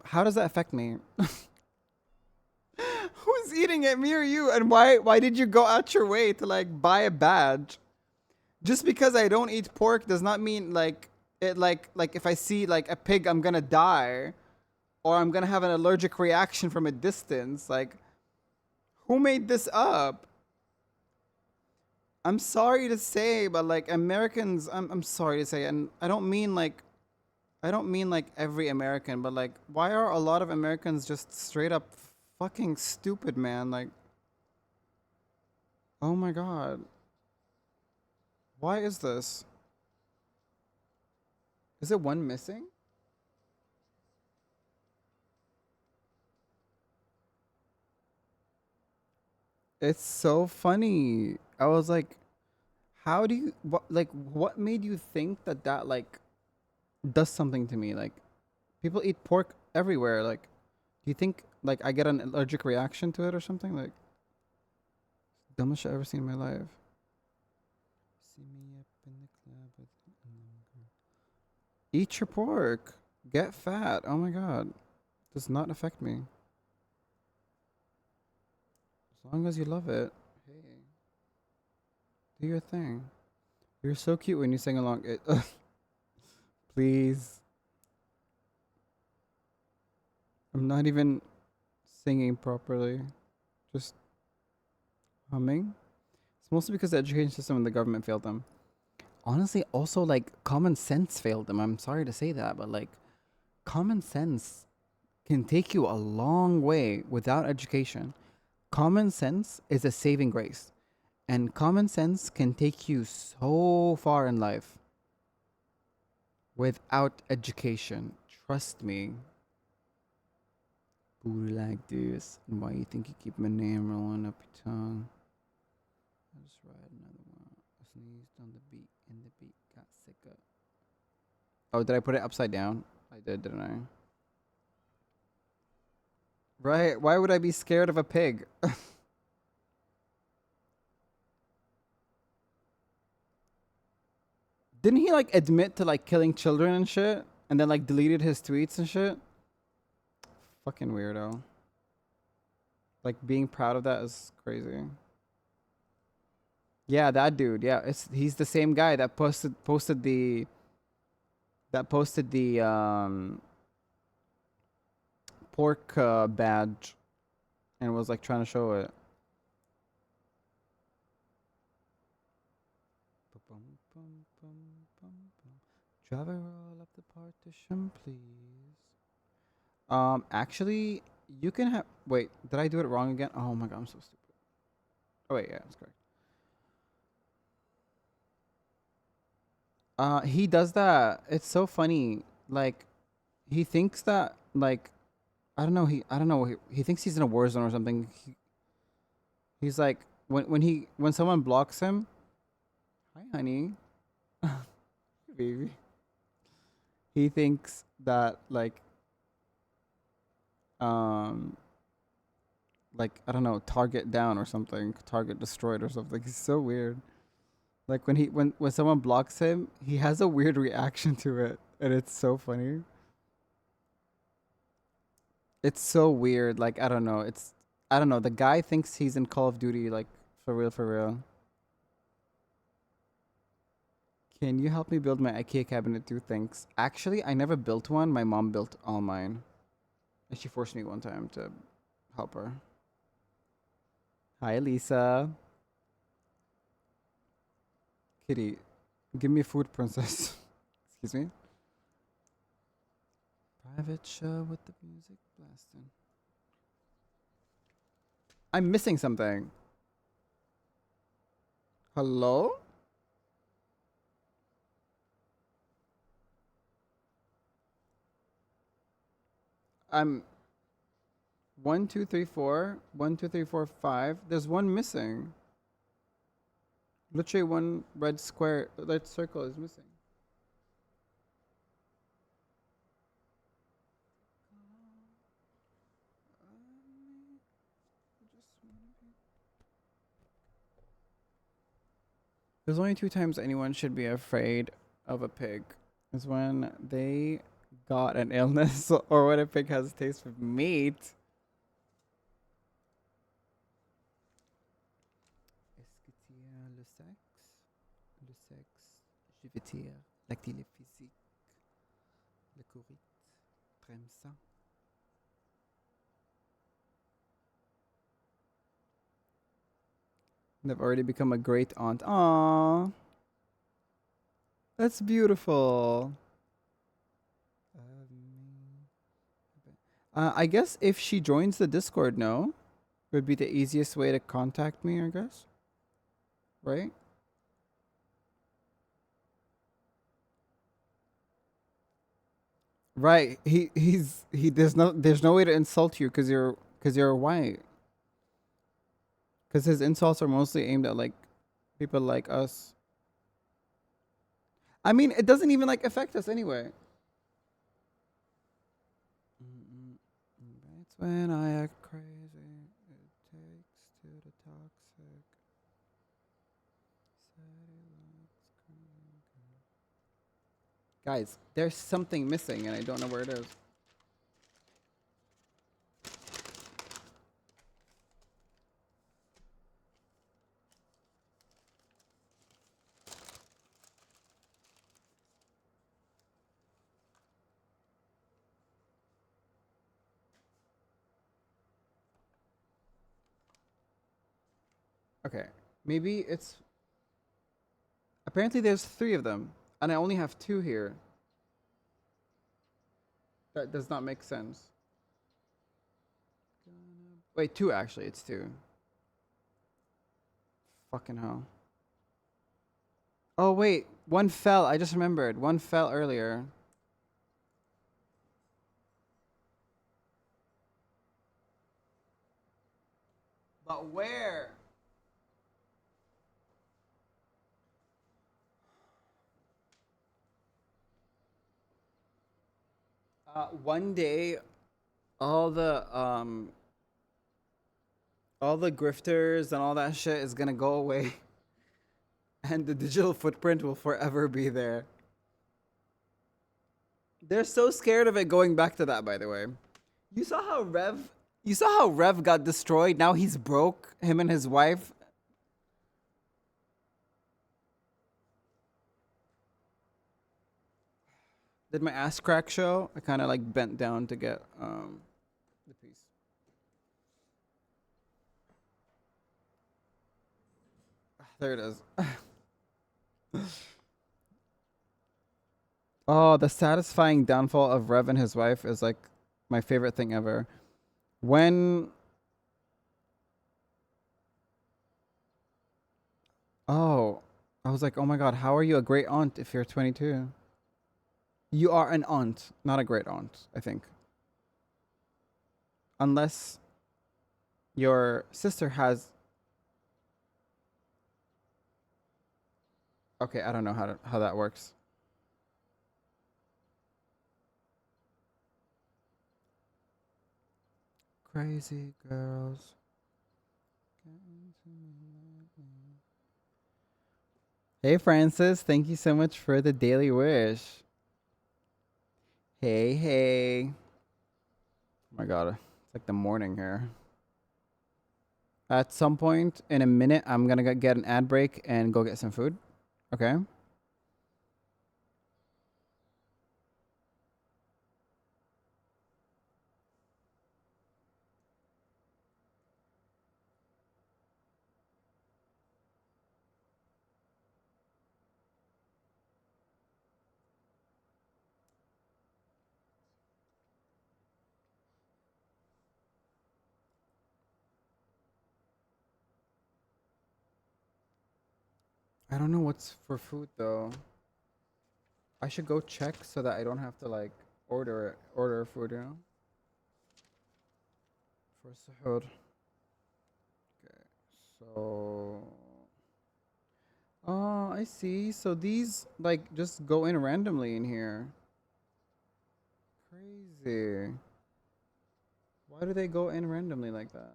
how does that affect me? Who's eating it, me or you? And why did you go out your way to like buy a badge? Just because I don't eat pork does not mean like it like if I see like a pig I'm gonna die, or I'm gonna have an allergic reaction from a distance. Like, who made this up? I'm sorry to say, but like Americans, I'm sorry to say, and I don't mean like every American, but like, why are a lot of Americans just straight up fucking stupid, man? Like, oh my god. Why is this? Is it one missing? It's so funny. I was like, how do you what made you think that like does something to me? Like, people eat pork everywhere. Like, do you think like I get an allergic reaction to it or something? Like, dumbest shit I've ever seen in my life. See me up in the club with eat your pork. Get fat. Oh my god. Does not affect me. As long as you love it. Hey. Do your thing. You're so cute when you sing along. Please. I'm not even singing properly. Just humming. It's mostly because the education system and the government failed them. Honestly, also like common sense failed them. I'm sorry to say that, but like common sense can take you a long way without education. Common sense is a saving grace. And common sense can take you so far in life without education. Trust me. Booty like this. And why you think you keep my name rolling up your tongue? I'll just write another one. I sneezed on the beat and the beat got sicker. Oh, did I put it upside down? I did, didn't I? Right. Why would I be scared of a pig? Didn't he like admit to like killing children and shit? And then like deleted his tweets and shit? Fucking weirdo. Like being proud of that is crazy. Yeah, that dude. Yeah, he's the same guy that posted the pork badge and was like trying to show it. Drive her all up the partition, please. Actually, you can have. Wait, did I do it wrong again? Oh my god, I'm so stupid. Oh wait, yeah, that's correct. He does that. It's so funny. Like, he thinks that like I don't know. I don't know. He thinks he's in a war zone or something. He's like when someone blocks him. Hi, honey. Baby. He thinks that um I don't know, target down or something, target destroyed or something. He's so weird. Like when someone blocks him, he has a weird reaction to it, and it's so funny. It's so weird. Like I don't know. The guy thinks he's in Call of Duty, like for real, for real. Can you help me build my IKEA cabinet too? Thanks. Actually, I never built one. My mom built all mine. And she forced me one time to help her. Hi, Lisa. Kitty, give me food, princess. Excuse me. Private show with the music blasting. I'm missing something. Hello? I'm 1, 2, 3, 4. 1, 2, 3, 4, 5. There's one missing. Literally one red square, red circle is missing. There's only 2 times anyone should be afraid of a pig. Is when they got an illness or when a pig has a taste of meat. Le sexe, je vais dire, l'activité physique, le courit, treme ça. They've already become a great aunt. Aww. That's beautiful. I guess if she joins the Discord, no? Would be the easiest way to contact me, I guess. Right? Right. There's no way to insult you because you're white. Because his insults are mostly aimed at like people like us. I mean, it doesn't even like affect us anyway. It's when I act crazy. It takes to the toxic. Guys, there's something missing and I don't know where it is. Okay, maybe it's... Apparently there's 3 of them, and I only have 2 here. That does not make sense. Wait, 2 actually, it's 2. Fucking hell. Oh wait, 1 fell, I just remembered. 1 fell earlier. But where? One day, all the grifters and all that shit is gonna go away, and the digital footprint will forever be there. They're so scared of it going back to that. By the way, you saw how Rev got destroyed. Now he's broke. Him and his wife. Did my ass crack show? I kind of like bent down to get the piece. There it is. Oh, the satisfying downfall of Rev and his wife is like my favorite thing ever. When... Oh, I was like, oh my god, how are you a great aunt if you're 22? You are an aunt, not a great aunt, I think. unless your sister has. Okay, I don't know how that works. Crazy girls. Hey Francis, thank you so much for the daily wish. Hey, hey. Oh my god, it's like the morning here. At some point in a minute, I'm gonna get an ad break and go get some food. Okay? I don't know what's for food though. I should go check so that I don't have to like order food, you know? For suhoor. Okay. So oh, I see. So these like just go in randomly in here. Crazy. Why do they go in randomly like that?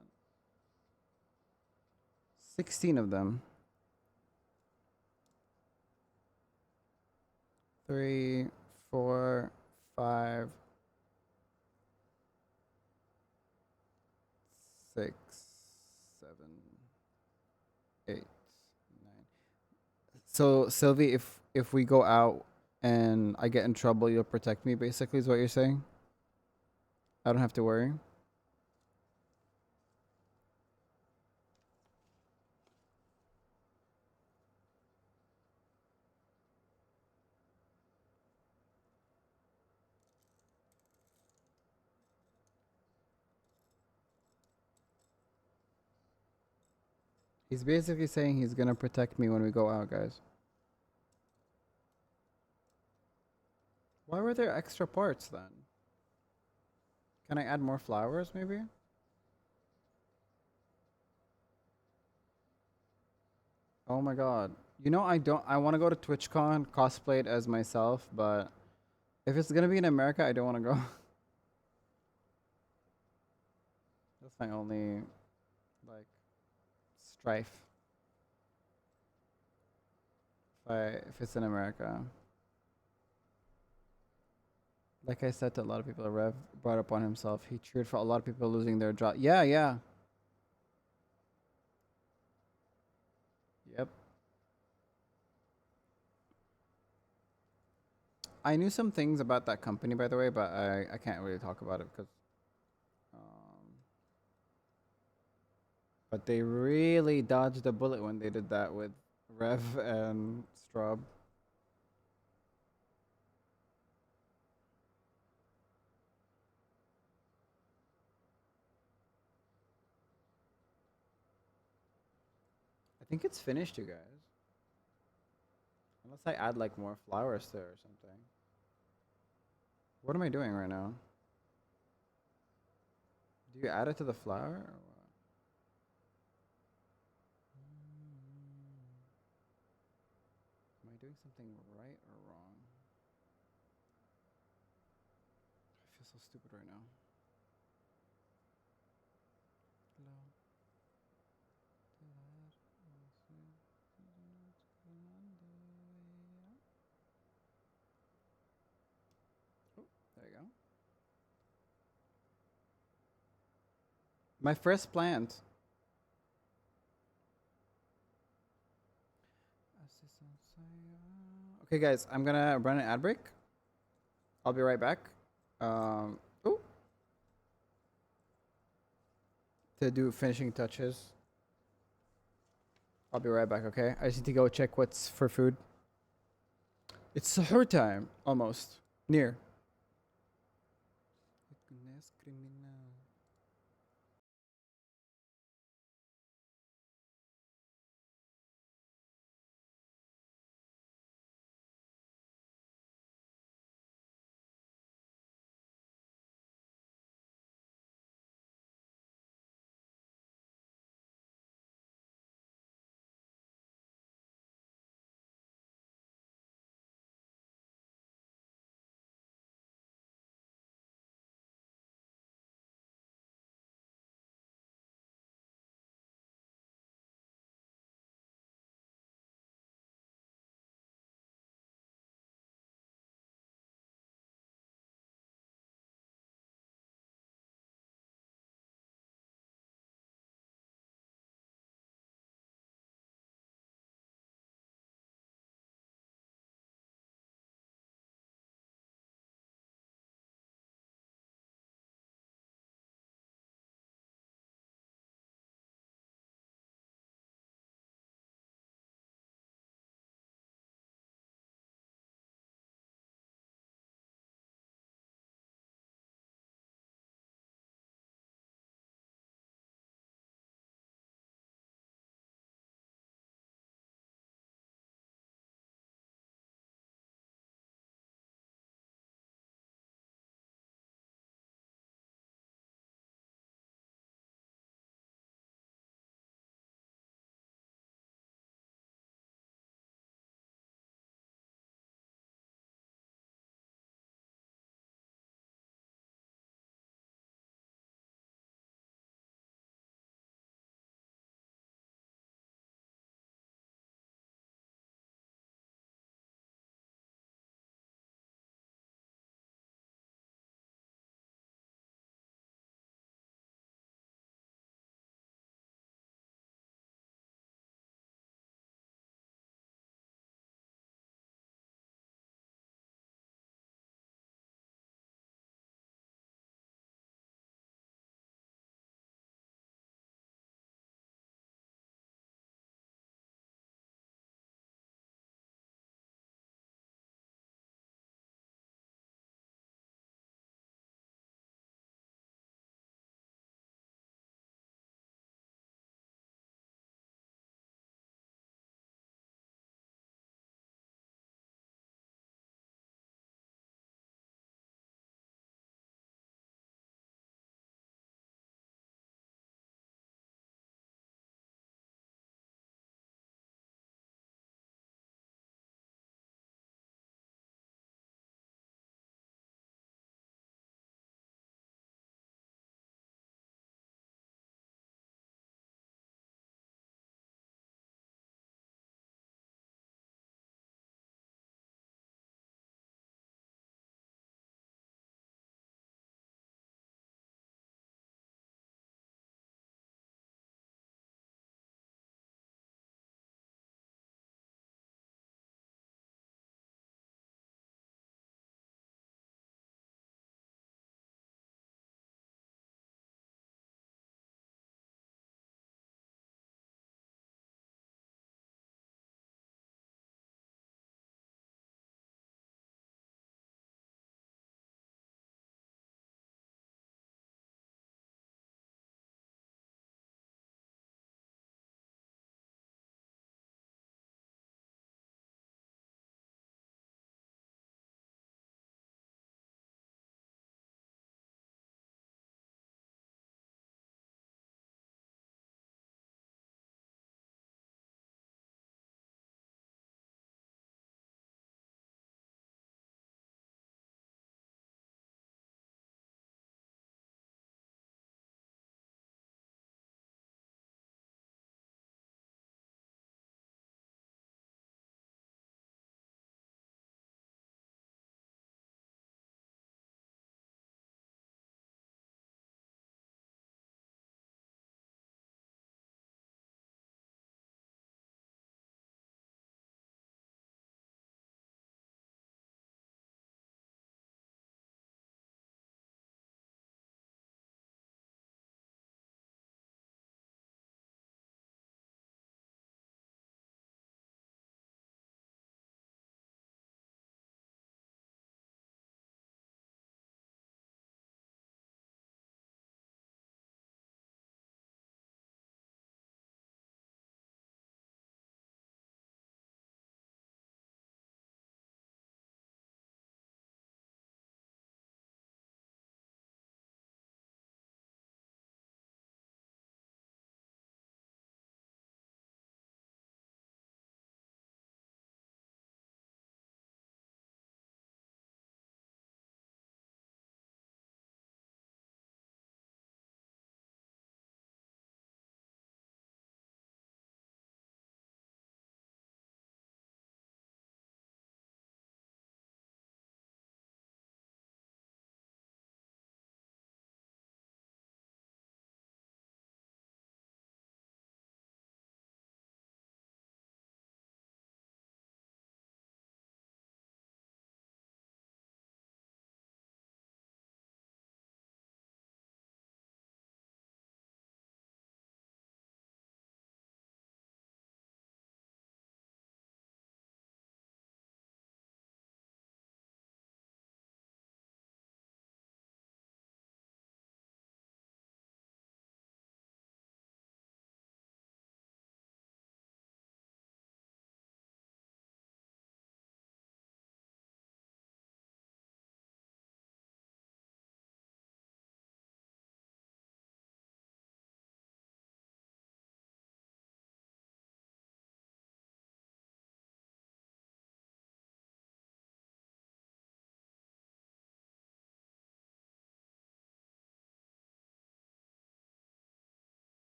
16 of them. 3, 4, 5, 6, 7, 8, 9. So Sylvie, if we go out and I get in trouble, you'll protect me. Basically, is what you're saying. I don't have to worry. He's basically saying he's gonna protect me when we go out, guys. Why were there extra parts then? Can I add more flowers, maybe? Oh my god. You know, I want to go to TwitchCon, cosplayed as myself, but if it's gonna be in America, I don't want to go. That's my only, like, strife. If it's in America. Like I said to a lot of people, Rev brought up on himself. He cheered for a lot of people losing their job. Yeah, yeah. Yep. I knew some things about that company, by the way, but I can't really talk about it because. But they really dodged a bullet when they did that with Rev and Straub. I think it's finished, you guys. Unless I add like more flowers there or something. What am I doing right now? Do you add it to the flower or what? Am I doing something right or wrong? I feel so stupid right now. Oh, there you go. My first plant. Okay, guys, I'm gonna run an ad break. I'll be right back. Oh, to do finishing touches. I'll be right back. Okay, I just need to go check what's for food. It's suhoor time, almost near.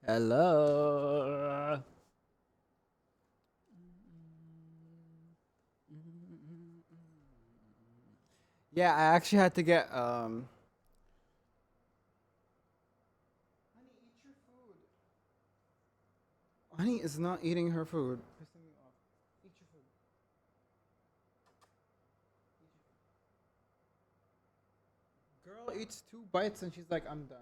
Hello. Yeah, I actually had to get Honey, eat your food. Honey is not eating her food. Pissing me off. Eat your food. Girl eats 2 bites and she's like, I'm done.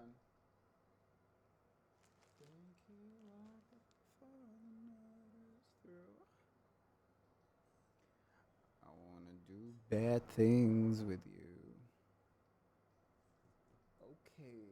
I wanna do bad things with you. Okay.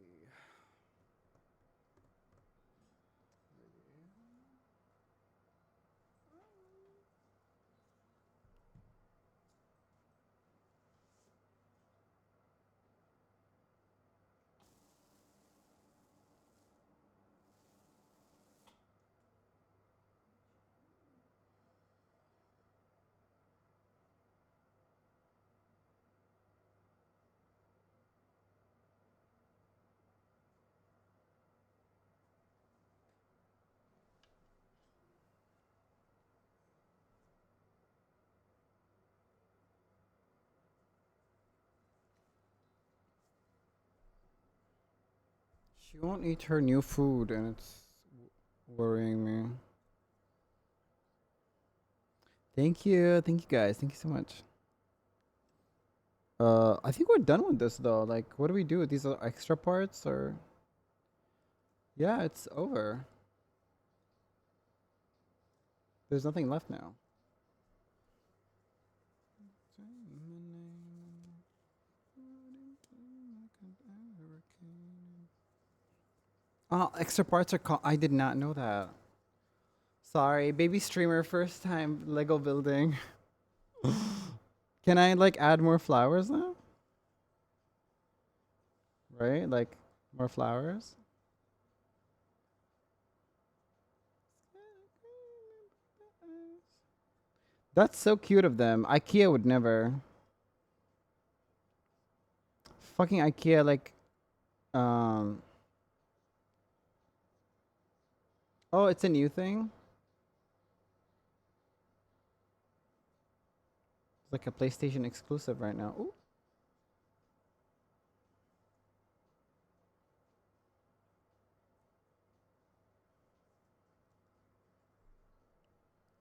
She won't eat her new food and it's worrying me. Thank you. Thank you guys. Thank you so much. I think we're done with this though. Like, what do we do? These are extra parts or? Yeah, it's over. There's nothing left now. Oh, extra parts are called. I did not know that. Sorry, baby streamer, first time Lego building. Can I like add more flowers now? Right? Like more flowers? That's so cute of them. IKEA would never. Fucking IKEA like oh, it's a new thing? It's like a PlayStation exclusive right now. Ooh.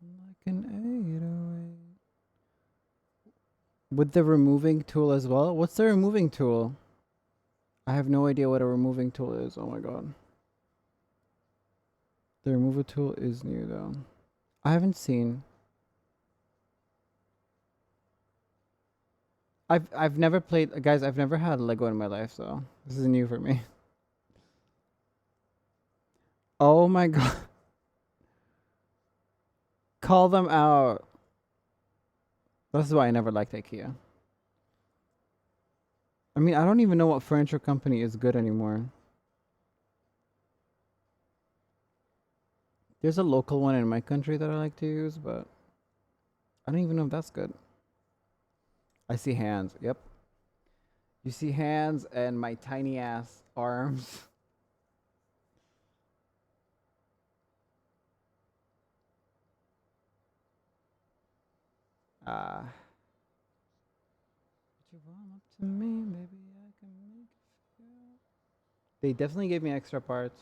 Like an 808. With the removing tool as well? What's the removing tool? I have no idea what a removing tool is. Oh my god. The removal tool is new though. I haven't seen. I've never played, guys, I've never had Lego in my life, so this is new for me. Oh my god. Call them out. That's why I never liked IKEA. I mean, I don't even know what furniture company is good anymore. There's a local one in my country that I like to use, but I don't even know if that's good. I see hands. Yep. You see hands and my tiny ass arms. Would you warm up to me? Maybe I can make it feel. They definitely gave me extra parts.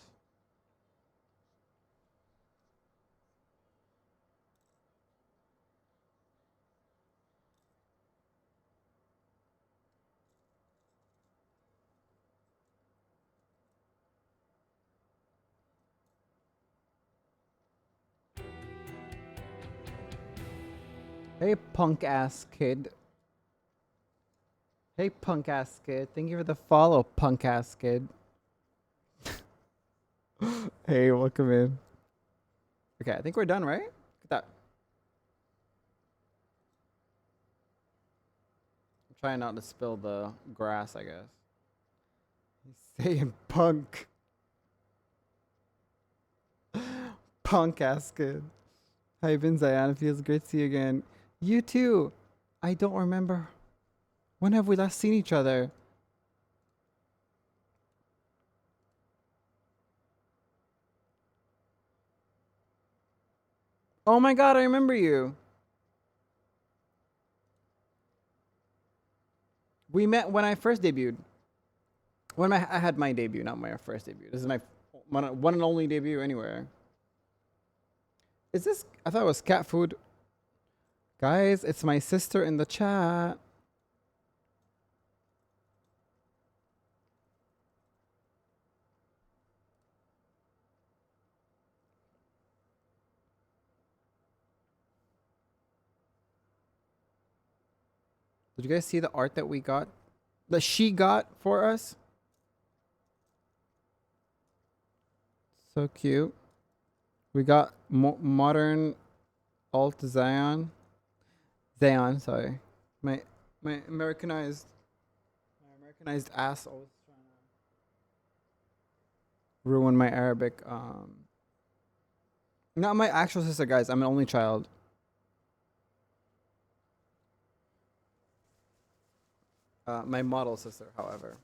Hey, punk ass kid. Hey, punk ass kid. Thank you for the follow, punk ass kid. Hey, welcome in. Okay, I think we're done, right? Look at that. I'm trying not to spill the grass, I guess. He's saying punk. Punk ass kid. How you been, Zion? It feels great to see you again. You too. I don't remember. When have we last seen each other? Oh my god, I remember you. We met when I first debuted. When I had my debut, not my first debut. This is my one and only debut anywhere. Is this? I thought it was cat food. Guys, it's my sister in the chat. Did you guys see the art that we got? That she got for us? So cute. We got modern alt Zion. Zion, sorry. My Americanized ass always trying to ruin my Arabic. Not my actual sister, guys. I'm an only child. My model sister, however.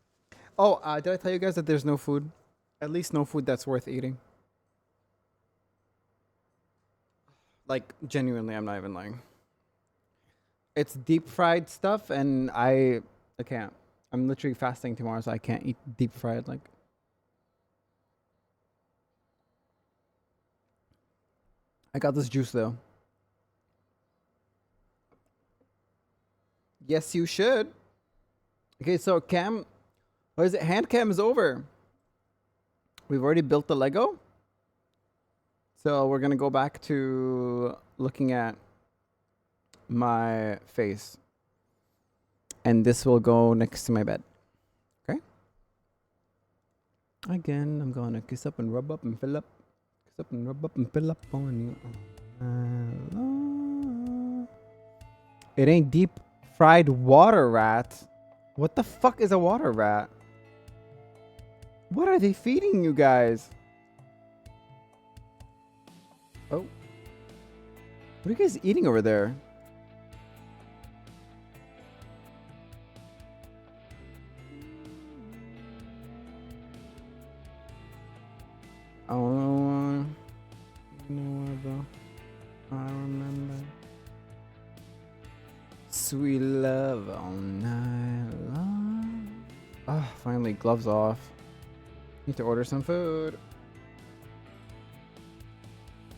Oh, did I tell you guys that there's no food? At least no food that's worth eating. Like, genuinely, I'm not even lying. It's deep fried stuff, and I can't. I'm literally fasting tomorrow, so I can't eat deep fried. Like, I got this juice though. Yes, you should. Okay, so cam, what is it? Handcam is over. We've already built the Lego. So we're gonna go back to looking at my face. And this will go next to my bed. Okay? Again, I'm gonna kiss up and rub up and fill up. Kiss up and rub up and fill up on you. It ain't deep fried water rat. What the fuck is a water rat? What are they feeding you guys? Oh. What are you guys eating over there? Oh, no other. I remember. Sweet love all night long. Oh, finally, gloves off. Need to order some food.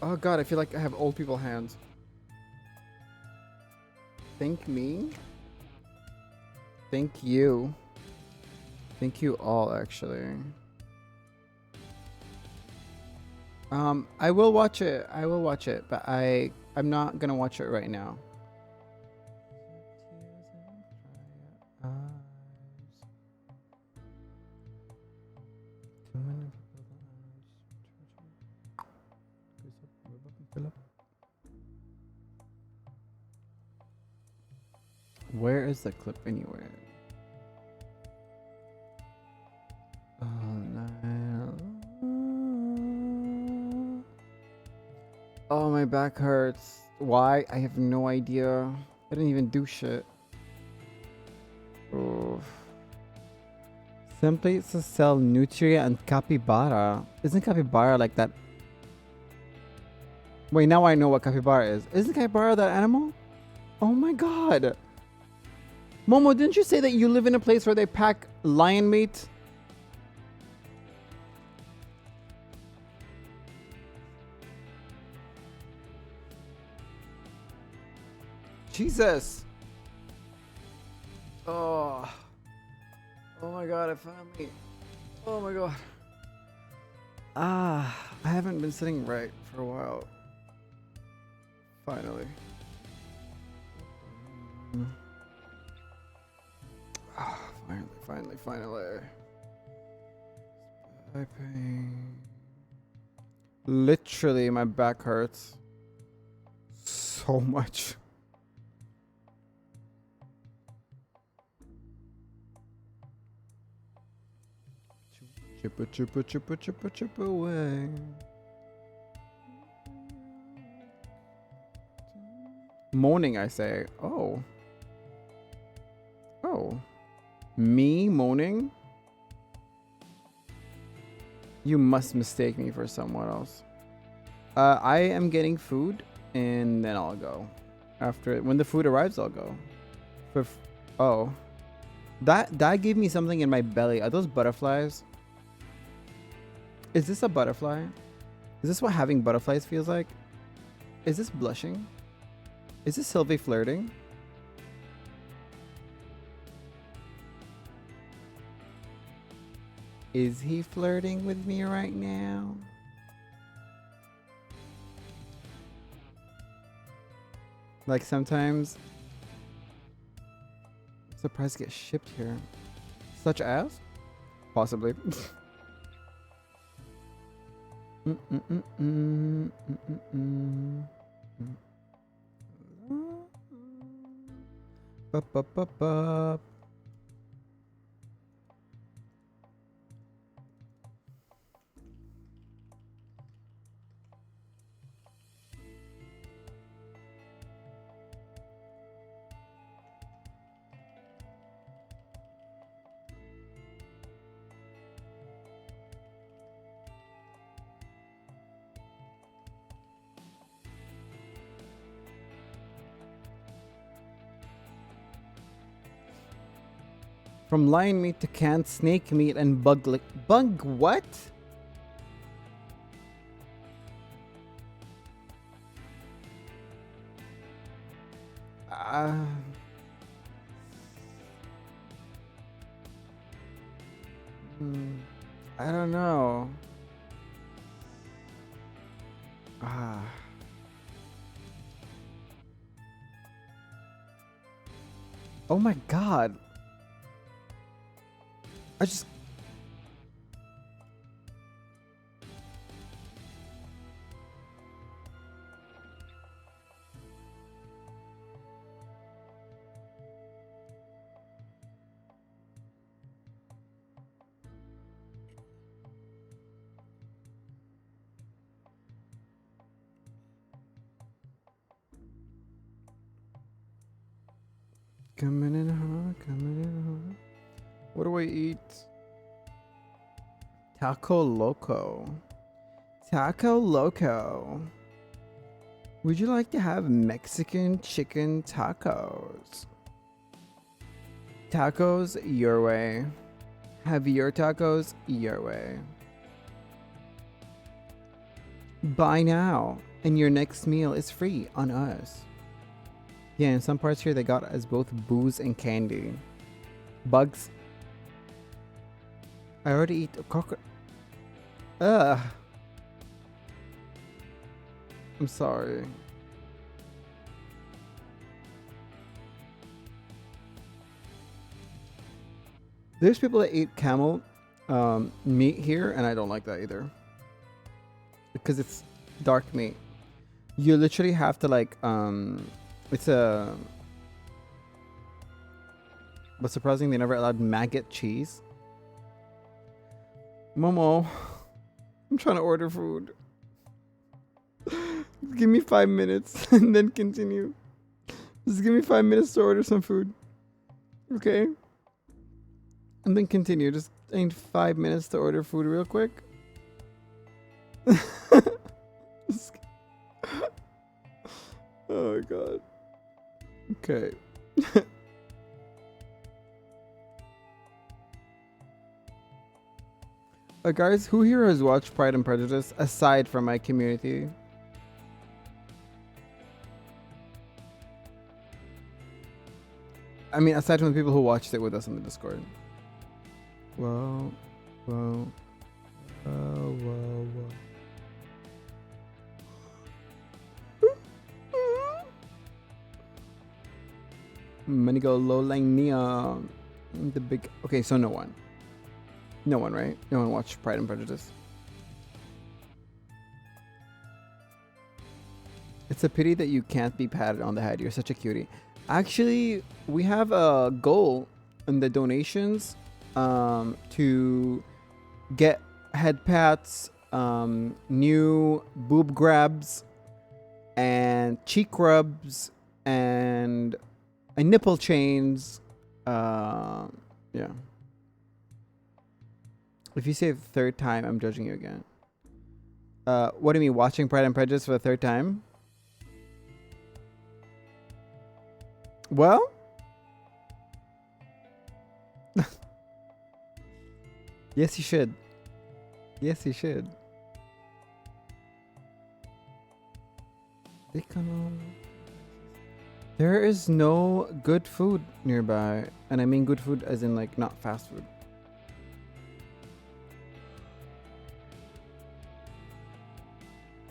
Oh god, I feel like I have old people hands. Thank me. Thank you. Thank you all, actually. I will watch it. I will watch it, but I'm not gonna watch it right now. Where is the clip anywhere? Oh, no. Oh, my back hurts. Why? I have no idea. I didn't even do shit. Oof. Some places sell Nutria and Capybara. Isn't Capybara like that? Wait, now I know what Capybara is. Isn't Capybara that animal? Oh my god. Momo, didn't you say that you live in a place where they pack lion meat? Jesus. Oh. Oh my god, I found me. Oh my god. I haven't been sitting right for a while. Finally. Finally. Back pain. Literally, my back hurts so much. Chip away. Moaning, I say. Oh. Oh. Me moaning? You must mistake me for someone else. I am getting food and then I'll go. After it, when the food arrives, I'll go. Oh, that gave me something in my belly. Are those butterflies? Is this a butterfly? Is this what having butterflies feels like? Is this blushing? Is this Sylvie flirting? Is he flirting with me right now? Like sometimes, I'm surprised to get shipped here. Such as? Possibly. Bup, bup, bup, bup. From lion meat to canned snake meat and bug what? I don't know. Oh my god. I just... Coming in hot, coming in hot. What do I eat? Taco Loco. Taco Loco. Would you like to have Mexican chicken tacos? Tacos your way. Have your tacos your way. Buy now, and your next meal is free on us. Yeah, in some parts here they got as both booze and candy. Bugs. I already eat a cockroach. Ugh. I'm sorry. There's people that eat camel meat here, and I don't like that either. Because it's dark meat. You literally have to like, it's a... But surprising they never allowed maggot cheese. Momo, I'm trying to order food. Give me 5 minutes and then continue. Just give me 5 minutes to order some food. Okay? And then continue. Just I need 5 minutes to order food real quick. Oh my god. Okay. Guys, who here has watched Pride and Prejudice aside from my community? I mean, aside from the people who watched it with us on the Discord. Whoa, whoa, whoa, whoa, whoa. Manigo low lang nia. The big. Okay, so no one. No one, right? No one watched Pride and Prejudice. It's a pity that you can't be patted on the head. You're such a cutie. Actually, we have a goal in the donations to get head pats, new boob grabs, and cheek rubs, and nipple chains. Yeah. If you say the third time, I'm judging you again. What do you mean, watching Pride and Prejudice for the third time? Well, yes, you should. Yes, you should. There is no good food nearby. And I mean good food as in like not fast food.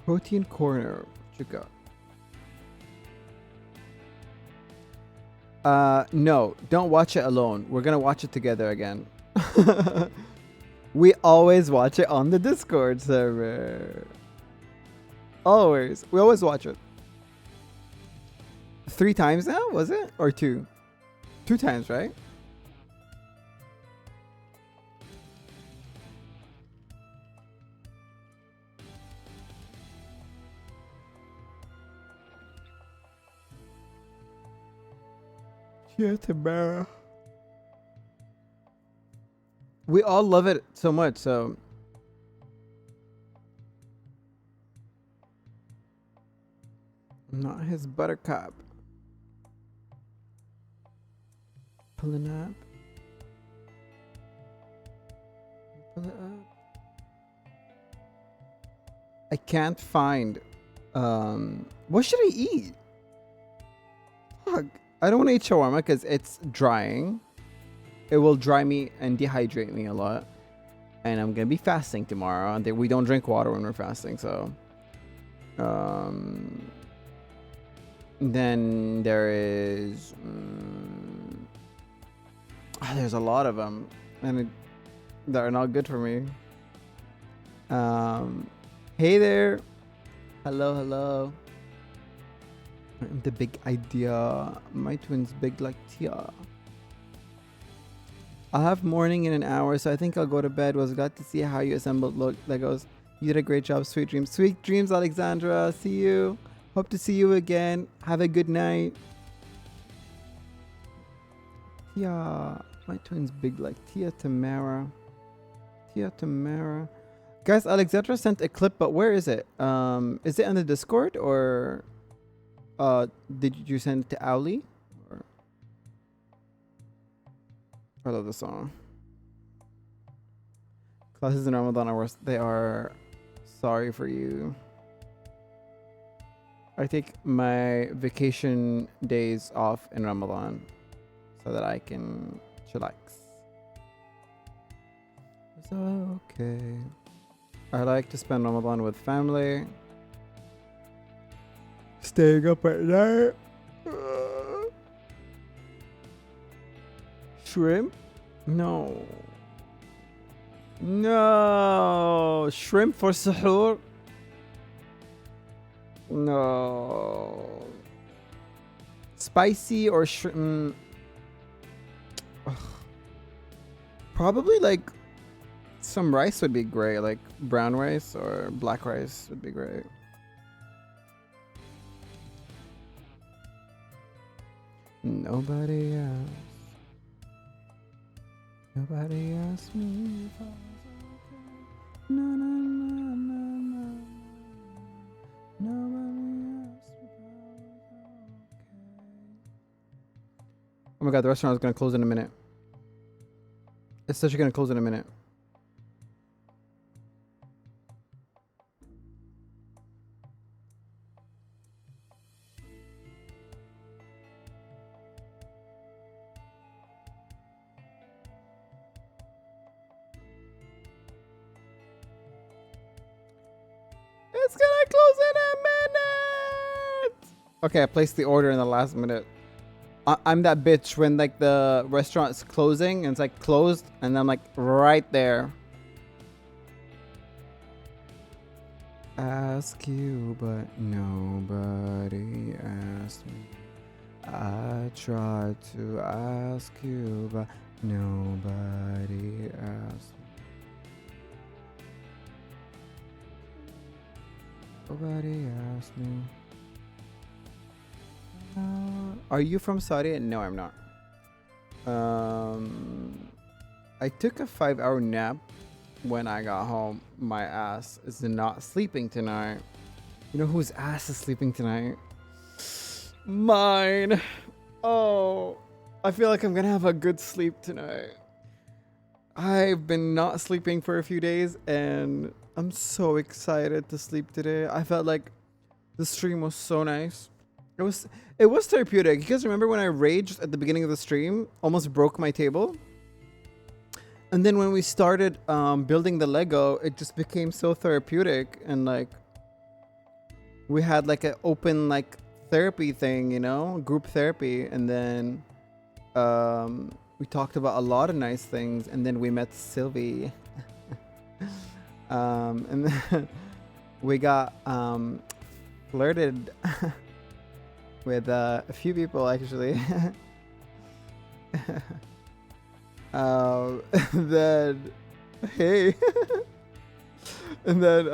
Protein corner. Chica. No, don't watch it alone. We're gonna watch it together again. We always watch it on the Discord server. Always. We always watch it. 3 times now, was it? Or 2? 2 times, right? Yeah, Tamara. We all love it so much, so not his buttercup. Pulling up. Pull it up. I can't find what should I eat? Fuck. I don't want to eat shawarma because it's drying. It will dry me and dehydrate me a lot. And I'm going to be fasting tomorrow. And we don't drink water when we're fasting. So, then there is, there's a lot of them. And that are not good for me. Hey there. Hello, hello. I'm the big idea. My twin's big like Tia. I'll have morning in an hour, so I think I'll go to bed. Was glad to see how you assembled Legos. You did a great job. Sweet dreams. Sweet dreams, Alexandra. See you. Hope to see you again. Have a good night. Tia. My twin's big like Tia Tamara. Tia Tamara. Guys, Alexandra sent a clip, but where is it? Is it on the Discord or did you send it to Owly? I love the song. Classes in Ramadan are worse. They are. Sorry for you. I take my vacation days off in Ramadan so that I can chillax. It's okay. I like to spend Ramadan with family. Staying up at night. Shrimp? No. No. Shrimp for suhoor? No. Spicy or shrimp? Probably like some rice would be great. Like brown rice or black rice would be great. Nobody else. Nobody asked me if I was okay. No, no, no, no, no. Nobody asked me if I was okay. Oh my god, the restaurant is gonna close in a minute. It's such gonna close in a minute. It's gonna close in a minute. Okay, I placed the order in the last minute. I'm that bitch when like the restaurant is closing and it's like closed and I'm like right there. Ask you, but nobody asked me. I tried to ask you, but nobody asked me. Nobody asked me. Are you from Saudi? No, I'm not. I took a 5-hour nap when I got home. My ass is not sleeping tonight. You know whose ass is sleeping tonight? Mine. Oh, I feel like I'm gonna have a good sleep tonight. I've been not sleeping for a few days and I'm so excited to sleep today. I felt like the stream was so nice. It was therapeutic. You guys remember when I raged at the beginning of the stream? Almost broke my table? And then when we started building the Lego, it just became so therapeutic and like we had like an open like therapy thing, you know, group therapy, and then we talked about a lot of nice things, and then we met Sylvie. And then we got flirted with a few people actually. Then hey. And then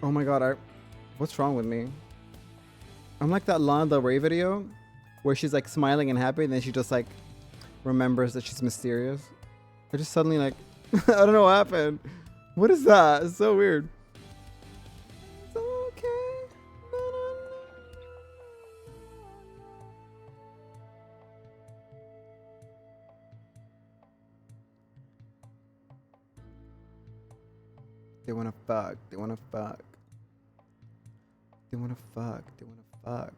oh my god, what's wrong with me? I'm like that Lana Del Rey video where she's like smiling and happy and then she just like remembers that she's mysterious. I just suddenly like I don't know what happened. What is that? It's so weird. It's okay. They wanna fuck. They wanna fuck. They wanna fuck. They wanna fuck.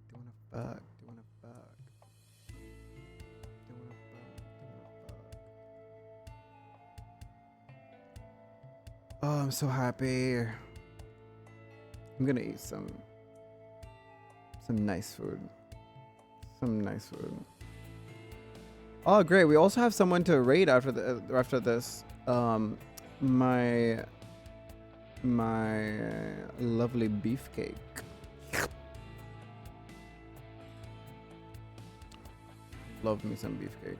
They wanna fuck. They wanna fuck. They wanna fuck. They wanna fuck. Oh, I'm so happy. I'm gonna eat some nice food. Some nice food. Oh, great. We also have someone to raid after this. My lovely beefcake. Love me some beefcake.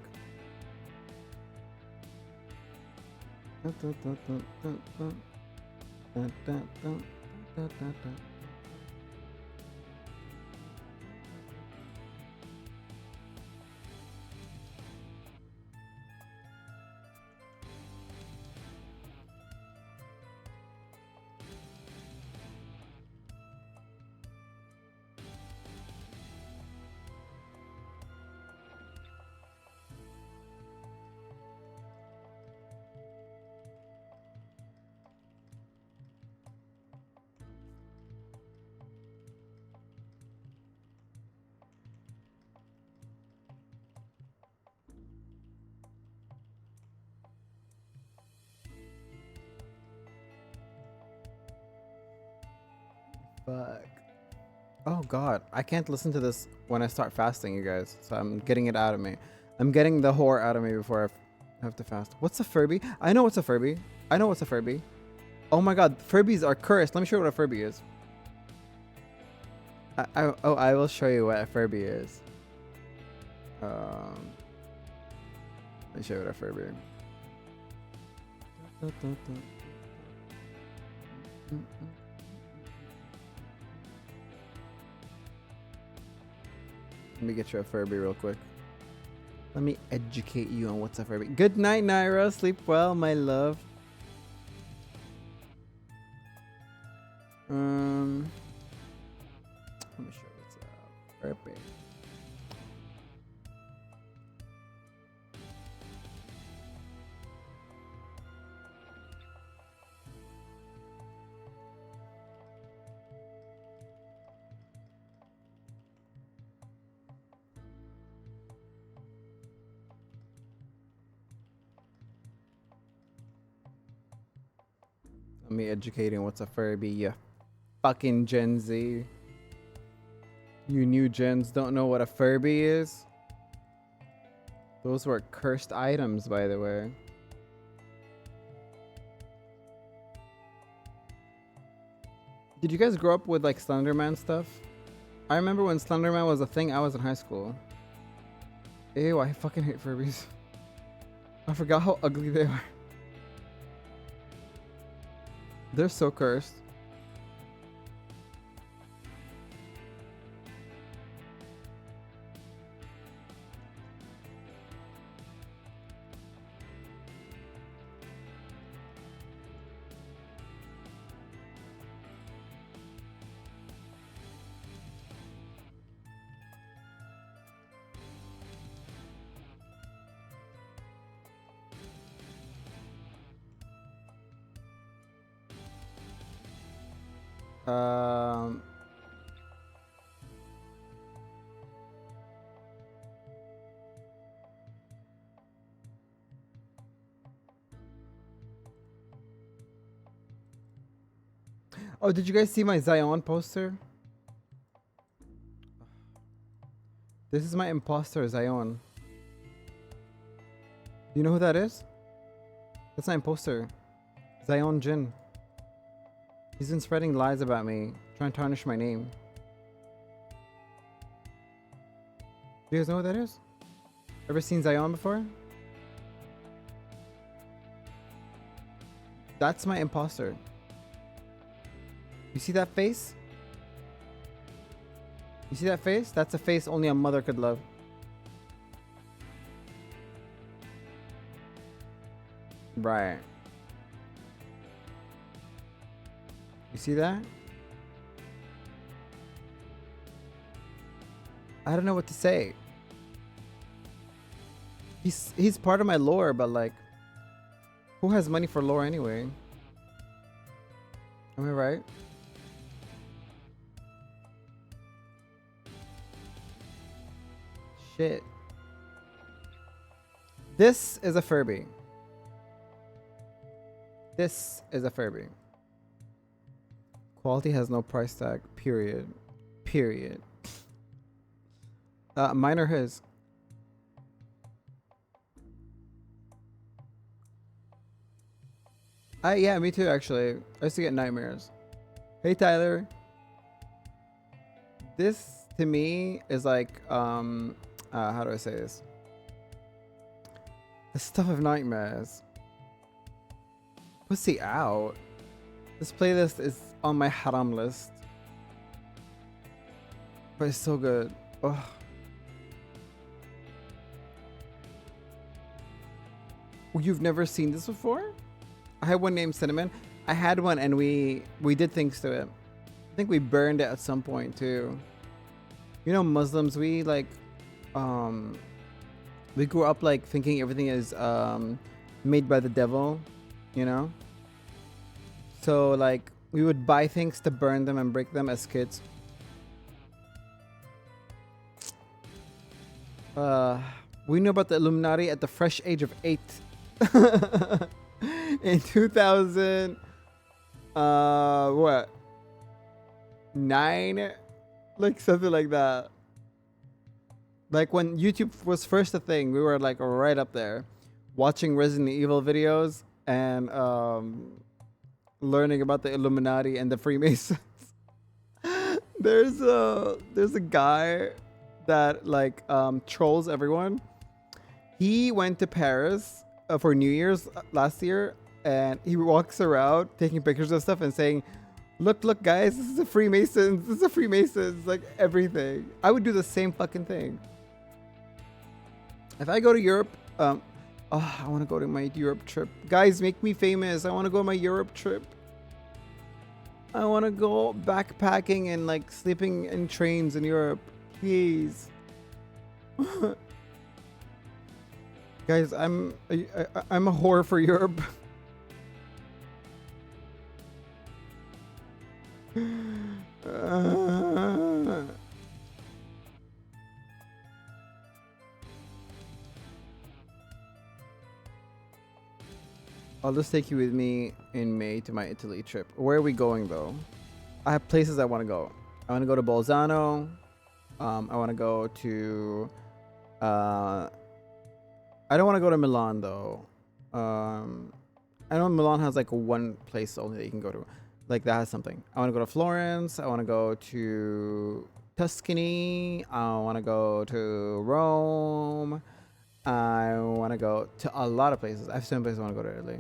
Fuck. Oh god, I can't listen to this when I start fasting, you guys. So I'm getting it out of me. I'm getting the whore out of me before I have to fast. What's a Furby? I know what's a Furby. I know what's a Furby. Oh my god, Furbies are cursed. Let me show you what a Furby is. I will show you what a Furby is. Let me show you what a Furby is. Let me get you a Furby real quick. Let me educate you on what's a Furby. Good night, Naira. Sleep well, my love. Let me show you what's a Furby. Me educating what's a Furby, you fucking Gen Z. You new gens don't know what a Furby is? Those were cursed items, by the way. Did you guys grow up with like Slenderman stuff? I remember when Slenderman was a thing, I was in high school. Ew, I fucking hate Furbies. I forgot how ugly they are. They're so cursed. Um. Oh, did you guys see my Zion poster? This is my imposter, Zion. Do you know who that is? That's my imposter. Zion Jin. He's been spreading lies about me, trying to tarnish my name. Do you guys know who that is? Ever seen Zion before? That's my imposter. You see that face? You see that face? That's a face only a mother could love. Right. You see that? I don't know what to say. He's part of my lore, but like, who has money for lore anyway? Am I right? Shit. This is a Furby. This is a Furby. Quality has no price tag. Period. Period. Mine or his? Yeah, me too, actually. I used to get nightmares. Hey, Tyler. This, to me, is like, how do I say this? The stuff of nightmares. Pussy out. This playlist is on my haram list. But it's so good. Ugh. You've never seen this before? I had one named Cinnamon. I had one and we did things to it. I think we burned it at some point too. You know, Muslims, we like we grew up like thinking everything is made by the devil, you know? So like we would buy things to burn them and break them as kids. We knew about the Illuminati at the fresh age of 8. In 2000 what, 9, like something like that. Like when YouTube was first a thing, we were like right up there watching Resident Evil videos and learning about the Illuminati and the Freemasons. there's a guy that like trolls everyone. He went to Paris for New Year's last year, and he walks around taking pictures of stuff and saying, look guys, this is a Freemasons, this is a Freemasons, like everything. I would do the same fucking thing. If I go to Europe, I want to go to my Europe trip. Guys, make me famous. I want to go on my Europe trip. I want to go backpacking and like sleeping in trains in Europe. Please. Guys, I'm a whore for Europe. I'll just take you with me in May to my Italy trip. Where are we going though? I have places I want to go. I want to go to Bolzano. I want to go to I don't want to go to Milan though. I know Milan has like one place only that you can go to. Like that has something. I want to go to Florence. I want to go to Tuscany. I want to go to Rome. I want to go to a lot of places. I have so many places I want to go to Italy.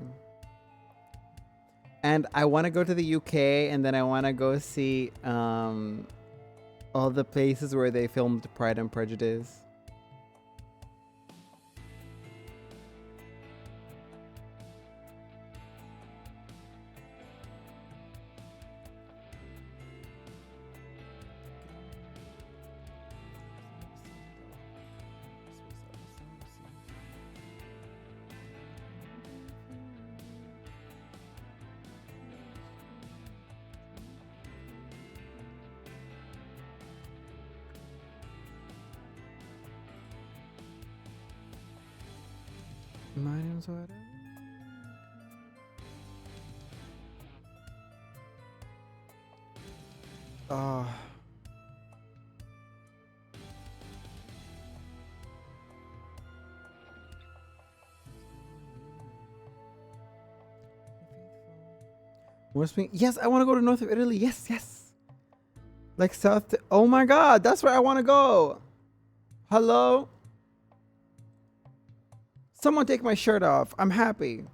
And I want to go to the UK, and then I want to go see all the places where they filmed Pride and Prejudice. Oh. Yes, I want to go to north of Italy. Yes, yes. Like south. Oh my God, that's where I want to go. Hello? Someone take my shirt off. I'm happy.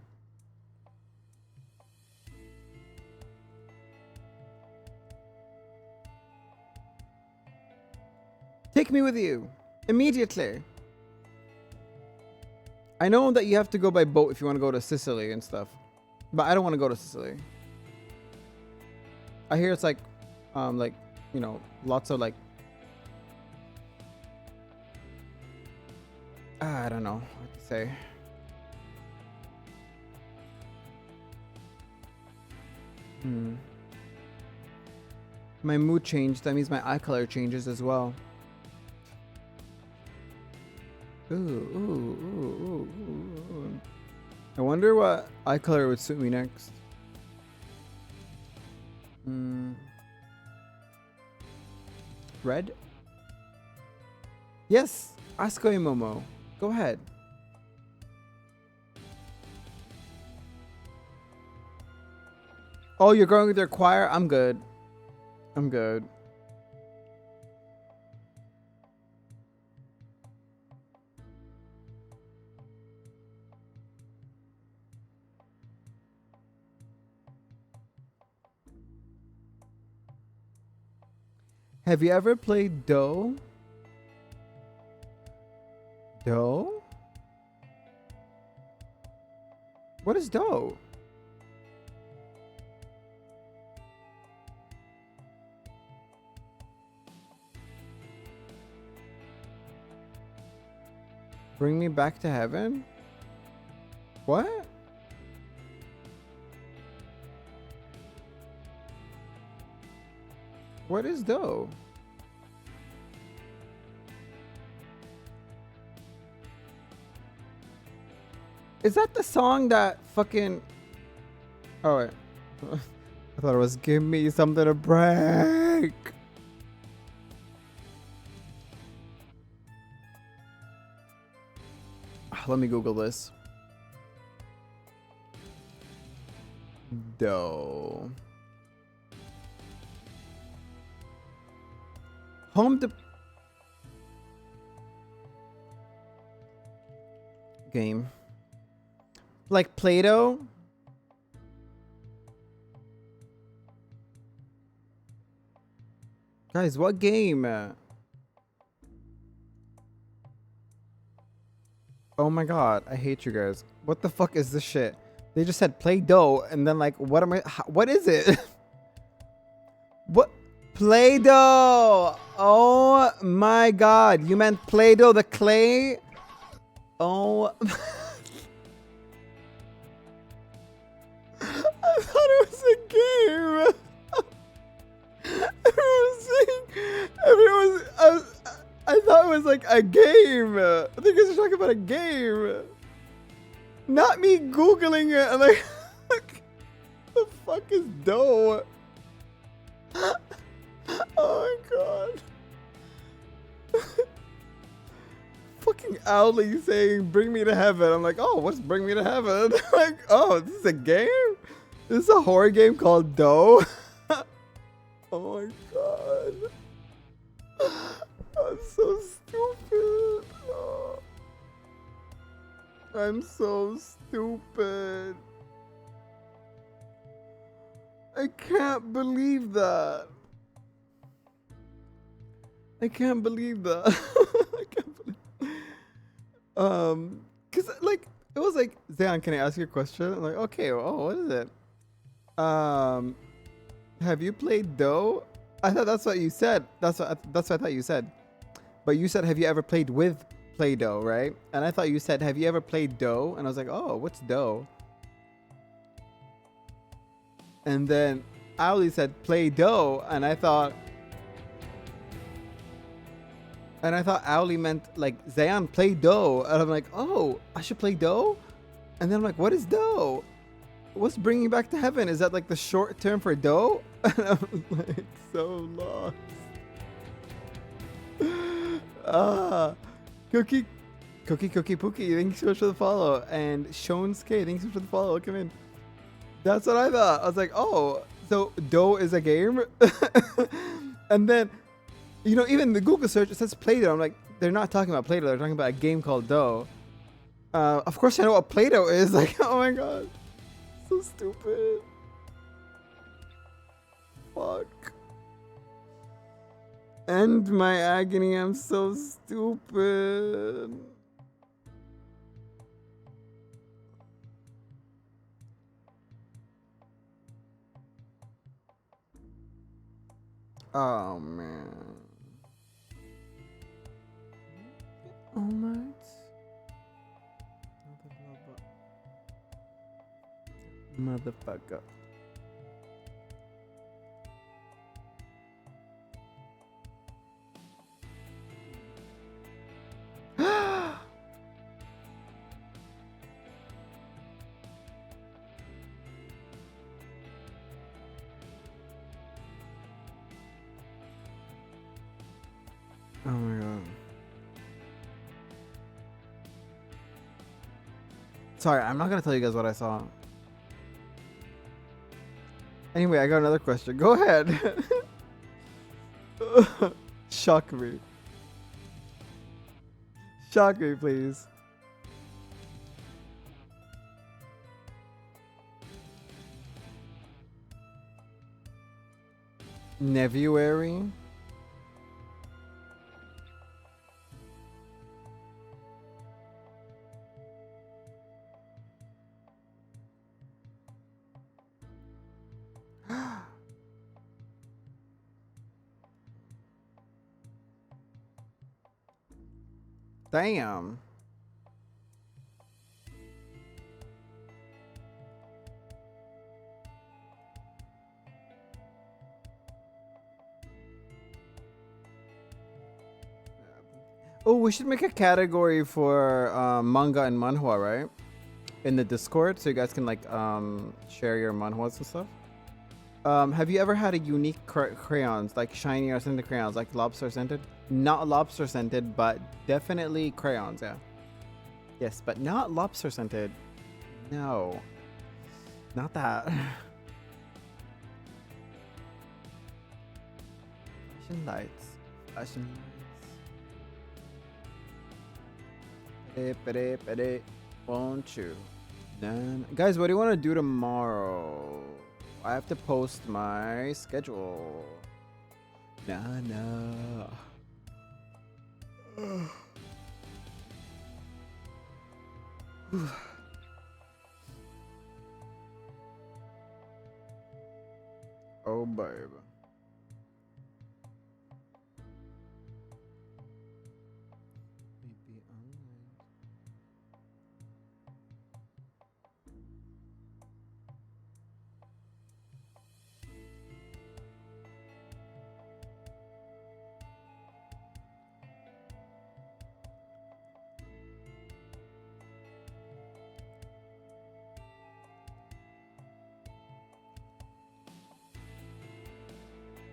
Take me with you. Immediately. I know that you have to go by boat if you want to go to Sicily and stuff. But I don't want to go to Sicily. I hear it's like, you know, lots of like, I don't know what to say. My mood changed. That means my eye color changes as well. Ooh. I wonder what eye color would suit me next. Red? Yes, ask Momo. Go ahead. Oh, you're going with your choir? I'm good. I'm good. Have you ever played Do? Do? What is Do? Bring me back to heaven? What? What is Do? Is that the song that fucking... Oh, wait. I thought it was Give Me Something to Break. Let me Google this. Do. Home to... Game. Like Play-Doh? Guys, what game? Oh my God, I hate you guys. What the fuck is this shit? They just said Play-Doh and then like, what am I... What is it? What? Play-Doh! Oh my God, you meant Play-Doh the clay? Oh... I thought it was a game. I thought it was like a game. I think you guys are talking about a game. Not me Googling it. I'm like, the fuck is dough? Oh my God. Fucking Owly saying, bring me to heaven. I'm like, oh, what's bring me to heaven? Like, oh, this is a game? This is a horror game called Dough? Oh my God. I'm so stupid. Oh. I'm so stupid. I can't believe that. I can't believe that. I can't believe. Cause like it was like, Zayan, can I ask you a question? I'm like, okay, oh, what is it? Have you played Dough? I thought that's what you said. That's what I thought you said. But you said, have you ever played with Play-Doh, right? And I thought you said, have you ever played Dough? And I was like, oh, what's Dough? And then Owly said, Play-Doh, and I thought Owly meant like Zayan play Dough, and I'm like, oh, I should play Dough. And then I'm like, what is dough? What's bringing you back to heaven? Is that like the short term for dough? And I'm like so lost. Cookie Pookie, thank you so much for the follow. And Shones K, thank you so much for the follow. Come in. That's what I thought. I was like, oh, so dough is a game? And then, you know, even the Google search, it says Play-Doh. I'm like, they're not talking about Play-Doh. They're talking about a game called Dough. Of course I know what Play-Doh is. Like, oh my god. So stupid. Fuck. End my agony. I'm so stupid. Oh man. All right. Motherfucker. Oh my god. Sorry, I'm not gonna tell you guys what I saw. Anyway, I got another question. Go ahead. Shock me. Shock me, please. Nevuary? Damn. Oh, we should make a category for manga and manhwa, right? In the Discord, so you guys can like share your manhwas and stuff. Have you ever had a unique crayons, like shiny or scented crayons, like lobster scented? Not lobster scented, but definitely crayons, yeah. Yes, but not lobster scented. No. Not that. Flashing lights. Flashing lights. Pere, pere, won't you? Then, guys, what do you want to do tomorrow? I have to post my schedule. Nah. Oh, babe.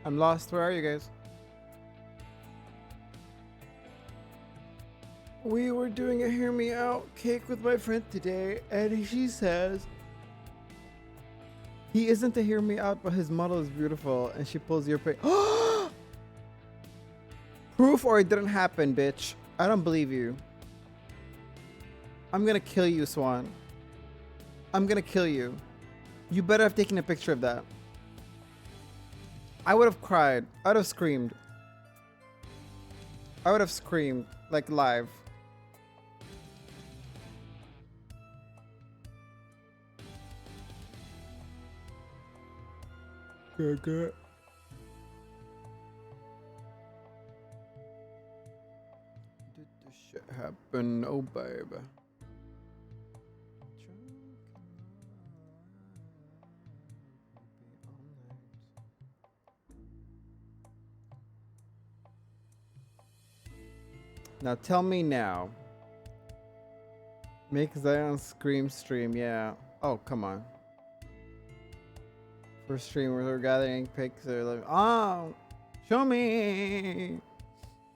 I'm lost. Where are you guys? We were doing a hear me out cake with my friend today, and she says he isn't a hear me out, but his model is beautiful, and she pulls your pic. Proof or it didn't happen, bitch. I don't believe you. I'm gonna kill you, Swan. I'm gonna kill you. You better have taken a picture of that. I would have cried. I would have screamed. I would have screamed, like live. Good. Did this shit happen? Oh, babe. Now tell me now. Make Zion scream stream, yeah. Oh, come on. First stream where they're gathering pics, they're like, oh, show me,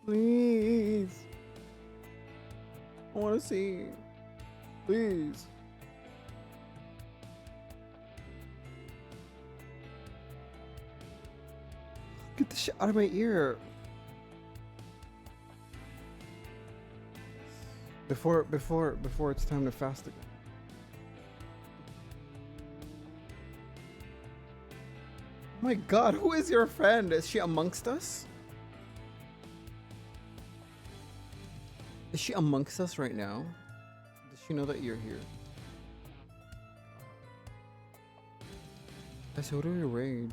please. I want to see, please. Get the shit out of my ear. Before it's time to fast again. Oh my god, who is your friend? Is she amongst us? Is she amongst us right now? Does she know that you're here? I said, what do we raid?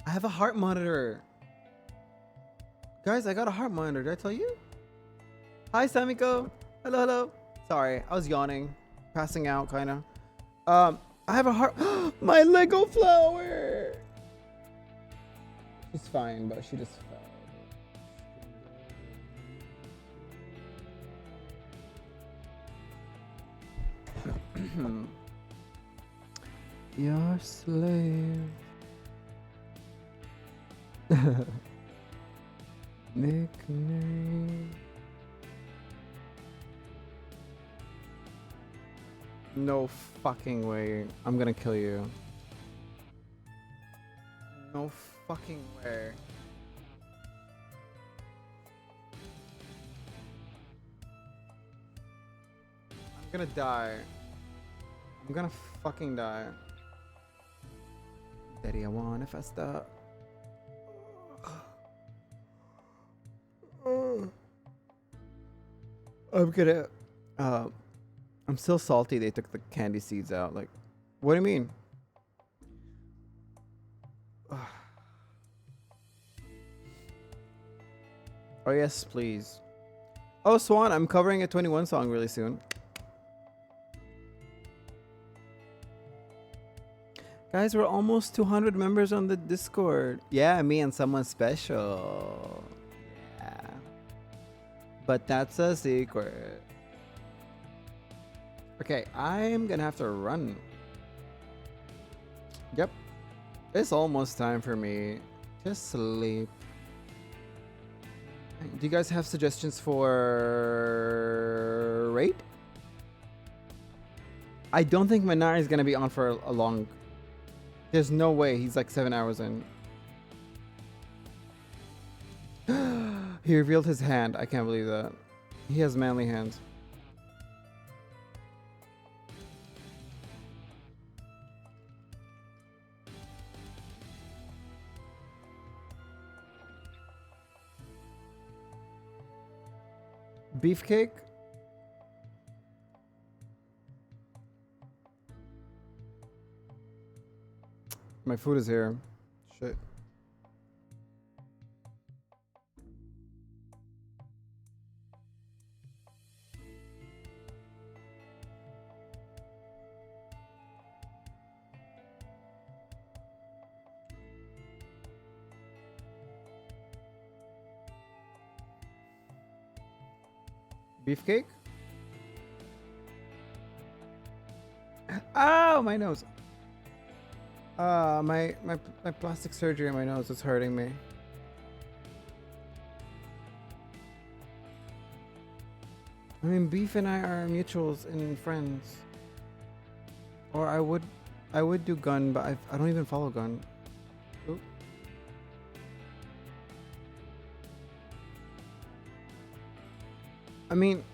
I have a heart monitor. Guys, I got a heart monitor. Did I tell you? Hi, Samiko. Hello, hello. Sorry, I was yawning. Passing out, kind of. I have a heart... My Lego flower! She's fine, but she just fell. Your slave. Nickname. No fucking way. I'm gonna kill you. No fucking way. I'm gonna die. I'm gonna fucking die. Daddy, I wanna fast up. I'm gonna I'm still salty they took the candy seeds out. Like, what do you mean? Oh yes, please. Oh Swan, I'm covering a 21 song really soon. Guys, we're almost 200 members on the Discord. Yeah, me and someone special. Yeah. But that's a secret. Okay, I'm gonna have to run. Yep. It's almost time for me to sleep. Do you guys have suggestions for raid? I don't think Manar is gonna be on for a long... There's no way. He's like 7 hours in. He revealed his hand. I can't believe that. He has manly hands. Beefcake? My food is here. Shit. Beefcake? Ow, my nose. My plastic surgery on my nose is hurting me. I mean, Beef and I are mutuals and friends. Or I would do Gun, but I don't even follow Gun. Oop. I mean,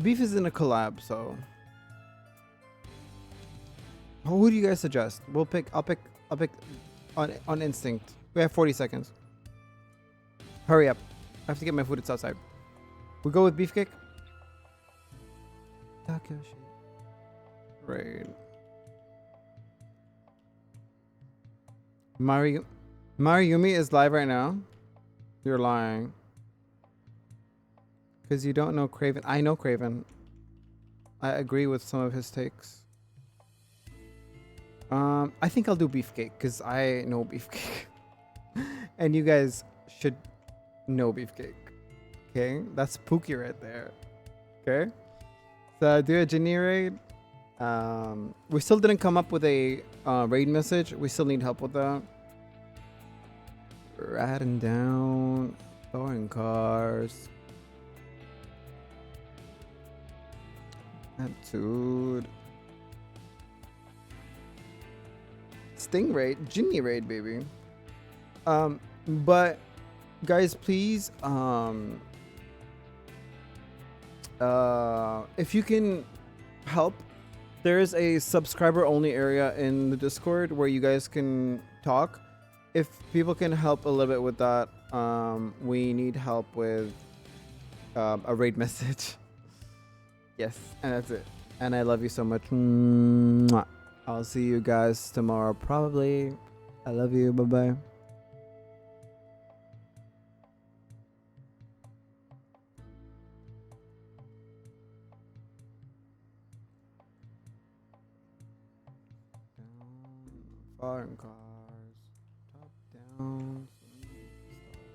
Beef is in a collab, so. Who do you guys suggest? I'll pick on instinct. We have 40 seconds. Hurry up. I have to get my food. It's outside. We go with Beefcake? Talk your shit. Raid. Mariumi is live right now. You're lying. Because you don't know Craven. I know Craven. I agree with some of his takes. I think I'll do Beefcake because I know Beefcake. And you guys should know Beefcake. Okay? That's Pookie right there. Okay? So do a Ginny raid. We still didn't come up with a raid message. We still need help with that. Riding down. Throwing cars. Attitude. Sting raid. Ginny raid, baby. But guys, please, if you can help, there is a subscriber only area in the Discord where you guys can talk. If people can help a little bit with that, we need help with a raid message. Yes, and that's it. And I love you so much. Mwah. I'll see you guys tomorrow, probably. I love you. Bye-bye. Foreign car.